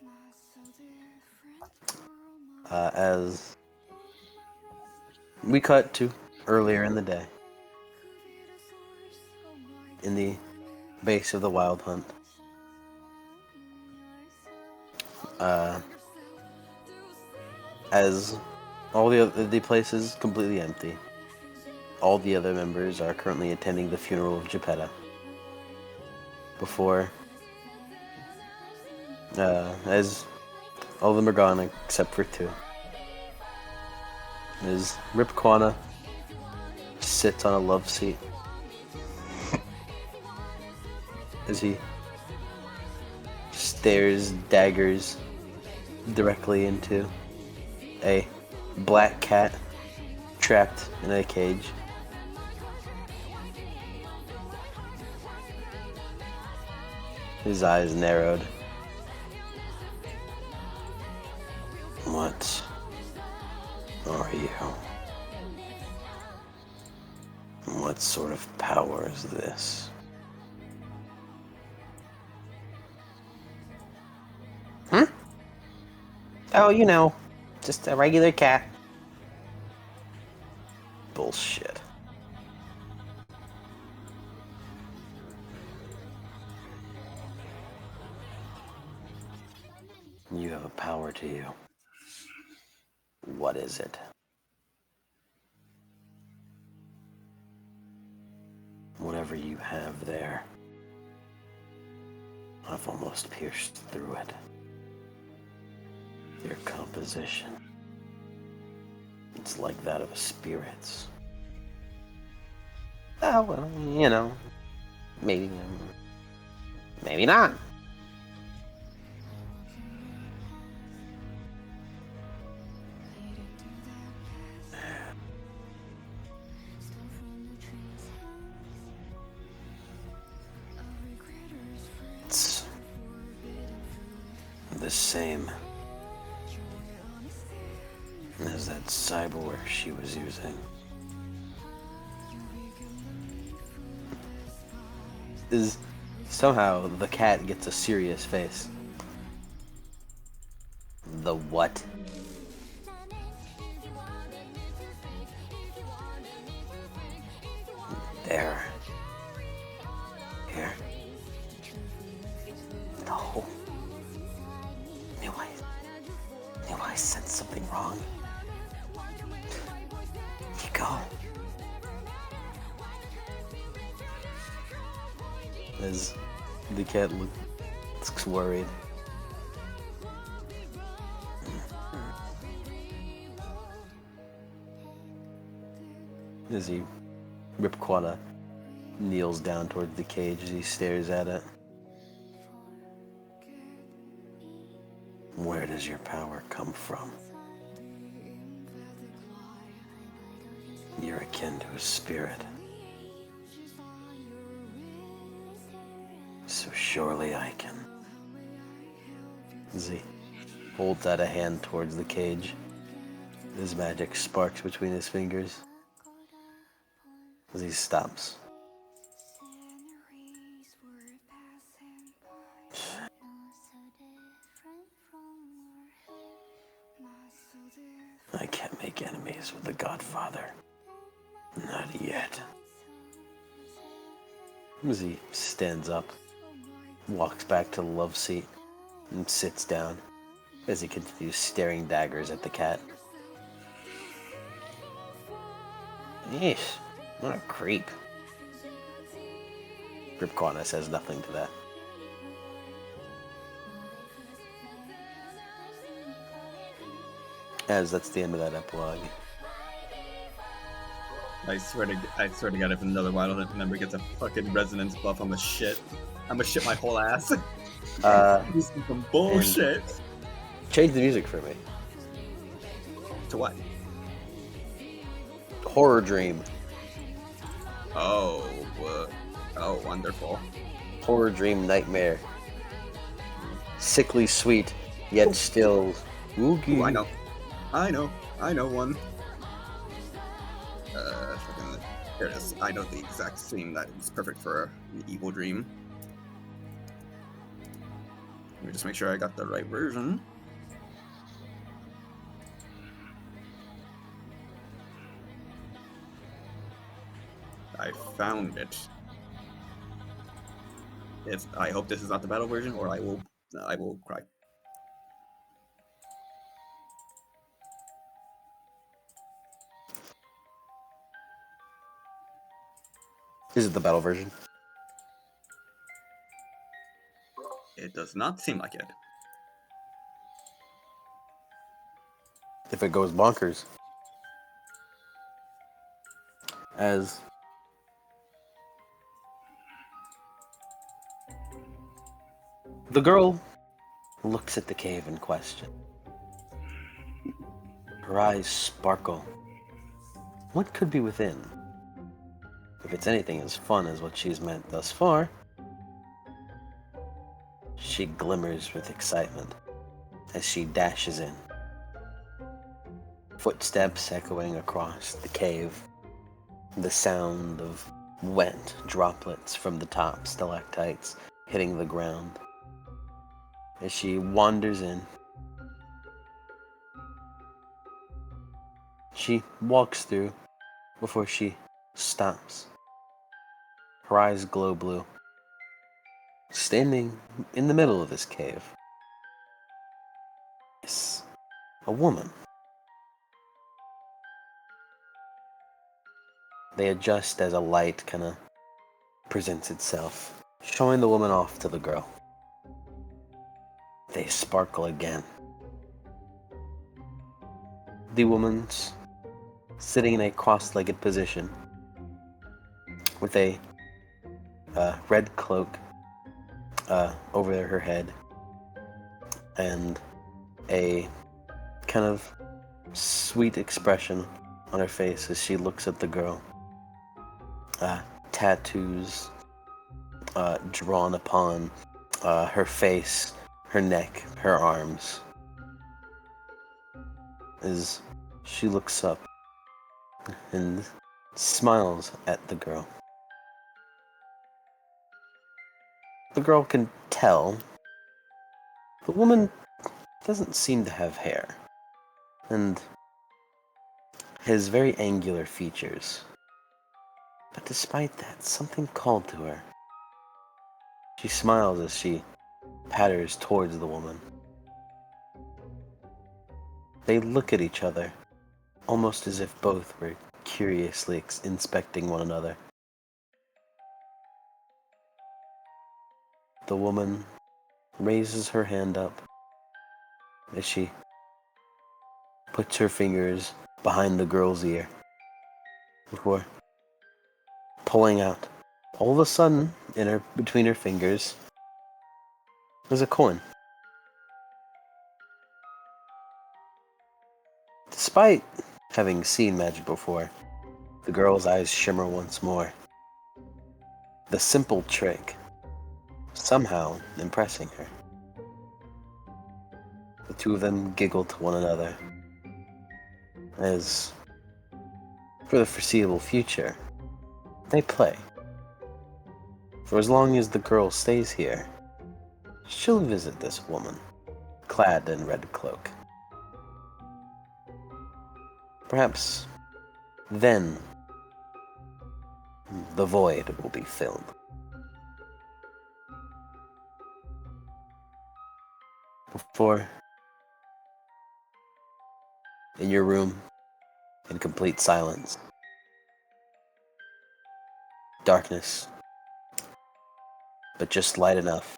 As we cut to earlier in the day, in the base of the Wild Hunt. As all the place is completely empty. All the other members are currently attending the funeral of Geppetto. Before, as all of them are gone except for 2. As Rip Quana sits on a love seat. As he stares daggers directly into a black cat trapped in a cage. His eyes narrowed. What are you? What sort of power is this? Oh, you know, just a regular cat. Bullshit. You have a power to you. What is it? Whatever you have there, I've almost pierced through it. Your composition. It's like that of a spirit's. Oh, well, you know, maybe not. It's the same as that cyborg she was using. Is somehow the cat gets a serious face. The what? There. Here. No. Knew I said something wrong. You go. As the cat looks worried. As he, Rip Quana, kneels down towards the cage as he stares at it. Where does your power come from? You're akin to a spirit. So surely I can. As he holds out a hand towards the cage, his magic sparks between his fingers. As he stops. I can't make enemies with the Godfather. Not yet. As he stands up, walks back to the love seat, and sits down as he continues staring daggers at the cat. Yeesh, what a creep. Rip Quana says nothing to that. As that's the end of that epilogue. I swear to God, if another Wild Hunt member gets a fucking resonance buff, I'm gonna shit my whole ass. This is some bullshit. Change the music for me. To what? Horror dream. Oh, oh, wonderful. Horror dream nightmare. Sickly sweet, yet still oogie. Ooh, I know one. Here it is. I know the exact scene that is perfect for an evil dream. Let me just make sure I got the right version. I found it. I hope this is not the battle version, or I will cry. Is it the battle version? It does not seem like it. If it goes bonkers. As the girl looks at the cave in question. Her eyes sparkle. What could be within? If it's anything as fun as what she's meant thus far, she glimmers with excitement as she dashes in. Footsteps echoing across the cave, the sound of wet droplets from the top stalactites hitting the ground. As she wanders in, she walks through before she stops. Her eyes glow blue. Standing in the middle of this cave is a woman. They adjust as a light kind of presents itself, showing the woman off to the girl. They sparkle again. The woman's sitting in a cross-legged position with a red cloak over her head and a kind of sweet expression on her face as she looks at the girl. Tattoos drawn upon her face, her neck, her arms. As she looks up and smiles at the girl. The girl can tell the woman doesn't seem to have hair and has very angular features. But despite that, something called to her. She smiles as she patters towards the woman. They look at each other, almost as if both were curiously inspecting one another. The woman raises her hand up as she puts her fingers behind the girl's ear before pulling out. All of a sudden, between her fingers, there's a coin. Despite having seen magic before, the girl's eyes shimmer once more. The simple trick somehow impressing her. The two of them giggle to one another as, for the foreseeable future, they play. For as long as the girl stays here, she'll visit this woman, clad in red cloak. Perhaps then the void will be filled. Before, in your room, in complete silence, darkness, but just light enough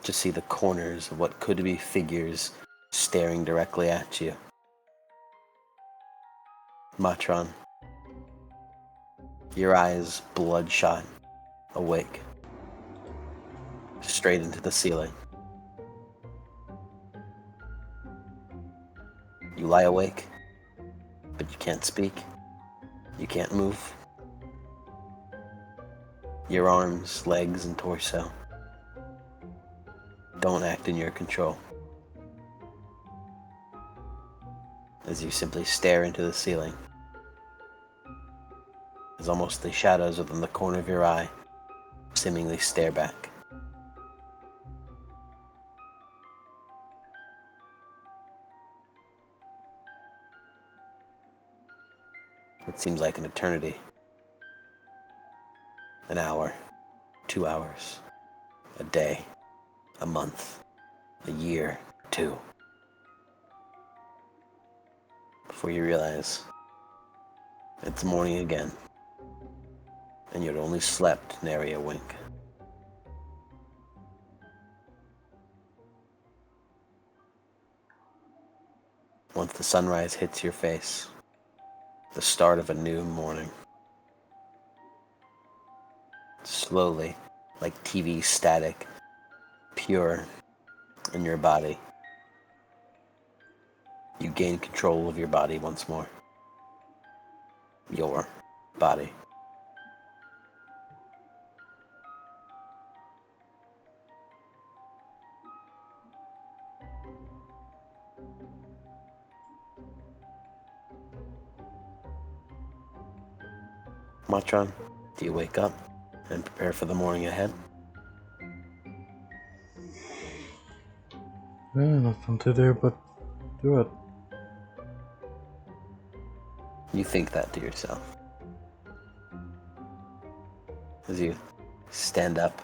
to see the corners of what could be figures staring directly at you. Matron, your eyes bloodshot, awake, straight into the ceiling. You lie awake but you can't speak. You can't move. Your arms, legs, and torso don't act in your control. As you simply stare into the ceiling, as almost the shadows within the corner of your eye seemingly stare back. It seems like an eternity. An hour, 2 hours, a day, a month, a year, 2. Before you realize it's morning again, and you'd only slept nary a wink. Once the sunrise hits your face, the start of a new morning. Slowly, like TV static, pure in your body, you gain control of your body once more. Your body. Matron, do you wake up and prepare for the morning ahead? Nothing to do but do it. You think that to yourself. As you stand up,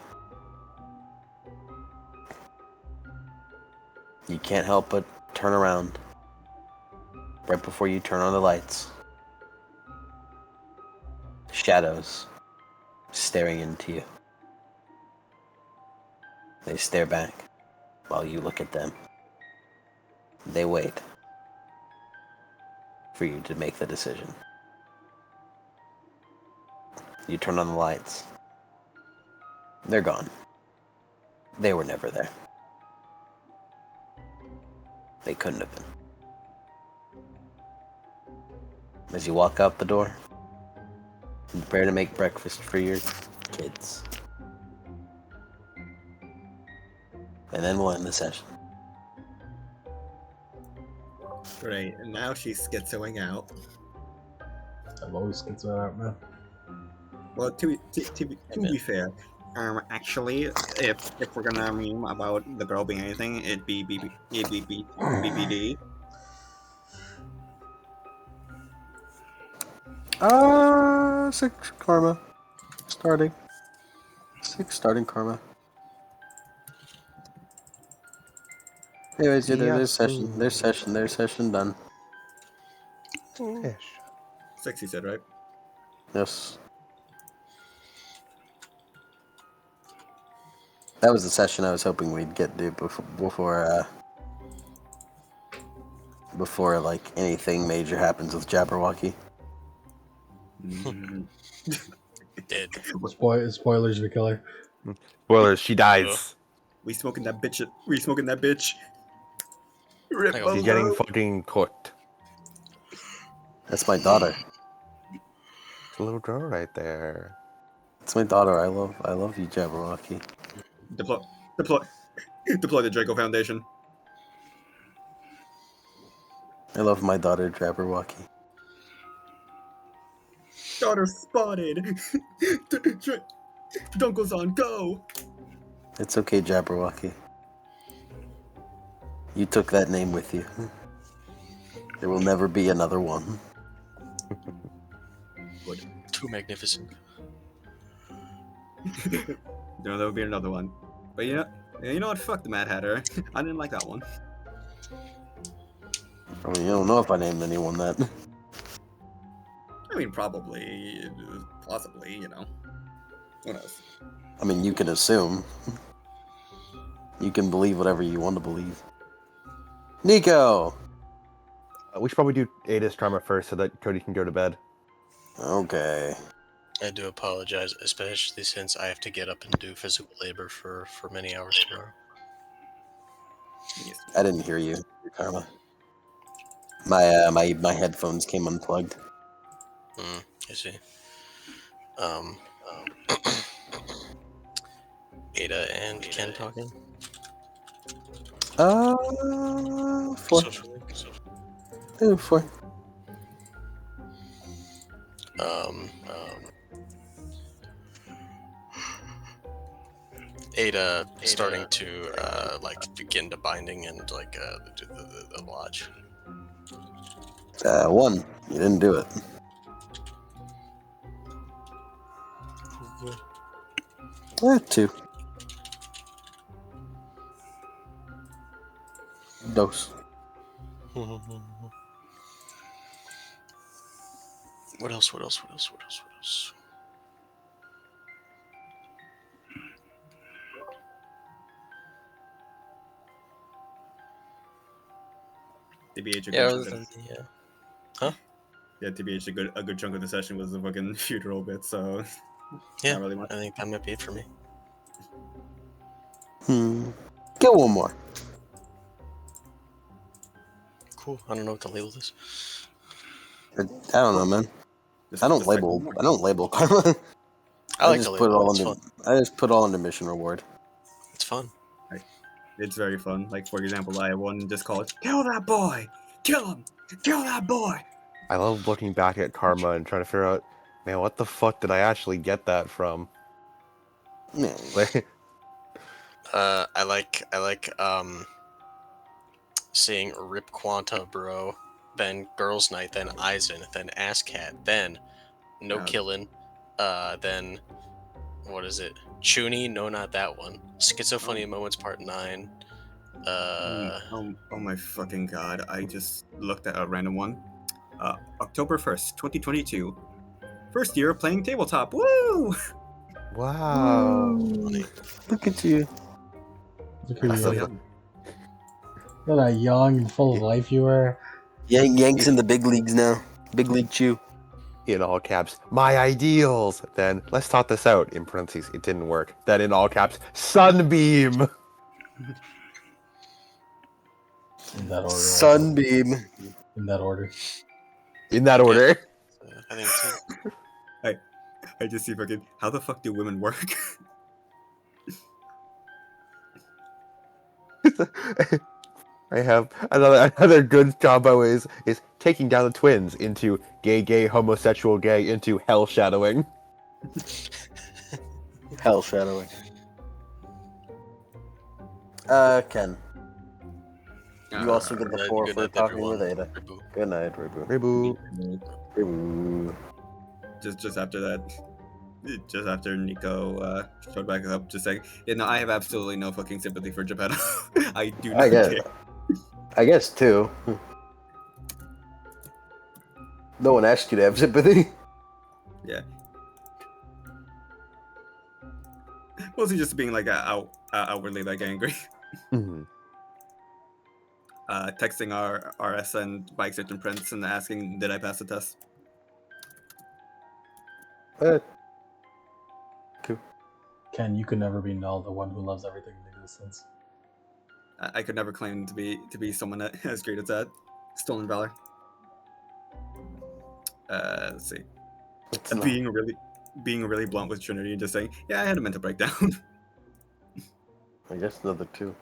you can't help but turn around right before you turn on the lights. Shadows staring into you. They stare back while you look at them. They wait for you to make the decision. You turn on the lights. They're gone. They were never there. They couldn't have been. As you walk out the door, you prepare to make breakfast for your kids. And then we'll end the session. Great, and now she's schizoing out. I've always considered that, man. Well, to be fair, actually, if we're gonna meme about the girl being anything, it'd be BBD. 6 karma. Starting. 6 starting karma. Anyways, yeah, their session done. Fish. 6, you said, right? Yes. That was the session I was hoping we'd get to before like anything major happens with Jabberwocky. Dead. Spoilers, we kill her. Spoilers, she dies. We smoking that bitch. We smoking that bitch. Rip Like a- She's Bolo. getting fucking cooked. That's my daughter. It's a little girl right there. That's my daughter. I love you, Jabberwocky. Deploy the Draco Foundation. I love my daughter, Jabberwocky. Daughter spotted. Dunkles on go. It's okay, Jabberwocky. You took that name with you. There will never be another one. Too magnificent. No, there will be another one. But you know what? Fuck the Mad Hatter. I didn't like that one. I mean, you don't know if I named anyone that. I mean, probably, possibly, you know. Who knows? I mean, you can assume. You can believe whatever you want to believe. Nico! We should probably do Ada's trauma first so that Cody can go to bed. Okay. I do apologize, especially since I have to get up and do physical labor for many hours tomorrow. Yes. I didn't hear you, Karma. My headphones came unplugged. I see. Ada and Ken talking. 4. Socially. Yeah, 4. Ada starting to begin to binding and the lodge. 1. You didn't do it. Eh, 2. Dose. What else? What else? What else? What else? What else? TBH a good Yeah, chunk other of than it. the huh? Yeah, TBH a good chunk of the session was the fucking funeral bit, so Yeah, not really much. I think that might be it for me. Get one more. Cool. I don't know what to label this. I don't know, man. I don't label karma. I like to just put it label. all It's under. fun. I just put it all under mission reward. It's fun. It's very fun. Like, for example, I had one just called, "Kill that boy! Kill him! Kill that boy!" I love looking back at karma and trying to figure out, man, what the fuck did I actually get that from? Yeah. Like, I like seeing Rip Quanta Bro, then Girls Night, then Eisen, then Ass Cat, then No Killin', then what is it? Chuni? No, not that one. Schizophony Moments Part 9. Oh my fucking god! I just looked at a random one. October 1st, 2022. First year of playing tabletop. Woo! wow. Look at you. Look I'm at so you. young. Look at how young and full of life you are. Yank's in the big leagues now. Big league chew. In all caps, my ideals. Then let's talk this out. In parentheses, it didn't work. Then in all caps, Sunbeam. In that order. Sunbeam. In that order. In that order. I think it's it. I just see fucking, how the fuck do women work? I have another good combo is taking down the twins into gay, homosexual, gay into hell shadowing. Hell shadowing. Ken. You also get the Good 4 night, for talking everyone. with Ada. Reboot. Good night, Reboot. Reboot. Reboot. just after that, just after Nico showed back up, just saying, I have absolutely no fucking sympathy for Geppetto. I do not care. I guess too. No one asked you to have sympathy. Yeah. Mostly just being like outwardly like angry. Mm-hmm. Texting our RS and Bike Certain Prince and asking, did I pass the test? Cool. Ken, you could never be Null, the one who loves everything in existence. I could never claim to be someone that as great as that. Stolen Valor. Let's see. Being really blunt with Trinity and just saying, yeah, I had a mental breakdown. I guess another 2.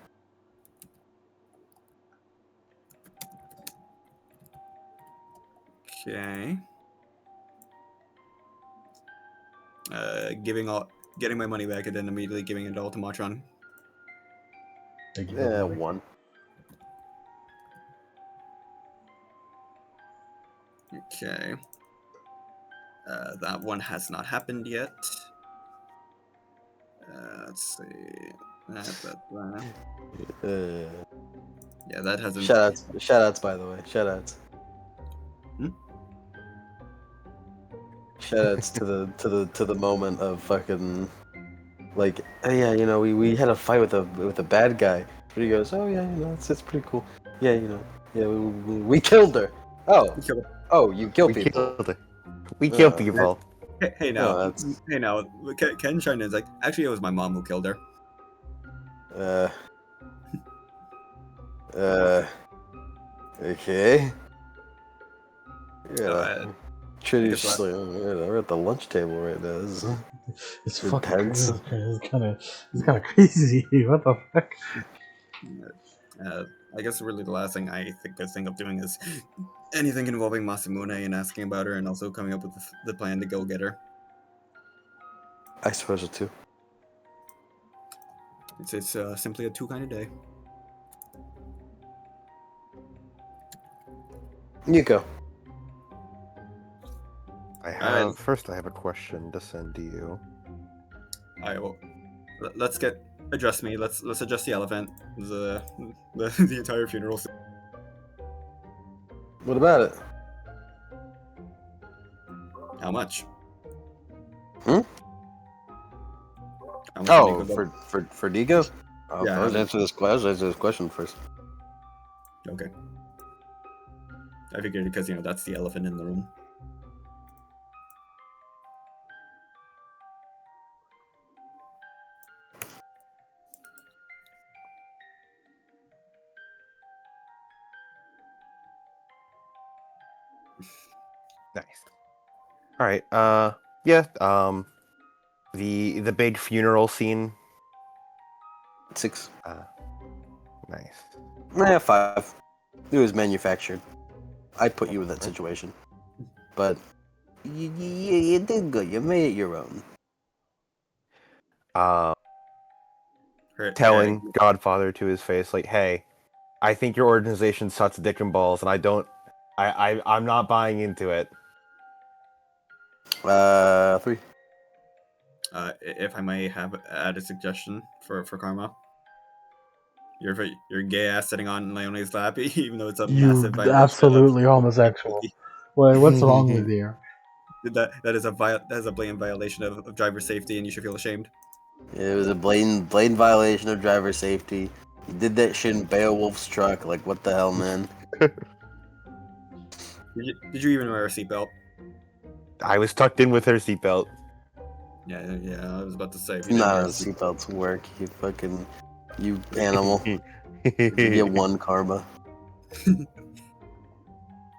Okay. Getting my money back and then immediately giving it all to Matron. Thank you. Yeah, 1. Okay. That one has not happened yet. Let's see. Yeah, that hasn't. Shoutouts, by the way. Shoutouts. Shoutouts to the moment of fucking, like, hey, yeah, we had a fight with a bad guy. But he goes, oh yeah, it's pretty cool. Yeah, we killed her. Oh, you killed people. We killed people. Hey now, Ken chimed in, is like, actually, it was my mom who killed her. Okay. So, Yeah. Trinity guess just like, we're at the lunch table right now. This is It's fucking intense. crazy. It's kind of crazy. What the fuck? I guess really the last thing I could think of doing is anything involving Masamune and asking about her, and also coming up with the plan to go get her. I suppose so too. It's simply a 2 kind of day. You go. I have a question to send to you. Alright, well, let's address me. Let's address the elephant. The entire funeral. What about it? How much? Hmm? How much Oh, Nico got? for Digo? Yeah, Let's answer this question first. Okay. I figured because that's the elephant in the room. Nice. All right. Yeah. The big funeral scene. 6. Nice. 5. It was manufactured. I'd put you in that situation. But you did good. You made it your own. Telling Godfather to his face, like, "Hey, I think your organization sucks dick and balls, and I'm not buying into it." 3. If I may add a suggestion for Karma. Your gay ass sitting on Leone's lap, even though it's a You massive violation absolutely homosexual. Wait, what's wrong with you? That is a blatant violation of driver safety, and you should feel ashamed. It was a blatant violation of driver safety. You did that shit in Beowulf's truck. Like, what the hell, man? Did you even wear a seatbelt? I was tucked in with her seatbelt. Yeah, I was about to say. Not a seatbelt's work. You animal. You get 1 karma.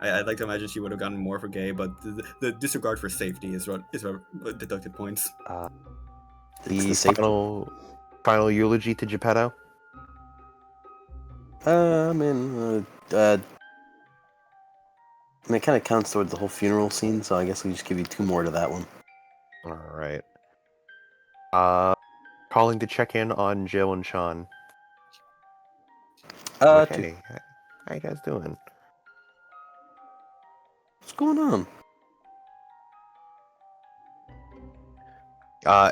I'd like to imagine she would have gotten more for gay, but the disregard for safety is what deducted points. The final eulogy to Geppetto. I mean, it kind of counts towards the whole funeral scene, so I guess we just give you 2 more to that one. All right. Calling to check in on Jill and Sean. 2. Hey, how you guys doing? What's going on? I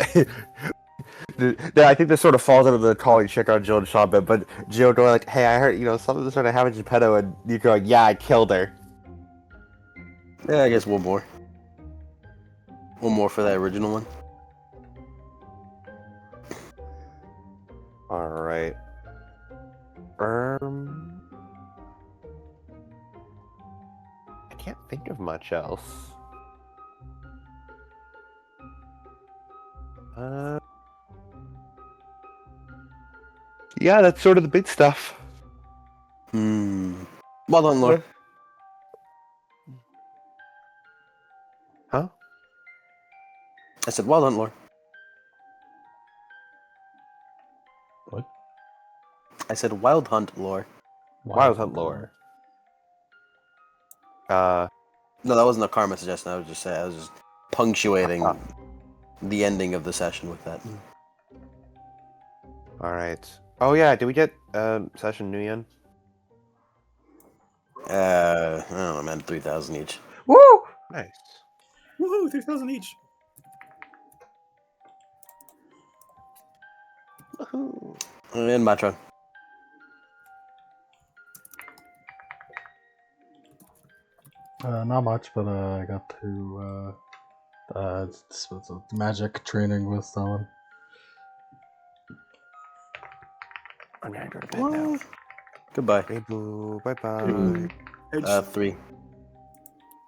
think this sort of falls under the calling check on Jill and Sean bit, but Jill going like, "Hey, I heard something started happening to Geppetto," and you going, "Yeah, I killed her." Yeah, I guess 1 more. 1 more for that original one. All right. I can't think of much else. Yeah, that's sort of the big stuff. Well done, Lord. Huh? I said, well done, Lord. What? I said, Wild Hunt lore. Wild Hunt lore. No, that wasn't a karma suggestion. I was just punctuating the ending of the session with that. All right. Oh yeah, did we get session new yen? I don't know, man. 3,000 each. Woo! Nice. Woohoo! 3,000 each. Woohoo! And my turn. Not much, but I got to it's magic training with someone. I'm gonna go to bed now. Goodbye. Hey boo, bye bye. 3.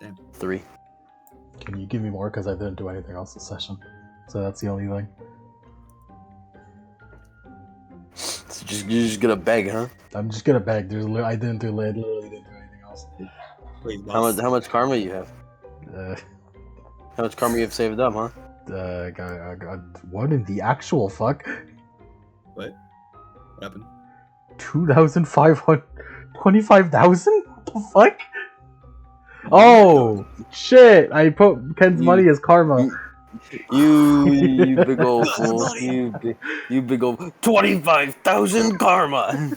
Damn. 3. Can you give me more? Because I didn't do anything else this session, so that's the only thing. So you're just gonna beg, huh? I'm just gonna beg. I literally didn't do anything else. Please, boss. How much karma you have? Uh, How much karma you have saved up, huh? I got what in the actual fuck? What? What happened? 2,500, 25,000? What the fuck? Oh shit! I put Ken's money as karma. You big old fool! You big old 25,000 karma.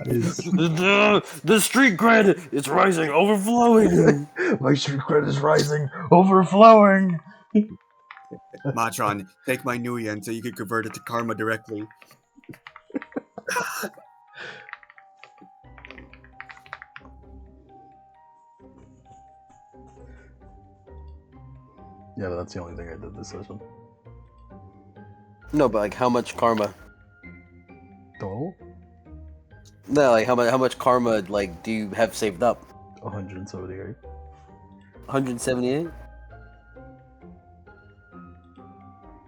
The street cred is rising, overflowing. My street cred is rising, overflowing. Matron, take my new yen so you can convert it to karma directly. Yeah, but that's the only thing I did this session. No, but like how much karma? Total? No, like how much karma like do you have saved up? 178. 178.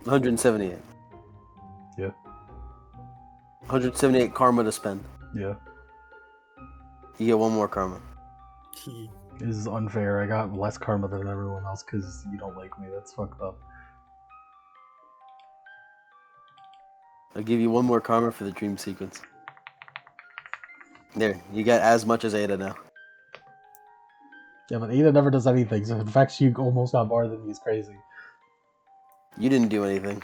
178. Yeah. 178 karma to spend. Yeah. You get one more karma. This is unfair. I got less karma than everyone else because you don't like me. That's fucked up. I'll give you one more karma for the dream sequence. There, you get as much as Ada now. Yeah, but Ada never does anything, so in fact she almost got more than me is crazy. You didn't do anything.